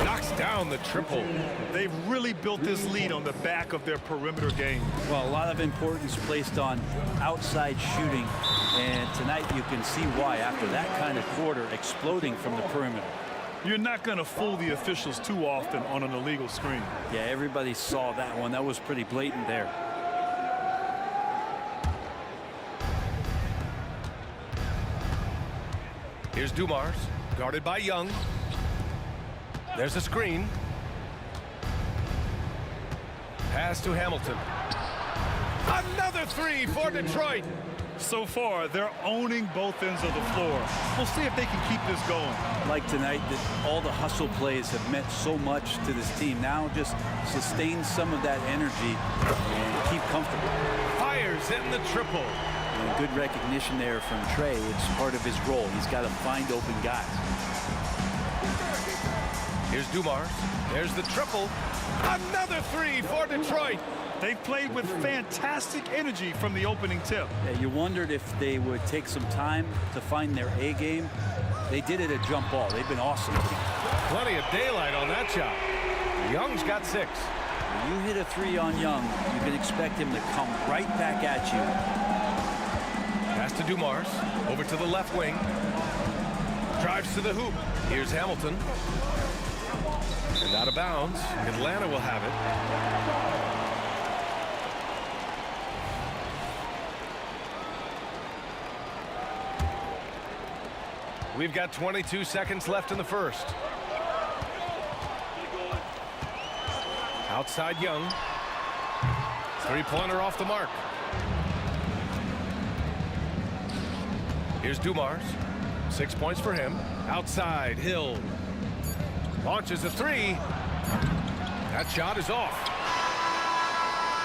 Knocks down the triple. They've really built this lead on the back of their perimeter game. Well, a lot of importance placed on outside shooting And tonight you can see why after that kind of quarter, exploding from the perimeter. You're not going to fool the officials too often on an illegal screen. Yeah, everybody saw that one. That was pretty blatant there. Here's Dumars, guarded by Young. There's a screen. Pass to Hamilton. Another three for Detroit. So far, they're owning both ends of the floor. We'll see if they can keep this going. Like tonight, that all the hustle plays have meant so much to this team. Now just sustain some of that energy and keep comfortable. Fires in the triple. And good recognition there from Trey. It's part of his role. He's got to find open guys. Here's Dumars. There's the triple. Another three for Detroit. They've played with fantastic energy from the opening tip. Yeah, you wondered if they would take some time to find their A game. They did it at jump ball. They've been awesome. Plenty of daylight on that shot. Young's got 6. When you hit a 3 on Young, you can expect him to come right back at you. Pass to Dumars. Over to the left wing. Drives to the hoop. Here's Hamilton. And out of bounds. Atlanta will have it. We've got 22 seconds left in the first. Outside Young. Three-pointer off the mark. Here's Dumars. 6 points for him. Outside Hill. Launches a 3. That shot is off.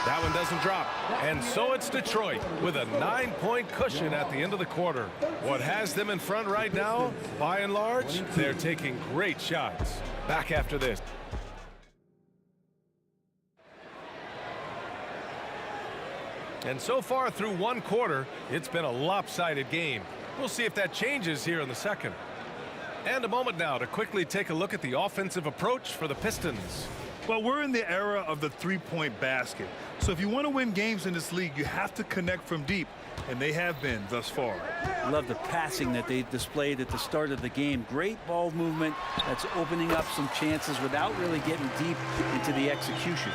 That one doesn't drop. And so it's Detroit with a 9-point cushion at the end of the quarter. What has them in front right now, by and large, they're taking great shots. Back after this. And so far through one quarter, it's been a lopsided game. We'll see if that changes here in the second. And a moment now to quickly take a look at the offensive approach for the Pistons. Well, we're in the era of the three-point basket. So if you want to win games in this league, you have to connect from deep, and they have been thus far. Love the passing that they displayed at the start of the game. Great ball movement that's opening up some chances without really getting deep into the execution.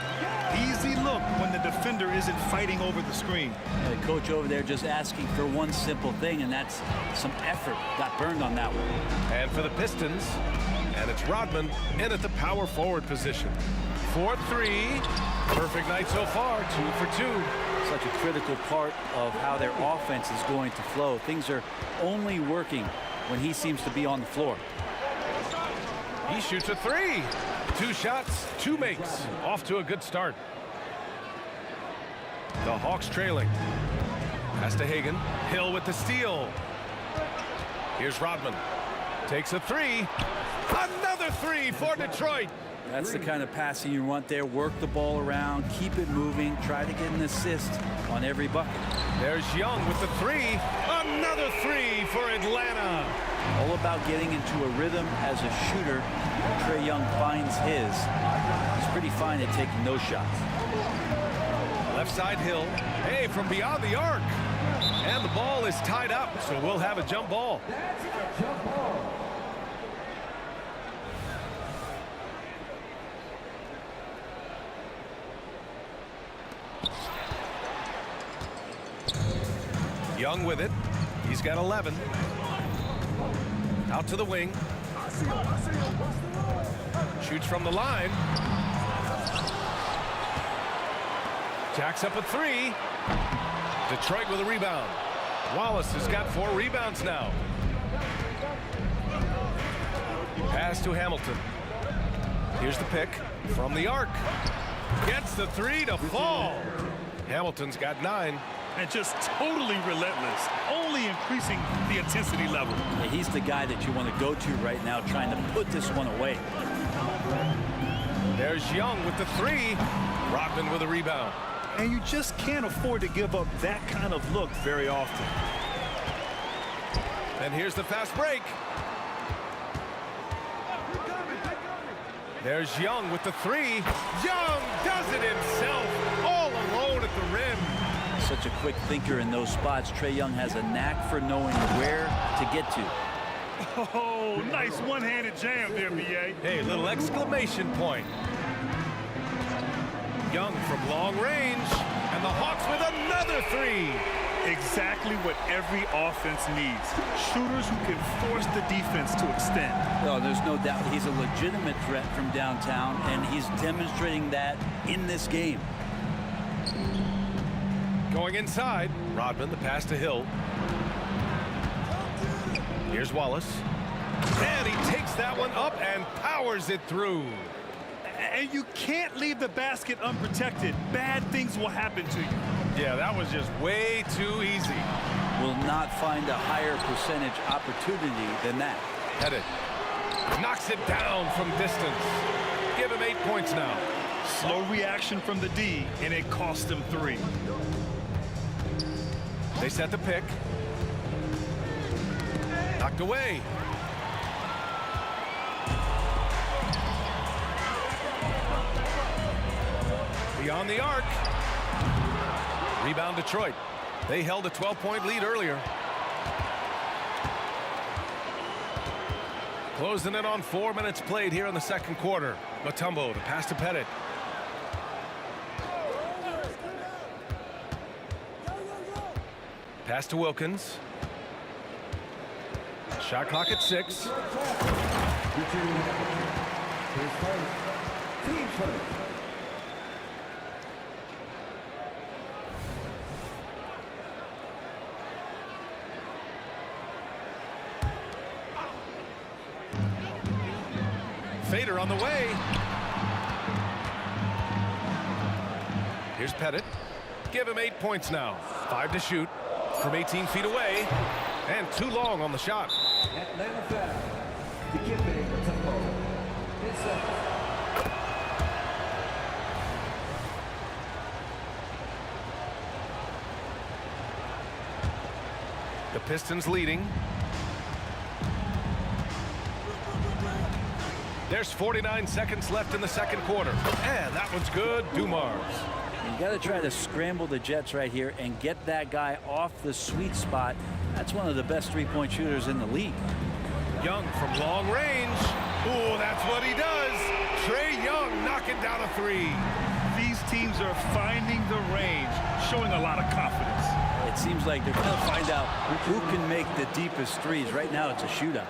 Easy look when the defender isn't fighting over the screen. The coach over there just asking for one simple thing, and that's some effort. Got burned on that one. And for the Pistons, and it's Rodman in at the power forward position. 4-3. Perfect night so far, 2 for 2. Such a critical part of how their offense is going to flow. Things are only working when he seems to be on the floor. He shoots a 3. 2 shots, 2 makes. Off to a good start. The Hawks trailing. Pass to Hagan. Hill with the steal. Here's Rodman. Takes a 3. Another 3 for Detroit. That's the kind of passing you want there. Work the ball around, keep it moving, try to get an assist on every bucket. There's Young with the 3. Another 3 for Atlanta. All about getting into a rhythm as a shooter. Trae Young finds his. He's pretty fine at taking those shots. Left side Hill. Hey, from beyond the arc. And the ball is tied up, so we'll have a jump ball. Young with it. He's got 11. Out to the wing. Shoots from the line. Jacks up a 3. Detroit with a rebound. Wallace has got 4 rebounds now. Pass to Hamilton. Here's the pick from the arc. Gets the 3 to fall. Hamilton's got 9. And just totally relentless, only increasing the intensity level. Yeah, he's the guy that you want to go to right now, trying to put this one away. There's Young with the 3. Rodman with a rebound. And you just can't afford to give up that kind of look very often. And here's the fast break. There's Young with the 3. Young does it himself, all alone at the rim. such a quick thinker in those spots. Trae Young has a knack for knowing where to get to. Oh, nice one-handed jam there, B.A. Hey, little exclamation point. Young from long range, and the Hawks with another three. Exactly what every offense needs. Shooters who can force the defense to extend. Well, there's no doubt he's a legitimate threat from downtown, and he's demonstrating that in this game. Going inside, Rodman, the pass to Hill. Here's Wallace. And he takes that one up and powers it through. And you can't leave the basket unprotected. Bad things will happen to you. Yeah, that was just way too easy. Will not find a higher percentage opportunity than that. Headed. Knocks it down from distance. Give him 8 points now. Slow reaction from the D, and it cost him 3. They set the pick. Knocked away. Beyond the arc. Rebound Detroit. They held a 12-point lead earlier. Closing in on 4 minutes played here in the second quarter. Mutombo to pass to Pettit. Pass to Wilkins. Shot clock at 6. Fader on the way. Here's Pettit. Give him 8 points now. 5 to shoot from 18 feet away. And too long on the shot. Atlanta foul. To give it a tempo. The Pistons leading. There's 49 seconds left in the second quarter. And that one's good. Dumars. You got to try to scramble the Jets right here and get that guy off the sweet spot. That's one of the best three-point shooters in the league. Young from long range. Oh, that's what he does. Trae Young knocking down a 3. These teams are finding the range, showing a lot of confidence. It seems like they're going to find out who can make the deepest threes. Right now, it's a shootout.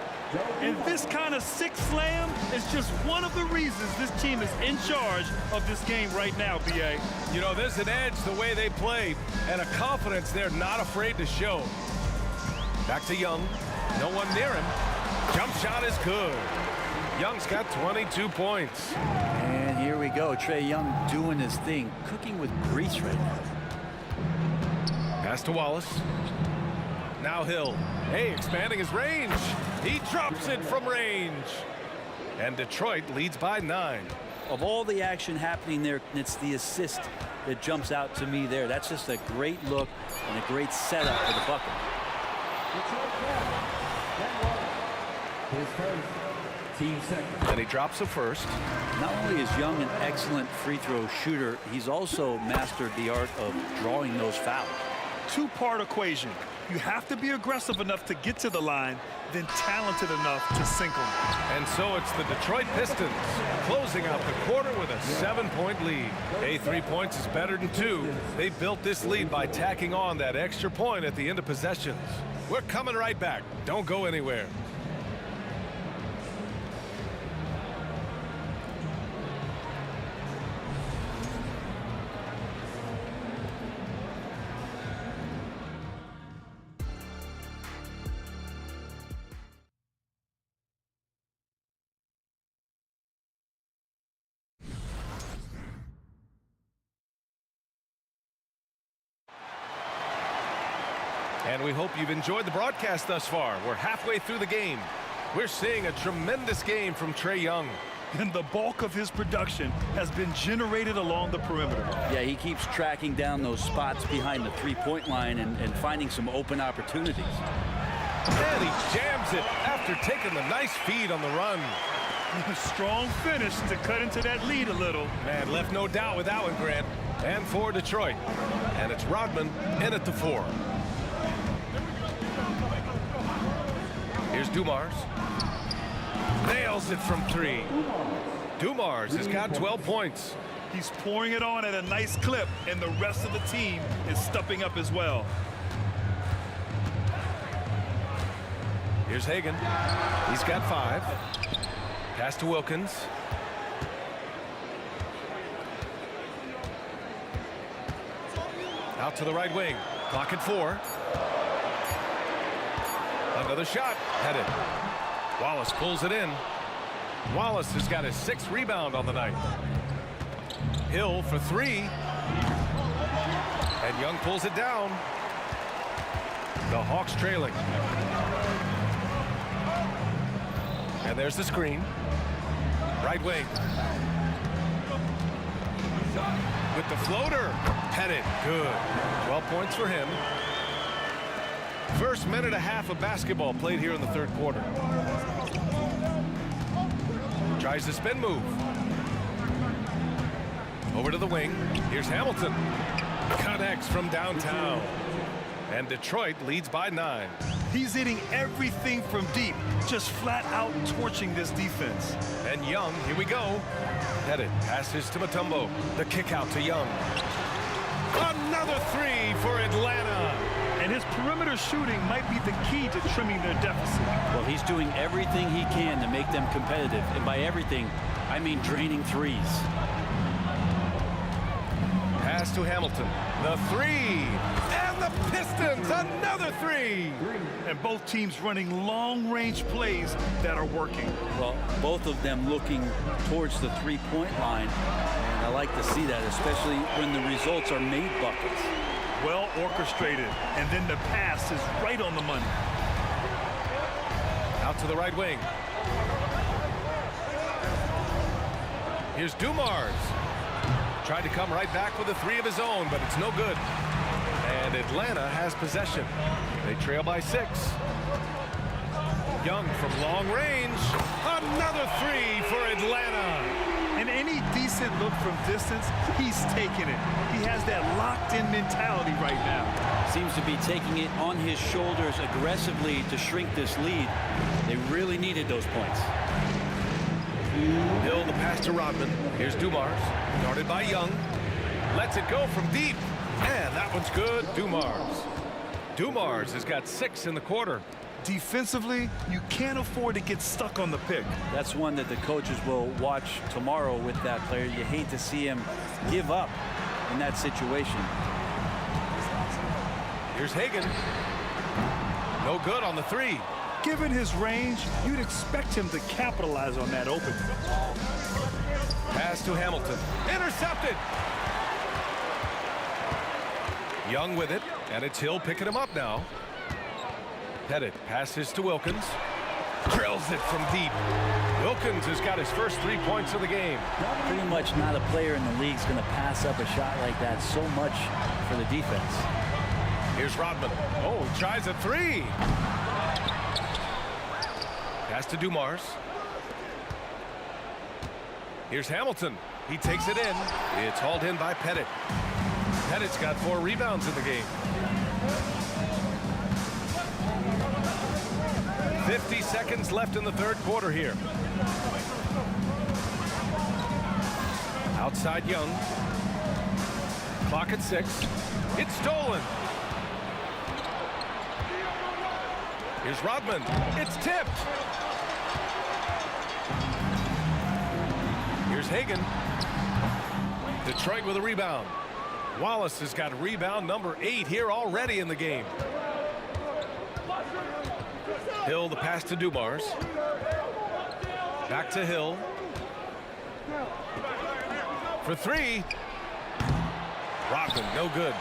And this kind of sick slam is just one of the reasons this team is in charge of this game right now, B.A. You know, there's an edge the way they play and a confidence they're not afraid to show. Back to Young. No one near him. Jump shot is good. Young's got 22 points. And here we go. Trae Young doing his thing, cooking with grease right now. Pass to Wallace. Now Hill. Hey, expanding his range. He drops it from range. And Detroit leads by 9. Of all the action happening there, it's the assist that jumps out to me there. That's just a great look and a great setup for the bucket. His first, team second. And he drops a first. Not only is Young an excellent free throw shooter, he's also mastered the art of drawing those fouls. Two-part equation. You have to be aggressive enough to get to the line, then talented enough to sink them. And so it's the Detroit Pistons closing out the quarter with a 7-point lead. Hey, 3 points is better than 2. They built this lead by tacking on that extra point at the end of possessions. We're coming right back. Don't go anywhere. And we hope you've enjoyed the broadcast thus far. We're halfway through the game. We're seeing a tremendous game from Trae Young. And the bulk of his production has been generated along the perimeter. Yeah, he keeps tracking down those spots behind the three-point line and finding some open opportunities. And he jams it after taking the nice feed on the run. Strong finish to cut into that lead a little. Man, left no doubt with that one, Grant. And for Detroit, And it's Rodman in at the 4. Here's Dumars. Nails it from 3. Dumars has got 12 points. He's pouring it on at a nice clip, and the rest of the team is stepping up as well. Here's Hagan. He's got 5. Pass to Wilkins. Out to the right wing. Clock at 4. Another shot. Headed. Wallace pulls it in. Wallace has got his 6th rebound on the night. Hill for 3. And Young pulls it down. The Hawks trailing. And there's the screen. Right wing. With the floater. Pettit. Good. 12 points for him. First minute and a half of basketball played here in the 3rd quarter. Tries the spin move. Over to the wing. Here's Hamilton. Connects from downtown. And Detroit leads by 9. He's hitting everything from deep, just flat out torching this defense. And Young, here we go. Pettit passes to Mutombo. The kick out to Young. Another 3 for Atlanta. And his perimeter shooting might be the key to trimming their deficit. Well, he's doing everything he can to make them competitive. And by everything, I mean draining threes. Pass to Hamilton. The 3. And the Pistons, another 3. And both teams running long-range plays that are working. Well, both of them looking towards the three-point line. And I like to see that, especially when the results are made buckets. Well orchestrated, and then the pass is right on the money. Out to the right wing. Here's Dumars. Tried to come right back with a 3 of his own, but it's no good. And Atlanta has possession. They trail by 6. Young from long range. Another 3 for Atlanta. And any decent look from distance, he's taking it. He has that locked-in mentality right now. Seems to be taking it on his shoulders aggressively to shrink this lead. They really needed those points. Hill the pass to Rodman. Here's Dumars. Guarded by Young. Lets it go from deep. And that one's good. Dumars. Dumars has got 6 in the quarter. Defensively, you can't afford to get stuck on the pick. That's one that the coaches will watch tomorrow with that player. You hate to see him give up in that situation. Here's Hagan. No good on the 3. Given his range, you'd expect him to capitalize on that opening. Pass to Hamilton. Intercepted. Young with it, and it's Hill picking him up now. Pettit passes to Wilkins. Drills it from deep. Wilkins has got his first 3 points of the game. Pretty much not a player in the league is going to pass up a shot like that so much for the defense. Here's Rodman. Oh, tries a 3. Pass to Dumars. Here's Hamilton. He takes it in. It's hauled in by Pettit. Pettit's got 4 rebounds in the game. 50 seconds left in the 3rd quarter here. Outside Young. Clock at 6. It's stolen. Here's Rodman. It's tipped. Here's Hagan. Detroit with a rebound. Wallace has got rebound number 8 here already in the game. Hill the pass to Dumars. Back to Hill. For 3. Rodman, no good.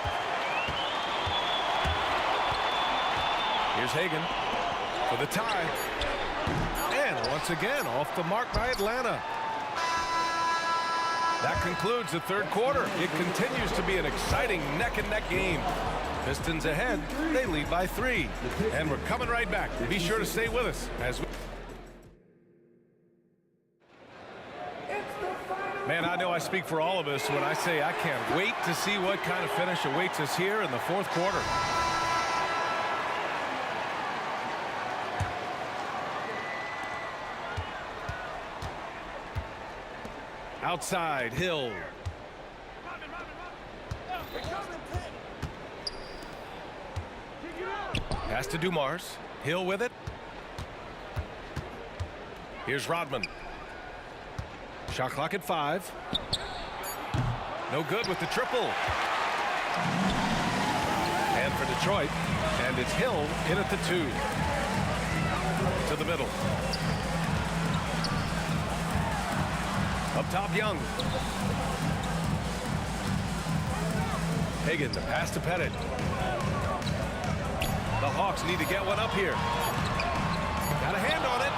Here's Hagan for the tie. And once again, off the mark by Atlanta. That concludes the 3rd quarter. It continues to be an exciting neck-and-neck game. Pistons ahead. They lead by 3. And we're coming right back. Be sure to stay with us as we... It's the final Man, I know I speak for all of us when I say I can't wait to see what kind of finish awaits us here in the fourth quarter. Outside, Hill. Pass to Dumars. Hill with it. Here's Rodman. Shot clock at 5. No good with the triple. And for Detroit, and it's Hill in at the 2. To the middle. Up top, Young. Hagan, the pass to Pettit. The Hawks need to get one up here. Got a hand on it.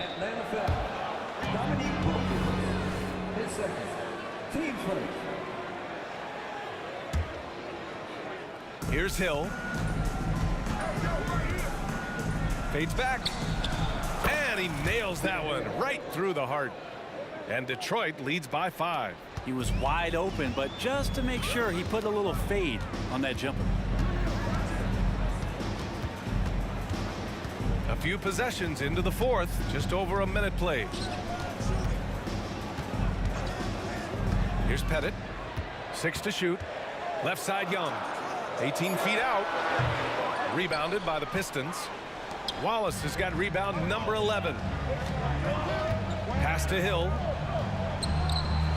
Atlanta foul. Dominique Wilkins. His second. Team first. Here's Hill. Fades back. And he nails that one right through the heart. And Detroit leads by 5. He was wide open, but just to make sure, he put a little fade on that jumper. A few possessions into the fourth, just over a minute played. Here's Pettit. 6 to shoot. Left side, Young. 18 feet out. Rebounded by the Pistons. Wallace has got rebound number 11. Pass to Hill.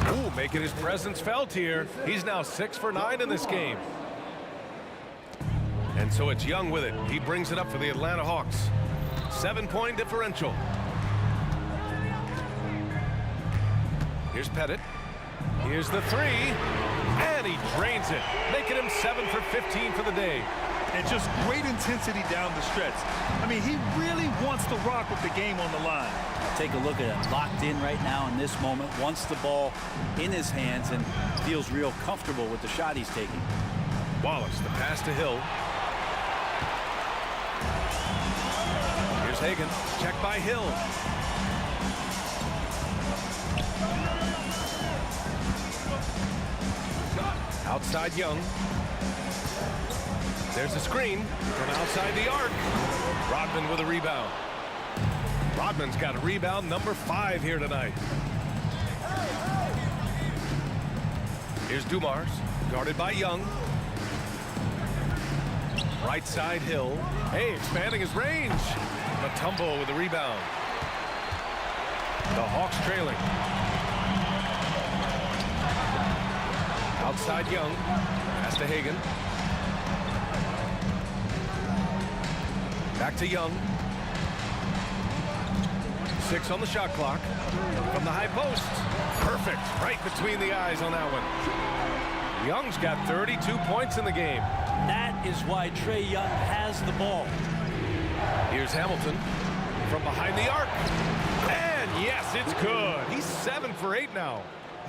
Ooh, making his presence felt here. He's now 6 for 9 in this game. And so it's Young with it. He brings it up for the Atlanta Hawks. 7-point differential. Here's Pettit. Here's the 3. And he drains it, making him 7 for 15 for the day. And just great intensity down the stretch. I mean, he really wants to rock with the game on the line. Take a look at him, locked in right now in this moment, wants the ball in his hands and feels real comfortable with the shot he's taking. Wallace, the pass to Hill. Here's Hagan, check by Hill. Outside Young. There's a screen from outside the arc. Rodman with a rebound. Rodman's got a rebound number 5 here tonight. Here's Dumars, guarded by Young. Right side, Hill. Hey, expanding his range. Mutombo with a rebound. The Hawks trailing. Outside Young. Pass to Hagan. Back to Young. 6 on the shot clock. From the high post. Perfect. Right between the eyes on that one. Young's got 32 points in the game. That is why Trae Young has the ball. Here's Hamilton from behind the arc. And yes, it's good. He's 7 for 8 now.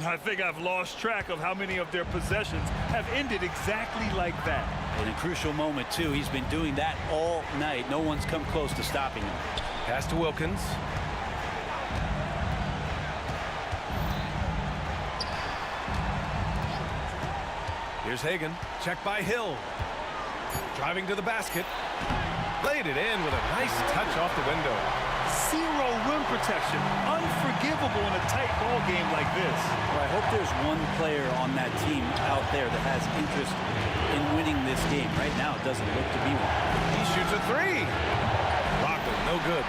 I think I've lost track of how many of their possessions have ended exactly like that. In a crucial moment, too. He's been doing that all night. No one's come close to stopping him. Pass to Wilkins. Here's Hagan. Check by Hill. Driving to the basket. Laid it in with a nice touch off the window. 0 rim protection. Unforgivable in a tight ball game like this. Well, I hope there's one player on that team out there that has interest in winning this game. Right now, it doesn't look to be one. He shoots a 3. Rockland, no good.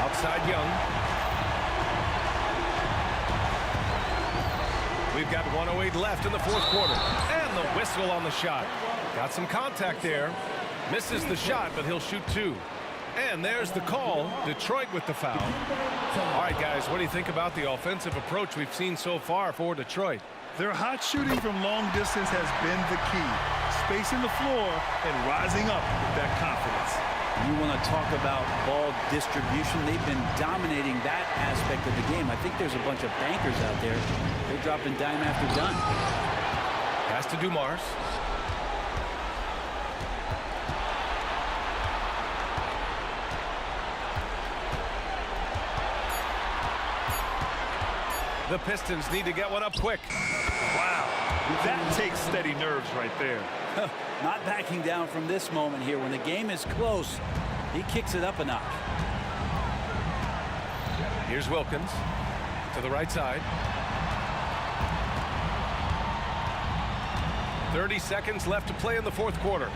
Outside Young. We've got 1:08 left in the fourth quarter. And the whistle on the shot. Got some contact there. Misses the shot, but he'll shoot 2. And there's the call. Detroit with the foul. All right, guys, what do you think about the offensive approach we've seen so far for Detroit? Their hot shooting from long distance has been the key. Spacing the floor and rising up with that confidence. You want to talk about ball distribution. They've been dominating that aspect of the game. I think there's a bunch of bankers out there. They're dropping dime after dime. Pass to Dumars. The Pistons need to get one up quick. Wow, that takes steady nerves right there. Not backing down from this moment here. When the game is close, he kicks it up a notch. Here's Wilkins to the right side. 30 seconds left to play in the fourth quarter.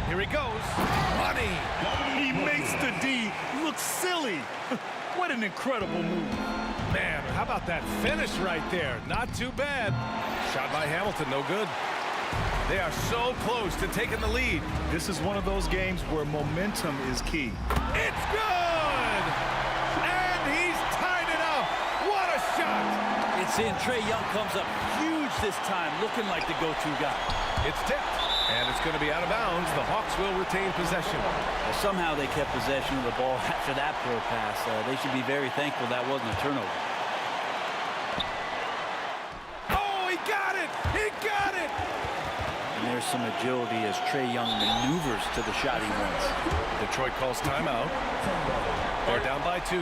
Here he goes. Money. He makes the D look silly. What an incredible move. Man, how about that finish right there? Not too bad. Shot by Hamilton, no good. They are so close to taking the lead. This is one of those games where momentum is key. It's good! And he's tied it up. What a shot! It's in. Trae Young comes up huge this time, looking like the go-to guy. It's tipped, and it's going to be out of bounds. The Hawks will retain possession. Well, somehow they kept possession of the ball after that poor pass. They should be very thankful that wasn't a turnover. Oh, he got it! He got it! And there's some agility as Trae Young maneuvers to the shot he wants. Detroit calls timeout. They're down by 2.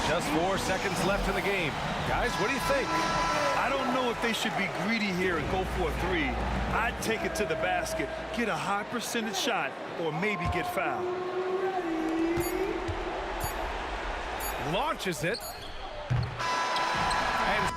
Just 4 seconds left in the game. Guys, what do you think? I don't know if they should be greedy here and go for a 3. I'd take it to the basket, get a high percentage shot, or maybe get fouled. Launches it. And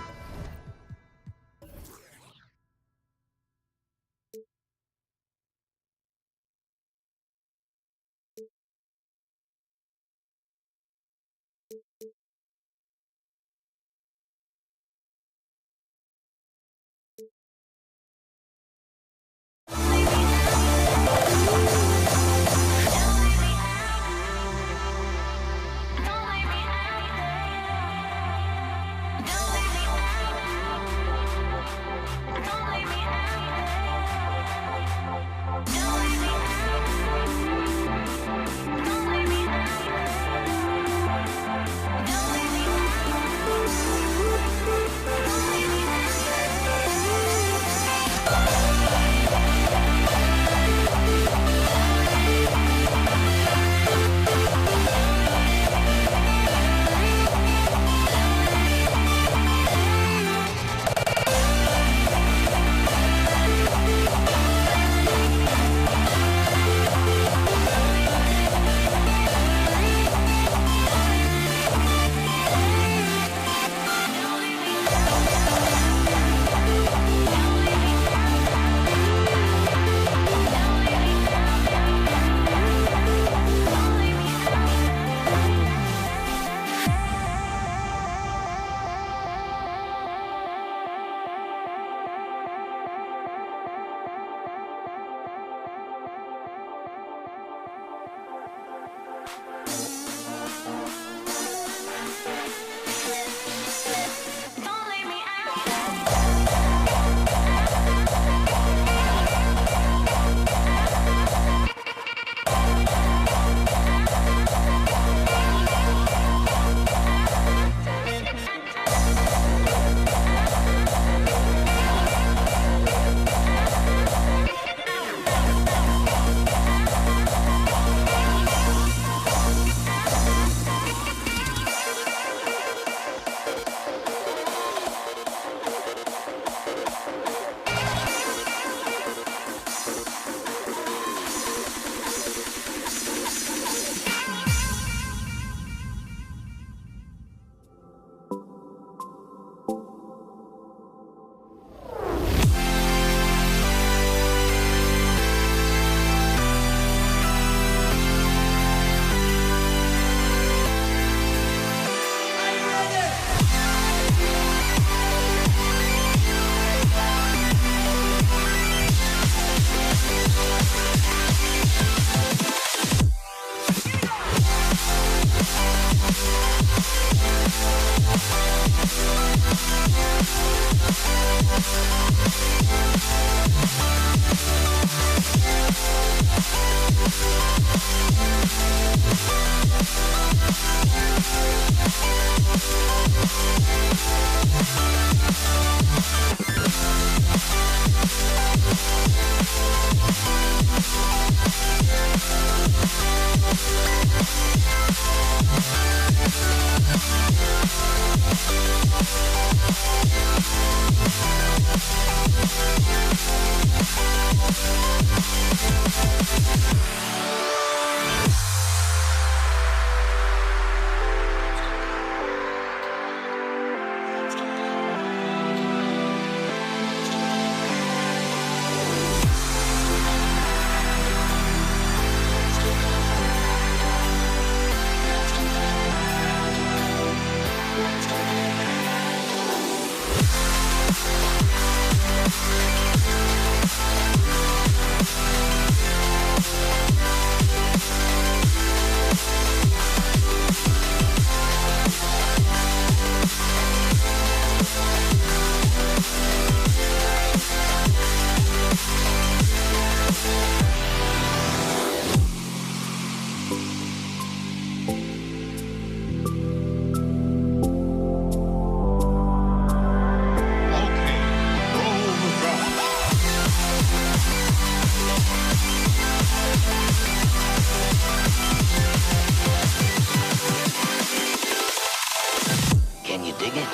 Dig it?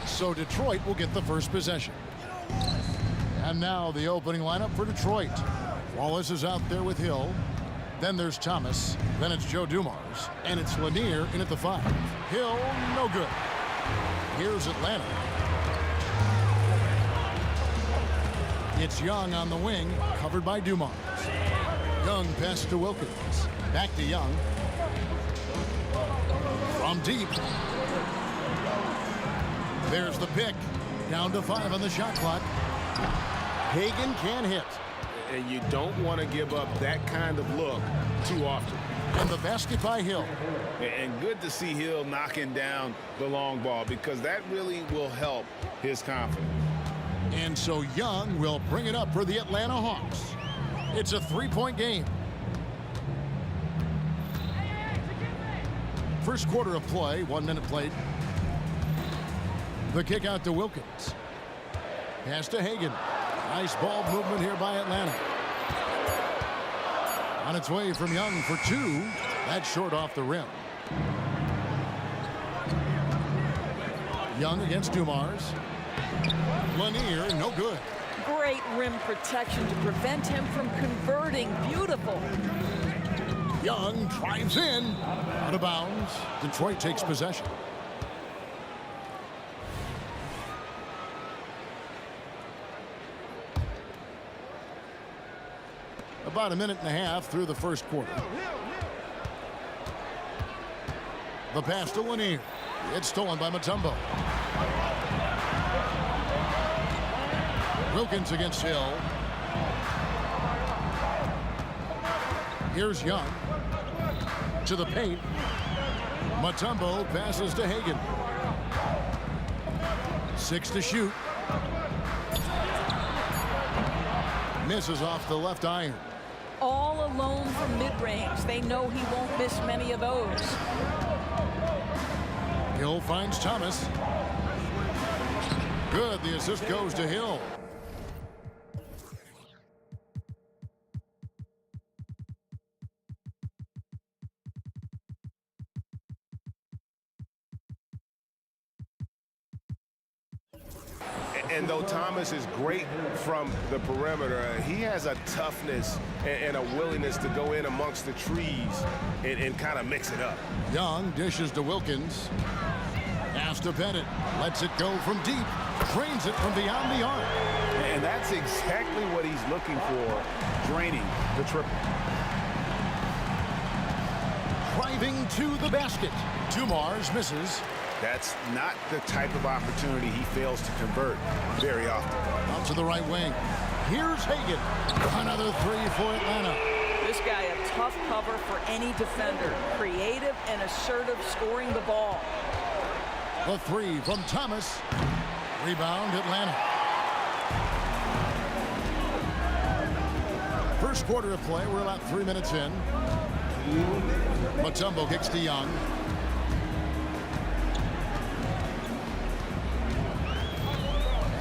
So Detroit will get the first possession. And now the opening lineup for Detroit. Wallace is out there with Hill. Then there's Thomas. Then it's Joe Dumars. And it's Lanier in at the 5. Hill, no good. Here's Atlanta. It's Young on the wing, covered by Dumars. Young pass to Wilkins. Back to Young. From deep. There's the pick. Down to 5 on the shot clock. Hagan can't hit. And you don't want to give up that kind of look too often. And the basket by Hill. And good to see Hill knocking down the long ball, because that really will help his confidence. And so Young will bring it up for the Atlanta Hawks. It's a 3-point game. First quarter of play, 1 minute played. The kick out to Wilkins. Pass to Hagan. Nice ball movement here by Atlanta. On its way from Young for 2. That's short off the rim. Young against Dumars. Lanier, no good. Great rim protection to prevent him from converting. Beautiful. Young drives in. Out of bounds. Detroit takes possession. About a minute and a half through the first quarter. The pass to Lanier. It's stolen by Mutombo. Wilkins against Hill. Here's Young. To the paint. Mutombo passes to Hagan. 6 to shoot. Misses off the left iron. All alone from mid-range. They know he won't miss many of those. Hill finds Thomas. Good. The assist goes to Hill. And though Thomas is great from the perimeter, he has a toughness and a willingness to go in amongst the trees and kind of mix it up. Young dishes to Wilkins. Pass to Bennett. Lets it go from deep. Drains it from beyond the arc. And that's exactly what he's looking for, draining the triple. Driving to the basket. Dumars misses. That's not the type of opportunity he fails to convert very often. Out to the right wing. Here's Hagan. Another 3 for Atlanta. This guy a tough cover for any defender. Creative and assertive scoring the ball. The 3 from Thomas. Rebound Atlanta. First quarter of play. We're about 3 minutes in. Mutombo kicks to Young.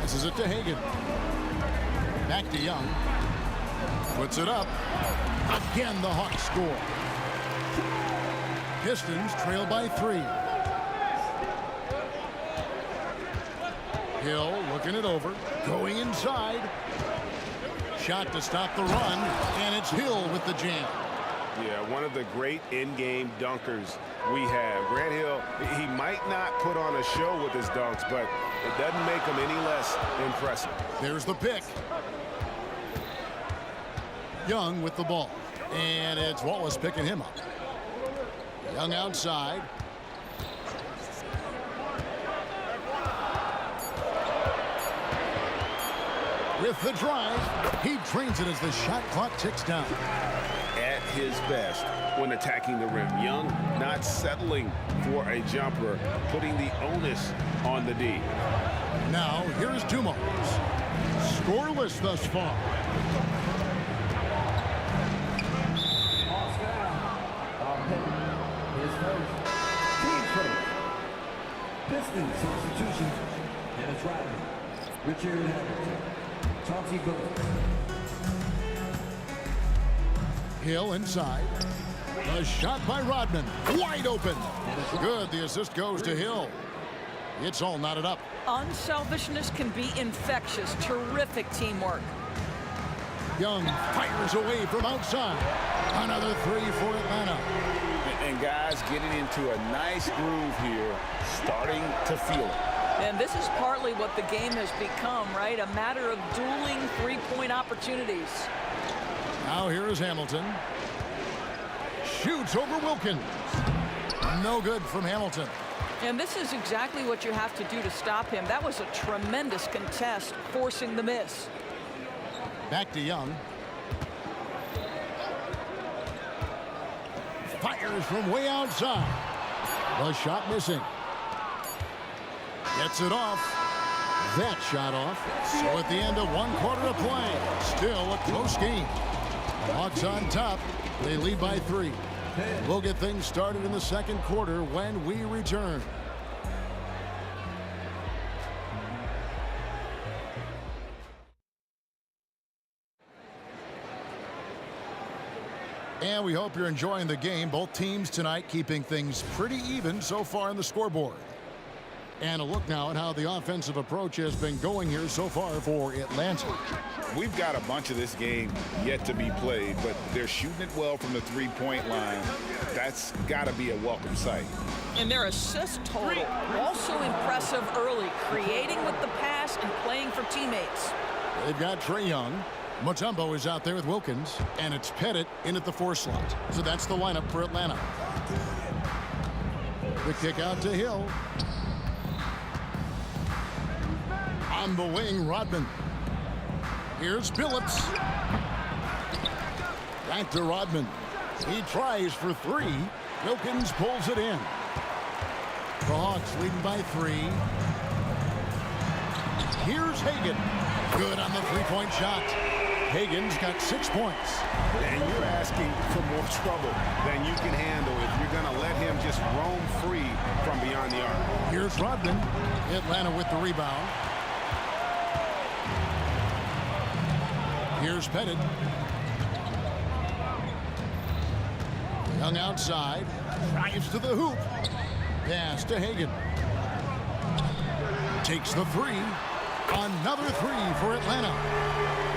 Passes it to Hagan. Back to Young. Puts it up. Again, the Hawks score. Pistons trail by 3. Hill looking it over. Going inside. Shot to stop the run. And it's Hill with the jam. Yeah, one of the great in-game dunkers we have. Grant Hill, he might not put on a show with his dunks, but it doesn't make him any less impressive. There's the pick. Young with the ball. And it's Wallace picking him up. Young outside. With the drive, he drains it as the shot clock ticks down. At his best when attacking the rim. Young not settling for a jumper, putting the onus on the D. Now, here's Dumars. Scoreless thus far. Pistons substitution, and it's Rodman. Richard Hamilton. Chauncey Billups. Hill inside. A shot by Rodman. Wide open. Good. The assist goes to Hill. It's all knotted up. Unselfishness can be infectious. Terrific teamwork. Young fires away from outside. Another three for Atlanta. And guys getting into a nice groove here, starting to feel it. And this is partly what the game has become, right? A matter of dueling three-point opportunities. Now here is Hamilton. Shoots over Wilkins. No good from Hamilton. And this is exactly what you have to do to stop him. That was a tremendous contest, forcing the miss. Back to Young. Fires from way outside. The shot missing. Gets it off. That shot off. So at the end of one quarter of play, still a close game. Hawks on top. They lead by 3. We'll get things started in the second quarter when we return. And we hope you're enjoying the game. Both teams tonight keeping things pretty even so far on the scoreboard. And a look now at how the offensive approach has been going here so far for Atlanta. We've got a bunch of this game yet to be played, but they're shooting it well from the three-point line. That's got to be a welcome sight. And their assist total, also impressive early, creating with the pass and playing for teammates. They've got Trae Young. Mutombo is out there with Wilkins, and it's Pettit in at the 4 slot. So that's the lineup for Atlanta. The kick out to Hill. On the wing, Rodman. Here's Billups. Back to Rodman. He tries for 3. Wilkins pulls it in. The Hawks leading by 3. Here's Hagan. Good on the three-point shot. Hagan's got 6 points. And you're asking for more trouble than you can handle if you're going to let him just roam free from beyond the arc. Here's Rodman. Atlanta with the rebound. Here's Pettit. Young outside. Drives to the hoop. Pass to Hagan. Takes the 3. Another 3 for Atlanta.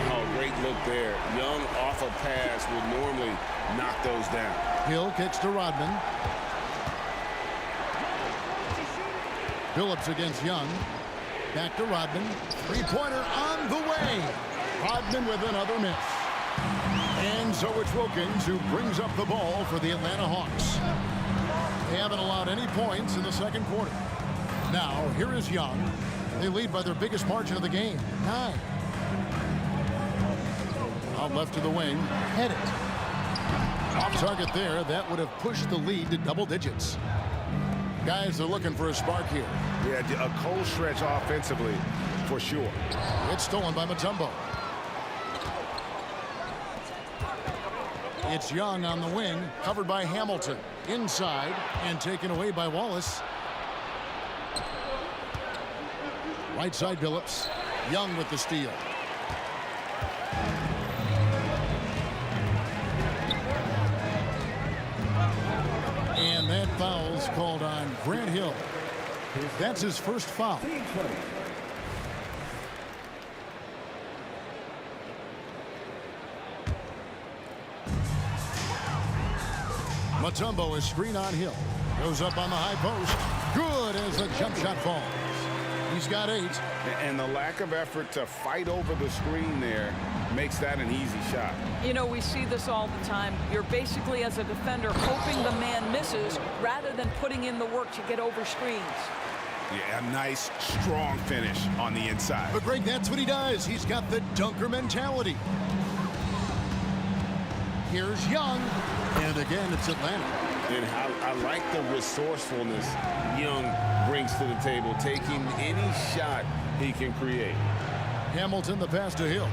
Oh, great look there. Young off a pass would normally knock those down. Hill kicks to Rodman. Billups against Young. Back to Rodman. Three-pointer on the way. Rodman with another miss. And so it's Wilkins who brings up the ball for the Atlanta Hawks. They haven't allowed any points in the second quarter. Now, here is Young. They lead by their biggest margin of the game, 9. Out left to the wing, Pettit. Off target there, that would have pushed the lead to double digits. Guys are looking for a spark here. Yeah, a cold stretch offensively, for sure. It's stolen by Mutombo. It's Young on the wing, covered by Hamilton. Inside, and taken away by Wallace. Right side, Billups. Young with the steal. And that foul's called on Grant Hill. That's his first foul. Mutombo is screen on Hill. Goes up on the high post. Good as the jump shot falls. He's got 8. And the lack of effort to fight over the screen there makes that an easy shot. You know, we see this all the time. You're basically, as a defender, hoping the man misses rather than putting in the work to get over screens. Yeah, a nice, strong finish on the inside. But Greg, that's what he does. He's got the dunker mentality. Here's Young. And again, it's Atlanta. And I like the resourcefulness Young brings to the table, taking any shot he can create. Hamilton the pass to Hill.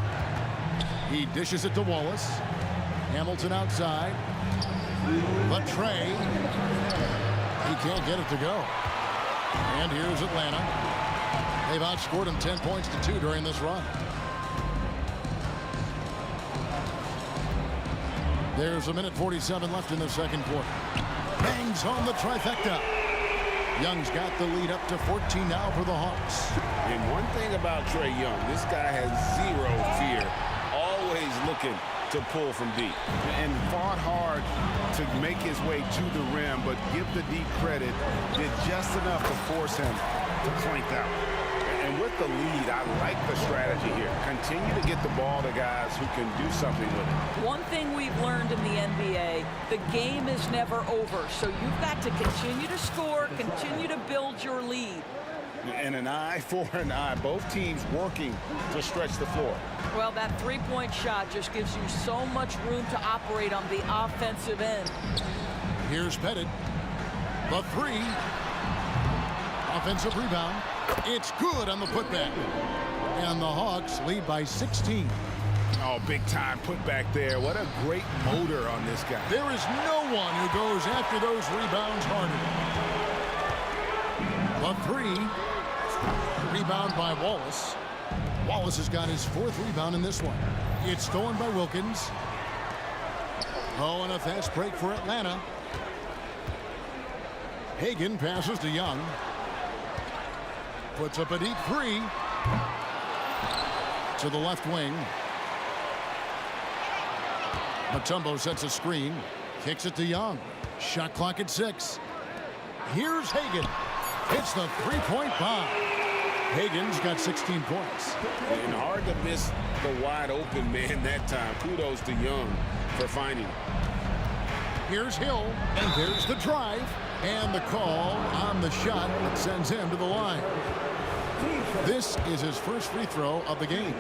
He dishes it to Wallace. Hamilton outside. But Trey, he can't get it to go. And here's Atlanta. They've outscored him 10 points to 2 during this run. There's 1:47 left in the second quarter. Bangs home the trifecta. Young's got the lead up to 14 now for the Hawks. And one thing about Trey Young, this guy has zero fear. Always looking to pull from deep. And fought hard to make his way to the rim, but give the deep credit, did just enough to force him to clink out. And with the lead, I like the strategy here. Continue to get the ball to guys who can do something with it. One thing we've learned in the NBA, the game is never over. So you've got to continue to score, continue to build your lead. And an eye for an eye. Both teams working to stretch the floor. Well, that three-point shot just gives you so much room to operate on the offensive end. Here's Pettit. The 3. Offensive rebound. It's good on the putback. And the Hawks lead by 16. Oh, big time putback there. What a great motor on this guy. There is no one who goes after those rebounds harder. The 3. Rebound by Wallace. Wallace has got his 4th rebound in this one. It's stolen by Wilkins. Oh, and a fast break for Atlanta. Hagan passes to Young. Puts up a deep 3. To the left wing. Mutombo sets a screen. Kicks it to Young. Shot clock at 6. Here's Hagan. It's the 3-point bomb. Hagan's got 16 points. And hard to miss the wide open man that time. Kudos to Young for finding him. Here's Hill, and there's the drive. And the call on the shot that sends him to the line. This is his first free throw of the game.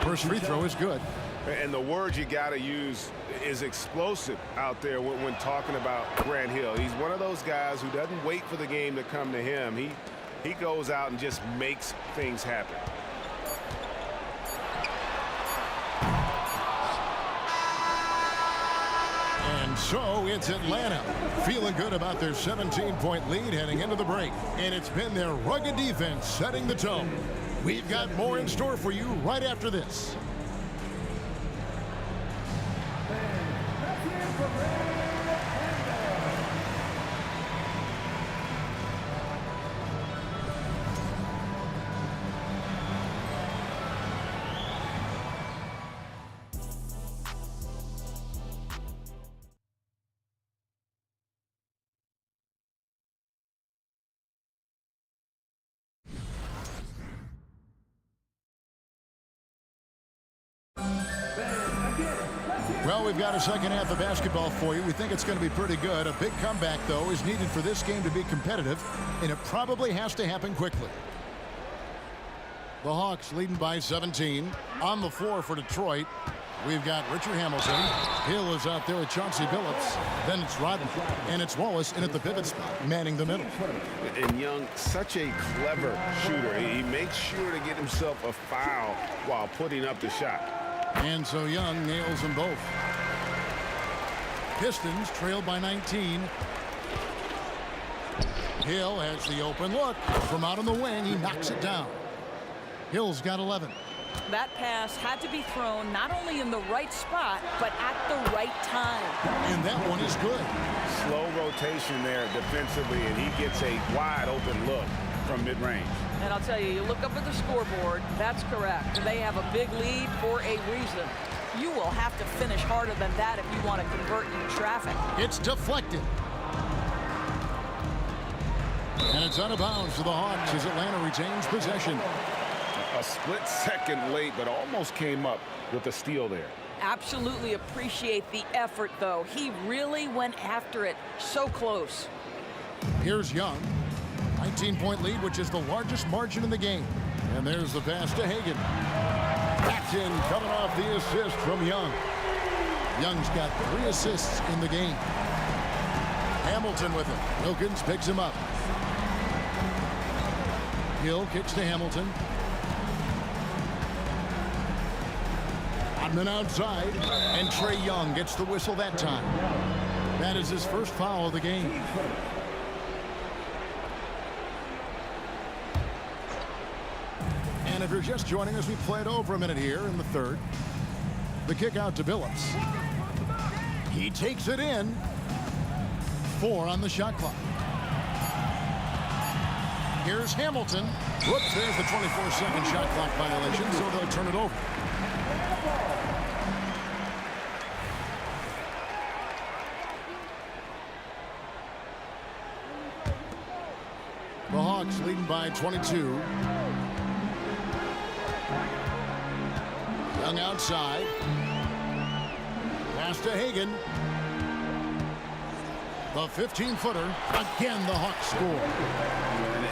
First free throw is good. And the word you got to use is explosive out there when talking about Grant Hill. He's one of those guys who doesn't wait for the game to come to him. He goes out and just makes things happen. And so it's Atlanta feeling good about their 17-point lead heading into the break. And it's been their rugged defense setting the tone. We've got more in store for you right after this. Well, we've got a second half of basketball for you. We think it's going to be pretty good. A big comeback, though, is needed for this game to be competitive, and it probably has to happen quickly. The Hawks leading by 17. On the floor for Detroit, we've got Richard Hamilton. Hill is out there with Chauncey Billups. Then it's Rodman, and it's Wallace in at the pivot spot, manning the middle. And Young, such a clever shooter. He makes sure to get himself a foul while putting up the shot. And so Young nails them both. Pistons trail by 19. Hill has the open look. From out on the wing, he knocks it down. Hill's got 11. That pass had to be thrown not only in the right spot, but at the right time. And that one is good. Slow rotation there defensively, and he gets a wide open look from mid-range. And I'll tell you, you look up at the scoreboard, that's correct. They have a big lead for a reason. You will have to finish harder than that if you want to convert in traffic. It's deflected. And it's out of bounds for the Hawks as Atlanta retains possession. A split second late, but almost came up with a steal there. Absolutely appreciate the effort, though. He really went after it. So close. Here's Young. 19-point lead, which is the largest margin in the game. And there's the pass to Hagan. That's in, coming off the assist from Young. Young's got 3 assists in the game. Hamilton with it. Wilkins picks him up. Hill kicks to Hamilton. Odman outside, and Trae Young gets the whistle that time. That is his first foul of the game. And if you're just joining us, we played over a minute here in the third. The kick out to Billups. He takes it in. 4 on the shot clock. Here's Hamilton. Whoops, there's the 24-second shot clock violation, so they'll turn it over. The Hawks leading by 22. Young outside. Pass to Hagan. The 15-footer. Again, the Hawks score.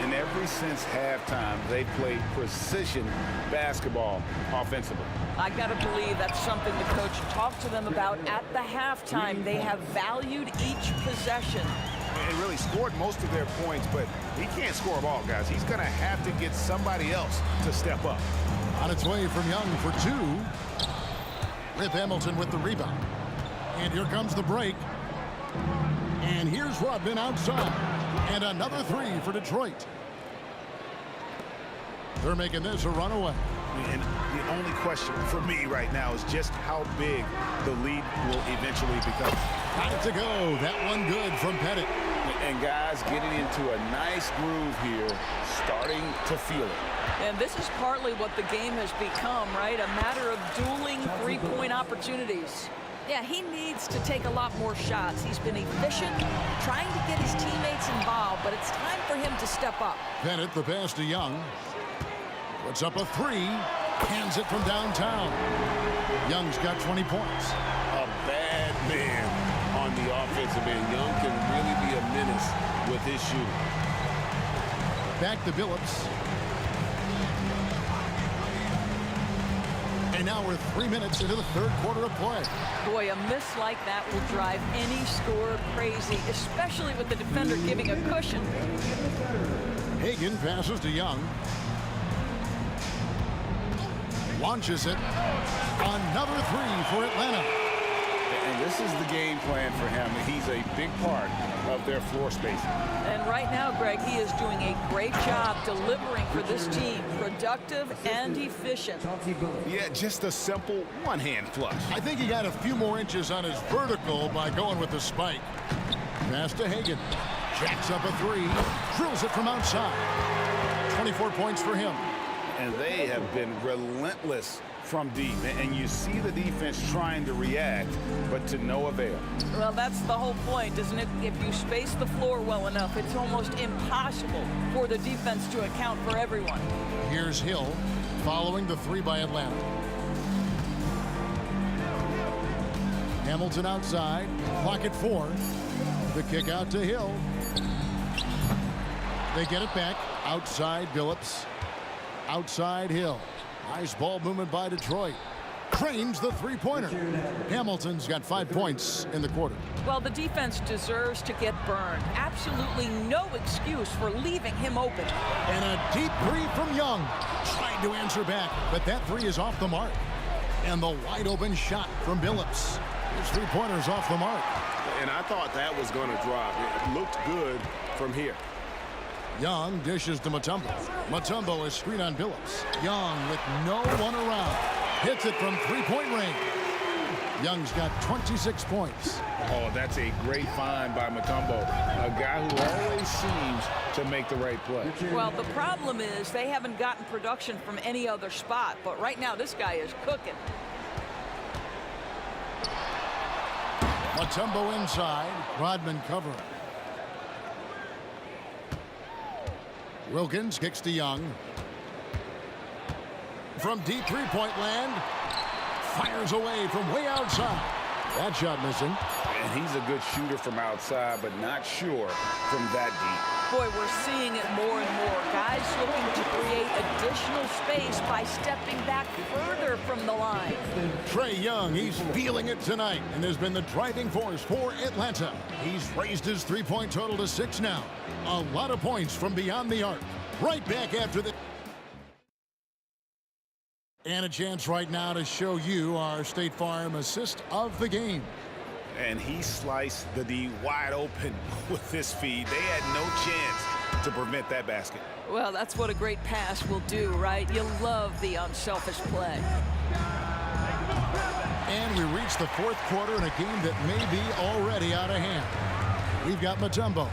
And ever since halftime, they played precision basketball offensively. I got to believe that's something the coach talked to them about at the halftime. They have valued each possession. And really scored most of their points, but he can't score them all, guys. He's going to have to get somebody else to step up. On its way from Young for 2. Rip Hamilton with the rebound. And here comes the break. And here's Rodman outside. And another 3 for Detroit. They're making this a runaway. And the only question for me right now is just how big the lead will eventually become. Got it to go. That one good from Pettit. And guys getting into a nice groove here, starting to feel it. And this is partly what the game has become, right? A matter of dueling three-point opportunities. Yeah, he needs to take a lot more shots. He's been efficient, trying to get his teammates involved, but it's time for him to step up. Pettit, the pass to Young. Puts up a 3. Hands it from downtown. Young's got 20 points. A bad man on the offensive end. Young can really be a menace with his shooting. Back to Billups. And now we're 3 minutes into the third quarter of play. Boy, a miss like that will drive any scorer crazy, especially with the defender giving a cushion. Hagan passes to Young. Launches it. Another 3 for Atlanta. And this is the game plan for him. He's a big part of their floor spacing. And right now, Greg, he is doing a great job delivering for this team. Productive and efficient. Yeah, just a simple one-hand flush. I think he got a few more inches on his vertical by going with the spike. Pass to Hagan. Jacks up a 3. Drills it from outside. 24 points for him. And they have been relentless from deep. And you see the defense trying to react, but to no avail. Well, that's the whole point, isn't it? If you space the floor well enough, it's almost impossible for the defense to account for everyone. Here's Hill following the 3 by Atlanta. Hamilton outside. Clock at 4. The kick out to Hill. They get it back. Outside Billups. Outside Hill. Nice ball movement by Detroit. Cranes the 3-pointer. Hamilton's got 5 points in the quarter. Well, the defense deserves to get burned. Absolutely no excuse for leaving him open. And a deep 3 from Young. Trying to answer back, but that 3 is off the mark. And the wide open shot from Billups. His 3-pointer's off the mark. And I thought that was going to drop. It looked good from here. Young dishes to Mutombo. Mutombo is screen on Billups. Young with no one around. Hits it from 3-point range. Young's got 26 points. Oh, that's a great find by Mutombo. A guy who always seems to make the right play. Well, the problem is they haven't gotten production from any other spot. But right now, this guy is cooking. Mutombo inside. Rodman covering. Wilkins kicks to Young. From deep three-point land. Fires away from way outside. That shot missing. And he's a good shooter from outside, but not sure from that deep. Boy, we're seeing it more and more. Guys looking to create additional space by stepping back further from the line. Trae Young, he's feeling it tonight and has been the driving force for Atlanta. He's raised his three-point total to 6 now. A lot of points from beyond the arc. Right back after the... And a chance right now to show you our State Farm assist of the game. And he sliced the D wide open with this feed. They had no chance to prevent that basket. Well, that's what a great pass will do, right? You love the unselfish play. And we reach the fourth quarter in a game that may be already out of hand. We've got Mutombo.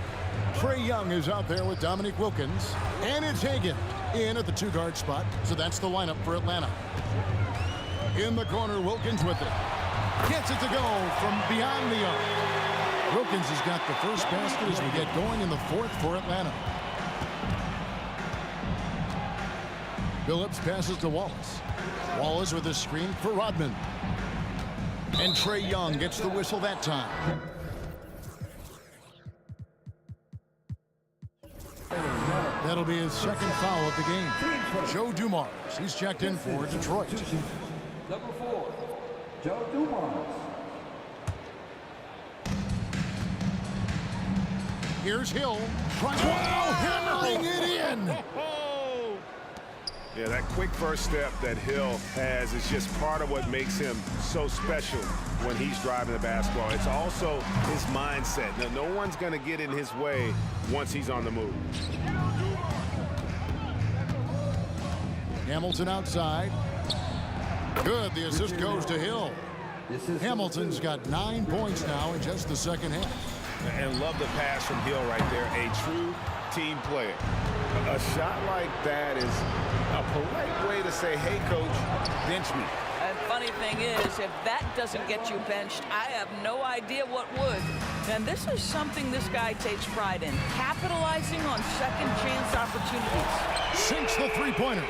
Trae Young is out there with Dominique Wilkins. And it's Hagan in at the 2-guard spot. So that's the lineup for Atlanta. In the corner, Wilkins with it. Gets it to go from beyond the arc. Wilkins has got the first basket as we get going in the fourth for Atlanta. Phillips passes to Wallace. Wallace with a screen for Rodman. And Trae Young gets the whistle that time. That'll be his second foul of the game. Joe Dumars, he's checked in for Detroit. Number 4, Joe Dumars. Here's Hill. Wow, hammering it in. Yeah, that quick first step that Hill has is just part of what makes him so special when he's driving the basketball. It's also his mindset. Now, no one's going to get in his way once he's on the move. Hamilton outside. Good. The assist goes to Hill. Hamilton's got 9 points now in just the second half. And love the pass from Hill right there. A true team player. A shot like that is a polite way to say, hey, coach, bench me. And funny thing is, if that doesn't get you benched, I have no idea what would. And this is something this guy takes pride in, capitalizing on second chance opportunities. Sinks the three-pointer.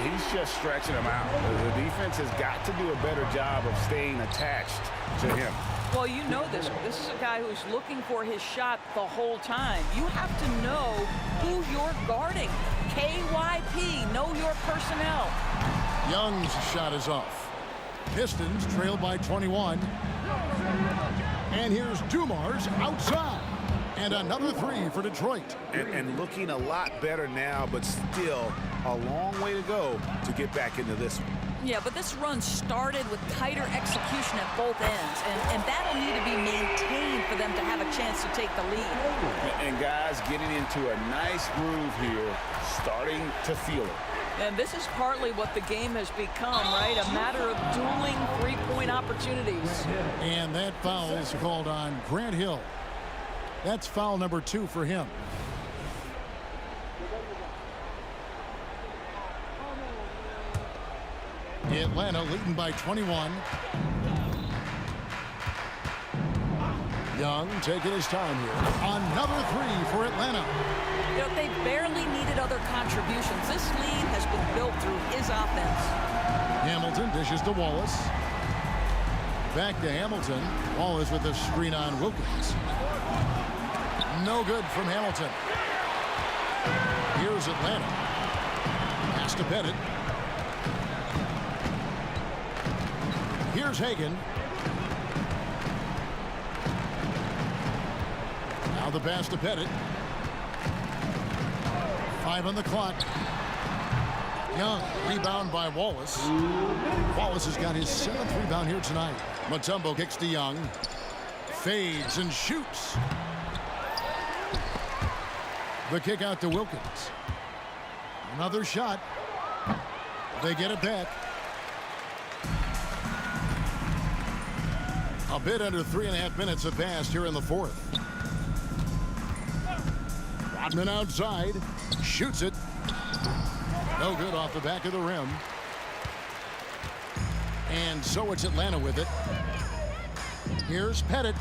He's just stretching him out. The defense has got to do a better job of staying attached to him. Well, you know this. This is a guy who's looking for his shot the whole time. You have to know who you're guarding. KYP, know your personnel. Young's shot is off. Pistons trail by 21. And here's Dumars outside. And another three for Detroit. And looking a lot better now, but still a long way to go to get back into this one. Yeah, but this run started with tighter execution at both ends, and that'll need to be maintained for them to have a chance to take the lead. And guys getting into a nice groove here, starting to feel it. And this is partly what the game has become, right? A matter of dueling three-point opportunities. And that foul is called on Grant Hill. That's foul number 2 for him. Atlanta leading by 21. Young taking his time here. Another three for Atlanta. You know, they barely needed other contributions. This lead has been built through his offense. Hamilton dishes to Wallace. Back to Hamilton. Wallace with a screen on Wilkins. No good from Hamilton. Here's Atlanta. Pass to Pettit. Here's Hagan. Now the pass to Pettit. 5 on the clock. Young, rebound by Wallace. Wallace has got his 7th rebound here tonight. Mutombo kicks to Young. Fades and shoots. The kick out to Wilkins. Another shot. They get it back. A bit under 3.5 minutes have passed here in the fourth. Rodman outside. Shoots it. No good off the back of the rim. And so it's Atlanta with it. Here's Pettit.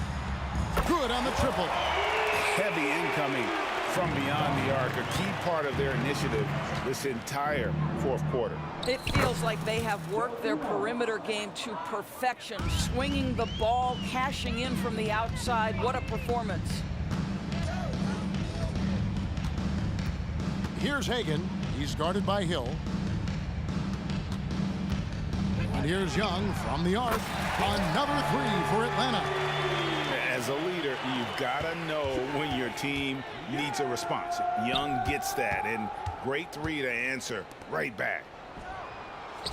Good on the triple. Heavy incoming from beyond the arc, a key part of their initiative this entire fourth quarter. It feels like they have worked their perimeter game to perfection, swinging the ball, cashing in from the outside. What a performance. Here's Hagan. He's guarded by Hill. And here's Young from the arc. Another three for Atlanta. As a leader, you've got to know when your team needs a response. Young gets that, and great three to answer right back.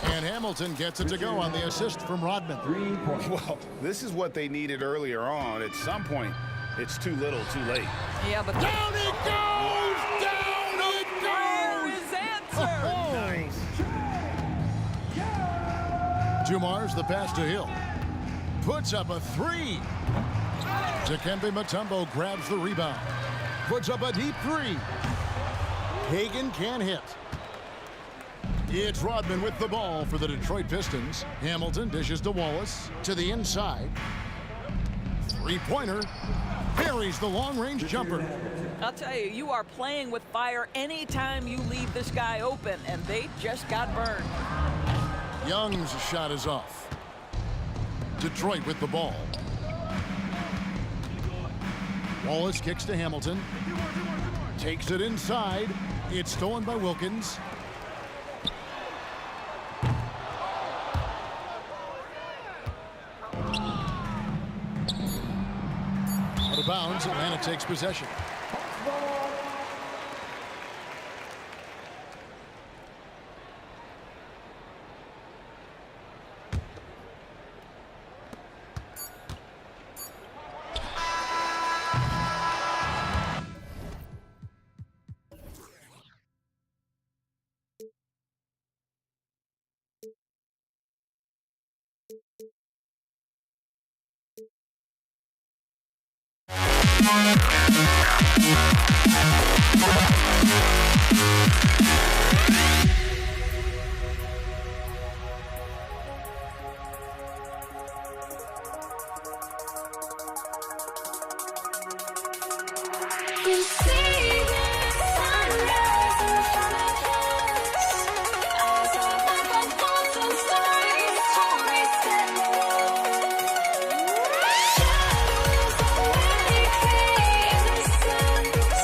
And Hamilton gets it to go on the assist from Rodman. Well, this is what they needed earlier on. At some point, it's too little, too late. Yeah, but down it goes! Down it goes! His answer! Nice. Jumar's the pass to Hill. Puts up a three. Dikembe Mutombo grabs the rebound. Puts up a deep three. Hagan can't hit. It's Rodman with the ball for the Detroit Pistons. Hamilton dishes to Wallace. To the inside. Three-pointer. Buries the long-range jumper. I'll tell you, you are playing with fire anytime you leave this guy open, and they just got burned. Young's shot is off. Detroit with the ball. Wallace kicks to Hamilton. Takes it inside. It's stolen by Wilkins. Out of bounds, Atlanta takes possession. You see the sunrise in front of us. Eyes open on thoughts and stories told me shadows already create the sense.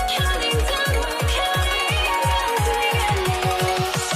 Counting down, we're counting down to the endless.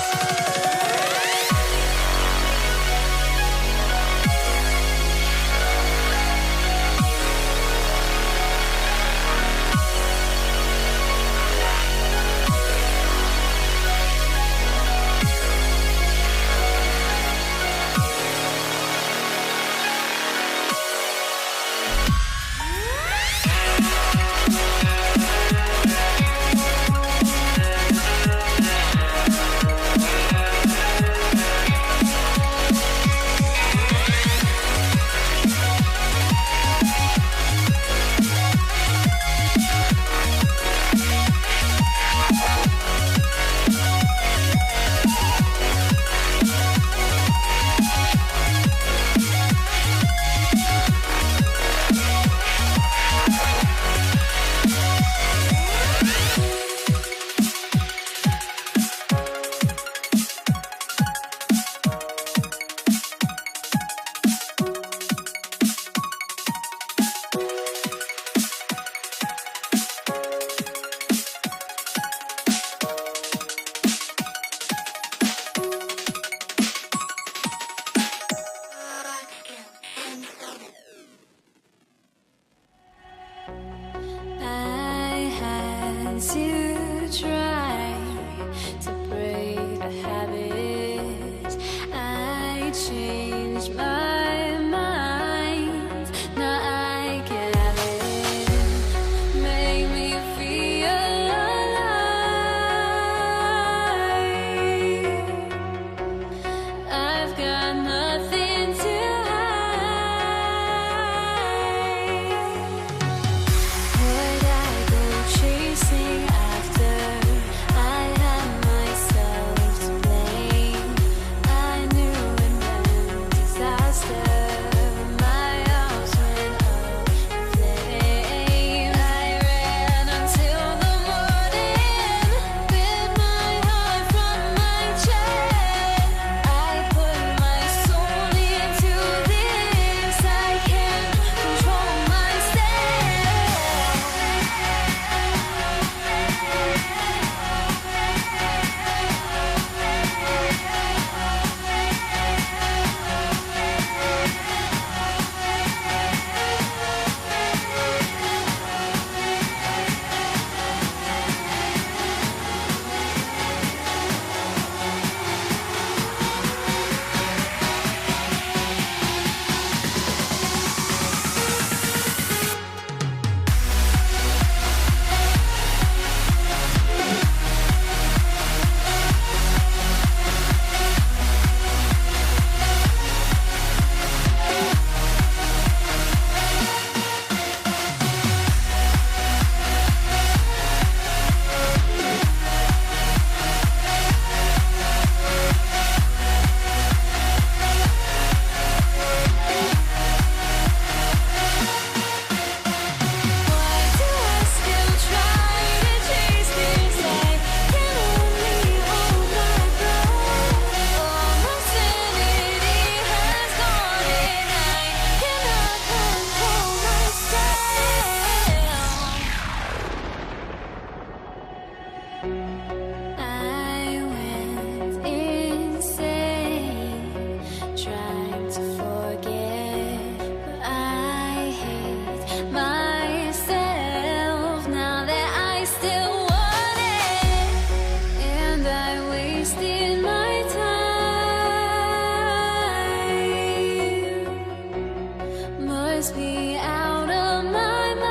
must be out of my mind.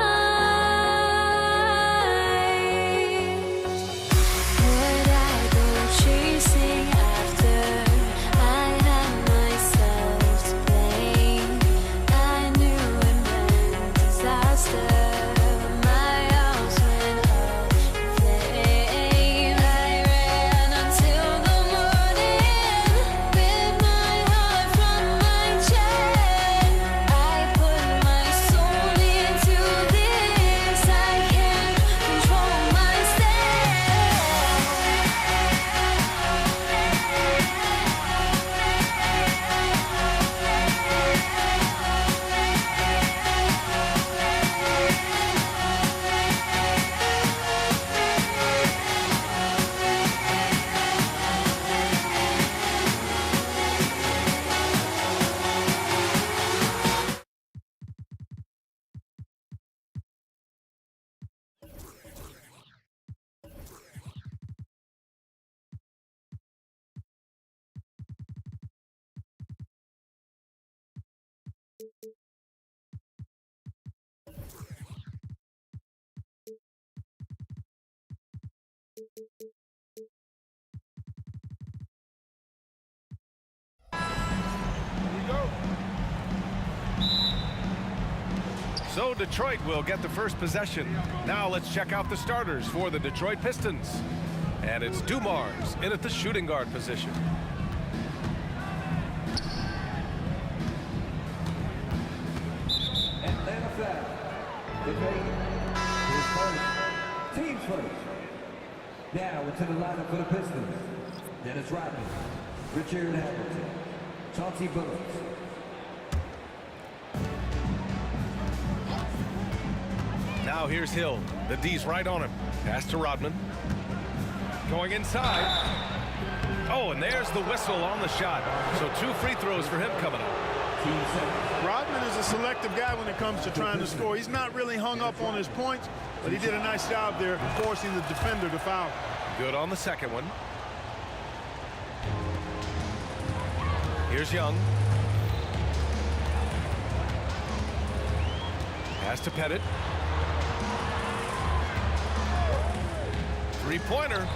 Would I go chasing after I had myself to blame? I knew it meant disaster. My house went up in flames. I ran until the morning with my heart from my chest. I put my soul into this. I can't control So Detroit will get the first possession. Now let's check out the starters for the Detroit Pistons. And it's Dumars in at the shooting guard position. Atlanta foul. Defending his first, team's first. Now into the lineup for the Pistons. Dennis Rodman, Richard Hamilton, Chauncey Billups. Now here's Hill. The D's right on him. Pass to Rodman. Going inside. Oh, and there's the whistle on the shot. So 2 free throws for him coming up. Rodman is a selective guy when it comes to trying to score. He's not really hung up on his points, but he did a nice job there forcing the defender to foul. Good on the second one. Here's Young. Pass to Pettit. Three-pointer.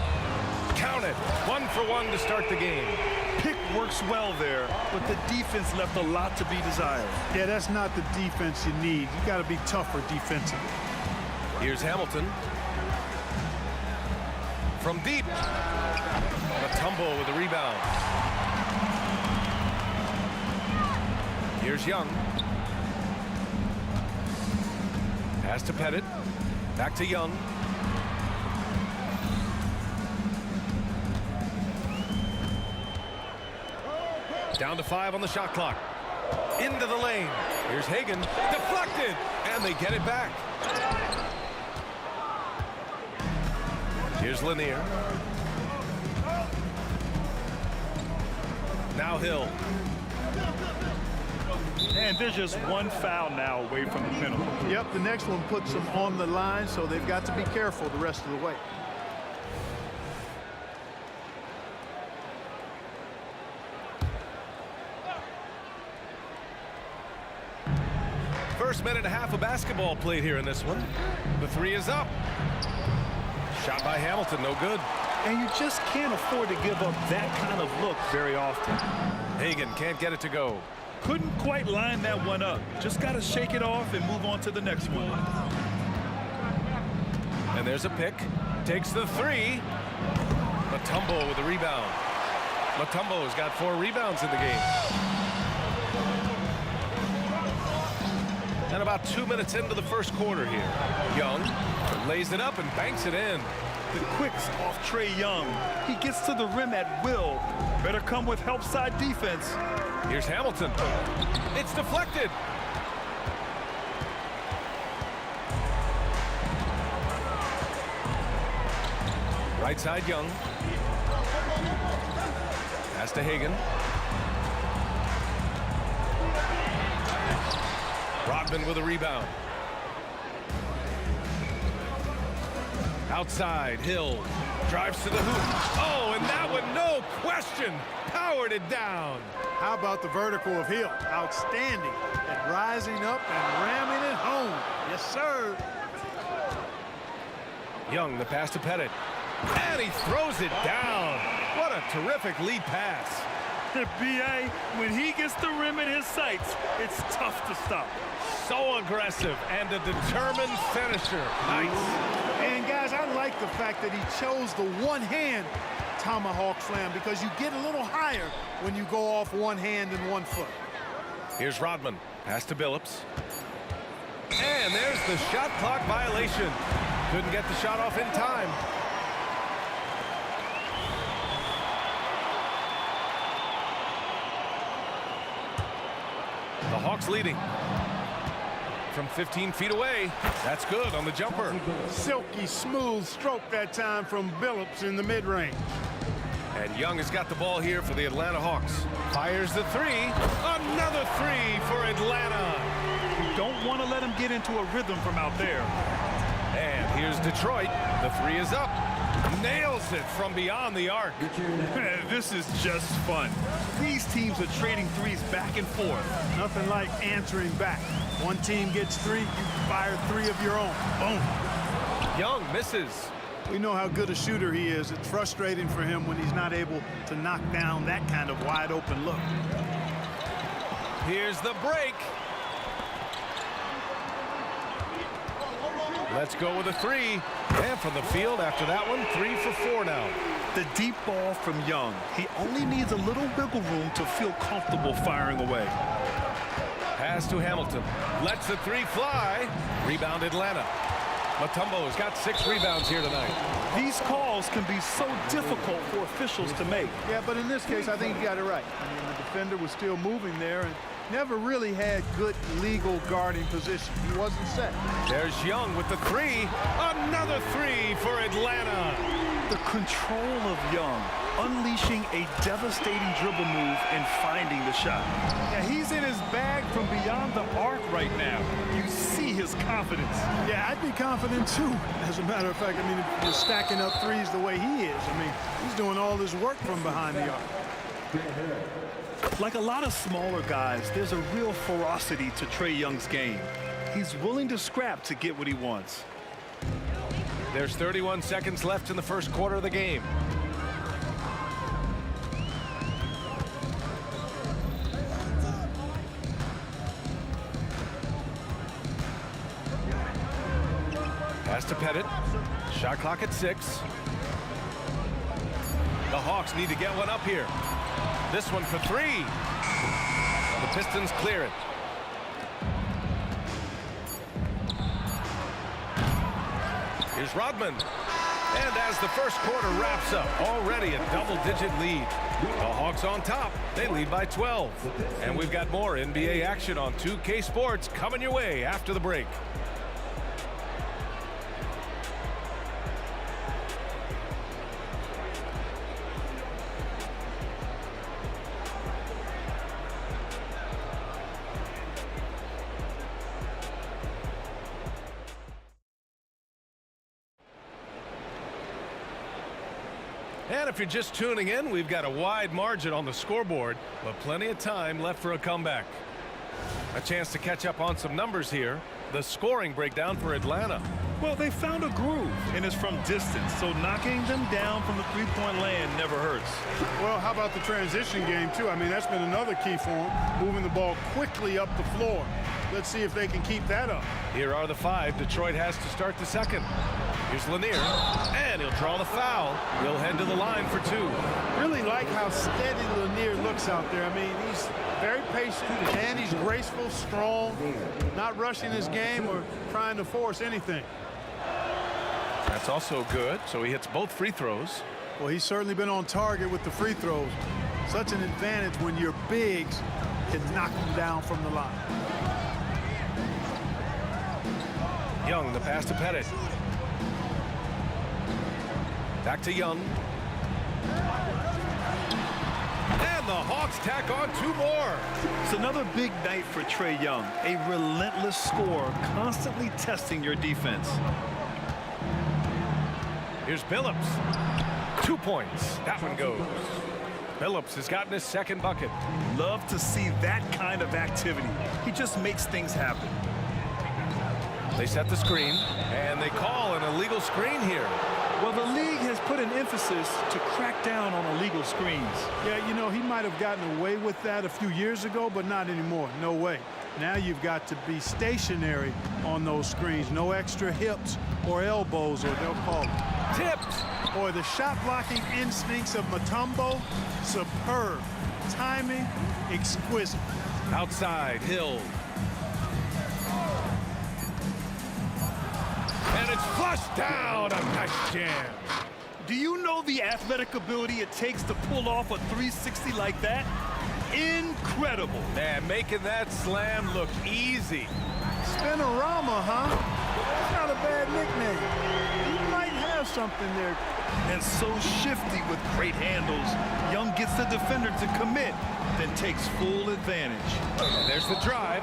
Count it. 1 for 1 to start the game. Pick works well there, but the defense left a lot to be desired. Yeah, that's not the defense you need. You got to be tougher defensively. Here's Hamilton. From deep. A tumble with a rebound. Here's Young. Pass to Pettit. Back to Young. Down to 5 on the shot clock. Into the lane. Here's Hagan. Deflected. And they get it back. Here's Lanier. Now Hill. And there's just one foul now away from the penalty. Yep, the next one puts them on the line, so they've got to be careful the rest of the way. First minute and a half of basketball played here in this one. The 3 is up. Shot by Hamilton, no good. And you just can't afford to give up that kind of look very often. Hagan can't get it to go. Couldn't quite line that one up. Just got to shake it off and move on to the next one. And there's a pick. Takes the 3. Mutombo with the rebound. Mutombo's got 4 rebounds in the game. And about 2 minutes into the first quarter here. Young lays it up and banks it in. The quicks off Trae Young. He gets to the rim at will. Better come with help side defense. Here's Hamilton. It's deflected. Right side Young. Pass to Hagan. Rodman with a rebound. Outside, Hill drives to the hoop. Oh, and that one, no question, powered it down. How about the vertical of Hill? Outstanding at rising up and ramming it home. Yes, sir. Young, the pass to Pettit. And he throws it down. What a terrific lead pass. B.A., when he gets the rim in his sights, it's tough to stop. So aggressive and a determined finisher. Nice. And, guys, I like the fact that he chose the one-hand tomahawk slam because you get a little higher when you go off one hand and one foot. Here's Rodman. Pass to Billups. And there's the shot clock violation. Couldn't get the shot off in time. The Hawks leading. From 15 feet away. That's good on the jumper. Silky smooth stroke that time from Billups in the mid-range. And Young has got the ball here for the Atlanta Hawks. Fires the three. Another three for Atlanta. You don't want to let him get into a rhythm from out there. And here's Detroit. The three is up. Nails it from beyond the arc. This is just fun. These teams are trading threes back and forth. Nothing like answering back. One team gets three, you fire three of your own. Boom. Young misses. We know how good a shooter he is. It's frustrating for him when he's not able to knock down that kind of wide open look. Here's the break. Let's go with a three. And from the field after that one, 3 for 4 now. The deep ball from Young. He only needs a little wiggle room to feel comfortable firing away. Pass to Hamilton. Lets the three fly. Rebound Atlanta. Mutombo's got 6 rebounds here tonight. These calls can be so difficult for officials to make. Yeah, but in this case, I think you got it right. I mean, the defender was still moving there and never really had good legal guarding position. He wasn't set. There's Young with the three. Another three for Atlanta. The control of Young, unleashing a devastating dribble move and finding the shot. Yeah, he's in his bag from beyond the arc right now. You see his confidence. Yeah, I'd be confident too. As a matter of fact, I mean, if you're stacking up threes the way he is, I mean, he's doing all this work from behind the arc. Like a lot of smaller guys, there's a real ferocity to Trae Young's game. He's willing to scrap to get what he wants. There's 31 seconds left in the first quarter of the game. Pass to Pettit. Shot clock at 6. The Hawks need to get one up here. This one for 3. The Pistons clear it. Here's Rodman. And as the first quarter wraps up, already a double-digit lead. The Hawks on top. They lead by 12. And we've got more NBA action on 2K Sports coming your way after the break. And if you're just tuning in, we've got a wide margin on the scoreboard, but plenty of time left for a comeback. A chance to catch up on some numbers here. The scoring breakdown for Atlanta. Well, they found a groove, and it's from distance, so knocking them down from the three-point land never hurts. Well, how about the transition game, too? I mean, that's been another key for them, moving the ball quickly up the floor. Let's see if they can keep that up. Here are the 5 Detroit has to start the second. Here's Lanier, and he'll draw the foul. He'll head to the line for 2. Really like how steady Lanier looks out there. I mean, he's very patient, and he's graceful, strong, not rushing his game or trying to force anything. That's also good, so he hits both free throws. Well, he's certainly been on target with the free throws. Such an advantage when your bigs can knock them down from the line. Young, the pass to Pettit. Back to Young. And the Hawks tack on 2 more. It's another big night for Trae Young. A relentless scorer, constantly testing your defense. Here's Billups. 2 points. That one goes. Phillips has gotten his second bucket. Love to see that kind of activity. He just makes things happen. They set the screen, and they call an illegal screen here. Well, the league has put an emphasis to crack down on illegal screens. Yeah, you know, he might have gotten away with that a few years ago, but not anymore. No way. Now you've got to be stationary on those screens. No extra hips or elbows, or they'll call it. Tipped. Boy, the shot blocking instincts of Mutombo, superb. Timing, exquisite. Outside, Hill. And it's flushed down. A nice jam. Do you know the athletic ability it takes to pull off a 360 like that? Incredible. Man, making that slam look easy. Spinorama, huh? That's not a bad nickname. You might have something there. And so shifty with great handles. Young gets the defender to commit, then takes full advantage. And there's the drive.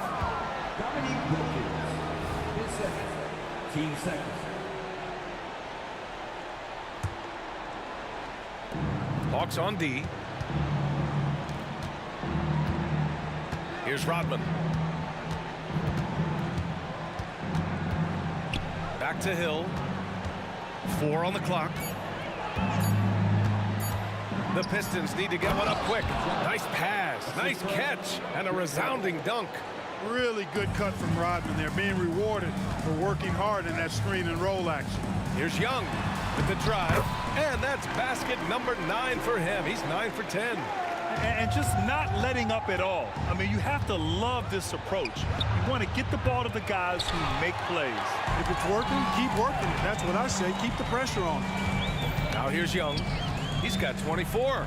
Team seconds. Hawks on D. Here's Rodman. Back to Hill. 4 on the clock. The Pistons need to get one up quick. Nice pass, nice catch, and a resounding dunk. Really good cut from Rodman there, being rewarded for working hard in that screen and roll action. Here's Young with the drive, and that's basket number 9 for him. He's 9 for 10. And just not letting up at all. I mean, you have to love this approach. You want to get the ball to the guys who make plays. If it's working, keep working it. That's what I say. Keep the pressure on. Now here's Young. He's got 24.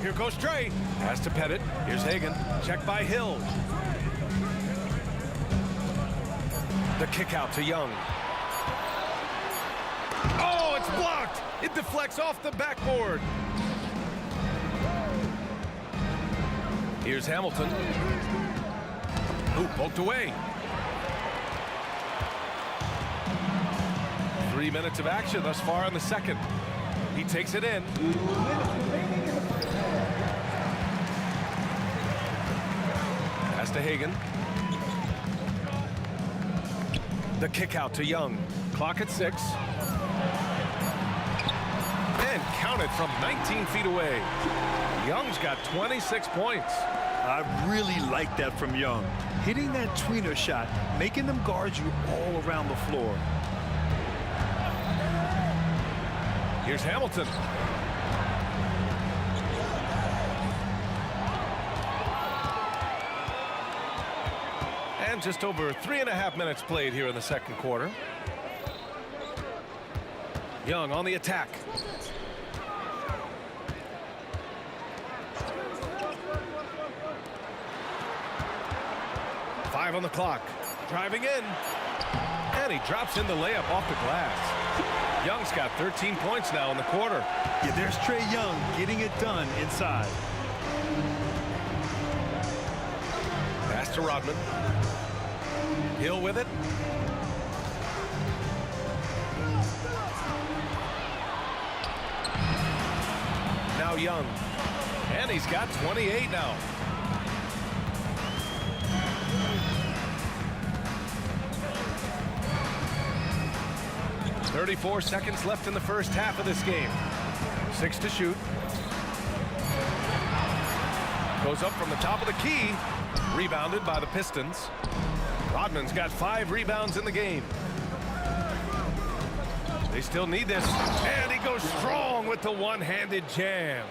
Here goes Trey. Pass to Pettit. Here's Hagan. Check by Hill. The kick out to Young. Oh, it's blocked. It deflects off the backboard. Here's Hamilton. Ooh, poked away. 3 minutes of action thus far in the second. He takes it in. Pass to Hagan. The kick out to Young. Clock at 6. And counted from 19 feet away. Young's got 26 points. I really like that from Young. Hitting that tweener shot, making them guard you all around the floor. Here's Hamilton. And just over 3.5 minutes played here in the second quarter. Young on the attack. Five on the clock. Driving in. And he drops in the layup off the glass. Young's got 13 points now in the quarter. Yeah, there's Trae Young getting it done inside. Pass to Rodman. Hill with it. Now Young. And he's got 28 now. .34 seconds left in the first half of this game. 6 to shoot. Goes up from the top of the key. Rebounded by the Pistons. Rodman's got 5 rebounds in the game. They still need this. And he goes strong with the one-handed jam.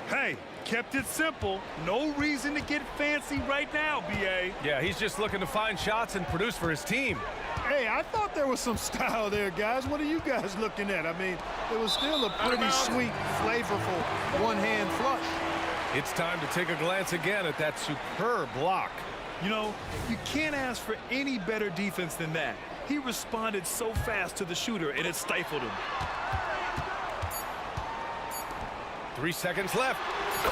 Hey, kept it simple. No reason to get fancy right now, B.A. Yeah, he's just looking to find shots and produce for his team. Hey, I thought there was some style there, guys. What are you guys looking at? I mean, it was still a pretty sweet, flavorful one-hand flush. It's time to take a glance again at that superb block. You know, you can't ask for any better defense than that. He responded so fast to the shooter, and it stifled him. 3 seconds left.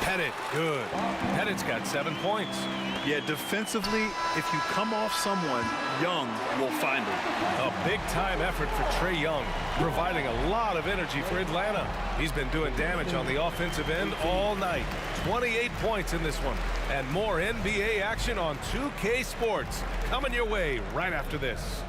Pettit, good. Pettit's got 7 points. Yeah, defensively, if you come off someone, Young will find him. A big-time effort for Trae Young, providing a lot of energy for Atlanta. He's been doing damage on the offensive end all night. 28 points in this one. And more NBA action on 2K Sports coming your way right after this.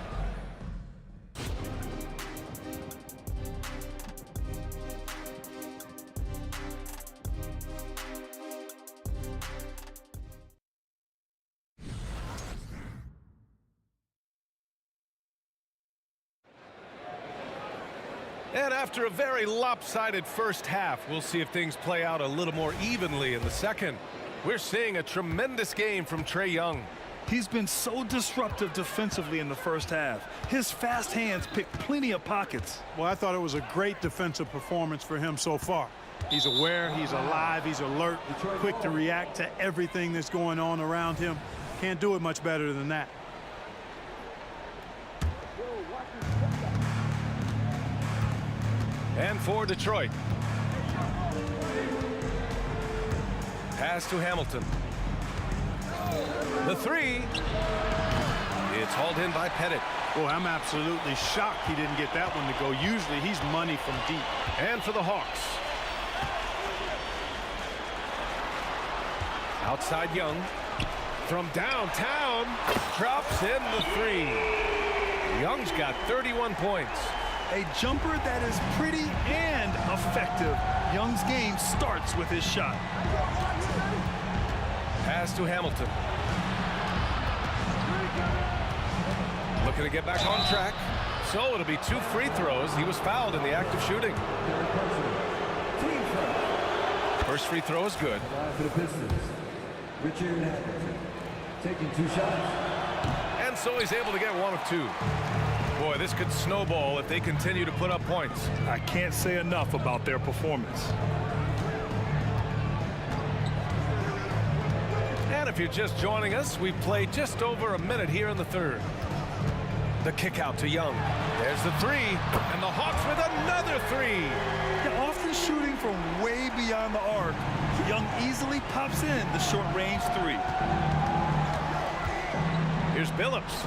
And after a very lopsided first half, we'll see if things play out a little more evenly in the second. We're seeing a tremendous game from Trae Young. He's been so disruptive defensively in the first half. His fast hands pick plenty of pockets. Well, I thought it was a great defensive performance for him so far. He's aware, he's alive, he's alert, quick to react to everything that's going on around him. Can't do it much better than that. And for Detroit. Pass to Hamilton. The three. It's hauled in by Pettit. Boy, I'm absolutely shocked he didn't get that one to go. Usually he's money from deep. And for the Hawks. Outside Young. From downtown. Drops in the three. Young's got 31 points. A jumper that is pretty and effective. Young's game starts with his shot. Pass to Hamilton. Looking to get back on track. So it'll be 2 free throws. He was fouled in the act of shooting. First free throw is good. For the Pistons, Richard Hamilton taking 2 shots. And so he's able to get 1 of 2. Boy, this could snowball if they continue to put up points. I can't say enough about their performance. And if you're just joining us, we've played just over a minute here in the third. The kick out to Young. There's the three, and the Hawks with another three. Yeah, often shooting from way beyond the arc. Young easily pops in the short-range 3. Here's Billups.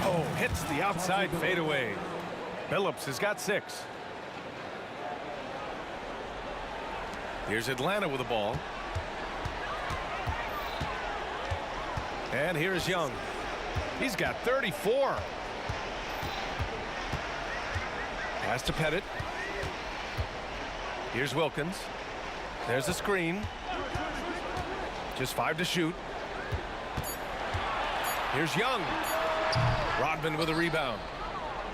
Oh, hits the outside fadeaway. Billups has got 6. Here's Atlanta with the ball. And here's Young. He's got 34. Pass to Pettit. Here's Wilkins. There's a screen. Just 5 to shoot. Here's Young. Rodman with a rebound.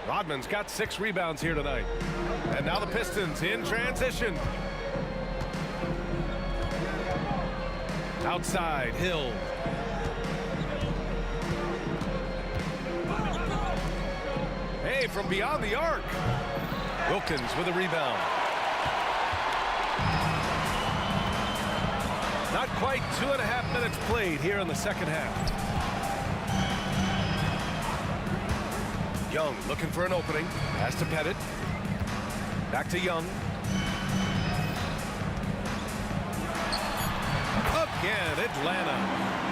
Rodman's got 6 rebounds here tonight. And now the Pistons in transition. Outside, Hill. Hey, from beyond the arc. Wilkins with a rebound. Not quite 2.5 minutes played here in the second half. Young looking for an opening. Pass to Pettit. Back to Young. Again, Atlanta.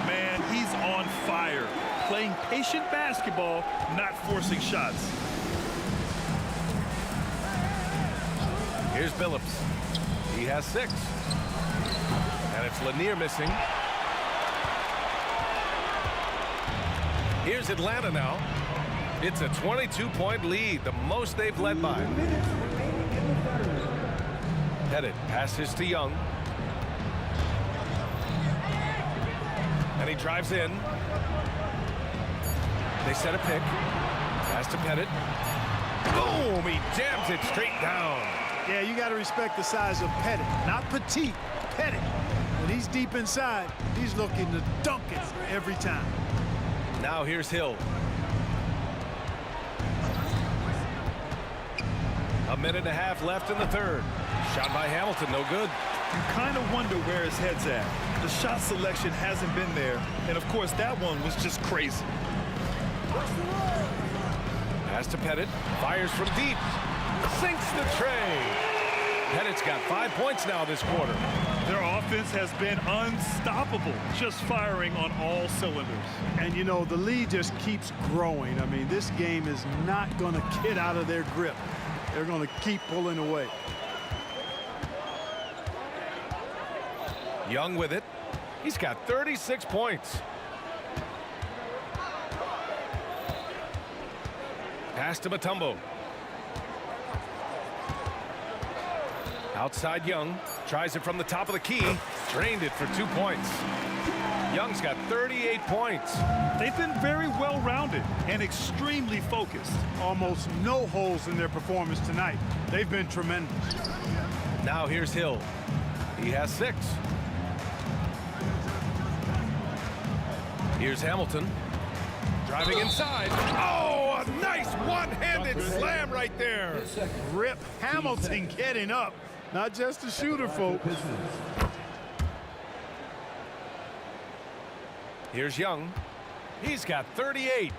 Man, he's on fire. Playing patient basketball, not forcing shots. Here's Billups. He has 6. And it's Lanier missing. Here's Atlanta now. It's a 22-point lead, the most they've led by. Pettit passes to Young. And he drives in. They set a pick. Pass to Pettit. Boom! He jams it straight down. Yeah, you got to respect the size of Pettit. Not petite, Pettit. When he's deep inside, he's looking to dunk it every time. Now here's Hill. A minute and a half left in the third. Shot by Hamilton, no good. You kind of wonder where his head's at. The shot selection hasn't been there. And, of course, that one was just crazy. Pass to Pettit. Fires from deep. Sinks the tray. Pettit's got 5 points now this quarter. Their offense has been unstoppable, just firing on all cylinders. And, you know, the lead just keeps growing. I mean, this game is not going to get out of their grip. They're going to keep pulling away. Young with it. He's got 36 points. Pass to Mutombo. Outside Young. Tries it from the top of the key. Drained it for 2 points. Young's got 38 points. They've been very well-rounded and extremely focused. Almost no holes in their performance tonight. They've been tremendous. Now here's Hill. He has 6. Here's Hamilton. Driving inside. Oh, a nice one-handed slam right there. Rip Hamilton getting up. Not just a shooter, folks. Here's Young. He's got 38.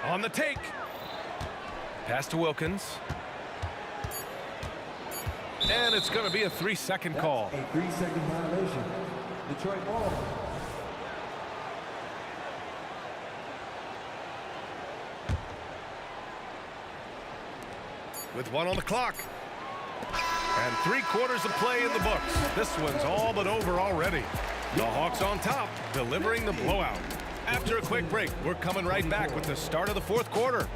On the take. Pass to Wilkins. And it's going to be a 3-second call. A 3-second violation. Detroit ball. With 1 on the clock. And 3/4 of play in the books. This one's all but over already. The Hawks on top, delivering the blowout. After a quick break, we're coming right back with the start of the 4th quarter.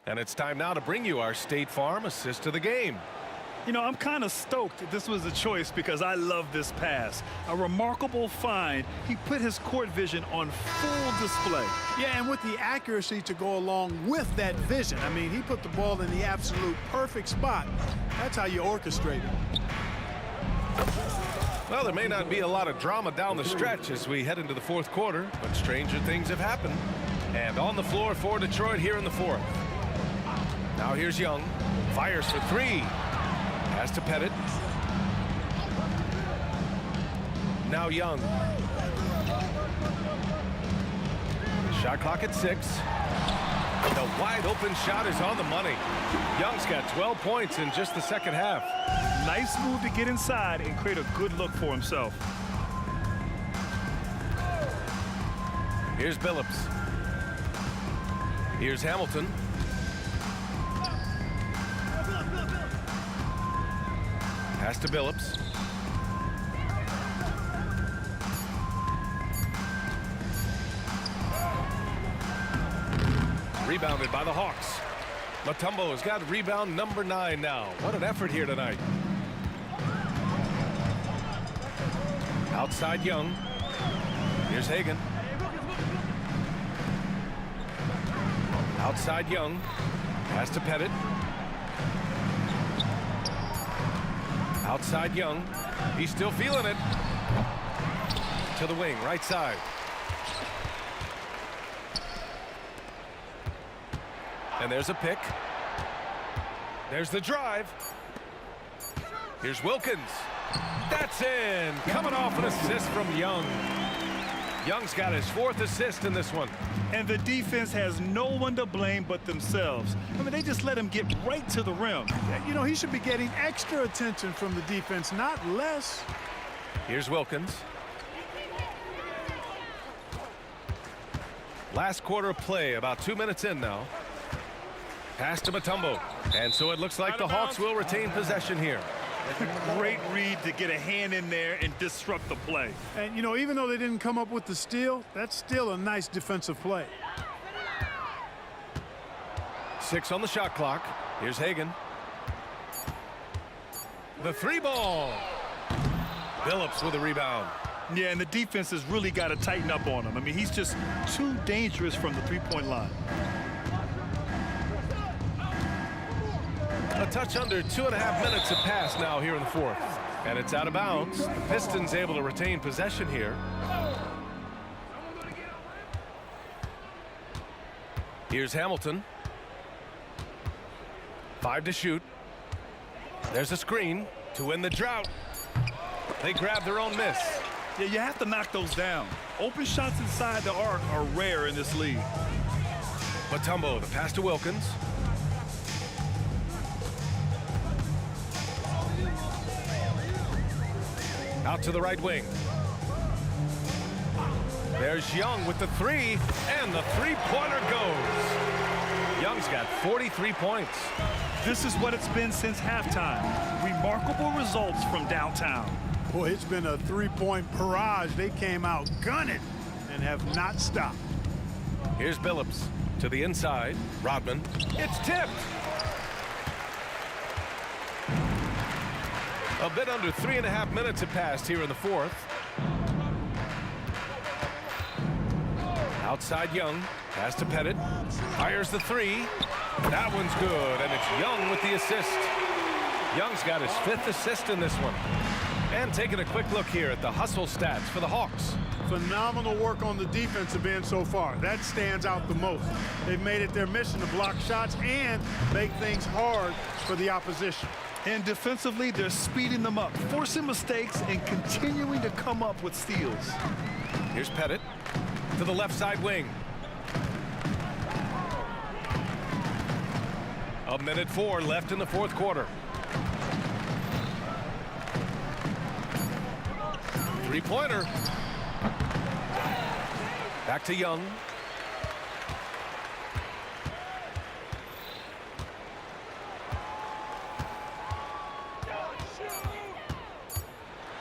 And it's time now to bring you our State Farm assist of the game. You know, I'm kind of stoked this was a choice because I love this pass. A remarkable find. He put his court vision on full display. Yeah, and with the accuracy to go along with that vision. I mean, he put the ball in the absolute perfect spot. That's how you orchestrate it. Well, there may not be a lot of drama down the stretch as we head into the 4th quarter, but stranger things have happened. And on the floor for Detroit here in the 4th. Now here's Young. Fires for 3. Pass to Pettit. Now Young. Shot clock at 6. The wide open shot is on the money. Young's got 12 points in just the second half. Nice move to get inside and create a good look for himself. Here's Billups. Here's Hamilton. Pass to Billups. Rebounded by the Hawks. Mutombo has got rebound number 9 now. What an effort here tonight. Outside Young. Here's Hagan. Outside Young. Pass to Pettit. Outside Young. He's still feeling it. To the wing, right side. And there's a pick. There's the drive. Here's Wilkins. That's in. Coming off an assist from Young. Young's got his 4th assist in this one. And the defense has no one to blame but themselves. I mean, they just let him get right to the rim. You know, he should be getting extra attention from the defense, not less. Here's Wilkins. Last quarter of play, about 2 minutes in now. Pass to Mutombo. And so it looks like the Hawks will retain possession here. Great read to get a hand in there and disrupt the play. And, you know, even though they didn't come up with the steal, that's still a nice defensive play. 6 on the shot clock. Here's Hagan. The 3 ball. Billups with a rebound. Yeah, and the defense has really got to tighten up on him. I mean, he's just too dangerous from the 3-point line. A touch under 2.5 minutes have passed now here in the 4th. And it's out of bounds. The Pistons able to retain possession here. Here's Hamilton. 5 to shoot. There's a screen to win the drought. They grab their own miss. Yeah, you have to knock those down. Open shots inside the arc are rare in this league. Mutombo, the pass to Wilkins. Out to the right wing. There's Young with the 3, and the three-pointer goes. Young's got 43 points. This is what it's been since halftime. Remarkable results from downtown. Boy, it's been a three-point barrage. They came out gunning and have not stopped. Here's Billups to the inside. Rodman. It's tipped. A bit under 3.5 minutes have passed here in the fourth. Outside Young. Pass to Pettit. Fires the 3. That one's good, and it's Young with the assist. Young's got his 5th assist in this one. And taking a quick look here at the hustle stats for the Hawks. Phenomenal work on the defensive end so far. That stands out the most. They've made it their mission to block shots and make things hard for the opposition. And defensively, they're speeding them up, forcing mistakes and continuing to come up with steals. Here's Pettit to the left side wing. 1:04 left in the fourth quarter. Three-pointer. Back to Young.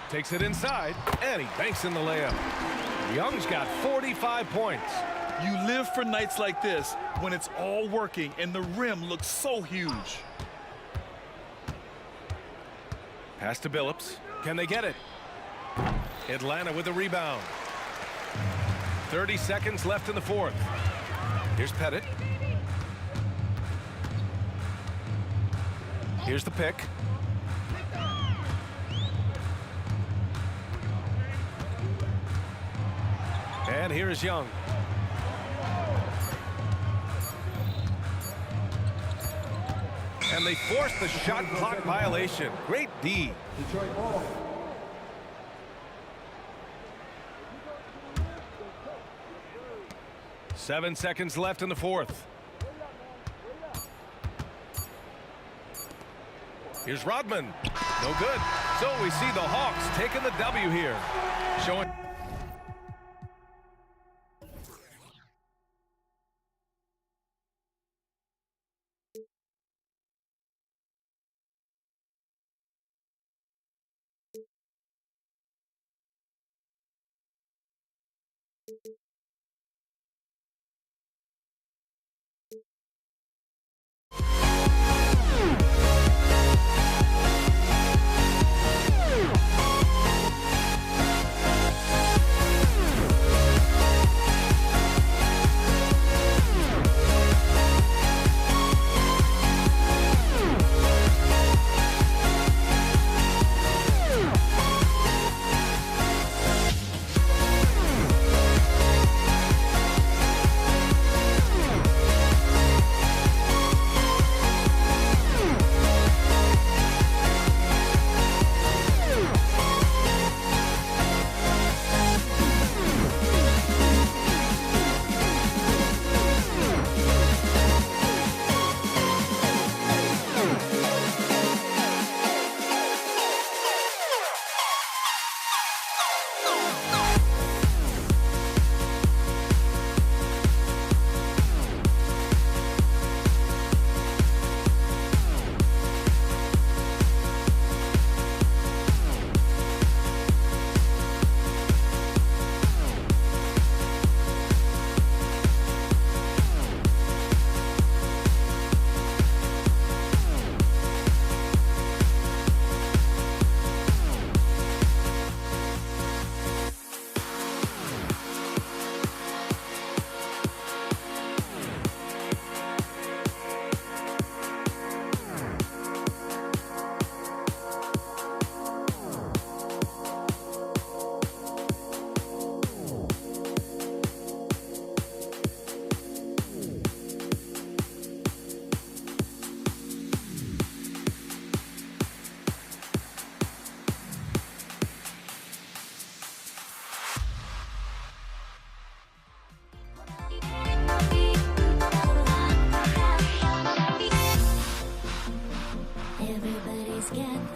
Takes it inside, and he banks in the layup. Young's got 45 points. You live for nights like this when it's all working and the rim looks so huge. Pass to Billups. Can they get it? Atlanta with the rebound. 30 seconds left in the fourth. Here's Pettit. Here's the pick. And here is Young. And they force the shot clock violation. Great D. Detroit ball. Seven seconds left in the fourth. Here's Rodman. No good. So we see the Hawks taking the W here. Showing.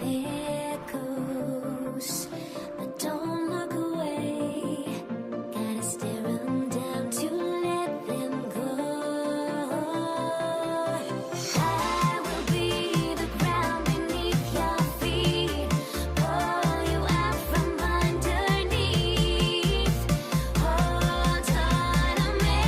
there goes. But don't look away. Gotta stare 'em down to let them go. I will be the ground beneath your feet. Pull you out from underneath. Hold on to me.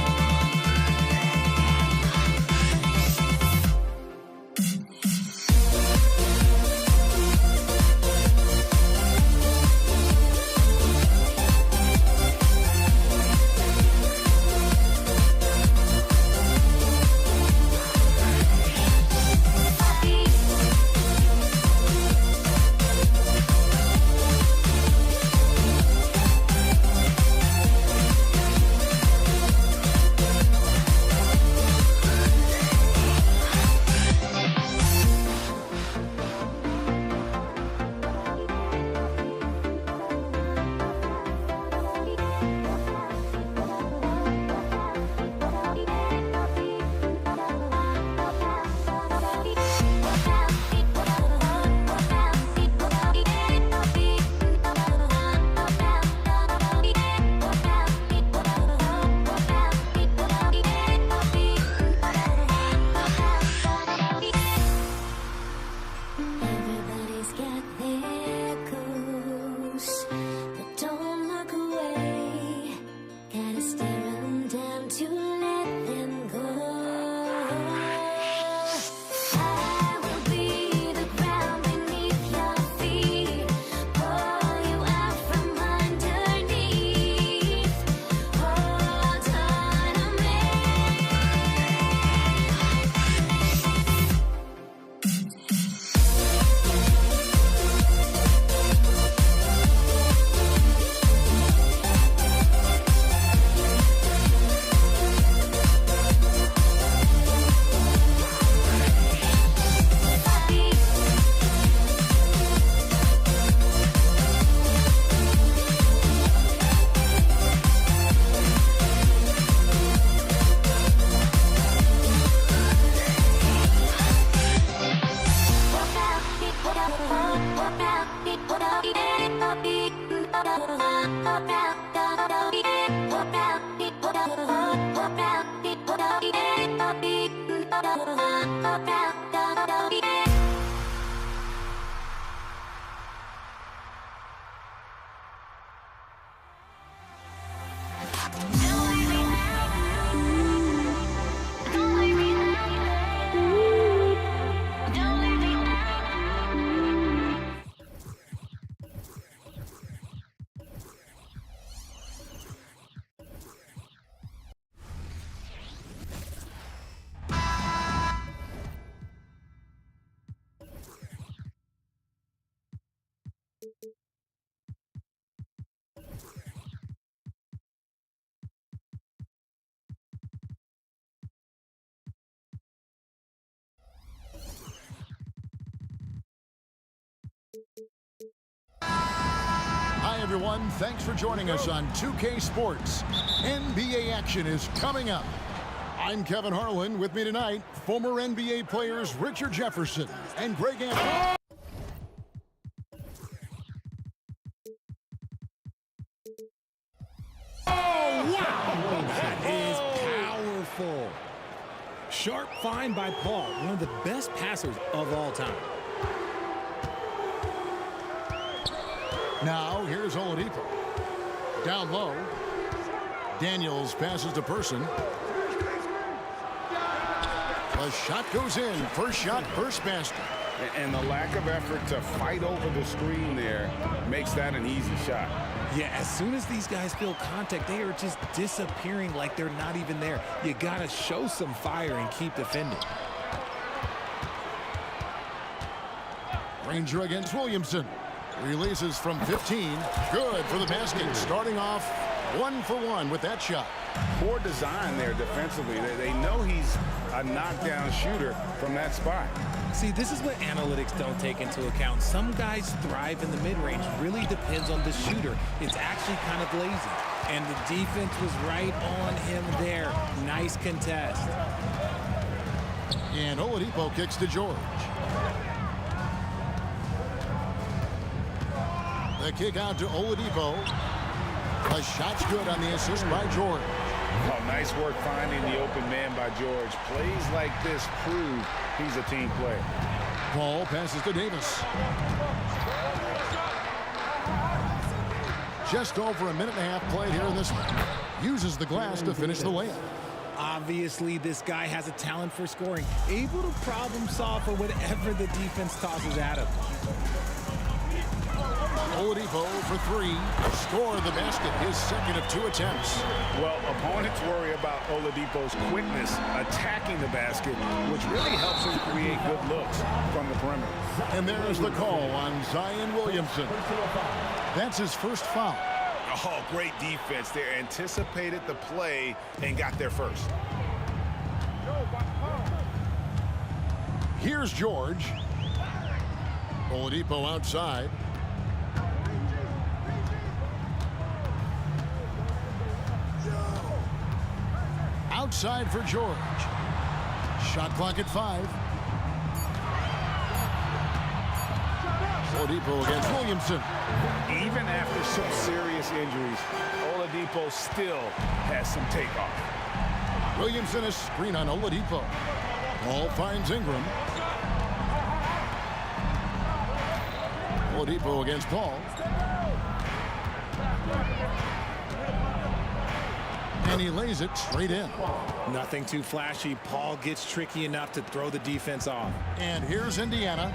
Everybody's got their goals, but don't look away. Gotta stare 'em down to let them go. I will be the ground beneath your feet. Pull you out from underneath. Hold on to me. Hi, everyone. Thanks for joining us on 2K Sports. NBA action is coming up. I'm Kevin Harlan. With me tonight, former NBA players Richard Jefferson and Greg Anthony. Oh, wow! That is powerful. Sharp find by Paul, one of the best passers of all time. Now, here's Oladipo. Down low. Daniels passes to Person. The shot goes in. First shot, first basket. And the lack of effort to fight over the screen there makes that an easy shot. Yeah, as soon as these guys feel contact, they are just disappearing like they're not even there. You got to show some fire and keep defending. Ranger against Williamson. Releases from 15. Good for the basket. Starting off 1 for 1 with that shot. Poor design there defensively. They know he's a knockdown shooter from that spot. See, this is what analytics don't take into account. Some guys thrive in the mid-range. Really depends on the shooter. It's actually kind of lazy. And the defense was right on him there. Nice contest. And Oladipo kicks to George. The kick out to Oladipo. A shot's good on the assist by George. Oh, nice work finding the open man by George. Plays like this prove he's a team player. Paul passes to Davis. Just over a minute and a half played here in this one. Uses the glass to finish the layup. Obviously, this guy has a talent for scoring. Able to problem solve for whatever the defense tosses at him. Oladipo for three. Score the basket, his second of 2 attempts. Well, opponents worry about Oladipo's quickness attacking the basket, which really helps him create good looks from the perimeter. And there's the call on Zion Williamson. That's his first foul. Oh, great defense there. Anticipated the play and got there first. Here's George. Oladipo outside. Outside for George. Shot clock at 5. Oladipo against Williamson. Even after some serious injuries, Oladipo still has some takeoff. Williamson is screen on Oladipo. Ball finds Ingram. Oladipo against Paul. And he lays it straight in. Nothing too flashy. Paul gets tricky enough to throw the defense off. And here's Indiana.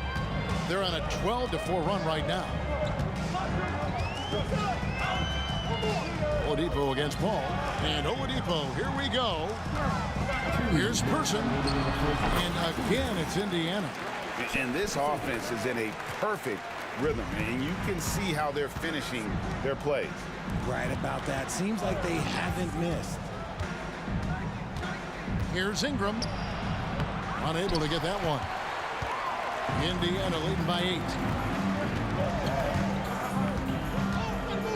They're on a 12-4 run right now. Oladipo against Paul. And Oladipo, here we go. Here's Person. And again, it's Indiana. And this offense is in a perfect rhythm, and you can see how they're finishing their plays. Right about that. Seems like they haven't missed. Here's Ingram. Unable to get that one. Indiana leading by 8.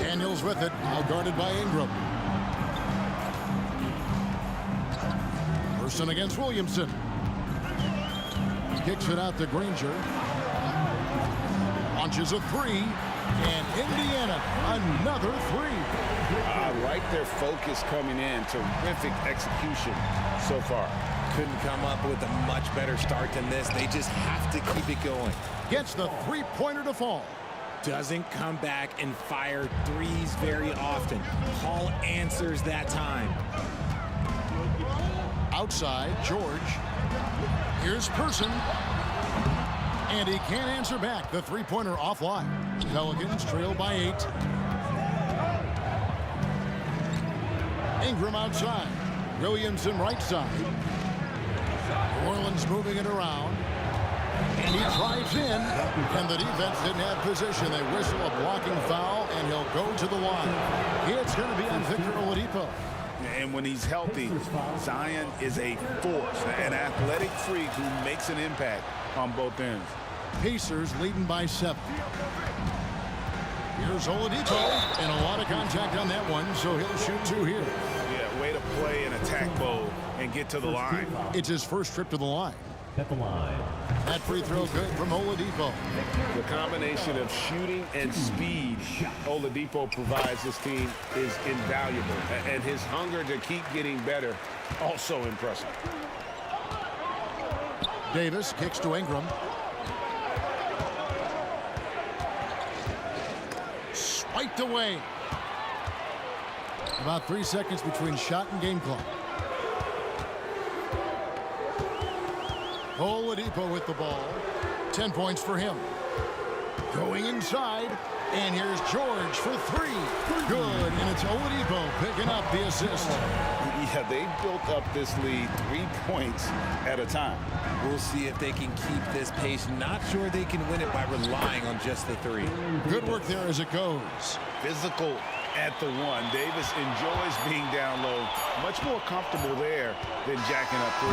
Daniels with it. Now guarded by Ingram. Person against Williamson. Kicks it out to Granger. Launches a 3. And Indiana, another 3. I like their focus coming in. Terrific execution so far. Couldn't come up with a much better start than this. They just have to keep it going. Gets the 3-pointer to fall. Doesn't come back and fire threes very often. Paul answers that time. Outside, George. Here's Person. And he can't answer back. The 3-pointer offline. Pelicans trail by 8. Ingram outside. Williamson right side. New Orleans moving it around. And he drives in. And the defense didn't have position. They whistle a blocking foul, and he'll go to the line. It's going to be on Victor Oladipo. And when he's healthy, Zion is a force, an athletic freak who makes an impact on both ends. Pacers leading by 7. Here's Oladipo, and a lot of contact on that one, so he'll shoot 2 here. Yeah, way to play an attack mode and get to the line. It's his first trip to the line. At the line. That free throw good from Oladipo. The combination of shooting and speed Oladipo provides this team is invaluable. And his hunger to keep getting better, also impressive. Davis kicks to Ingram. Swiped away. About 3 seconds between shot and game clock. Oladipo with the ball. 10 points for him. Going inside. And here's George for 3. Good. And it's Oladipo picking up the assist. Yeah, they built up this lead 3 points at a time. We'll see if they can keep this pace. Not sure they can win it by relying on just the 3. Good work there as it goes. Physical at the 1. Davis enjoys being down low. Much more comfortable there than jacking up 3.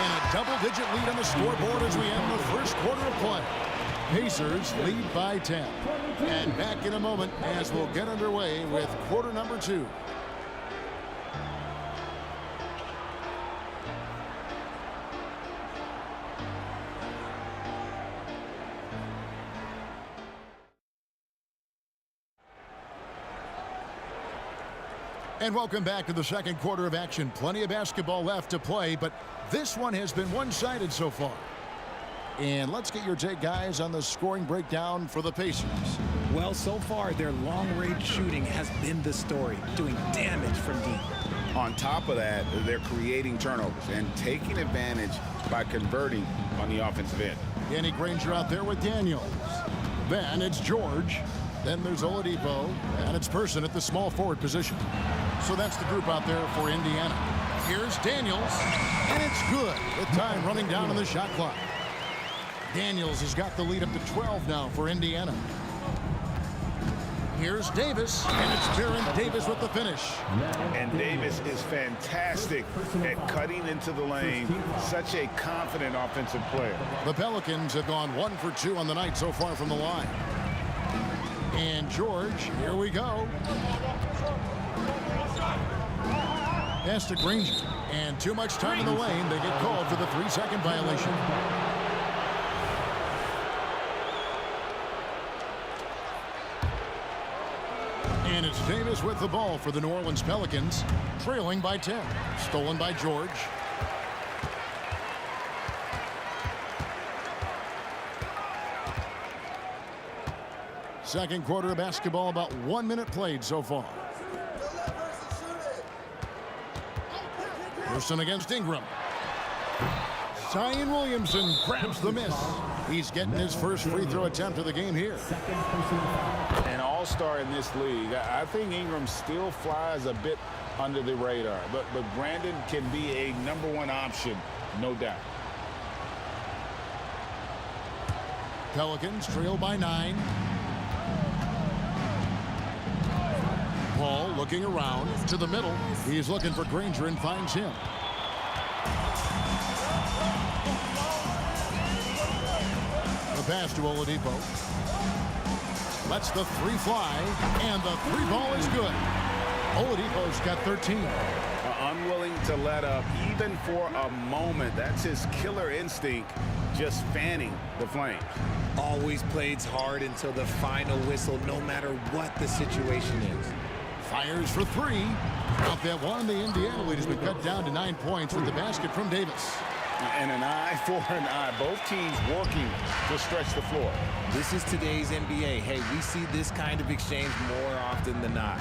And a double-digit lead on the scoreboard as we end the first quarter of play. Pacers lead by 10. And back in a moment as we'll get underway with quarter number 2. And welcome back to the second quarter of action. Plenty of basketball left to play, but this one has been one-sided so far. And let's get your take, guys, on the scoring breakdown for the Pacers. Well, so far, their long-range shooting has been the story, doing damage from deep. On top of that, they're creating turnovers and taking advantage by converting on the offensive end. Danny Granger out there with Daniels. Then it's George. Then there's Oladipo. And it's Person at the small forward position. So that's the group out there for Indiana. Here's Daniels. And it's good with time running down on the shot clock. Daniels has got the lead up to 12 now for Indiana. Here's Davis, and it's Baron Davis with the finish. And Davis is fantastic at cutting into the lane. Such a confident offensive player. The Pelicans have gone 1 for 2 on the night so far from the line. And George, here we go. Pass to Granger. And too much time in the lane. They get called for the 3-second violation. And it's Davis with the ball for the New Orleans Pelicans, trailing by 10. Stolen by George. Second quarter of basketball, about 1 minute played so far. Person against Ingram. Zion Williamson grabs the miss. He's getting his first free throw attempt of the game here. An all-star in this league. I think Ingram still flies a bit under the radar, but Brandon can be a #1 option, no doubt. Pelicans trail by 9. Paul looking around to the middle. He's looking for Granger and finds him. The pass to Oladipo. Lets the 3 fly, and the 3 ball is good. Oladipo's got 13. Unwilling to let up even for a moment. That's his killer instinct, just fanning the flames. Always plays hard until the final whistle, no matter what the situation is. Fires for 3. Out that one, the Indiana lead has been cut down to 9 points with the basket from Davis. And an eye for an eye. Both teams working to stretch the floor. This is today's NBA. Hey, we see this kind of exchange more often than not.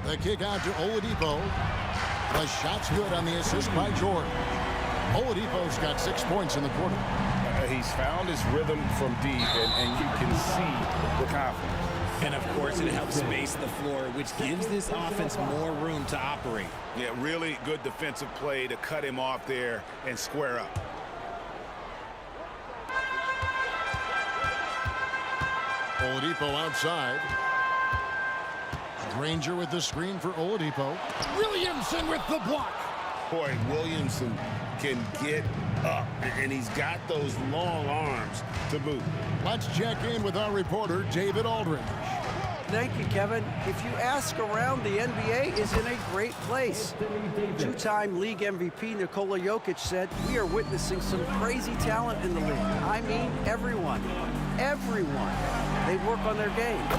The kick out to Oladipo. The shot's good on the assist by George. Oladipo's got 6 points in the quarter. He's found his rhythm from deep, and you can see the confidence. And, of course, it helps space the floor, which gives this offense more room to operate. Yeah, really good defensive play to cut him off there and square up. Oladipo outside. Granger with the screen for Oladipo. Williamson with the block. Boy, Williamson can get up, and he's got those long arms to boot. Let's check in with our reporter, David Aldridge. Thank you, Kevin. If you ask around, the NBA is in a great place. 2-time league MVP Nikola Jokic said, "We are witnessing some crazy talent in the league. I mean, everyone. Everyone. They work on their game. The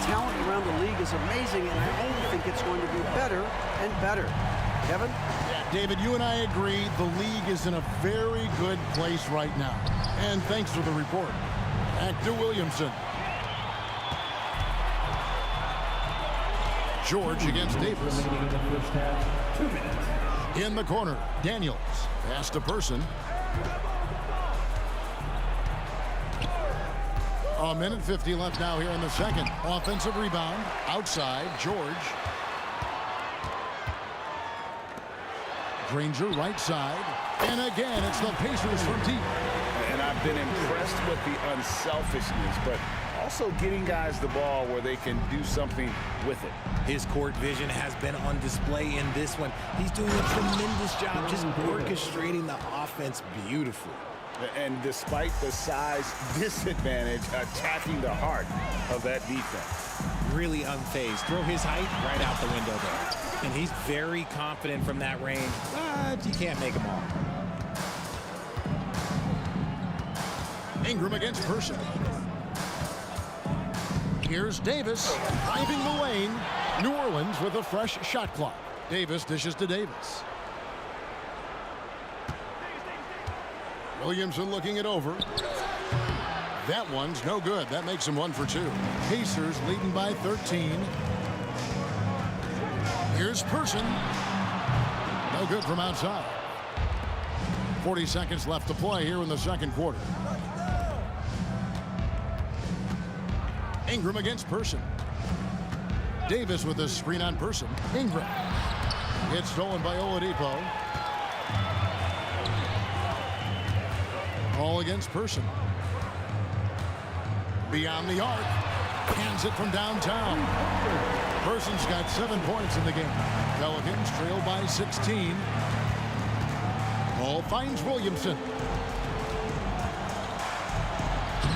talent around the league is amazing, and I only think it's going to be better and better." Kevin? Yeah, David, you and I agree the league is in a very good place right now. And thanks for the report. Back to Williamson. George against Davis. In the corner, Daniels. Pass to Person. A minute 50 left now here in the second. Offensive rebound. Outside, George. Granger right side. And again, it's the Pacers from deep. And I've been impressed with the unselfishness, but also getting guys the ball where they can do something with it. His court vision has been on display in this one. He's doing a tremendous job just orchestrating the offense beautifully. And despite the size disadvantage, attacking the heart of that defense. Really unfazed. Throw his height right out the window there. And he's very confident from that range, but you can't make him all. Ingram against Person. Here's Davis driving the lane. New Orleans with a fresh shot clock. Davis dishes to Davis. Williamson looking it over. That one's no good. That makes him 1 for 2. Pacers leading by 13. Here's Person. No good from outside. 40 seconds left to play here in the second quarter. Ingram against Person. Davis with a screen on Person. Ingram. It's stolen by Oladipo. All against Person. Beyond the arc. Hands it from downtown. Person's got 7 points in the game. Pelicans trail by 16. Paul finds Williamson.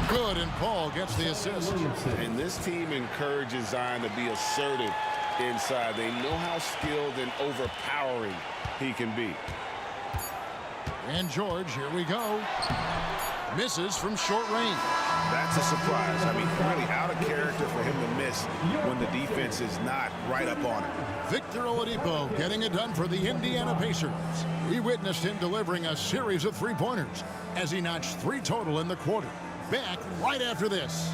Good, and Paul gets the assist. And this team encourages Zion to be assertive inside. They know how skilled and overpowering he can be. And George, here we go. Misses from short range. That's a surprise. I mean, really out of character for him to miss when the defense is not right up on him. Victor Oladipo getting it done for the Indiana Pacers. We witnessed him delivering a series of three-pointers as he notched 3 total in the quarter. Back right after this.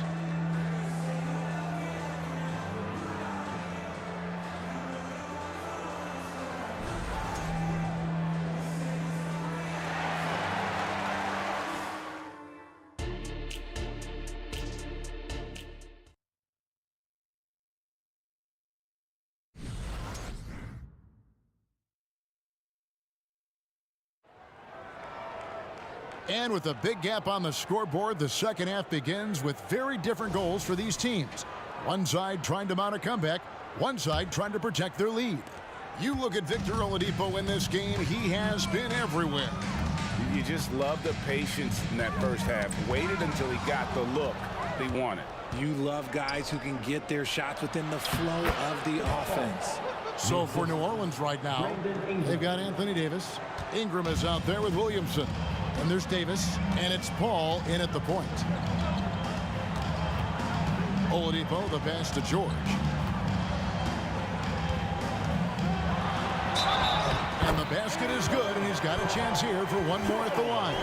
And with a big gap on the scoreboard, the second half begins with very different goals for these teams. One side trying to mount a comeback, one side trying to protect their lead. You look at Victor Oladipo in this game, he has been everywhere. You just love the patience in that first half. Waited until he got the look he wanted. You love guys who can get their shots within the flow of the offense. So for New Orleans right now, they've got Anthony Davis. Ingram is out there with Williamson. And there's Davis, and it's Paul in at the point. Oladipo, the pass to George. And the basket is good, and he's got a chance here for one more at the line.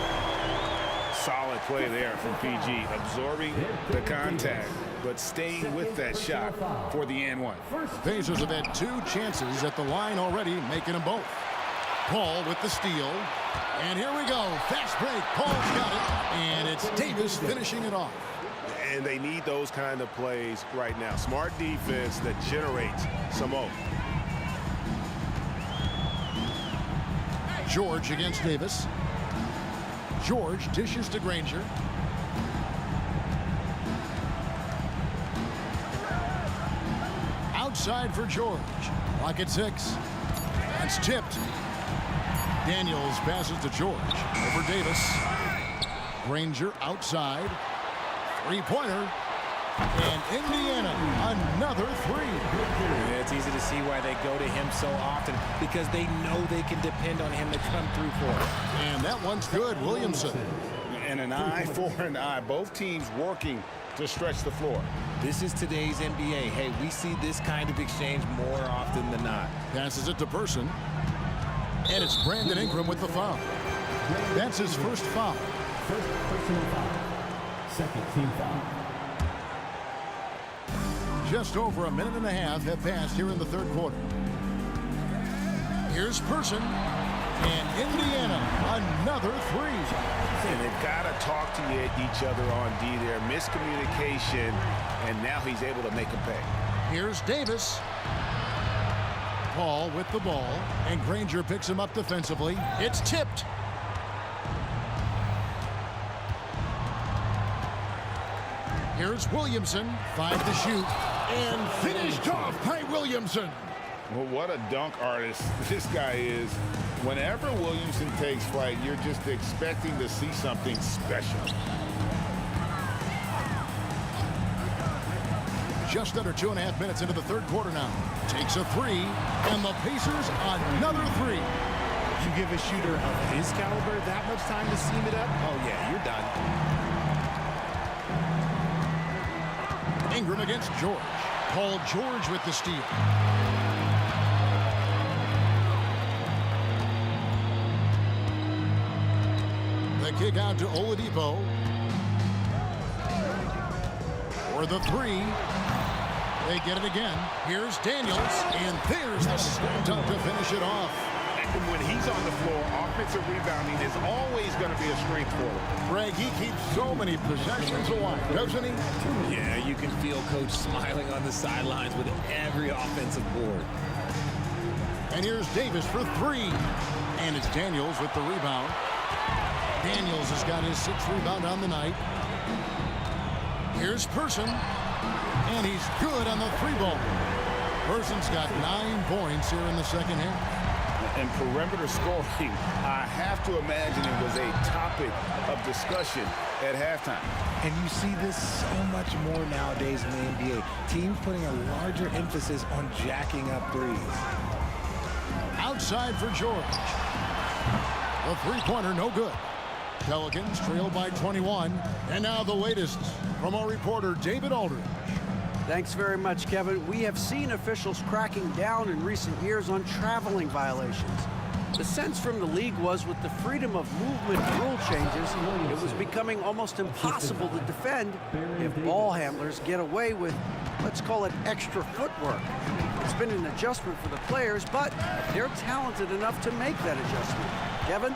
Solid play there from PG, absorbing the contact, but staying with that shot for the and one. Pacers have had 2 chances at the line already, making them both. Paul with the steal. And here we go. Fast break. Paul's got it. And it's Davis finishing it off. And they need those kind of plays right now. Smart defense that generates some hope. George against Davis. George dishes to Granger. Outside for George. Clock at 6. That's tipped. Daniels passes to George. Over Davis. Granger outside. Three-pointer. And Indiana, another 3. Yeah, it's easy to see why they go to him so often, because they know they can depend on him to come through for it. And that one's good. Williamson. And an eye for an eye. Both teams working to stretch the floor. This is today's NBA. Hey, we see this kind of exchange more often than not. Passes it to Person. And it's Brandon Ingram with the foul. That's his first foul. First personal foul. Second team foul. Just over a minute and a half have passed here in the third quarter. Here's Person. And Indiana, another 3. And they've got to talk to each other on D there. Miscommunication, and now he's able to make a pay. Here's Davis. Paul with the ball, and Granger picks him up defensively. It's tipped. Here's Williamson, 5 to shoot, and finished off by Williamson. Well, what a dunk artist this guy is. Whenever Williamson takes flight, you're just expecting to see something special. Just under 2.5 minutes into the third quarter now. Takes a 3, and the Pacers another 3. You give a shooter of his caliber that much time to seam it up? Oh, yeah, you're done. Ingram against George. Paul George with the steal. The kick out to Oladipo. For the three. They get it again. Here's Daniels, and there's the slam-dunk to finish it off. And when he's on the floor, offensive rebounding is always going to be a strength for him. Greg, he keeps so many possessions alive, doesn't he? Yeah, you can feel Coach smiling on the sidelines with every offensive board. And here's Davis for three. And it's Daniels with the rebound. Daniels has got his 6th rebound on the night. Here's Person. And he's good on the 3-ball. Person's got 9 points here in the second half. And perimeter scoring, I have to imagine it was a topic of discussion at halftime. And you see this so much more nowadays in the NBA. Teams putting a larger emphasis on jacking up threes. Outside for George. The three-pointer, no good. Pelicans trail by 21. And now the latest from our reporter, David Aldridge. Thanks very much, Kevin. We have seen officials cracking down in recent years on traveling violations. The sense from the league was with the freedom of movement rule changes, it was becoming almost impossible to defend if ball handlers get away with, let's call it, extra footwork. It's been an adjustment for the players, but they're talented enough to make that adjustment. Kevin?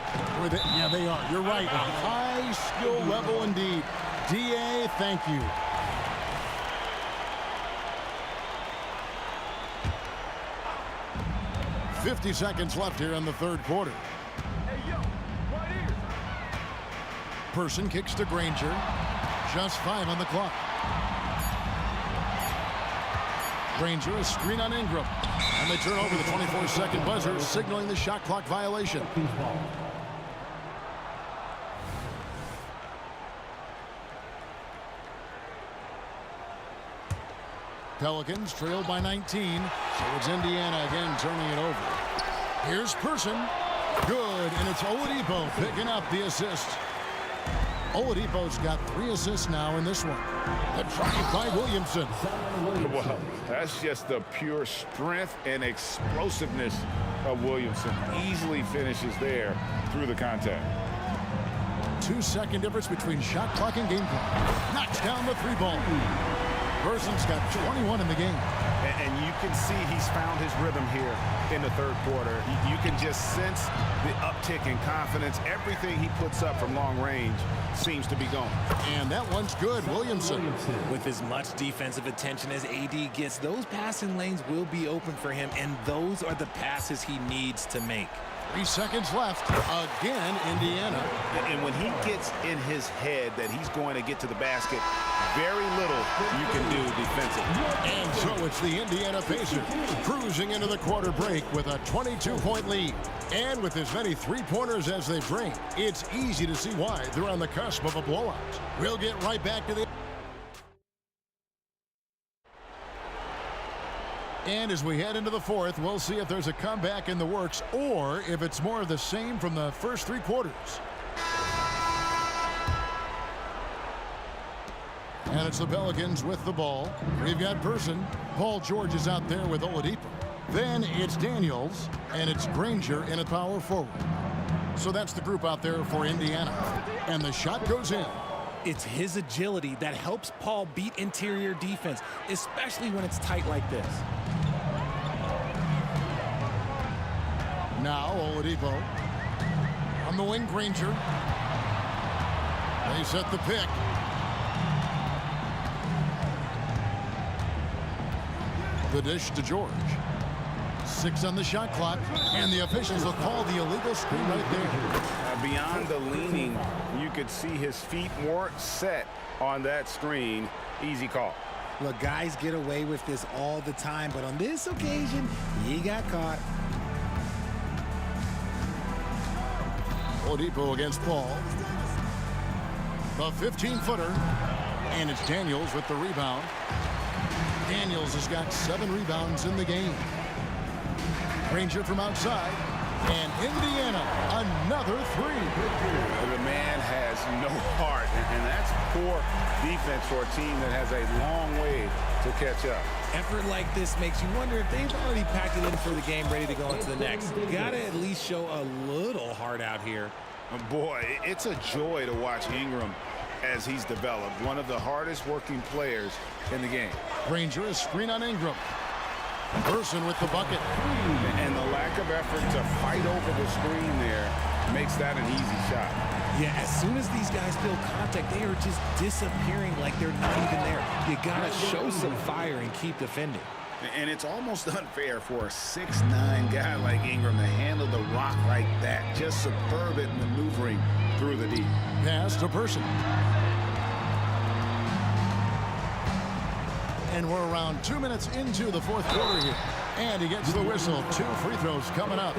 Yeah, they are. You're right. A high skill level indeed. DA, thank you. .50 seconds left here in the third quarter. Hey, yo, right here. Person kicks to Granger. Just 5 on the clock. Granger, a screen on Ingram. And they turn over the 24-second buzzer, signaling the shot clock violation. Pelicans trail by 19, so it's Indiana again turning it over. Here's Person. Good, and it's Oladipo picking up the assist. Oladipo's got 3 assists now in this one. The drive by Williamson. Well, that's just the pure strength and explosiveness of Williamson. Easily finishes there through the contact. 2-second difference between shot clock and game clock. Knocks down the 3-ball. Person's got 21 in the game. And you can see he's found his rhythm here in the third quarter. You can just sense the uptick in confidence. Everything he puts up from long range seems to be going. And that one's good, Williamson. With as much defensive attention as AD gets, those passing lanes will be open for him, and those are the passes he needs to make. 3 seconds left. Again, Indiana. And when he gets in his head that he's going to get to the basket, very little you can do defensively. And so it's the Indiana Pacers cruising into the quarter break with a 22-point lead. And with as many three-pointers as they bring, it's easy to see why they're on the cusp of a blowout. We'll get right back to the... And as we head into the fourth, we'll see if there's a comeback in the works or if it's more of the same from the first 3 quarters. And it's the Pelicans with the ball. We've got Person. Paul George is out there with Oladipo. Then it's Daniels, and it's Granger in a power forward. So that's the group out there for Indiana. And the shot goes in. It's his agility that helps Paul beat interior defense, especially when it's tight like this. Now Oladipo. On the wing, Granger. They set the pick. The dish to George. 6 on the shot clock, and the officials will call the illegal screen right there. Beyond the leaning, you could see his feet weren't set on that screen. Easy call. Look, guys get away with this all the time, but on this occasion, he got caught. Oladipo against Paul. The 15-footer, and it's Daniels with the rebound. Daniels has got 7 rebounds in the game. Granger from outside. And Indiana, another three. The man has no heart, and that's poor defense for a team that has a long way to catch up. Effort like this makes you wonder if they've already packed it in for the game, ready to go into the next. Got to at least show a little heart out here. Boy, it's a joy to watch Ingram as he's developed. One of the hardest working players in the game. Granger, a screen on Ingram. Person with the bucket. And the lack of effort to fight over the screen there makes that an easy shot. Yeah, as soon as these guys feel contact, they are just disappearing like they're not even there. You got to show some fire and keep defending. And it's almost unfair for a 6'9" guy like Ingram to handle the rock like that. Just superb at maneuvering through the deep. Pass to Person. And we're around 2 minutes into the fourth quarter here. And he gets the whistle. 2 free throws coming up.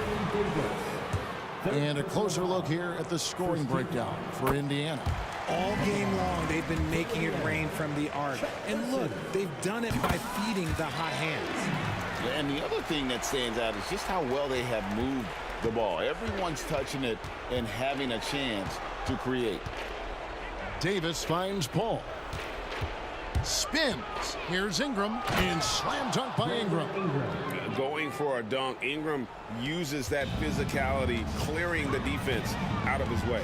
And a closer look here at the scoring breakdown for Indiana. All game long, they've been making it rain from the arc. And look, they've done it by feeding the hot hands. And the other thing that stands out is just how well they have moved the ball. Everyone's touching it and having a chance to create. Davis finds Paul. Spins. Here's Ingram. And slam dunk by Ingram. Going for a dunk, Ingram uses that physicality, clearing the defense out of his way.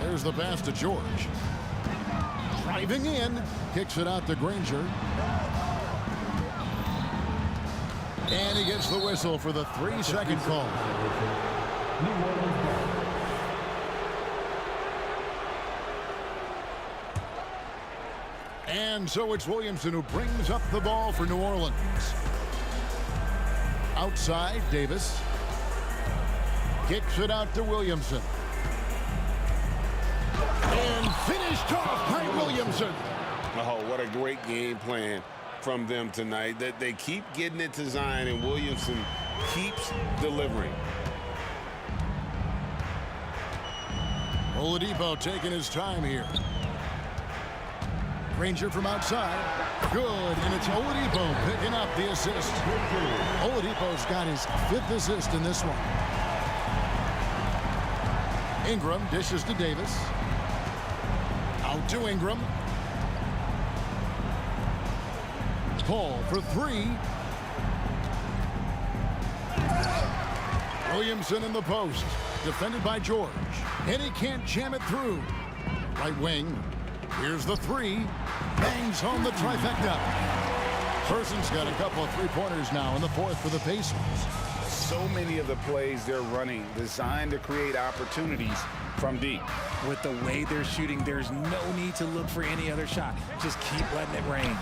There's the pass to George. Driving in. Kicks it out to Granger. And he gets the whistle for the 3-second call. And so it's Williamson who brings up the ball for New Orleans. Outside, Davis. Kicks it out to Williamson. And finished off by Williamson. Oh, what a great game plan from them tonight. That they keep getting it to Zion, and Williamson keeps delivering. Oladipo taking his time here. Granger from outside. Good, and it's Oladipo picking up the assist. Oladipo's got his 5th assist in this one. Ingram dishes to Davis. Out to Ingram. Paul for 3. Williamson in the post. Defended by George. And he can't jam it through. Right wing. Here's the 3. Bangs home the trifecta. Person's got a couple of three-pointers now in the fourth for the Pacers. So many of the plays they're running designed to create opportunities from deep. With the way they're shooting, there's no need to look for any other shot. Just keep letting it rain.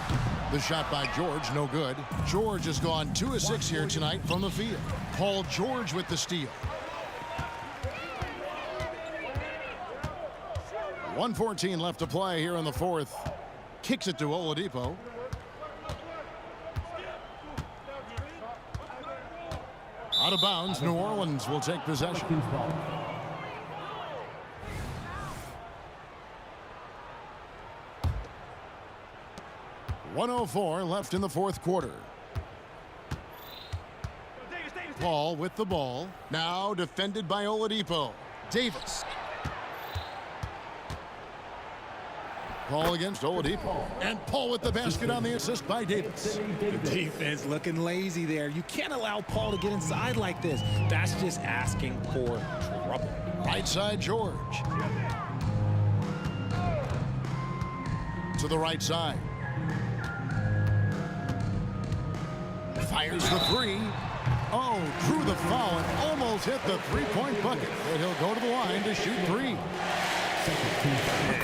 The shot by George, no good. George has gone 2 of 6 here tonight from the field. Paul George with the steal. 1:14 left to play here in the fourth. Kicks it to Oladipo. Out of bounds, New Orleans will take possession. .104 left in the fourth quarter. Paul with the ball. Now defended by Oladipo. Davis. Paul against Oladipo. And Paul with the basket on the assist by Davis. The defense looking lazy there. You can't allow Paul to get inside like this. That's just asking for trouble. Right side, George. To the right side. Fires the 3. Oh, drew the foul and almost hit the three-point bucket. But he'll go to the line to shoot 3.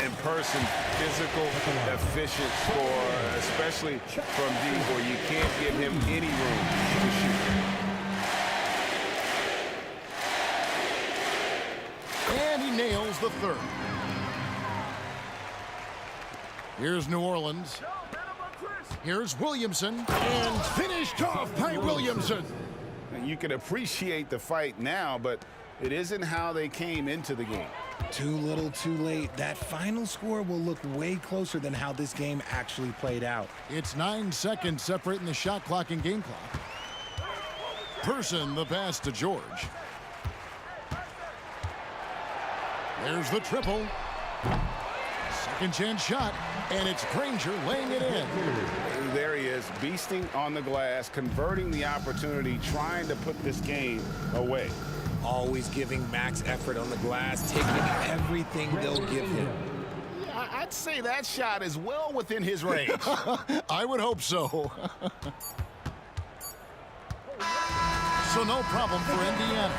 In person, physical, efficient score, especially from deep where you can't give him any room to shoot. And he nails the 3rd. Here's New Orleans. Here's Williamson. And finished off by Williamson. And you can appreciate the fight now, but it isn't how they came into the game. Too little, too late. That final score will look way closer than how this game actually played out. It's 9 seconds separating the shot clock and game clock. Person the pass to George. There's the triple. Second chance shot, and it's Granger laying it in. There he is, beasting on the glass, converting the opportunity, trying to put this game away. Always giving max effort on the glass, taking everything they'll give him. Yeah, I'd say that shot is well within his range. I would hope so. So no problem for Indiana.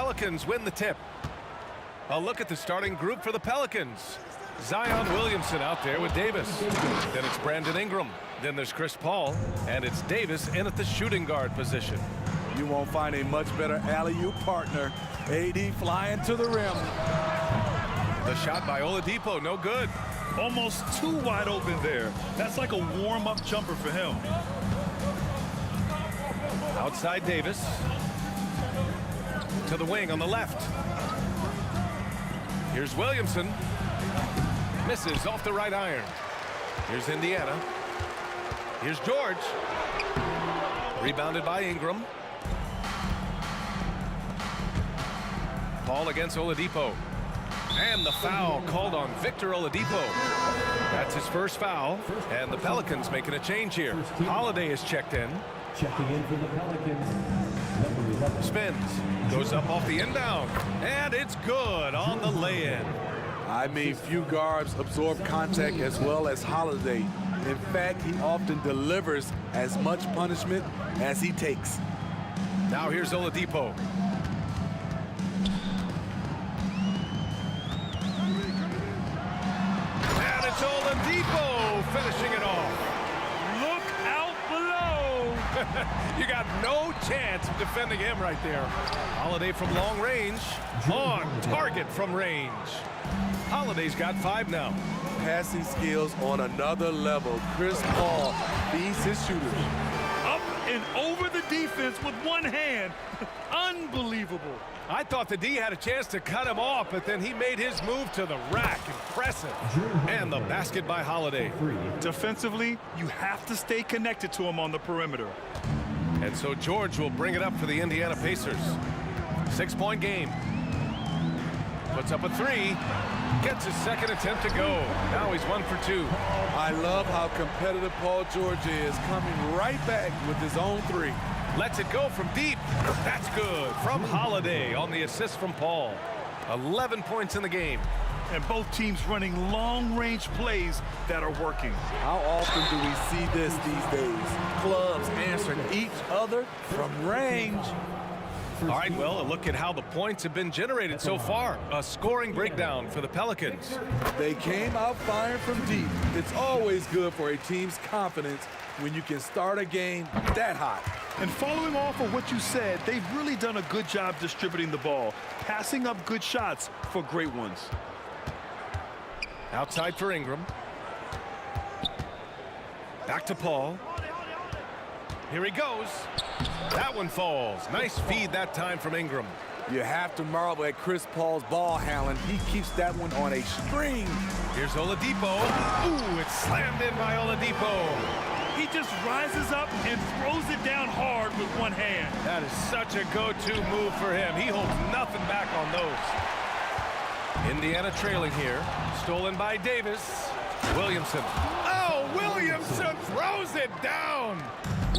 Pelicans win the tip. A look at the starting group for the Pelicans. Zion Williamson out there with Davis. Then it's Brandon Ingram. Then there's Chris Paul. And it's Davis in at the shooting guard position. You won't find a much better alley-oop partner. AD flying to the rim. The shot by Oladipo, no good. Almost too wide open there. That's like a warm-up jumper for him. Outside Davis. To the wing on the left. Here's Williamson. Misses off the right iron. Here's Indiana. Here's George. Rebounded by Ingram. Paul against Oladipo. And the foul called on Victor Oladipo. That's his first foul. And the Pelicans making a change here. Holiday is checked in. Checking in for the Pelicans. Spins. Goes up off the inbound. And it's good on the lay-in. I mean, few guards absorb contact as well as Holiday. In fact, he often delivers as much punishment as he takes. Now here's Oladipo. And it's Oladipo finishing it off. Look out below. You got no chance of defending him right there. Holiday from long range. On target from range. Holiday's got 5 now. Passing skills on another level. Chris Paul feeds his shooters. Up and over the defense with one hand. Unbelievable. I thought the D had a chance to cut him off, but then he made his move to the rack. Impressive. And the basket by Holiday. Defensively, you have to stay connected to him on the perimeter. And so George will bring it up for the Indiana Pacers. 6-point game. Puts up a 3. Gets his second attempt to go. Now he's 1 for 2. I love how competitive Paul George is, coming right back with his own 3. Lets it go from deep. That's good from Holiday on the assist from Paul. 11 points in the game. And both teams running long-range plays that are working. How often do we see this these days? Clubs answering each other from range. All right, well, a look at how the points have been generated so far. A scoring breakdown for the Pelicans. They came out firing from deep. It's always good for a team's confidence when you can start a game that hot. And following off of what you said, they've really done a good job distributing the ball, passing up good shots for great ones. Outside for Ingram. Back to Paul. Here he goes. That one falls. Nice feed that time from Ingram. You have to marvel at Chris Paul's ball handling. He keeps that one on a string. Here's Oladipo. Ooh, it's slammed in by Oladipo. He just rises up and throws it down hard with one hand. That is such a go-to move for him. He holds nothing back on those. Indiana trailing here. Stolen by Davis. Williamson. Oh, Williamson throws it down.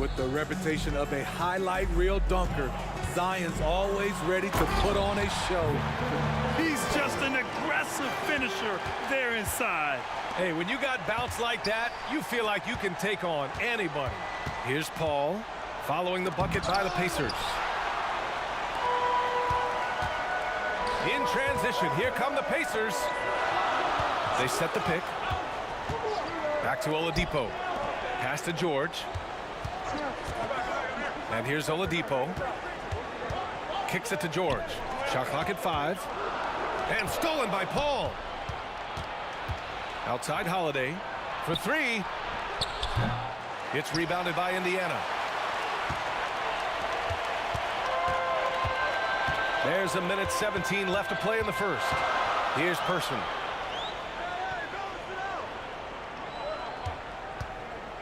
With the reputation of a highlight reel dunker, Zion's always ready to put on a show. He's just an aggressive finisher there inside. Hey, when you got bounce like that, you feel like you can take on anybody. Here's Paul, following the bucket by the Pacers. In transition, here come the Pacers. They set the pick. Back to Oladipo. Pass to George. And here's Oladipo. Kicks it to George. Shot clock at 5. And stolen by Paul. Outside Holiday for 3. It's rebounded by Indiana. There's 1:17 left to play in the first. Here's Person.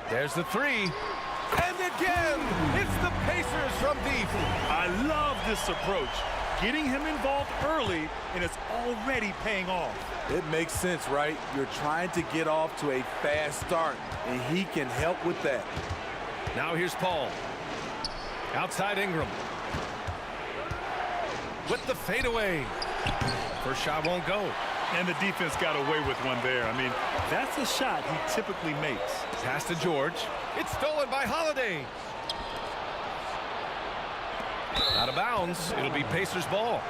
There's the 3. And again, it's the Pacers from deep. I love this approach. Getting him involved early, and it's already paying off. It makes sense, right? You're trying to get off to a fast start, and he can help with that. Now here's Paul. Outside Ingram. With the fadeaway. First shot won't go. And the defense got away with one there. I mean, that's a shot he typically makes. Pass to George. It's stolen by Holiday. Out of bounds. It'll be Pacers ball.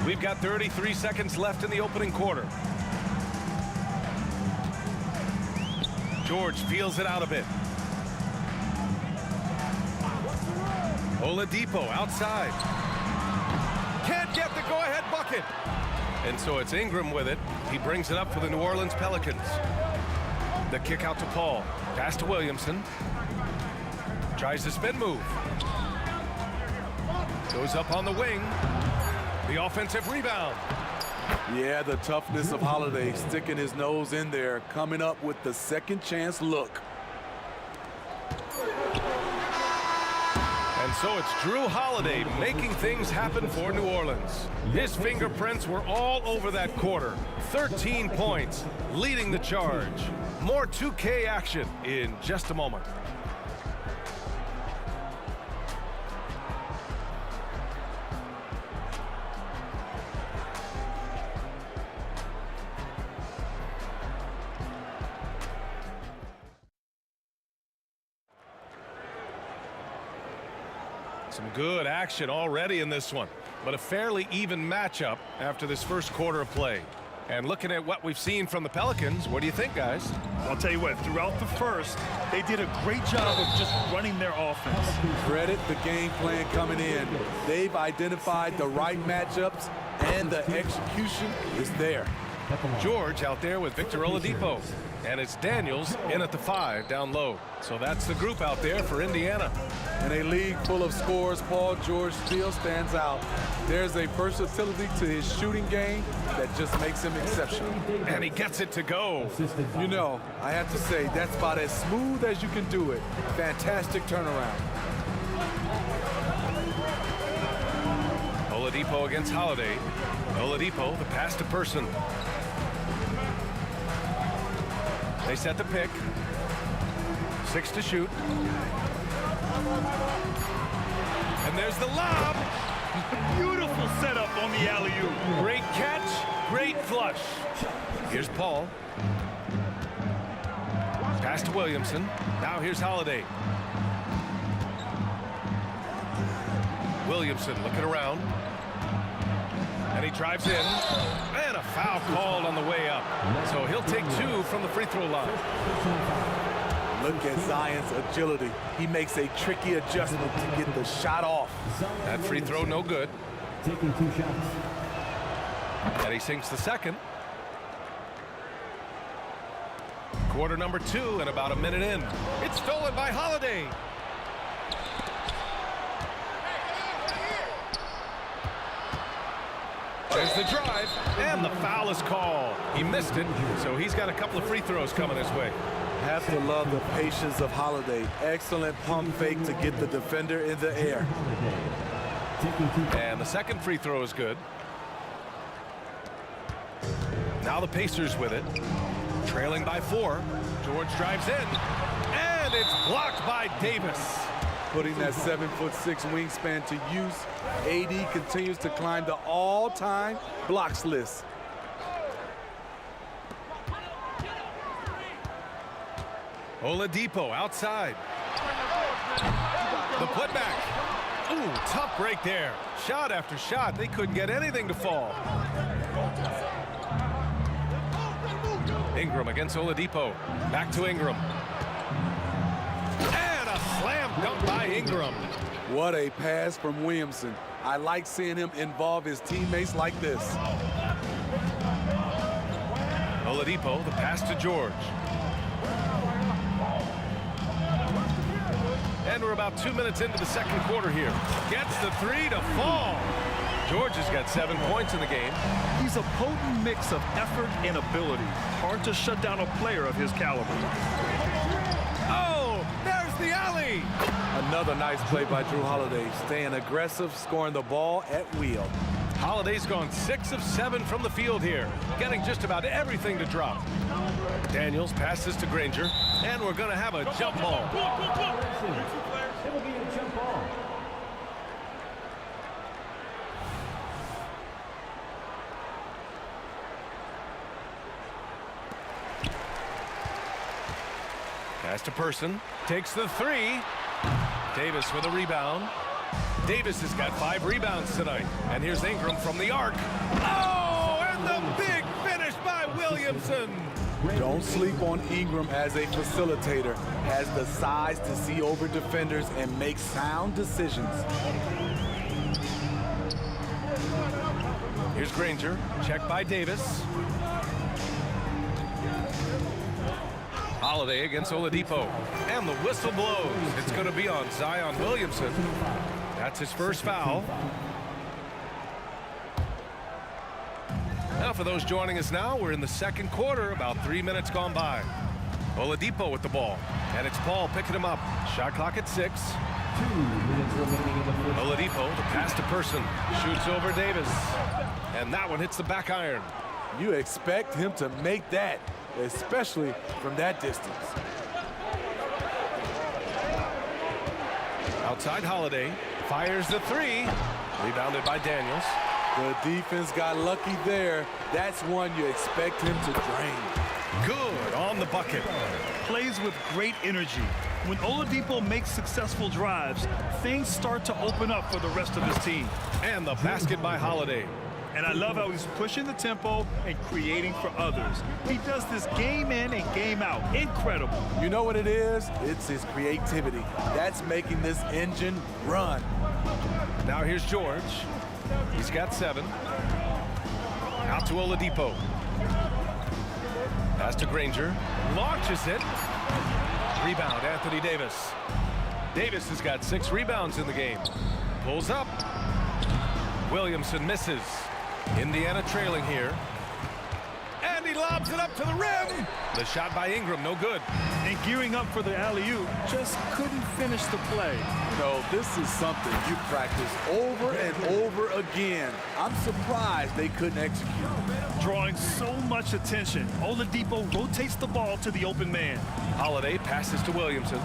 We've got 33 seconds left in the opening quarter. George feels it out a bit. Oladipo outside. Can't get the go-ahead bucket. And so it's Ingram with it. He brings it up for the New Orleans Pelicans. The kick out to Paul. Pass to Williamson. Tries the spin move. Goes up on the wing. The offensive rebound. Yeah, the toughness of Holiday, sticking his nose in there, coming up with the second chance look. And so it's Drew Holiday making things happen for New Orleans. His fingerprints were all over that quarter. 13 points, leading the charge. More 2K action in just a moment. Some good action already in this one, but a fairly even matchup after this first quarter of play. And looking at what we've seen from the Pelicans, what do you think, guys? I'll tell you what, throughout the first, they did a great job of just running their offense. Credit the game plan coming in. They've identified the right matchups, and the execution is there. George out there with Victor Oladipo. And it's Daniels in at the 5 down low. So that's the group out there for Indiana. In a league full of scores, Paul George still stands out. There's a versatility to his shooting game that just makes him exceptional. And he gets it to go. You know, I have to say, that's about as smooth as you can do it. Fantastic turnaround. Oladipo against Holiday. Oladipo, the pass to Person. They set the pick. 6 to shoot. And there's the lob. Beautiful setup on the alley-oop. Great catch, great flush. Here's Paul. Pass to Williamson. Now here's Holiday. Williamson looking around. And he drives in. And a foul called on the way up. So he'll take 2 from the free throw line. Look at Zion's agility. He makes a tricky adjustment to get the shot off. That free throw no good. Taking 2 shots. And he sinks the second. Quarter number 2 and about a minute in. It's stolen by Holiday. There's the drive, and the foul is called. He missed it, so he's got a couple of free throws coming his way. Have to love the patience of Holiday. Excellent pump fake to get the defender in the air. And the second free throw is good. Now the Pacers with it. Trailing by 4. George drives in, and it's blocked by Davis. Putting that 7'6" wingspan to use, AD continues to climb the all-time blocks list. Oladipo outside. The putback. Ooh, tough break there. Shot after shot. They couldn't get anything to fall. Ingram against Oladipo. Back to Ingram. And a slam dunk by Ingram. What a pass from Williamson. I like seeing him involve his teammates like this. Oladipo, the pass to George. And we're about 2 minutes into the second quarter here. Gets the 3 to fall. George has got 7 points in the game. He's a potent mix of effort and ability. Hard to shut down a player of his caliber. Oh, there's the alley. Another nice play by Drew Holiday, staying aggressive, scoring the ball at will. Holiday's gone 6 of 7 from the field here, getting just about everything to drop. Daniels passes to Granger, and we're going to have a jump ball. It will be a jump ball. to Person. Takes the three. Davis with a rebound. Davis has got 5 rebounds tonight. And here's Ingram from the arc. Oh, and the big finish by Williamson. Don't sleep on Ingram as a facilitator. Has the size to see over defenders and make sound decisions. Here's Granger. Check by Davis. Holiday against Oladipo. And the whistle blows. It's going to be on Zion Williamson. That's his first foul. Now for those joining us now, we're in the second quarter, about 3 minutes gone by. Oladipo with the ball. And it's Paul picking him up. Shot clock at 6. Oladipo, the pass to Person. Shoots over Davis. And that one hits the back iron. You expect him to make that, especially from that distance. Outside Holiday. Fires the three. Rebounded by Daniels. The defense got lucky there. That's one you expect him to drain. Good on the bucket. Plays with great energy. When Oladipo makes successful drives, things start to open up for the rest of his team. And the basket by Holiday. And I love how he's pushing the tempo and creating for others. He does this game in and game out. Incredible. You know what it is? It's his creativity. That's making this engine run. Now here's George. He's got 7. Out to Oladipo. Pass to Granger. Launches it. Rebound, Anthony Davis. Davis has got 6 rebounds in the game. Pulls up. Williamson misses. Indiana trailing here. And he lobs it up to the rim. The shot by Ingram, no good. And gearing up for the alley-oop, just couldn't finish the play. No, this is something you practice over and over again. I'm surprised they couldn't execute. Drawing so much attention, Oladipo rotates the ball to the open man. Holiday passes to Williamson.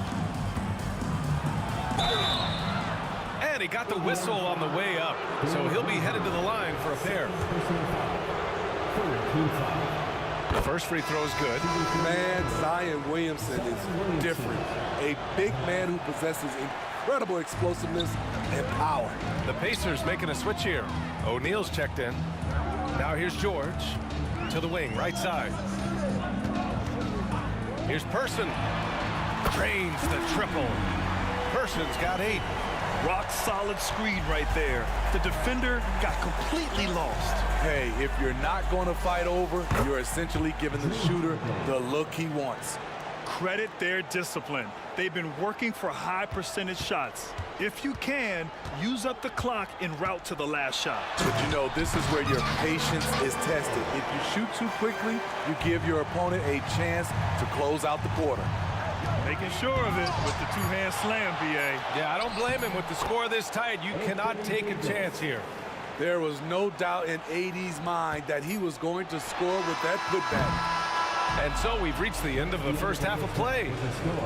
And he got the whistle on the way up, so he'll be headed to the line for a pair. The first free throw is good. Man, Zion Williamson is different. A big man who possesses incredible explosiveness and power. The Pacers making a switch here. O'Neal's checked in. Now here's George to the wing, right side. Here's Person. Drains the triple. Person's got 8. Rock solid screen right there. The defender got completely lost. Hey, if you're not going to fight over, you're essentially giving the shooter the look he wants. Credit their discipline. They've been working for high percentage shots. If you can, use up the clock en route to the last shot. But you know, this is where your patience is tested. If you shoot too quickly, you give your opponent a chance to close out the quarter. Making sure of it with the two-hand slam, B.A. Yeah, I don't blame him. With the score this tight, you cannot take a chance here. There was no doubt in AD's mind that he was going to score with that putback. And so we've reached the end of the first half of play.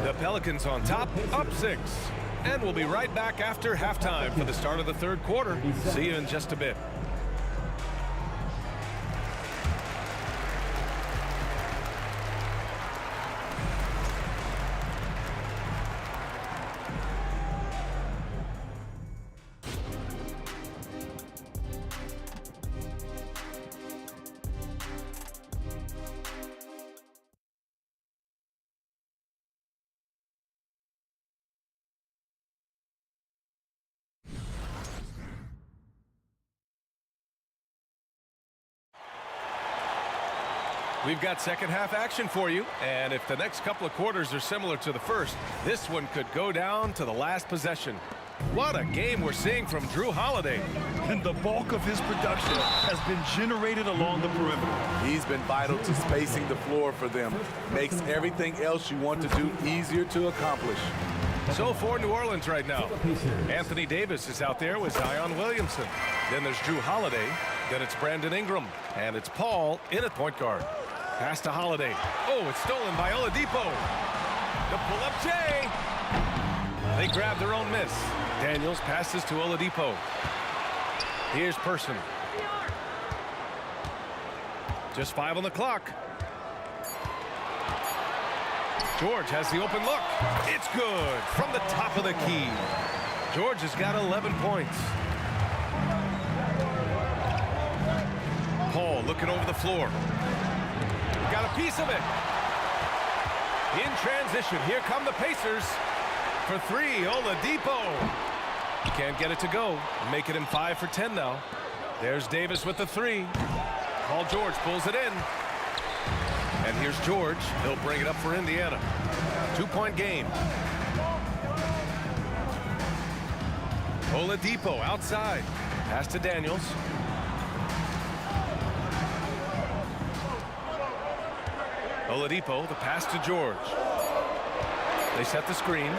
The Pelicans on top, up 6. And we'll be right back after halftime for the start of the third quarter. See you in just a bit. We've got second half action for you, and if the next couple of quarters are similar to the first, this one could go down to the last possession. What a game we're seeing from Jrue Holiday. And the bulk of his production has been generated along the perimeter. He's been vital to spacing the floor for them. Makes everything else you want to do easier to accomplish. So for New Orleans right now, Anthony Davis is out there with Zion Williamson. Then there's Jrue Holiday. Then it's Brandon Ingram. And it's Paul in at point guard. Pass to Holiday. Oh, it's stolen by Oladipo. The pull-up J. They grab their own miss. Daniels passes to Oladipo. Here's Person. Just 5 on the clock. George has the open look. It's good from the top of the key. George has got 11 points. Paul looking over the floor. Got a piece of it. In transition, here come the Pacers. For three, Oladipo. Can't get it to go. Make it in 5 for 10 now. There's Davis with the three. Paul George pulls it in. And here's George. He'll bring it up for Indiana. 2-point game. Oladipo outside. Pass to Daniels. Oladipo, the pass to George. They set the screen.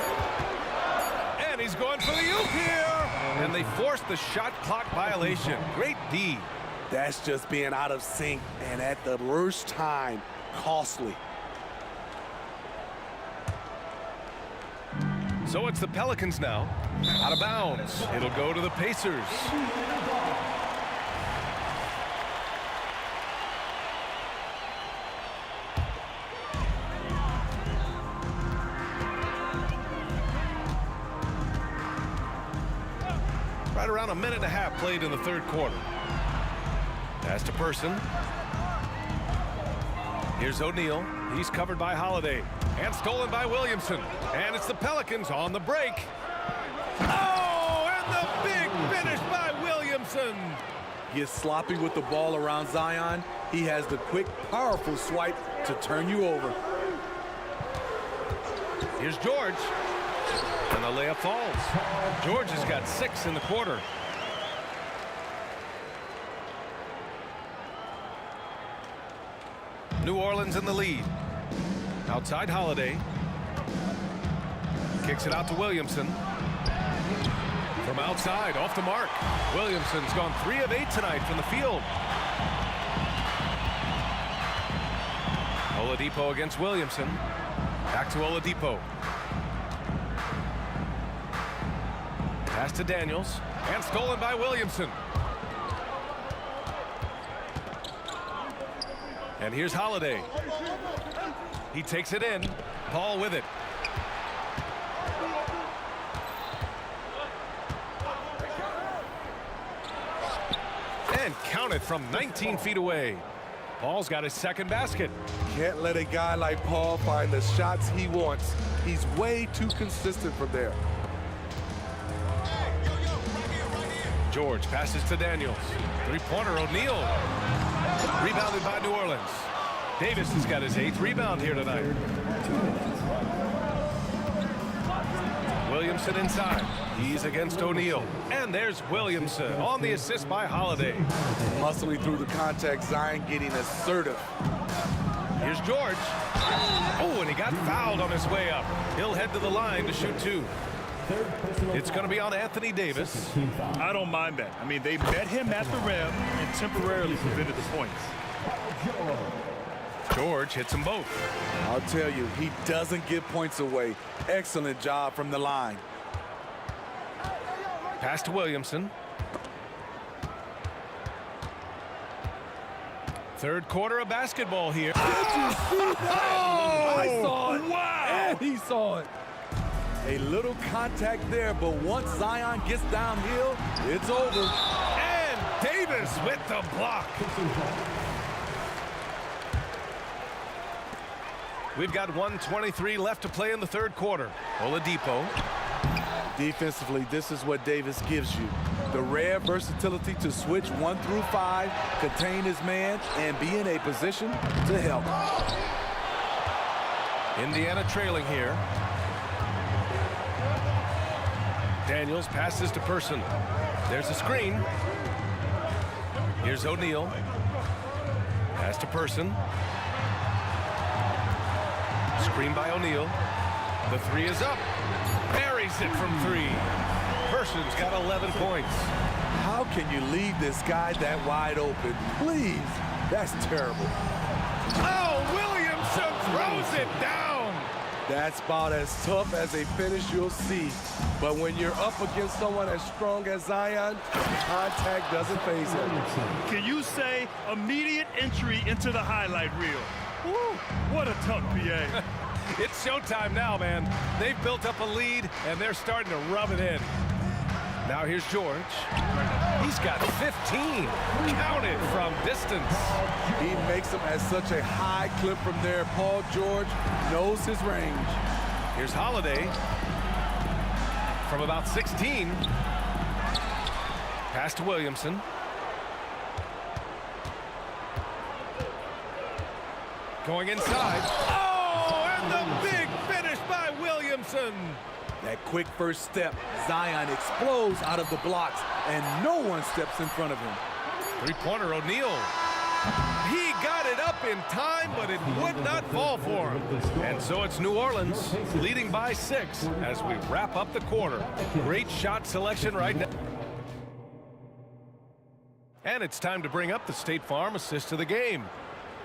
And he's going for the oop here. And they forced the shot clock violation. Great D. That's just being out of sync and at the worst time, costly. So it's the Pelicans now. Out of bounds. It'll go to the Pacers. Right around a minute and a half played in the third quarter. Pass to Person. Here's O'Neal. He's covered by Holiday. And stolen by Williamson. And it's the Pelicans on the break. Oh, and the big finish by Williamson. He is sloppy with the ball around Zion. He has the quick, powerful swipe to turn you over. Here's George. And the layup falls. George has got 6 in the quarter. New Orleans in the lead. Outside Holiday. Kicks it out to Williamson. From outside, off the mark. Williamson's gone 3 of 8 tonight from the field. Oladipo against Williamson. Back to Oladipo. Pass to Daniels. And stolen by Williamson. And here's Holiday. He takes it in. Paul with it. And counted from 19 feet away. Paul's got his second basket. Can't let a guy like Paul find the shots he wants. He's way too consistent from there. George passes to Daniels. Three-pointer, O'Neal. Rebounded by New Orleans. Davis has got his 8th rebound here tonight. Williamson inside. He's against O'Neal. And there's Williamson on the assist by Holiday. Muscling through the contact, Zion getting assertive. Here's George. Oh, and he got fouled on his way up. He'll head to the line to shoot 2. It's going to be on Anthony Davis. I don't mind that. I mean, they met him at the rim and temporarily prevented the points. George hits them both. I'll tell you, he doesn't give points away. Excellent job from the line. Pass to Williamson. Third quarter of basketball here. Did you see that? I saw it. Wow. And he saw it. A little contact there, but once Zion gets downhill, it's over. And Davis with the block. We've got 1:23 left to play in the third quarter. Oladipo. Defensively, this is what Davis gives you. The rare versatility to switch 1 through 5, contain his man, and be in a position to help. Indiana trailing here. Daniels passes to Person. There's a screen. Here's O'Neal. Pass to Person. Screen by O'Neal. The 3 is up. Buries it from 3. Person's got 11 points. How can you leave this guy that wide open? Please. That's terrible. Oh, Williamson throws it down. That's about as tough as a finish you'll see. But when you're up against someone as strong as Zion, contact doesn't faze him. Can you say immediate entry into the highlight reel? Woo, what a tough PA. It's showtime now, man. They've built up a lead, and they're starting to rub it in. Now here's George. He's got 15. Counted from distance. He makes them at such a high clip from there. Paul George knows his range. Here's Holiday from about 16. Pass to Williamson. Going inside. Oh, and the big finish by Williamson. That quick first step, Zion explodes out of the blocks, and no one steps in front of him. Three-pointer, O'Neal. He got it up in time, but it would not fall for him. And so it's New Orleans leading by 6 as we wrap up the quarter. Great shot selection right now. And it's time to bring up the State Farm assist of the game.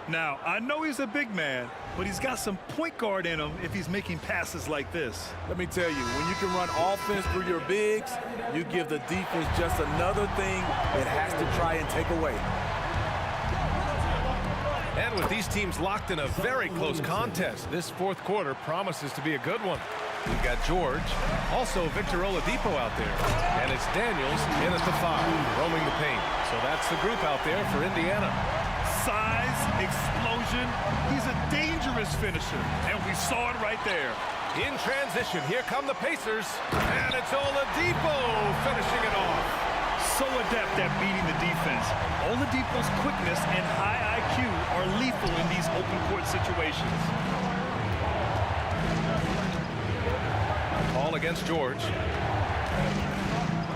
Now, I know he's a big man, but he's got some point guard in him if he's making passes like this. Let me tell you, when you can run offense through your bigs, you give the defense just another thing it has to try and take away. And with these teams locked in a very close contest, this fourth quarter promises to be a good one. We've got George, also Victor Oladipo out there, and it's Daniels in at the 5, roaming the paint. So that's the group out there for Indiana. Size, explosion, he's a dangerous finisher, and we saw it right there. In transition, here come the Pacers, and it's Oladipo finishing it off. So adept at beating the defense. Oladipo's quickness and high IQ are lethal in these open court situations. Ball against George.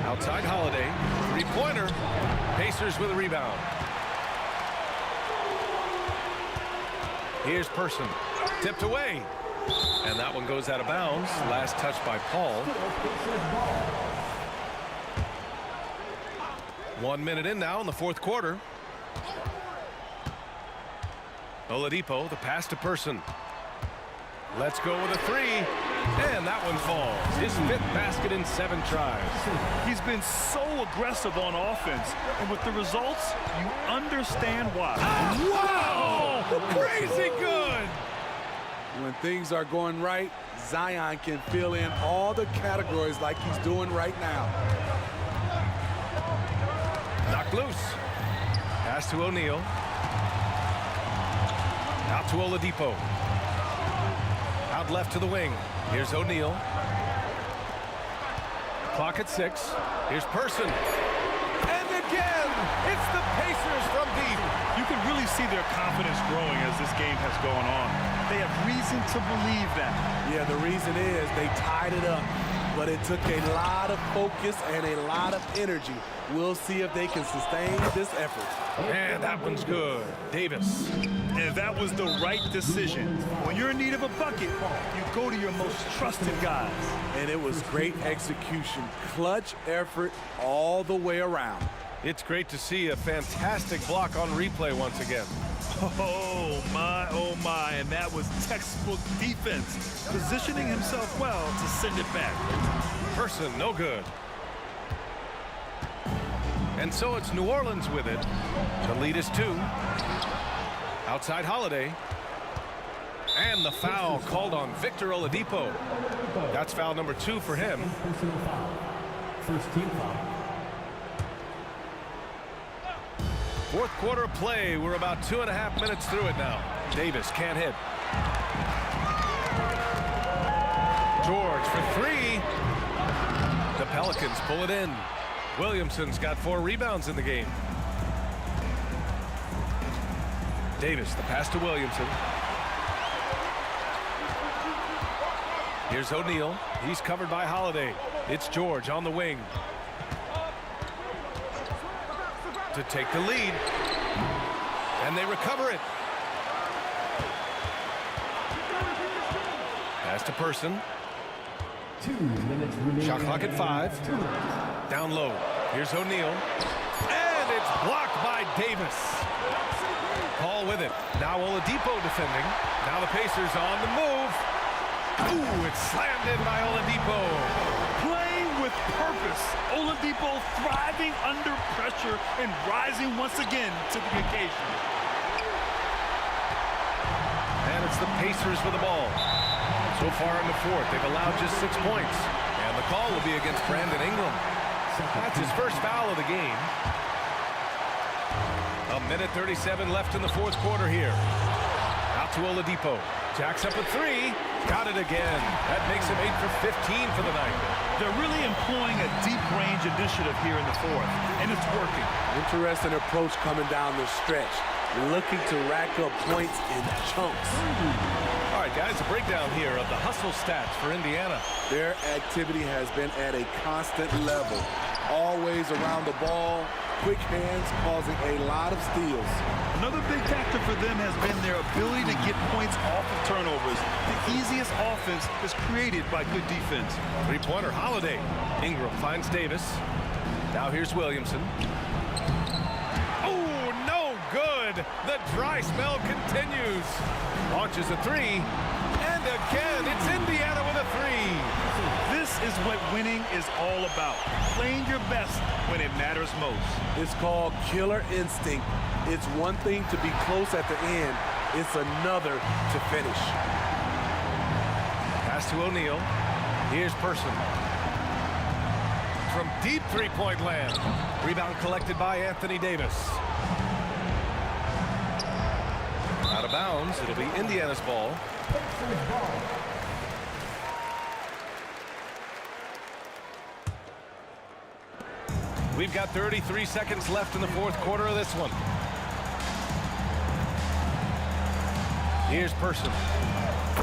Outside Holiday, three-pointer. Pacers with a rebound. Here's Person, tipped away. And that one goes out of bounds. Last touch by Paul. 1 minute in now in the fourth quarter. Oladipo, the pass to Person. Let's go with a 3. And that one falls. His 5th basket in 7 tries. He's been so aggressive on offense. And with the results, you understand why. Wow! Crazy good! When things are going right, Zion can fill in all the categories like he's doing right now. Knocked loose. Pass to O'Neal. Out to Oladipo. Out left to the wing. Here's O'Neal. Clock at 6. Here's Person. And again, it's the Pacers from deep. You can really see their confidence growing as this game has gone on. They have reason to believe that. Yeah, the reason is they tied it up, but it took a lot of focus and a lot of energy. We'll see if they can sustain this effort. And that one's good. Davis. And that was the right decision. When you're in need of a bucket, you go to your most trusted guys. And it was great execution. Clutch effort all the way around. It's great to see a fantastic block on replay once again. Oh my, and that was textbook defense. Positioning himself well to send it back. Person, no good. And so it's New Orleans with it. The lead is 2. Outside Holiday. And the foul called on Victor Oladipo. That's foul number 2 for him. First team foul. Fourth quarter play. We're about 2.5 minutes through it now. Davis can't hit. George for 3. The Pelicans pull it in. Williamson's got 4 rebounds in the game. Davis, the pass to Williamson. Here's O'Neal. He's covered by Holiday. It's George on the wing. To take the lead. And they recover it. Pass to Person. 2 minutes remaining. Shot clock at 5. Down low. Here's O'Neal. And it's blocked by Davis. Paul with it. Now Oladipo defending. Now the Pacers on the move. Ooh, it's slammed in by Oladipo. Playing with purpose. Oladipo thriving under pressure and rising once again to the occasion. And it's the Pacers with the ball. So far in the fourth, they've allowed just 6 points. And the call will be against Brandon Ingram. That's his first foul of the game. A minute 37 left in the fourth quarter here. Out to Oladipo. Jacks up a three. Got it again. That makes him 8 for 15 for the night. They're really employing a deep range initiative here in the fourth, and it's working. Interesting approach coming down the stretch. Looking to rack up points in chunks. All right, guys, a breakdown here of the hustle stats for Indiana. Their activity has been at a constant level. Always around the ball. Quick hands causing a lot of steals. Another big factor for them has been their ability to get points off of turnovers. The easiest offense is created by good defense. Three-pointer, Holiday. Ingram finds Davis. Now here's Williamson. Oh, no good. The dry spell continues. Launches a three. And again, it's Indiana with a three. This is what winning is all about. Playing your best when it matters most. It's called killer instinct. It's one thing to be close at the end. It's another to finish. Pass to O'Neal. Here's Person. From deep three-point land. Rebound collected by Anthony Davis. Out of bounds. It'll be Indiana's ball. We've got 33 seconds left in the fourth quarter of this one. Here's Person.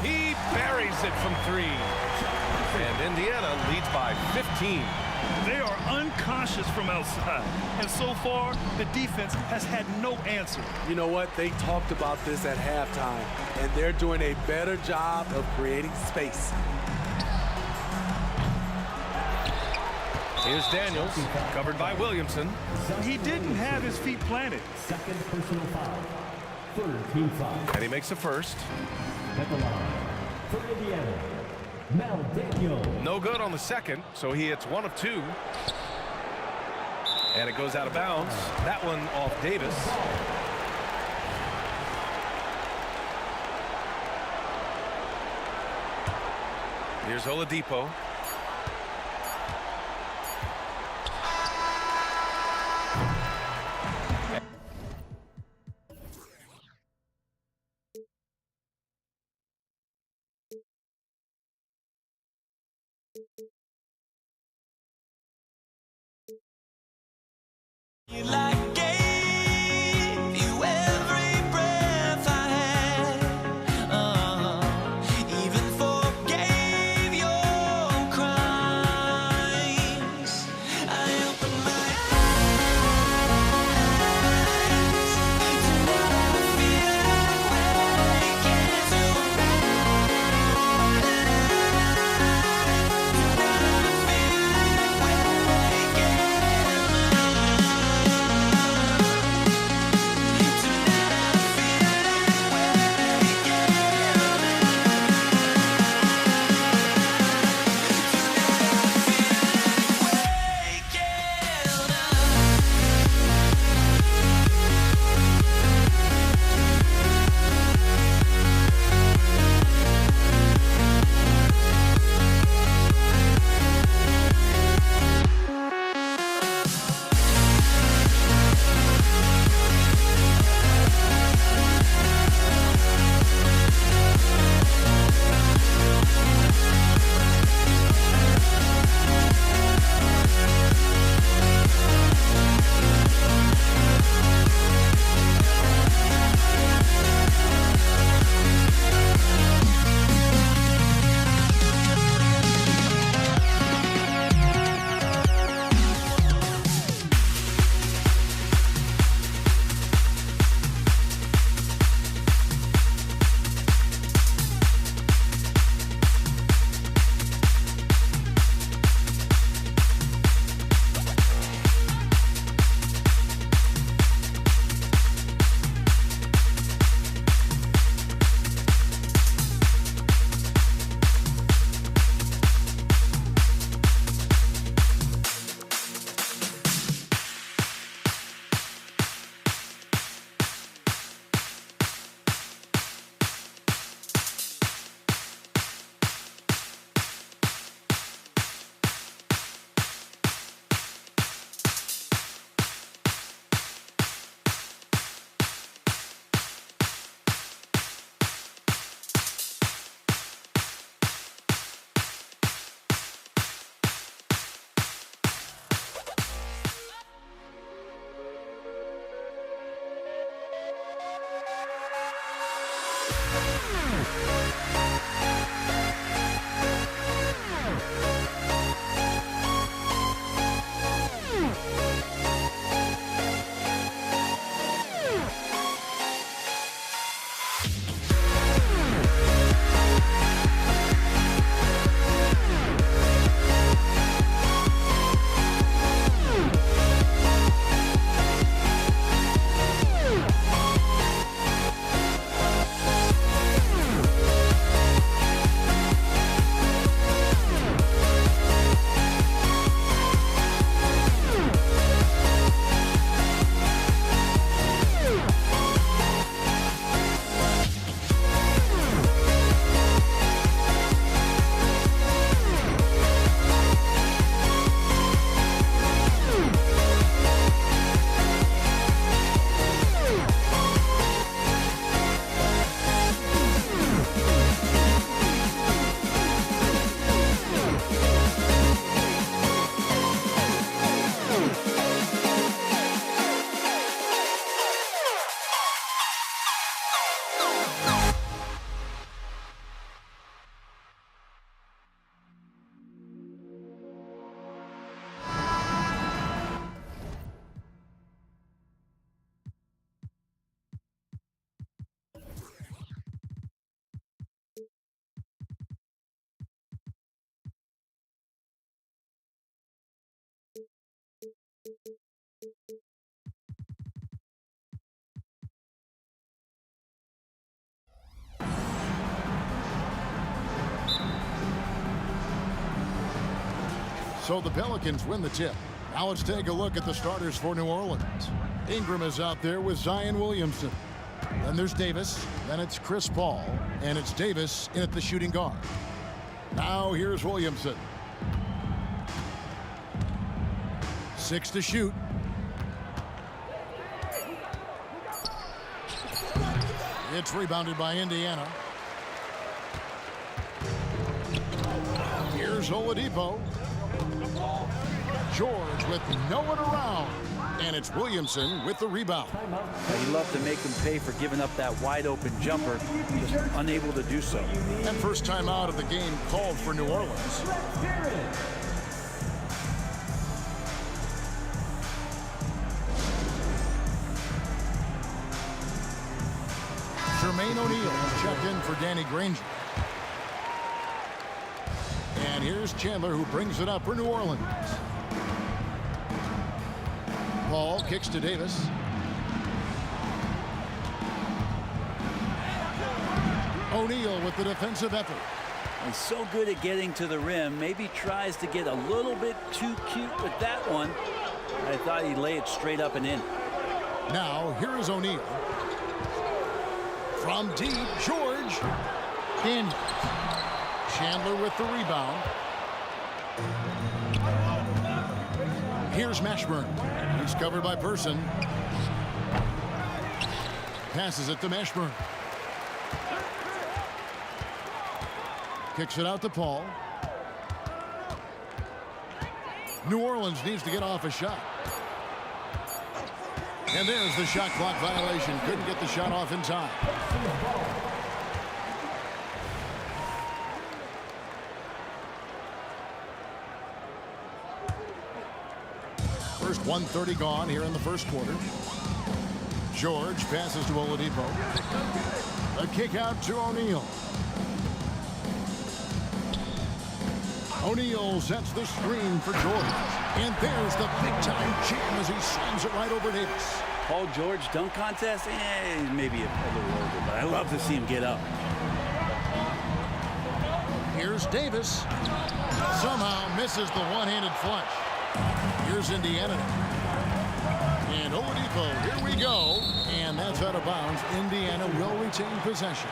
He buries it from three. And Indiana leads by 15. They are uncautious from outside. And so far, the defense has had no answer. You know what? They talked about this at halftime, and they're doing a better job of creating space. Here's Daniels, covered by Williamson. He didn't have his feet planted. Second personal foul. Third team foul. And he makes a first. At the line for Indiana, Mel Daniels. No good on the second, so he hits one of two. And it goes out of bounds. That one off Davis. Here's Oladipo. So the Pelicans win the tip. Now let's take a look at the starters for New Orleans. Ingram is out there with Zion Williamson. Then there's Davis. Then it's Chris Paul. And it's Davis in at the shooting guard. Now here's Williamson. 6 to shoot. It's rebounded by Indiana. Here's Oladipo. George with no one around. And it's Williamson with the rebound. He'd love to make him pay for giving up that wide open jumper, just unable to do so. And first time out of the game called for New Orleans. Jermaine O'Neal checked in for Danny Granger. And here's Chandler, who brings it up for New Orleans. Paul kicks to Davis. O'Neal with the defensive effort. He's so good at getting to the rim. Maybe tries to get a little bit too cute with that one. I thought he'd lay it straight up and in. Now here is O'Neal. From deep, George. Daniels. Chandler with the rebound. Here's Mashburn. He's covered by Person. Passes it to Mashburn. Kicks it out to Paul. New Orleans needs to get off a shot. And there's the shot clock violation. Couldn't get the shot off in time. First 1:30 gone here in the first quarter. George passes to Oladipo. A kick out to O'Neal. O'Neal sets the screen for George. And there's the big-time jam as he slams it right over Davis. Paul George dunk contest? He's maybe a little older, but I love to see him get up. Here's Davis. Somehow misses the one-handed flush. Here's Indiana. And Oladipo, here we go. And that's out of bounds. Indiana will retain possession.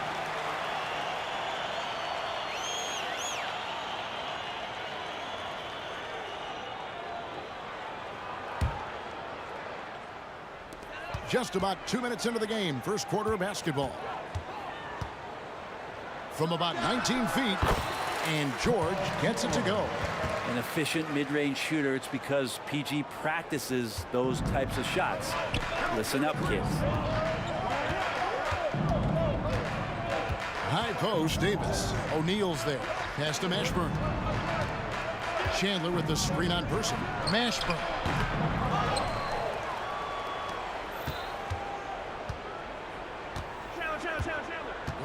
Just about 2 minutes into the game, first quarter of basketball. From about 19 feet, and George gets it to go. An efficient mid-range shooter. It's because PG practices those types of shots. Listen up, kids. High post, Davis. O'Neal's there. Pass to Mashburn. Chandler with the screen on Person. Mashburn.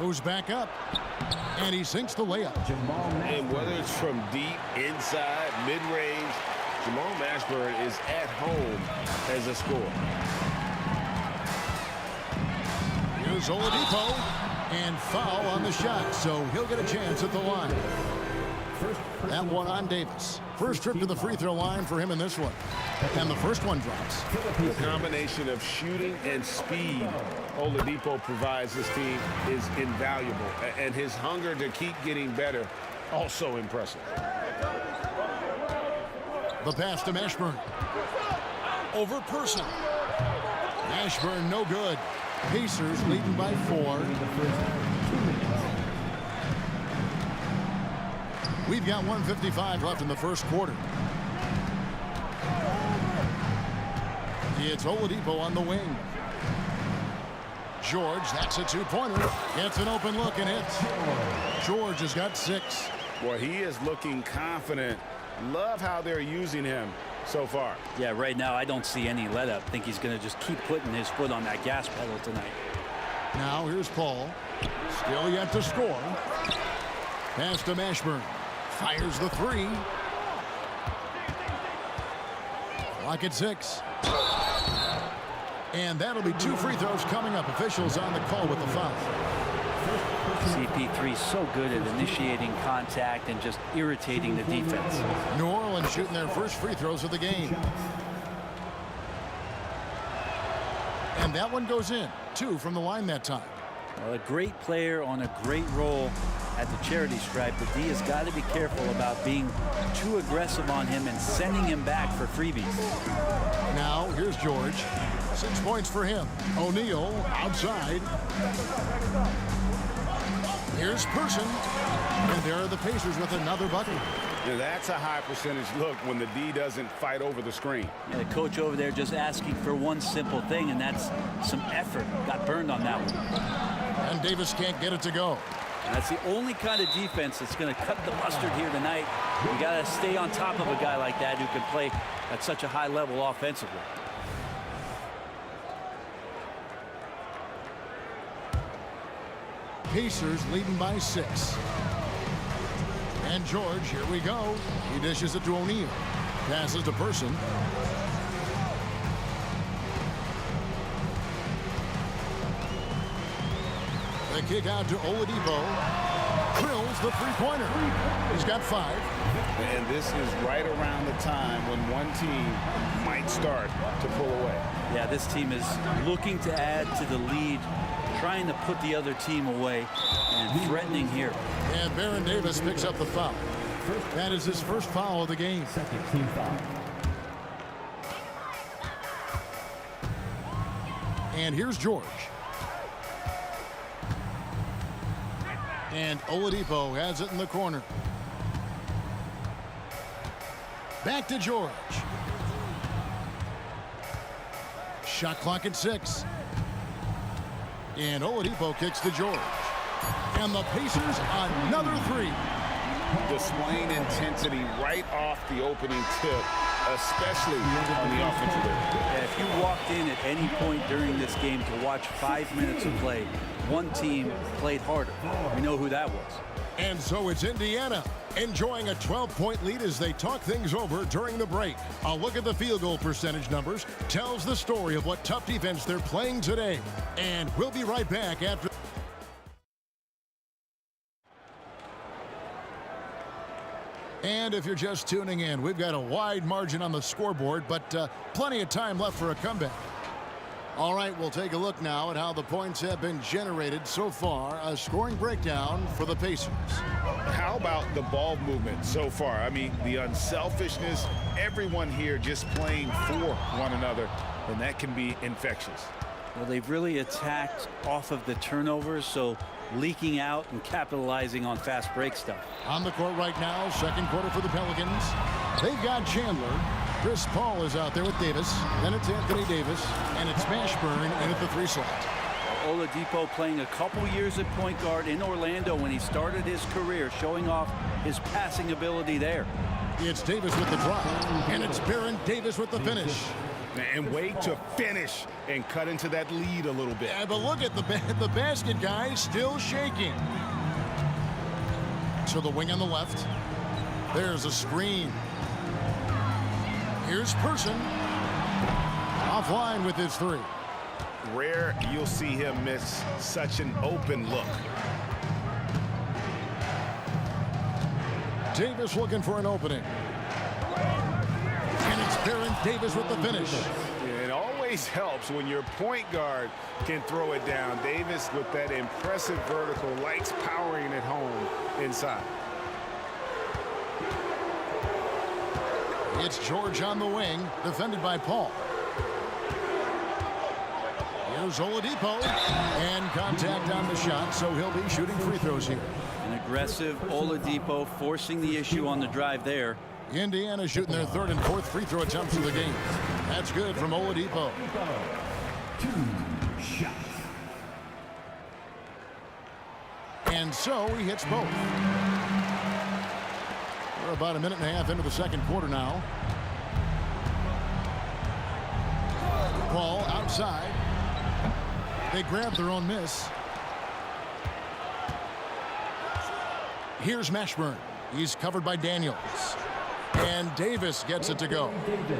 Goes back up. And he sinks the layup. And whether it's from deep, inside, mid-range, Jamal Mashburn is at home as a scorer. Here's Oladipo. And foul on the shot, so he'll get a chance at the line. That one on Davis. First trip to the free throw line for him in this one. And the first one drops. The combination of shooting and speed Oladipo provides this team is invaluable. And his hunger to keep getting better, also impressive. The pass to Mashburn. Over Person. Mashburn no good. Pacers leading by 4. We've got 1:55 left in the first quarter. It's Oladipo on the wing. George, that's a two-pointer. Gets an open look and hits. George has got 6. Boy, he is looking confident. Love how they're using him so far. Yeah, right now I don't see any let up. I think he's going to just keep putting his foot on that gas pedal tonight. Now here's Paul. Still yet to score. Pass to Mashburn. Fires the 3. Clock at 6. And that'll be 2 free throws coming up. Officials on the call with the foul. CP3 so good at initiating contact and just irritating the defense. New Orleans shooting their first free throws of the game. And that one goes in. 2 from the line that time. Well, a great player on a great role at the charity stripe, but D has got to be careful about being too aggressive on him and sending him back for freebies. Now, here's George. 6 points for him. O'Neal outside. Here's Person. And there are the Pacers with another bucket. Yeah, that's a high percentage look when the D doesn't fight over the screen. Yeah, the coach over there just asking for one simple thing, and that's some effort. Got burned on that one. And Davis can't get it to go. And that's the only kind of defense that's going to cut the mustard here tonight. You got to stay on top of a guy like that who can play at such a high level offensively. Pacers leading by 6. And George, here we go. He dishes it to O'Neal. Passes to Person. The kick out to Oladipo. Drills the three-pointer. He's got 5. And this is right around the time when one team might start to pull away. Yeah, this team is looking to add to the lead, trying to put the other team away, and threatening here. And Baron Davis picks up the foul. That is his first foul of the game. Second team foul. And here's George. And Oladipo has it in the corner. Back to George. Shot clock at 6. And Oladipo kicks to George. And the Pacers another 3. Displaying intensity right off the opening tip, especially on the offensive end. Yeah, if you walked in at any point during this game to watch 5 minutes of play, one team played harder. We know who that was. And so it's Indiana enjoying a 12-point lead as they talk things over during the break. A look at the field goal percentage numbers tells the story of what tough defense they're playing today. And we'll be right back after. And if you're just tuning in, we've got a wide margin on the scoreboard, but plenty of time left for a comeback. All right, we'll take a look now at how the points have been generated so far. A scoring breakdown for the Pacers. How about the ball movement so far? I mean, the unselfishness, everyone here just playing for one another, and that can be infectious. Well, they've really attacked off of the turnovers, so leaking out and capitalizing on fast break stuff. On the court right now, second quarter for the Pelicans. They've got Chandler. Chris Paul is out there with Davis. Then it's Anthony Davis, and it's Mashburn in at the 3 slot. Oladipo playing a couple years at point guard in Orlando when he started his career, showing off his passing ability there. It's Davis with the drop, and it's Baron Davis with the finish. And wait to finish and cut into that lead a little bit. Yeah, but look at the basket guy still shaking. To the wing on the left. There's a screen. Here's Person. Offline with his 3. Rare you'll see him miss such an open look. Davis looking for an opening. And it's Baron Davis with the finish. It always helps when your point guard can throw it down. Davis with that impressive vertical, likes powering it home inside. It's George on the wing, defended by Paul. Here's Oladipo, and contact on the shot, so he'll be shooting free throws here. An aggressive Oladipo forcing the issue on the drive there. Indiana shooting their 3rd and 4th free throw attempts of the game. That's good from Oladipo. 2 shots. And so he hits both. We're about a minute and a half into the second quarter now. Paul outside. They grab their own miss. Here's Mashburn. He's covered by Daniels. And Davis gets it to go.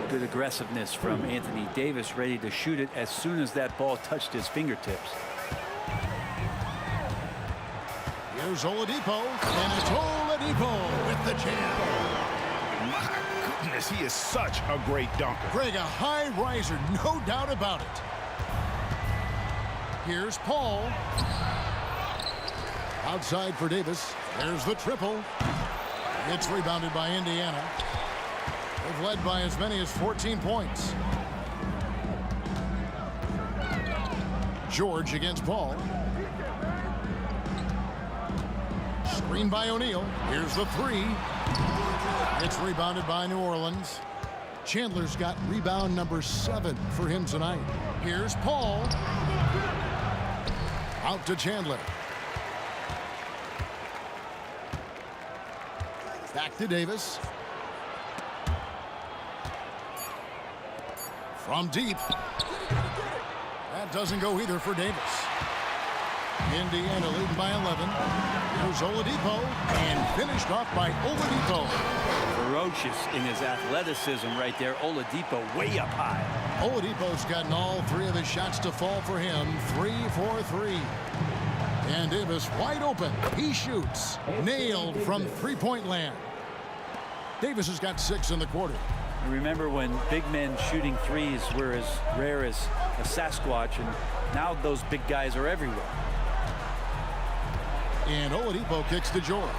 Good aggressiveness from Anthony Davis, ready to shoot it as soon as that ball touched his fingertips. Here's Oladipo, and it's Oladipo with the jam. My goodness, he is such a great dunker. Greg, a high riser, no doubt about it. Here's Paul. Outside for Davis. There's the triple. It's rebounded by Indiana. They've led by as many as 14 points. George against Paul. Screen by O'Neal. Here's the three. It's rebounded by New Orleans. Chandler's got rebound number 7 for him tonight. Here's Paul. Out to Chandler. Back to Davis. From deep. That doesn't go either for Davis. Indiana leading by 11. Here's Oladipo, and finished off by Oladipo. Ferocious in his athleticism right there. Oladipo way up high. Oladipo's gotten all 3 of his shots to fall for him. 3 for 3. And Davis wide open. He shoots. Nailed from three-point land. Davis has got 6 in the quarter. Remember when big men shooting threes were as rare as a Sasquatch, and now those big guys are everywhere. And Oladipo kicks to George.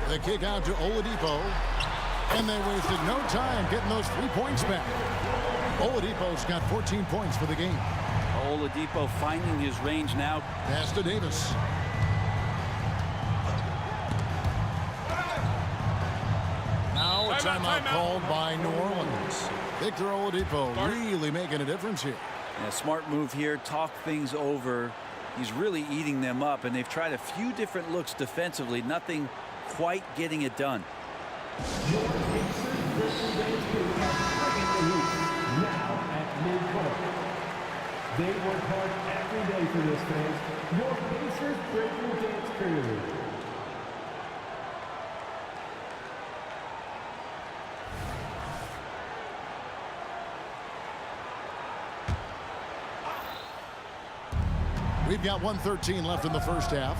The kick out to Oladipo. And they wasted no time getting those 3 points back. Oladipo's got 14 points for the game. Oladipo finding his range now. Pass to Davis. Now a timeout called by New Orleans. Victor Oladipo really making a difference here. And a smart move here. Talk things over. He's really eating them up, and they've tried a few different looks defensively. Nothing quite getting it done. Your Pacers versus the Heat now at midcourt. They work hard every day for this, fans. Your Pacers breaking dance crew. We've got 1:13 left in the first half.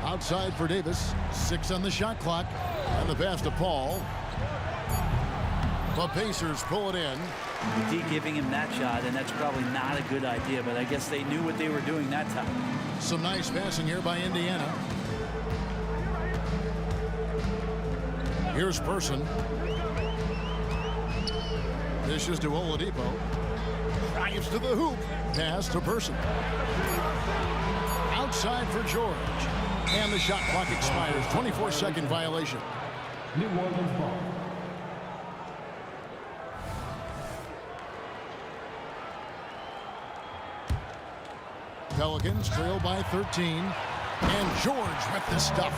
Outside for Davis. 6 on the shot clock. And the pass to Paul. The Pacers pull it in. D giving him that shot, and that's probably not a good idea, but I guess they knew what they were doing that time. Some nice passing here by Indiana. Here's Person. Dishes to Oladipo. Drives to the hoop. Pass to Person. Outside for George. And the shot clock expires. 24-second violation. New Orleans ball. Pelicans trail by 13. And George with the stuff.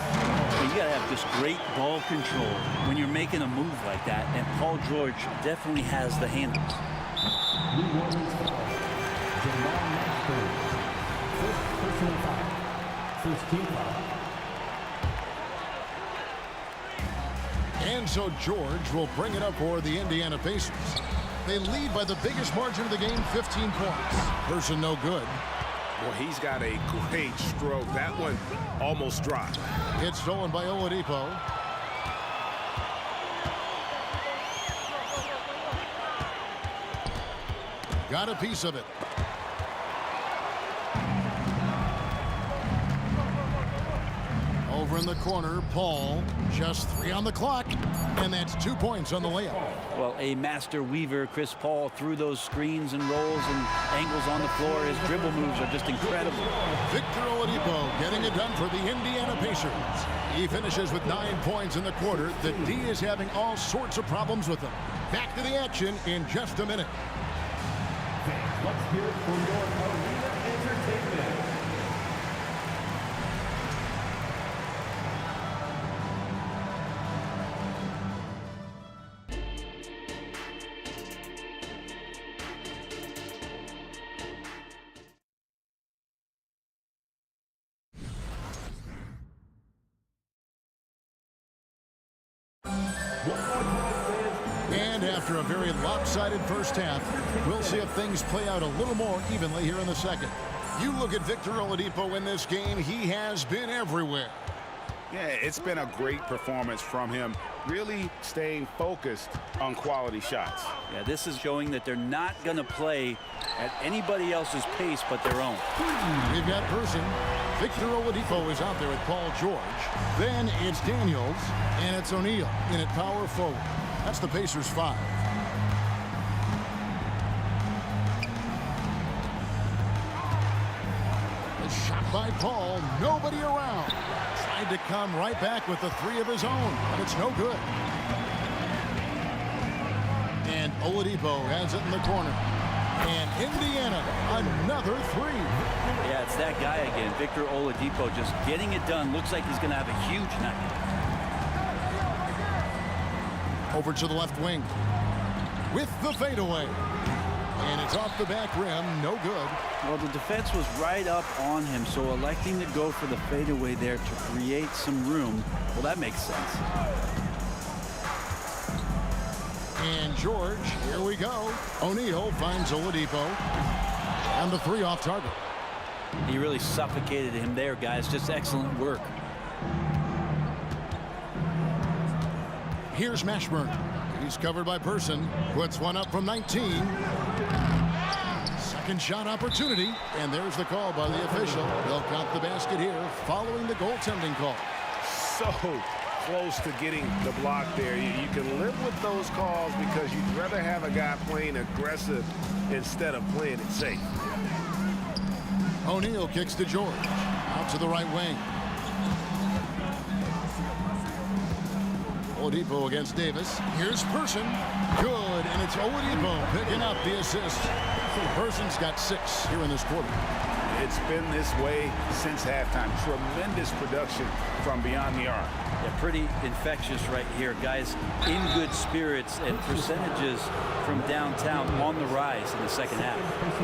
You got to have just great ball control when you're making a move like that, and Paul George definitely has the handles. New Orleans foul. Jamal Mashburn. First personal foul. First team foul. And so George will bring it up for the Indiana Pacers. They lead by the biggest margin of the game, 15 points. Person no good. Well, he's got a great stroke. That one almost dropped. It's stolen by Oladipo. Got a piece of it. Over in the corner, Paul. Just 3 on the clock. And that's 2 points on the layup. Well, a master weaver, Chris Paul, through those screens and rolls and angles on the floor. His dribble moves are just incredible. Victor Oladipo getting it done for the Indiana Pacers. He finishes with 9 points in the quarter. The D is having all sorts of problems with them. Back to the action in just a minute. Let's hear it for your arena entertainment. And after a very lopsided first half, we'll see if things play out a little more evenly here in the second. You look at Victor Oladipo in this game, he has been everywhere. Yeah, it's been a great performance from him, really staying focused on quality shots. Yeah, this is showing that they're not going to play at anybody else's pace but their own. We've got Person. Victor Oladipo is out there at Paul George. Then it's Daniels, and it's O'Neal in at power forward. That's the Pacers 5. A shot by Paul, nobody around. Tried to come right back with the three of his own, but it's no good. And Oladipo has it in the corner. And Indiana, another three. Yeah, it's that guy again, Victor Oladipo, just getting it done. Looks like he's going to have a huge night. Over to the left wing with the fadeaway. And it's off the back rim, no good. Well, the defense was right up on him, so electing to go for the fadeaway there to create some room, well, that makes sense. And George, here we go. O'Neal finds Oladipo. And the three off target. He really suffocated him there, guys. Just excellent work. Here's Mashburn. He's covered by Person. Puts one up from 19. Second shot opportunity. And there's the call by the official. They'll count the basket here following the goaltending call. So close to getting the block there. You can live with those calls because you'd rather have a guy playing aggressive instead of playing it safe. O'Neal kicks to George. Out to the right wing. Oladipo against Davis. Here's Person. Good, and it's Oladipo picking up the assist. Person's got 6 here in this quarter. It's been this way since halftime. Tremendous production from beyond the arc. Yeah, pretty infectious right here, guys. In good spirits and percentages from downtown on the rise in the second half.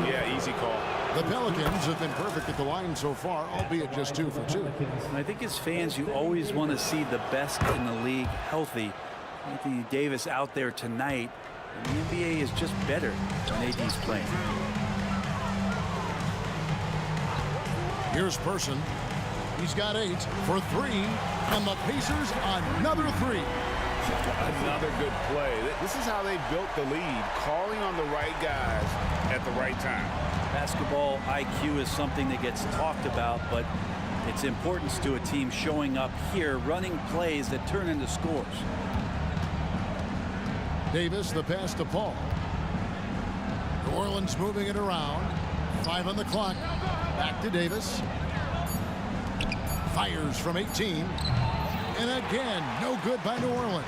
Yeah, easy call. The Pelicans have been perfect at the line so far, albeit just 2 for 2. And I think as fans, you always want to see the best in the league healthy. Anthony Davis out there tonight, and the NBA is just better when AD's playing. Here's Person. He's got 8 for 3, and the Pacers another 3. Another good play. This is how they built the lead, calling on the right guys at the right time. Basketball IQ is something that gets talked about, but its importance to a team showing up here, running plays that turn into scores. Davis, the pass to Paul. New Orleans moving it around. 5 on the clock. Back to Davis. Fires from 18. And again, no good by New Orleans.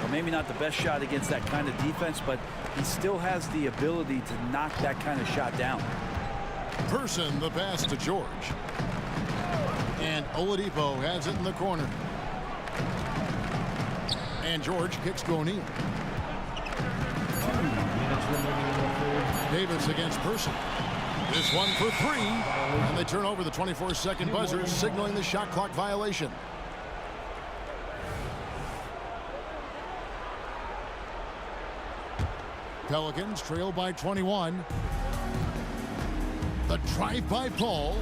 Well, maybe not the best shot against that kind of defense, but he still has the ability to knock that kind of shot down. Person, the pass to George. And Oladipo has it in the corner. And George kicks to O'Neal. Davis against Person. This one for 3. And they turn over the 24-second buzzer, signaling the shot clock violation. Pelicans trail by 21. The drive by Paul.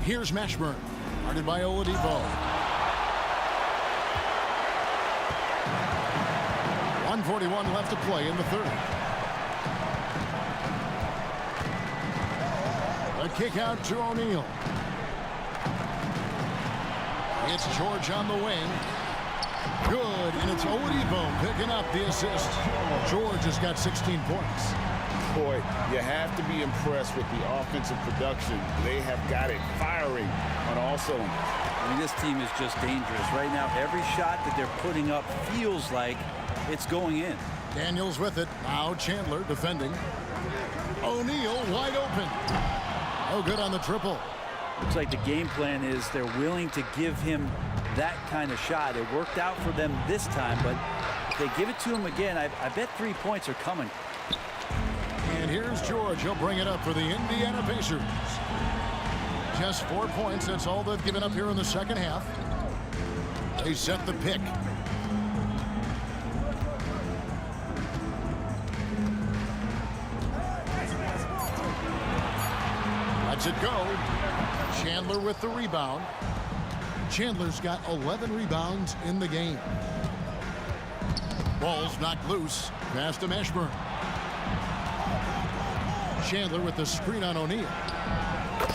Here's Mashburn. Guarded by Oladipo. 1:41 left to play in the third. A kick out to O'Neal. It's George on the wing. Good, and it's Oladipo picking up the assist. George has got 16 points. Boy, you have to be impressed with the offensive production. They have got it firing on all cylinders. I mean, this team is just dangerous. Right now, every shot that they're putting up feels like it's going in. Daniels with it. Now Chandler defending. O'Neal wide open. Oh, good on the triple. Looks like the game plan is they're willing to give him that kind of shot. It worked out for them this time, but if they give it to him again, I bet 3 points are coming. And here's George. He'll bring it up for the Indiana Pacers. Just 4 points. That's all they've given up here in the second half. They set the pick. Lets it go. Chandler with the rebound. Chandler's got 11 rebounds in the game. Ball's knocked loose. Pass to Mashburn. Chandler with the screen on O'Neal.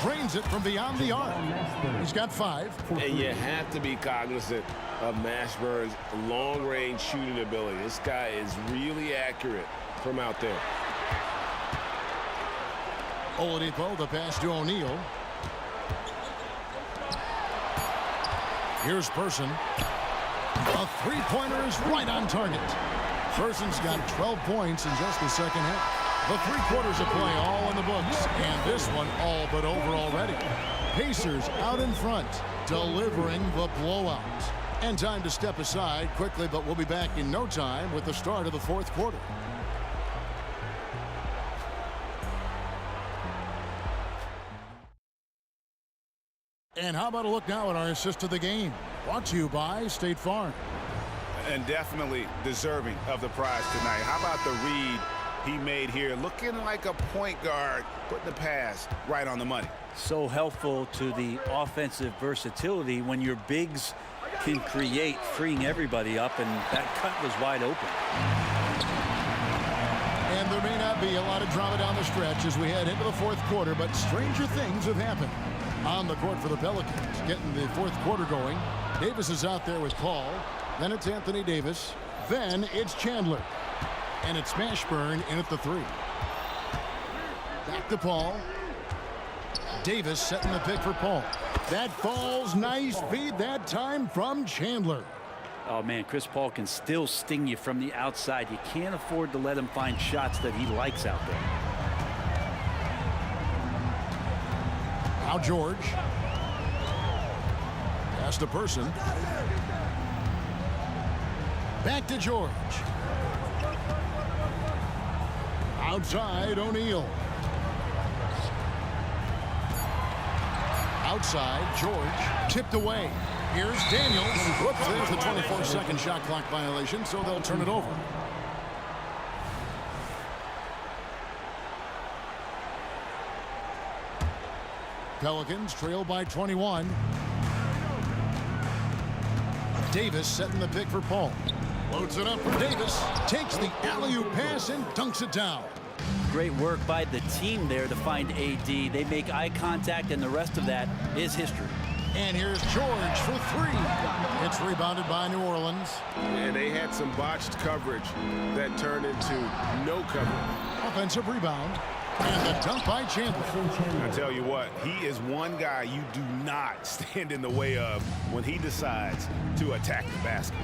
Drains it from beyond the arc. He's got 5. And you have to be cognizant of Mashburn's long-range shooting ability. This guy is really accurate from out there. Oladipo, the pass to O'Neal. Here's Person. A three-pointer is right on target. Person's got 12 points in just the second half. The 3 quarters of play all in the books, and this one all but over already. Pacers out in front, delivering the blowout. And time to step aside quickly, but we'll be back in no time with the start of the 4th quarter. And how about a look now at our assist of the game? Brought to you by State Farm. And definitely deserving of the prize tonight. How about the read he made here? Looking like a point guard, putting the pass right on the money. So helpful to the offensive versatility when your bigs can create, freeing everybody up, and that cut was wide open. And there may not be a lot of drama down the stretch as we head into the 4th quarter, but stranger things have happened. On the court for the Pelicans, getting the 4th quarter going. Davis is out there with Paul. Then it's Anthony Davis. Then it's Chandler. And it's Mashburn in at the 3. Back to Paul. Davis setting the pick for Paul. That falls. Nice feed that time from Chandler. Oh, man, Chris Paul can still sting you from the outside. You can't afford to let him find shots that he likes out there. Now George. Pass to Person. Back to George. Outside, O'Neal. Outside, George. Tipped away. Here's Daniels. Whoops, there's the 24-second shot clock violation, so they'll turn it over. Pelicans trail by 21. Davis setting the pick for Paul. Loads it up for Davis. Takes the alley-oop pass and dunks it down. Great work by the team there to find AD. They make eye contact, and the rest of that is history. And here's George for 3. It's rebounded by New Orleans. And they had some botched coverage that turned into no coverage. Offensive rebound. And the dunk by Chandler. I tell you what, he is one guy you do not stand in the way of when he decides to attack the basket.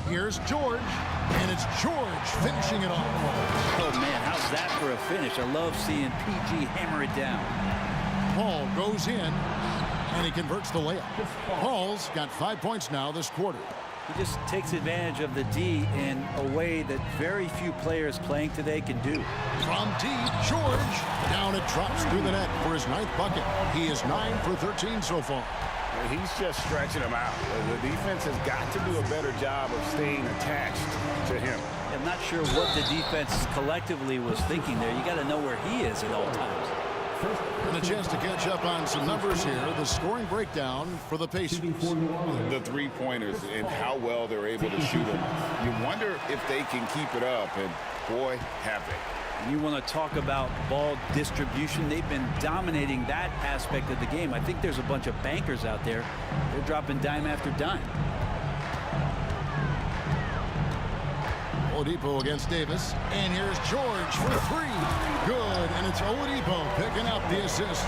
Here's George, and it's George finishing it off. Oh, man, how's that for a finish? I love seeing PG hammer it down. Paul goes in, and he converts the layup. Paul's got 5 points now this quarter. He just takes advantage of the D in a way that very few players playing today can do. From deep, George. Down it drops through the net for his 9th bucket. He is 9 for 13 so far. And he's just stretching him out. The defense has got to do a better job of staying attached to him. I'm not sure what the defense collectively was thinking there. You got to know where he is at all times. And a chance to catch up on some numbers here. The scoring breakdown for the Pacers. The 3-pointers and how well they're able to shoot them. You wonder if they can keep it up, and boy, have they. You want to talk about ball distribution. They've been dominating that aspect of the game. I think there's a bunch of bankers out there. They're dropping dime after dime. Oladipo against Davis. And here's George for 3. Good. And it's Oladipo picking up the assist.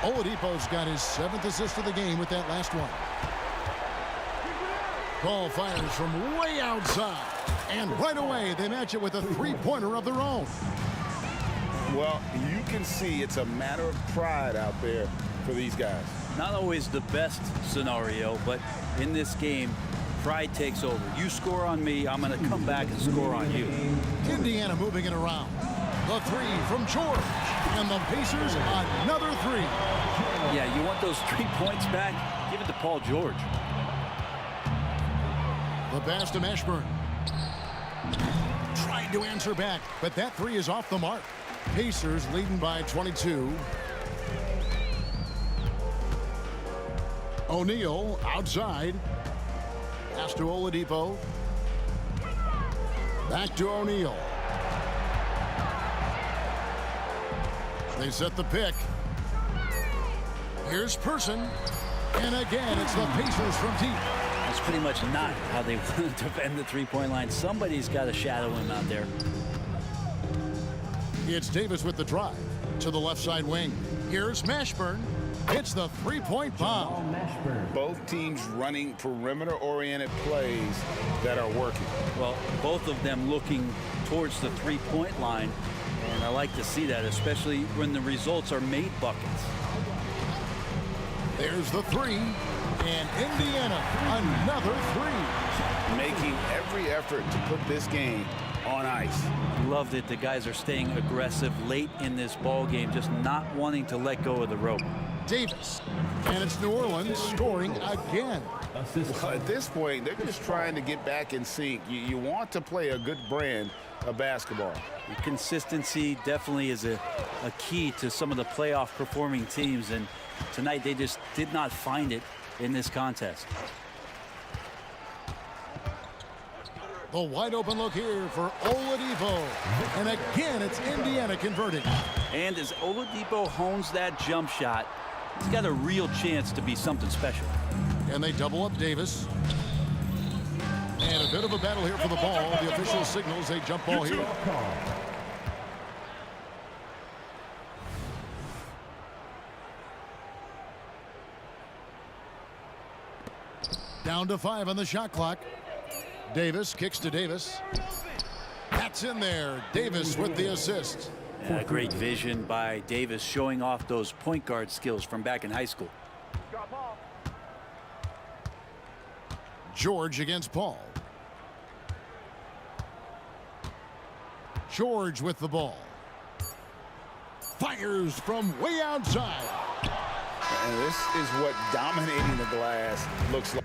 Oladipo's got his 7th assist of the game with that last one. Paul fires from way outside. And right away, they match it with a 3-pointer of their own. Well, you can see it's a matter of pride out there for these guys. Not always the best scenario, but in this game, pride takes over. You score on me, I'm going to come back and score on you. Indiana moving it around. The 3 from George. And the Pacers another 3. Yeah, you want those 3 points back? Give it to Paul George. The pass to Mashburn. Trying to answer back, but that 3 is off the mark. Pacers leading by 22. O'Neal outside. Pass to Oladipo. Back to O'Neal. They set the pick. Here's Person. And again, it's the Pacers from deep. That's pretty much not how they want to defend the three-point line. Somebody's got to shadow him out there. It's Davis with the drive to the left side wing. Here's Mashburn. It's the three-point bomb. Both teams running perimeter-oriented plays that are working. Well, both of them looking towards the three-point line, and I like to see that, especially when the results are made buckets. There's the three, and Indiana another three. Making every effort to put this game on ice. Loved it. The guys are staying aggressive late in this ball game, just not wanting to let go of the rope. Davis, and it's New Orleans scoring again. Well, at this point, they're just trying to get back in sync. You want to play a good brand of basketball. Consistency definitely is a key to some of the playoff performing teams, and tonight they just did not find it in this contest. The wide open look here for Oladipo. And again, it's Indiana converting. And as Oladipo hones that jump shot, he's got a real chance to be something special. And they double up Davis. And a bit of a battle here for the ball. The official signals a jump ball here. Down to 5 on the shot clock. Davis kicks to Davis. That's in there. Davis with the assist. Yeah, great vision by Davis, showing off those point guard skills from back in high school. George against Paul. George with the ball. Fires from way outside. And this is what dominating the glass looks like.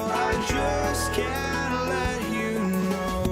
I just can't let you know.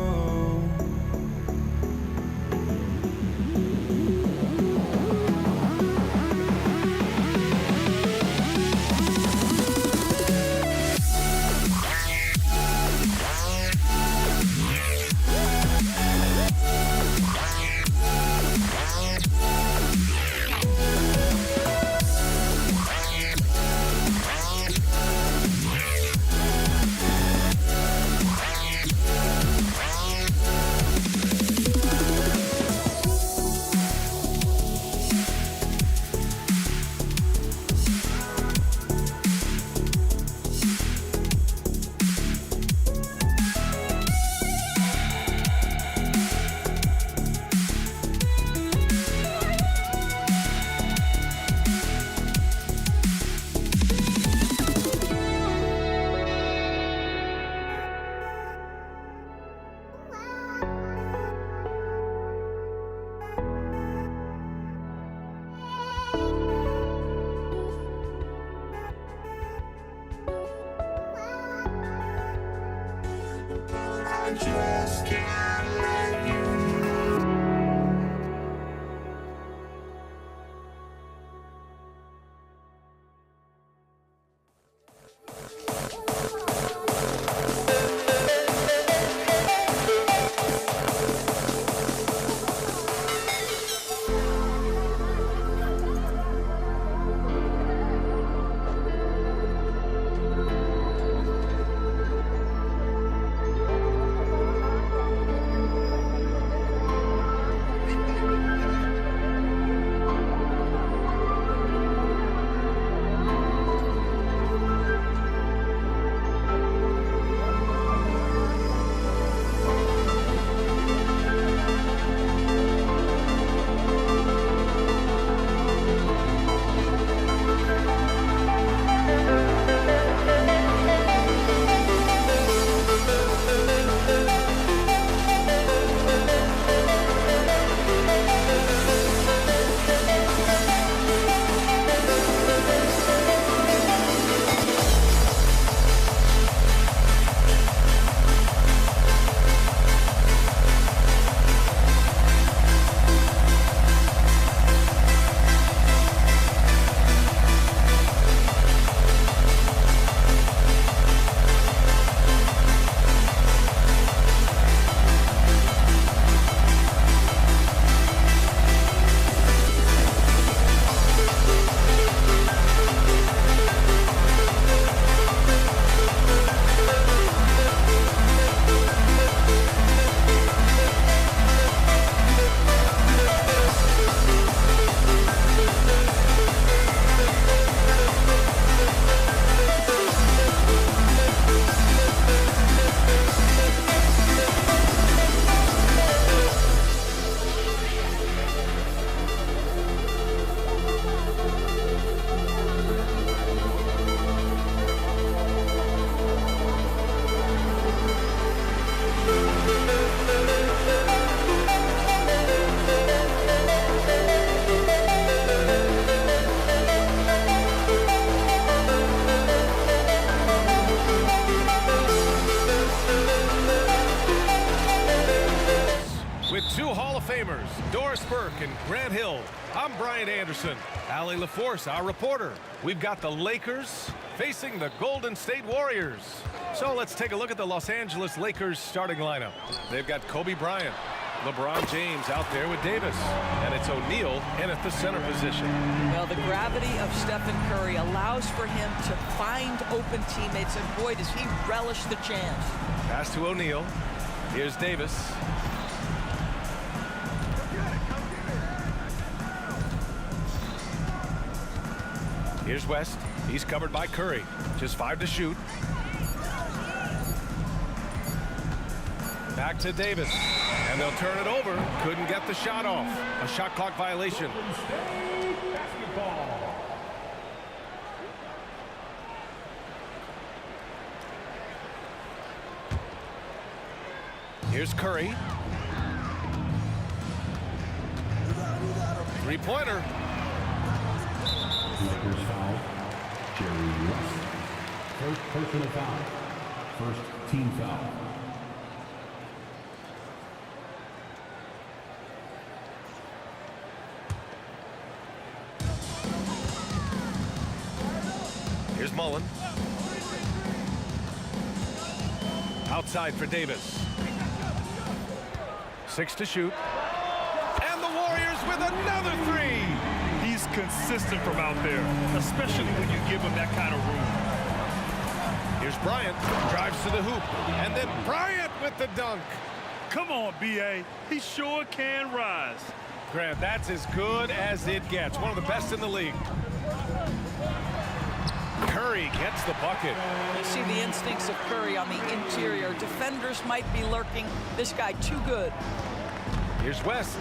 I just can't let you know. I'm Brian Anderson. Allie LaForce, our reporter. We've got the Lakers facing the Golden State Warriors. So let's take a look at the Los Angeles Lakers starting lineup. They've got Kobe Bryant, LeBron James out there with Davis, and it's O'Neal in at the center position. Well, the gravity of Stephen Curry allows for him to find open teammates, and boy, does he relish the chance. Pass to O'Neal. Here's Davis. Here's West. He's covered by Curry. Just 5 to shoot. Back to Davis. And they'll turn it over. Couldn't get the shot off. A shot clock violation. Here's Curry. Three-pointer. Lakers foul. Jerry West. First personal foul. First team foul. Here's Mullen. Outside for Davis. 6 to shoot. And the Warriors with another three. He's consistent from out there, especially when you give him that kind of room. Here's Bryant. Drives to the hoop. And then Bryant with the dunk. Come on, B.A. He sure can rise. Grant, that's as good as it gets. One of the best in the league. Curry gets the bucket. You see the instincts of Curry on the interior. Defenders might be lurking. This guy too good. Here's West.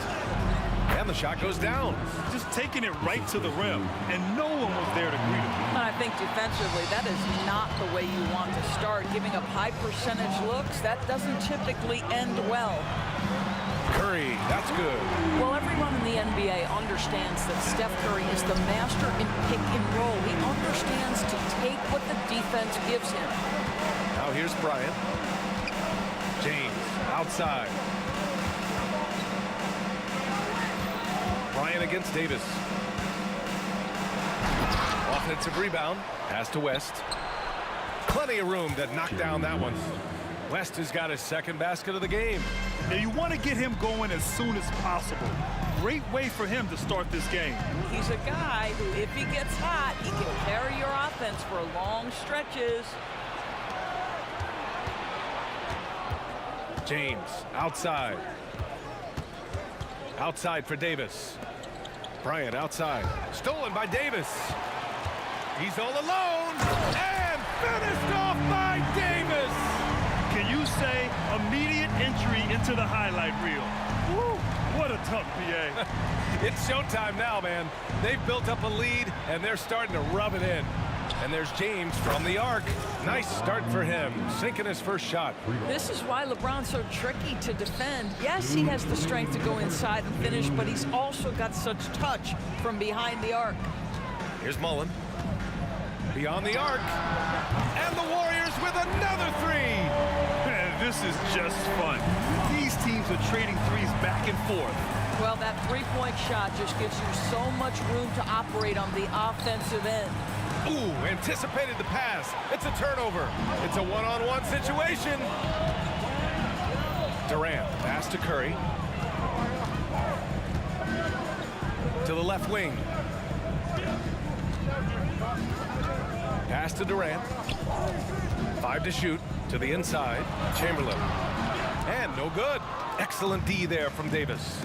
And the shot goes down. Just taking it right to the rim, and no one was there to greet him. And I think defensively, that is not the way you want to start. Giving up high percentage looks, that doesn't typically end well. Curry, that's good. Well, everyone in the NBA understands that Steph Curry is the master in pick and roll. He understands to take what the defense gives him. Now here's Bryant. James, outside. Bryant against Davis. Offensive rebound. Pass to West. Plenty of room to knock down that one. West has got his second basket of the game. Now you want to get him going as soon as possible. Great way for him to start this game. He's a guy who, if he gets hot, he can carry your offense for long stretches. James, outside. Outside for Davis. Bryant outside. Stolen by Davis. He's all alone. And finished off by Davis. Can you say immediate entry into the highlight reel? Woo, what a tough PA. It's showtime now, man. They've built up a lead, and they're starting to rub it in. And there's James from the arc. Nice start for him, sinking his first shot. This is why LeBron's so tricky to defend. Yes, he has the strength to go inside and finish, but he's also got such touch from behind the arc. Here's Mullen. Beyond the arc. And the Warriors with another three. Man, this is just fun. These teams are trading threes back and forth. Well, that three-point shot just gives you so much room to operate on the offensive end. Ooh, anticipated the pass. It's a turnover. It's a one-on-one situation. Durant, pass to Curry. To the left wing. Pass to Durant. 5 to shoot. To the inside. Chamberlain. And no good. Excellent D there from Davis.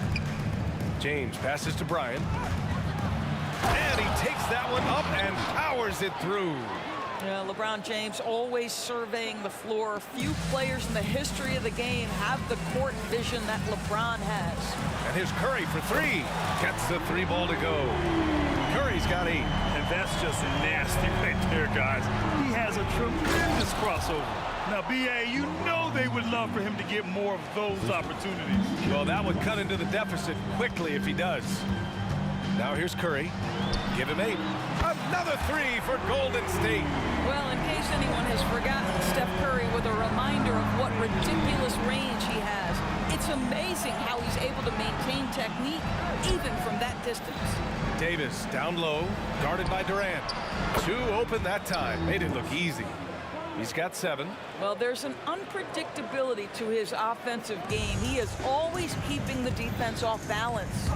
James passes to Bryant. And he takes that one up and powers it through. Yeah, LeBron James always surveying the floor. Few players in the history of the game have the court vision that LeBron has. And here's Curry for three. Gets the three ball to go. Curry's got 8. And that's just nasty right there, guys. He has a tremendous crossover. Now, B.A., you know they would love for him to get more of those opportunities. Well, that would cut into the deficit quickly if he does. Now here's Curry. Give him 8. Another three for Golden State. Well, in case anyone has forgotten, Steph Curry with a reminder of what ridiculous range he has. It's amazing how he's able to maintain technique even from that distance. Davis down low, guarded by Durant. 2 open that time. Made it look easy. He's got 7. Well, there's an unpredictability to his offensive game. He is always keeping the defense off balance.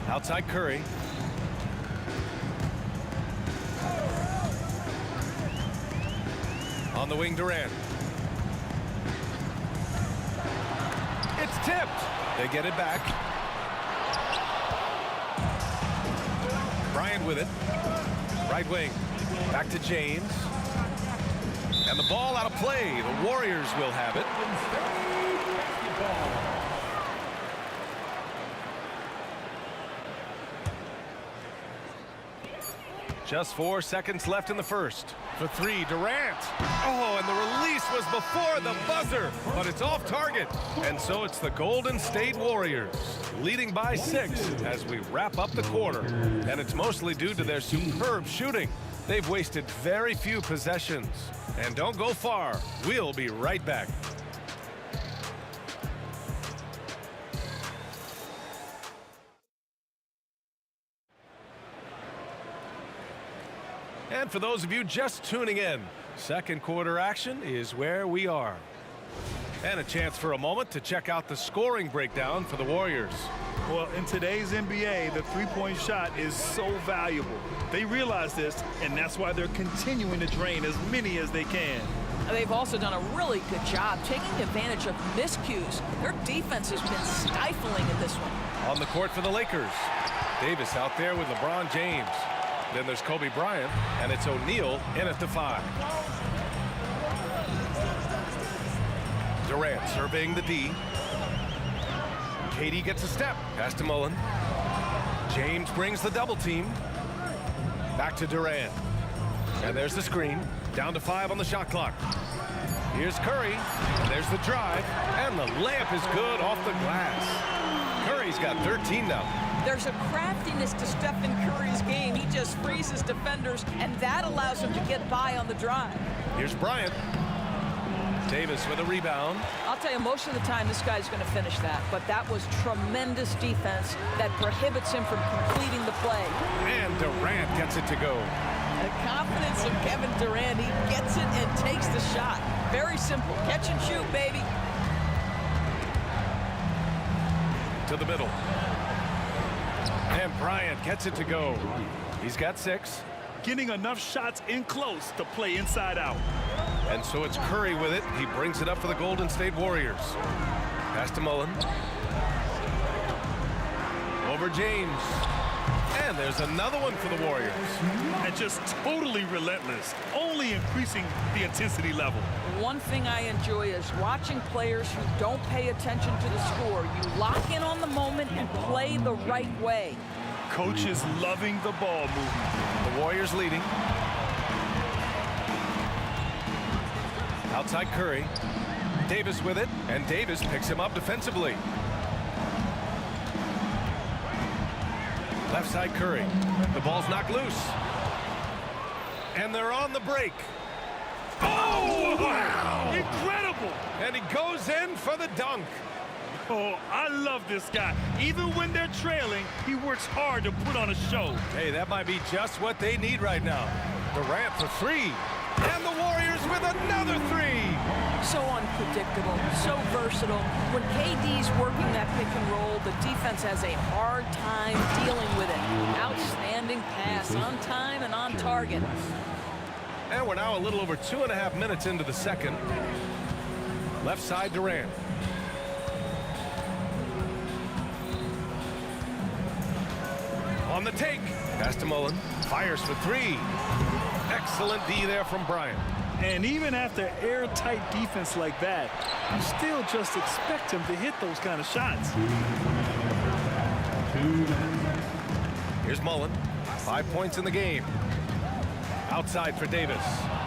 Outside Curry. On the wing, Durant. It's tipped. They get it back. Bryant with it. Right wing. Back to James. And the ball out of play. The Warriors will have it. Just 4 seconds left in the first. For 3, Durant. Oh, and the release was before the buzzer, but it's off target. And so it's the Golden State Warriors leading by 6 as we wrap up the quarter. And it's mostly due to their superb shooting. They've wasted very few possessions. And don't go far. We'll be right back. And for those of you just tuning in, second quarter action is where we are. And a chance for a moment to check out the scoring breakdown for the Warriors. Well, in today's NBA, the three-point shot is so valuable. They realize this, and that's why they're continuing to drain as many as they can. They've also done a really good job taking advantage of miscues. Their defense has been stifling in this one. On the court for the Lakers, Davis out there with LeBron James. Then there's Kobe Bryant, and it's O'Neal in at the 5. Durant surveying the D. Katie gets a step. Pass to Mullen. James brings the double team. Back to Durant. And there's the screen. Down to 5 on the shot clock. Here's Curry. There's the drive. And the layup is good off the glass. Curry's got 13 now. There's a craftiness to Stephen Curry's game. He just freezes defenders, and that allows him to get by on the drive. Here's Bryant. Davis with a rebound. I'll tell you, most of the time this guy's going to finish that, but that was tremendous defense that prohibits him from completing the play. And Durant gets it to go. The confidence of Kevin Durant. He gets it and takes the shot. Very simple. Catch and shoot, baby. To the middle. And Bryant gets it to go. He's got 6. Getting enough shots in close to play inside out. And so it's Curry with it. He brings it up for the Golden State Warriors. Pass to Mullen. Over James. And there's another one for the Warriors. And just totally relentless, only increasing the intensity level. One thing I enjoy is watching players who don't pay attention to the score. You lock in on the moment and play the right way. Coach is loving the ball movement. The Warriors leading. Outside Curry. Davis with it, and Davis picks him up defensively. Left side Curry. The ball's knocked loose. And they're on the break. Oh, wow! Incredible! And he goes in for the dunk. Oh, I love this guy. Even when they're trailing, he works hard to put on a show. Hey, that might be just what they need right now. Durant for 3. And the Warriors with another 3. So unpredictable, so versatile. When KD's working that pick and roll, the defense has a hard time dealing with it. Outstanding pass, on time and on target. And we're now a little over 2.5 minutes into the second. Left side Durant. On the take. Pass to Mullen. Fires for 3. Excellent D there from Bryant. And even after airtight defense like that, you still just expect him to hit those kind of shots. Here's Mullen. 5 points in the game. Outside for Davis.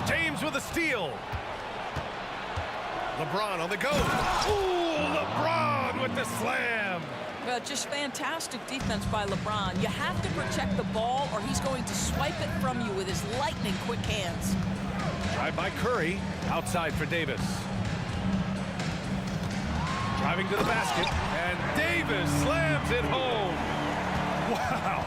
James with a steal. LeBron on the go. Ooh, LeBron with the slam. Just fantastic defense by LeBron. You have to protect the ball or he's going to swipe it from you with his lightning quick hands. Drive by Curry. Outside for Davis. Driving to the basket, and Davis slams it home. Wow.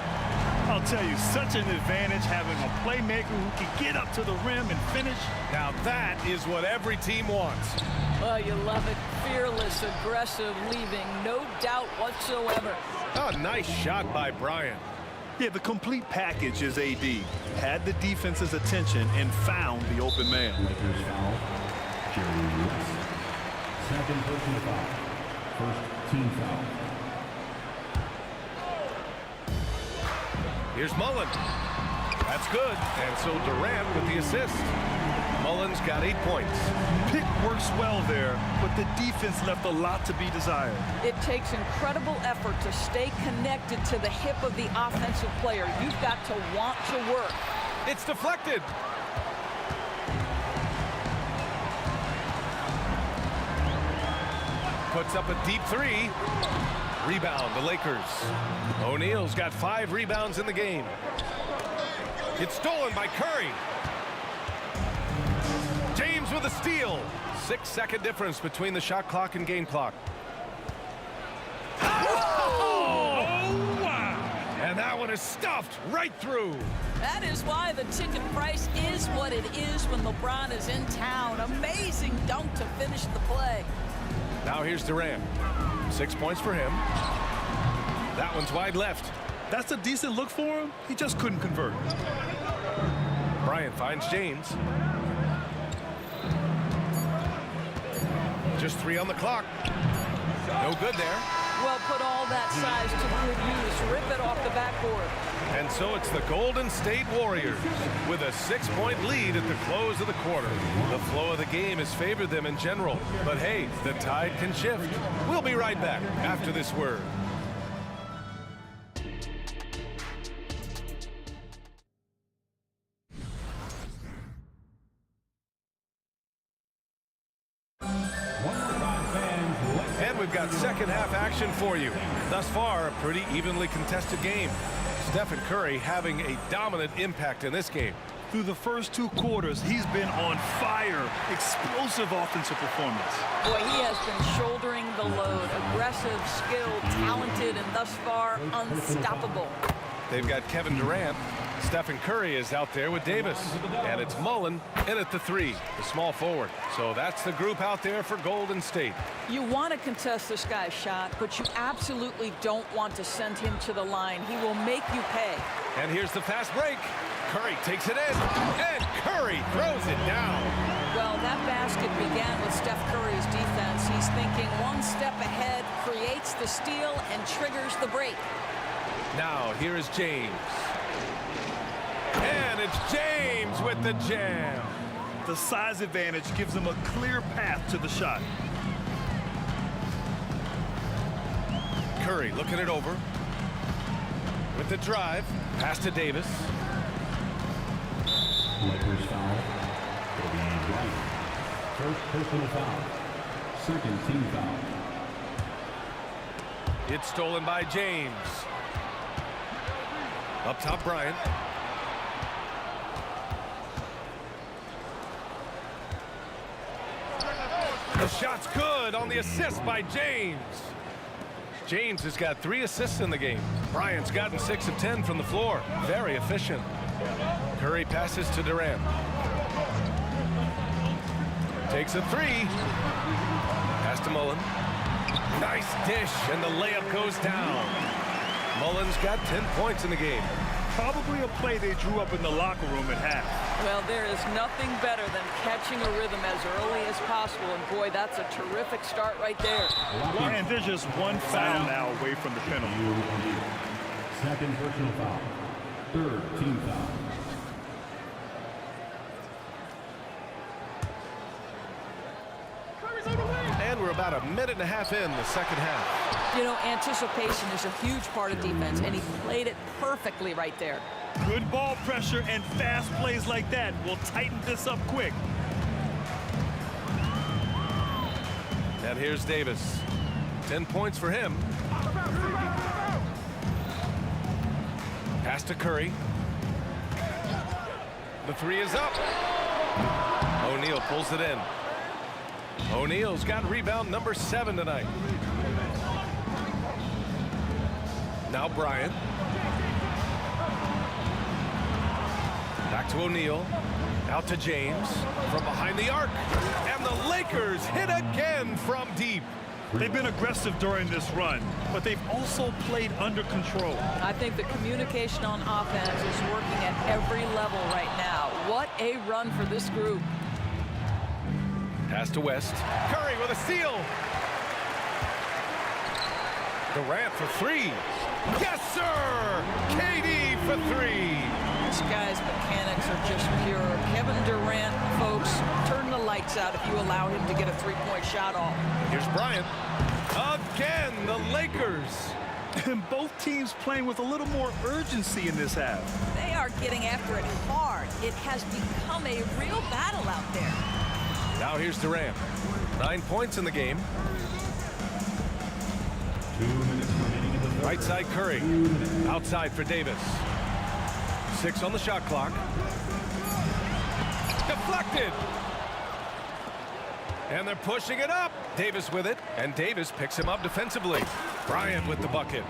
I'll tell you, such an advantage having a playmaker who can get up to the rim and finish. Now that is what every team wants. Oh, you love it. Fearless, aggressive, leaving, no doubt whatsoever. Oh, nice shot by Bryant. Yeah, the complete package is AD. Had the defense's attention and found the open man. Lakers foul. Jerry West. Second personal foul. First team foul. Here's Mullen. That's good. And so Durant with the assist. Mullen's got 8 points. Pick works well there, but the defense left a lot to be desired. It takes incredible effort to stay connected to the hip of the offensive player. You've got to want to work. It's deflected. Puts up a deep three. Rebound, the Lakers. O'Neal's got 5 rebounds in the game. It's stolen by Curry. James with a steal. 6-second difference between the shot clock and game clock. Oh, wow. And that one is stuffed right through. That is why the ticket price is what it is when LeBron is in town. Amazing dunk to finish the play. Now here's Durant. 6 points for him. That one's wide left. That's a decent look for him. He just couldn't convert. Bryant finds James. Just 3 on the clock. No good there. Well, put all that size to good use. Rip it off the backboard. And so it's the Golden State Warriors with a 6-point lead at the close of the quarter. The flow of the game has favored them in general. But hey, the tide can shift. We'll be right back after this word. We've got second half action for you. Thus far, a pretty evenly contested game. Stephen Curry having a dominant impact in this game. Through the first 2 quarters, he's been on fire. Explosive offensive performance. Boy, he has been shouldering the load. Aggressive, skilled, talented, and thus far, unstoppable. They've got Kevin Durant. Stephen Curry is out there with Davis. And it's Mullen in at the 3, the small forward. So that's the group out there for Golden State. You want to contest this guy's shot, but you absolutely don't want to send him to the line. He will make you pay. And here's the fast break. Curry takes it in, and Curry throws it down. Well, that basket began with Steph Curry's defense. He's thinking one step ahead, creates the steal, and triggers the break. Now, here is James. And it's James with the jam. The size advantage gives him a clear path to the shot. Curry looking it over. With the drive, pass to Davis. Lakers foul. Kobe Bryant. First personal foul. Second team foul. It's stolen by James. Up top, Bryant. The shot's good on the assist by James. James has got 3 assists in the game. Bryant's gotten 6 of 10 from the floor. Very efficient. Curry passes to Durant. Takes a 3. Pass to Mullen. Nice dish, and the layup goes down. Mullen's got 10 points in the game. Probably a play they drew up in the locker room at half. Well, there is nothing better than catching a rhythm as early as possible. And boy, that's a terrific start right there. And there's just one foul now away from the penalty. Second personal foul. Third team foul. And we're about a minute and a half in the second half. You know, anticipation is a huge part of defense, and he played it perfectly right there. Good ball pressure and fast plays like that will tighten this up quick. And here's Davis. 10 points for him. Pass to Curry. The 3 is up. O'Neal pulls it in. O'Neal's got rebound number 7 tonight. Now Bryant. Back to O'Neal. Out to James from behind the arc. And the Lakers hit again from deep. They've been aggressive during this run, but they've also played under control. I think the communication on offense is working at every level right now. What a run for this group. Pass to West. Curry with a steal. Durant for 3. Yes, sir! KD for 3. This guy's mechanics are just pure. Kevin Durant, folks, turn the lights out if you allow him to get a three-point shot off. Here's Bryant. Again, the Lakers. And both teams playing with a little more urgency in this half. They are getting after it hard. It has become a real battle out there. Now here's Durant. 9 points in the game. 2 minutes remaining in the third. Right side Curry. Outside for Davis. 6 on the shot clock. Deflected. And they're pushing it up. Davis with it. And Davis picks him up defensively. Bryant with the bucket.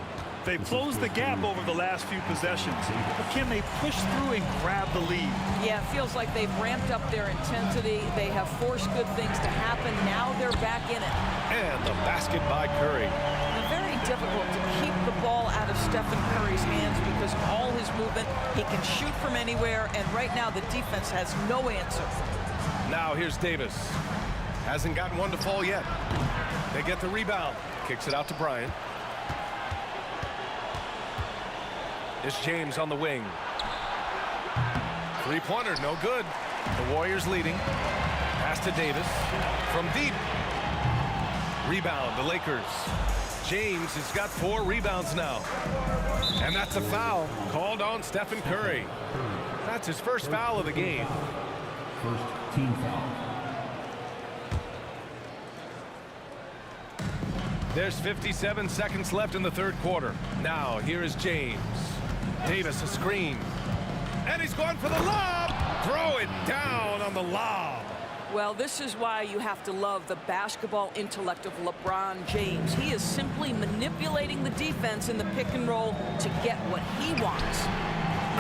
They've closed the gap over the last few possessions. But can they push through and grab the lead? Yeah, it feels like they've ramped up their intensity. They have forced good things to happen. Now they're back in it. And the basket by Curry. Very difficult to keep the ball out of Stephen Curry's hands because of all his movement. He can shoot from anywhere, and right now the defense has no answer. Now here's Davis. Hasn't gotten one to fall yet. They get the rebound. Kicks it out to Bryant. It's James on the wing. Three-pointer, no good. The Warriors leading. Pass to Davis. From deep. Rebound, the Lakers. James has got 4 rebounds now. And that's a foul called on Stephen Curry. That's his first foul of the game. First team foul. There's 57 seconds left in the third quarter. Now, here is James. Davis, a screen. And he's going for the lob. Throw it down on the lob. Well, this is why you have to love the basketball intellect of LeBron James. He is simply manipulating the defense in the pick and roll to get what he wants.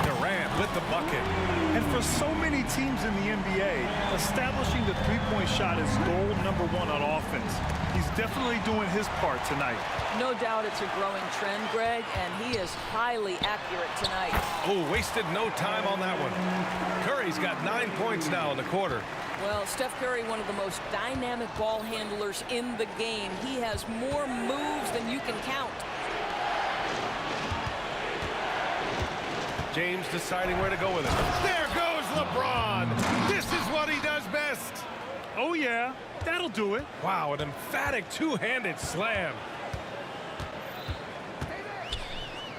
Durant with the bucket. And for so many teams in the NBA, establishing the three-point shot is goal number 1 on offense. He's definitely doing his part tonight. No doubt it's a growing trend, Greg, and he is highly accurate tonight. Oh, wasted no time on that one. Curry's got 9 points now in the quarter. Well, Steph Curry, one of the most dynamic ball handlers in the game. He has more moves than you can count. James deciding where to go with it. There goes LeBron. This is what he does best. Oh, yeah. That'll do it. Wow, an emphatic two-handed slam.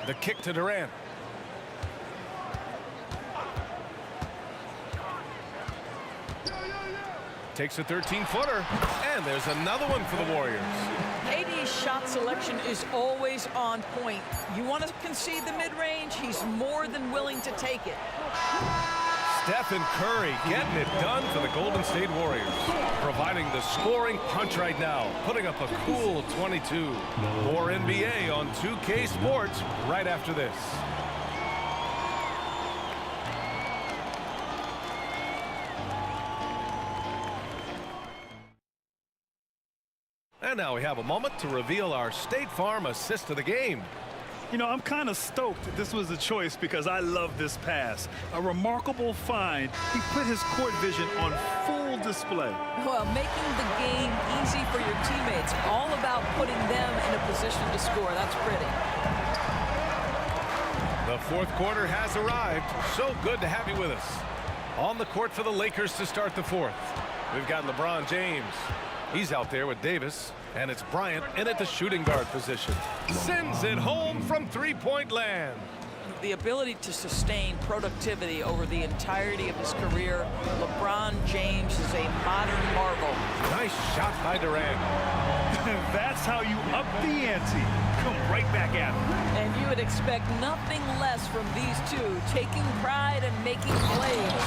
The kick to Durant. Takes a 13-footer. And there's another one for the Warriors. KD's shot selection is always on point. You want to concede the mid-range, he's more than willing to take it. Stephen Curry getting it done for the Golden State Warriors. Providing the scoring punch right now. Putting up a cool 22. More NBA on 2K Sports right after this. And now we have a moment to reveal our State Farm assist of the game. You know, I'm kind of stoked that this was a choice because I love this pass. A remarkable find. He put his court vision on full display. Well, making the game easy for your teammates. All about putting them in a position to score. That's pretty. The fourth quarter has arrived. So good to have you with us. On the court for the Lakers to start the fourth. We've got LeBron James. He's out there with Davis. And it's Bryant in at the shooting guard position. Sends it home from three-point land. The ability to sustain productivity over the entirety of his career. LeBron James is a modern marvel. Nice shot by Durant. That's how you up the ante. Come right back at him. And you would expect nothing less from these two, taking pride and making plays.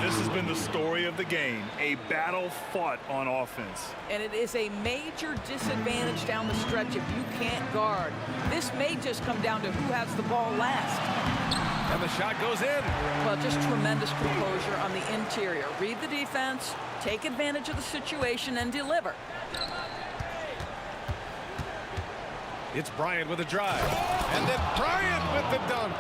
This has been the story of the game, a battle fought on offense. And it is a major disadvantage down the stretch if you can't guard. This may just come down to who has the ball last. And the shot goes in. Well, just tremendous composure on the interior. Read the defense, take advantage of the situation, and deliver. It's Bryant with a drive. And then Bryant with the dunk.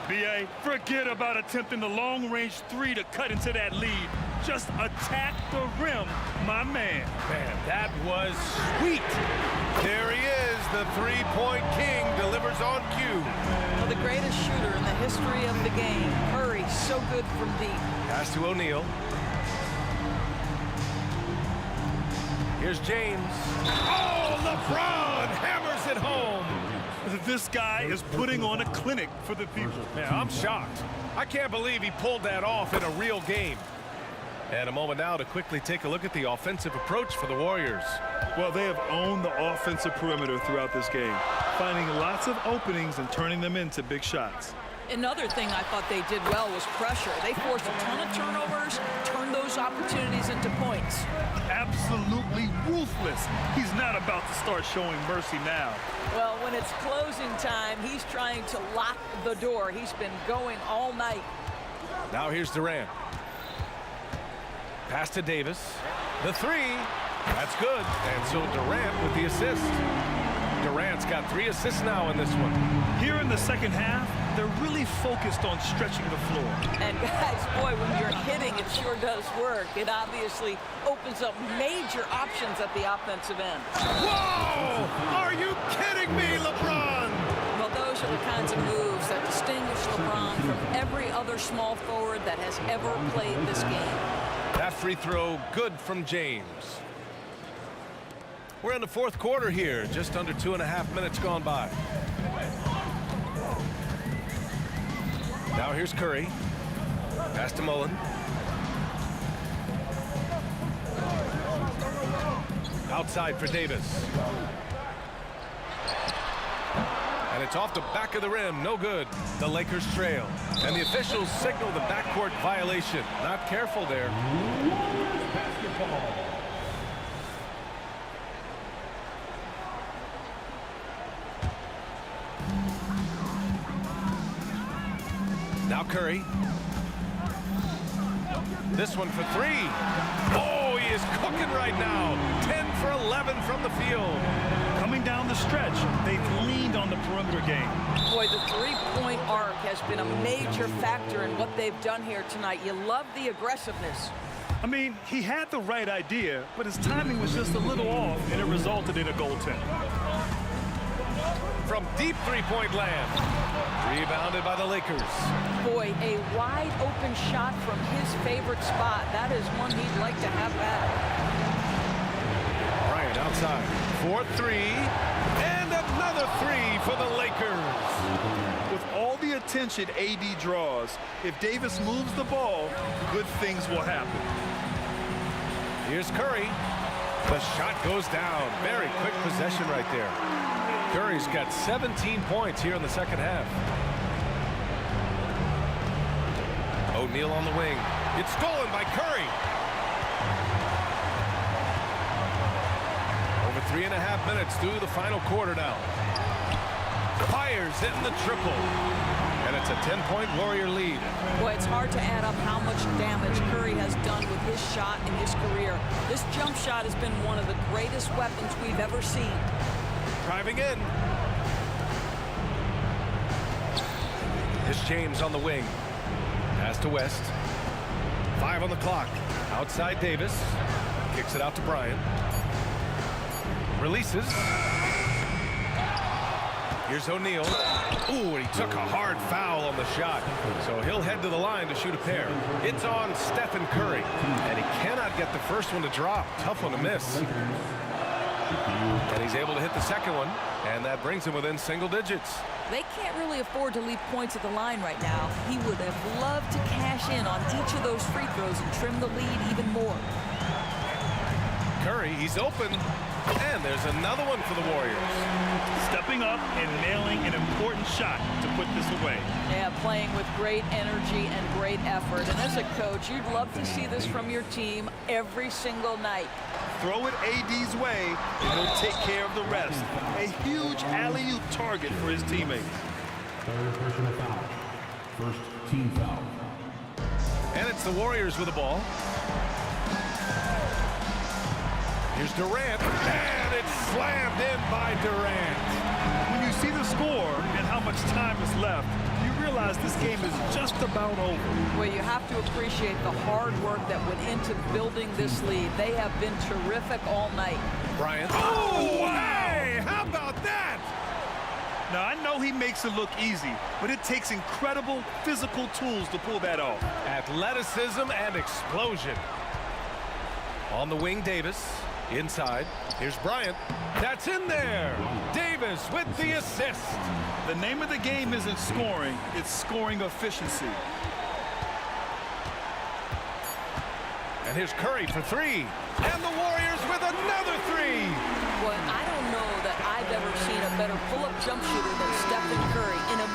B.A., forget about attempting the long-range three to cut into that lead. Just attack the rim, my man. Man, that was sweet. There he is, the three-point king, delivers on cue. Well, the greatest shooter in the history of the game. Curry, so good from deep. Pass to O'Neal. Here's James. Oh, LeBron hammers it home. This guy is putting on a clinic for the people. Man, I'm shocked. I can't believe he pulled that off in a real game. And a moment now to quickly take a look at the offensive approach for the Warriors. Well, they have owned the offensive perimeter throughout this game, finding lots of openings and turning them into big shots. Another thing I thought they did well was pressure. They forced a ton of turnovers, turned those opportunities into points. Absolutely ruthless. He's not about to start showing mercy now. Well, when it's closing time, he's trying to lock the door. He's been going all night. Now here's Durant. Pass to Davis. The three. That's good. And so Durant with the assist. Durant's got 3 assists now in this one. Here in the second half, they're really focused on stretching the floor. And guys, boy, when you're hitting, it sure does work. It obviously opens up major options at the offensive end. Whoa! Are you kidding me, LeBron? Well, those are the kinds of moves that distinguish LeBron from every other small forward that has ever played this game. That free throw good from James. We're in the fourth quarter here, just under 2.5 minutes gone by. Now here's Curry. Pass to Mullen. Outside for Davis. And it's off the back of the rim. No good. The Lakers trail. And the officials signal the backcourt violation. Not careful there. Basketball. Now Curry. This one for 3. Oh, he is cooking right now. 10 for 11 from the field. Coming down the stretch, they've leaned on the perimeter game. Boy, the three-point arc has been a major factor in what they've done here tonight. You love the aggressiveness. I mean, he had the right idea, but his timing was just a little off, and it resulted in a goaltend. From deep three-point land. Rebounded by the Lakers. Boy, a wide open shot from his favorite spot. That is one he'd like to have back. Bryant outside. 4-3. And another 3 for the Lakers. With all the attention AD draws, if Davis moves the ball, good things will happen. Here's Curry. The shot goes down. Very quick possession right there. Curry's got 17 points here in the second half. O'Neal on the wing. It's stolen by Curry. Over 3.5 minutes through the final quarter now. Fires in the triple. And it's a 10-point Warrior lead. Boy, it's hard to add up how much damage Curry has done with his shot in his career. This jump shot has been one of the greatest weapons we've ever seen. Driving in. Here's James on the wing. Pass to West. 5 on the clock. Outside Davis. Kicks it out to Bryant. Releases. Here's O'Neal. Ooh, and he took a hard foul on the shot. So he'll head to the line to shoot a pair. It's on Stephen Curry. And he cannot get the first one to drop. Tough one to miss. And he's able to hit the second one. And that brings him within single digits. They can't really afford to leave points at the line right now. He would have loved to cash in on each of those free throws and trim the lead even more. Curry, he's open. And there's another one for the Warriors. Stepping up and nailing an important shot to put this away. Yeah, playing with great energy and great effort. And as a coach, you'd love to see this from your team every single night. Throw it AD's way, and he'll take care of the rest. A huge alley-oop target for his teammates. Third personal foul. First team foul. And it's the Warriors with the ball. Here's Durant, and it's slammed in by Durant. When you see the score and how much time is left, you realize this game is just about over. Well, you have to appreciate the hard work that went into building this lead. They have been terrific all night. Bryant. Oh, wow! How about that? Now, I know he makes it look easy, but it takes incredible physical tools to pull that off. Athleticism and explosion. On the wing, Davis. Inside. Here's Bryant. That's in there. Davis with the assist. The name of the game isn't scoring, it's scoring efficiency. And here's Curry for three. And the Warriors with another three. Well, I don't know that I've ever seen a better pull-up jump shooter than Stephen Curry. In a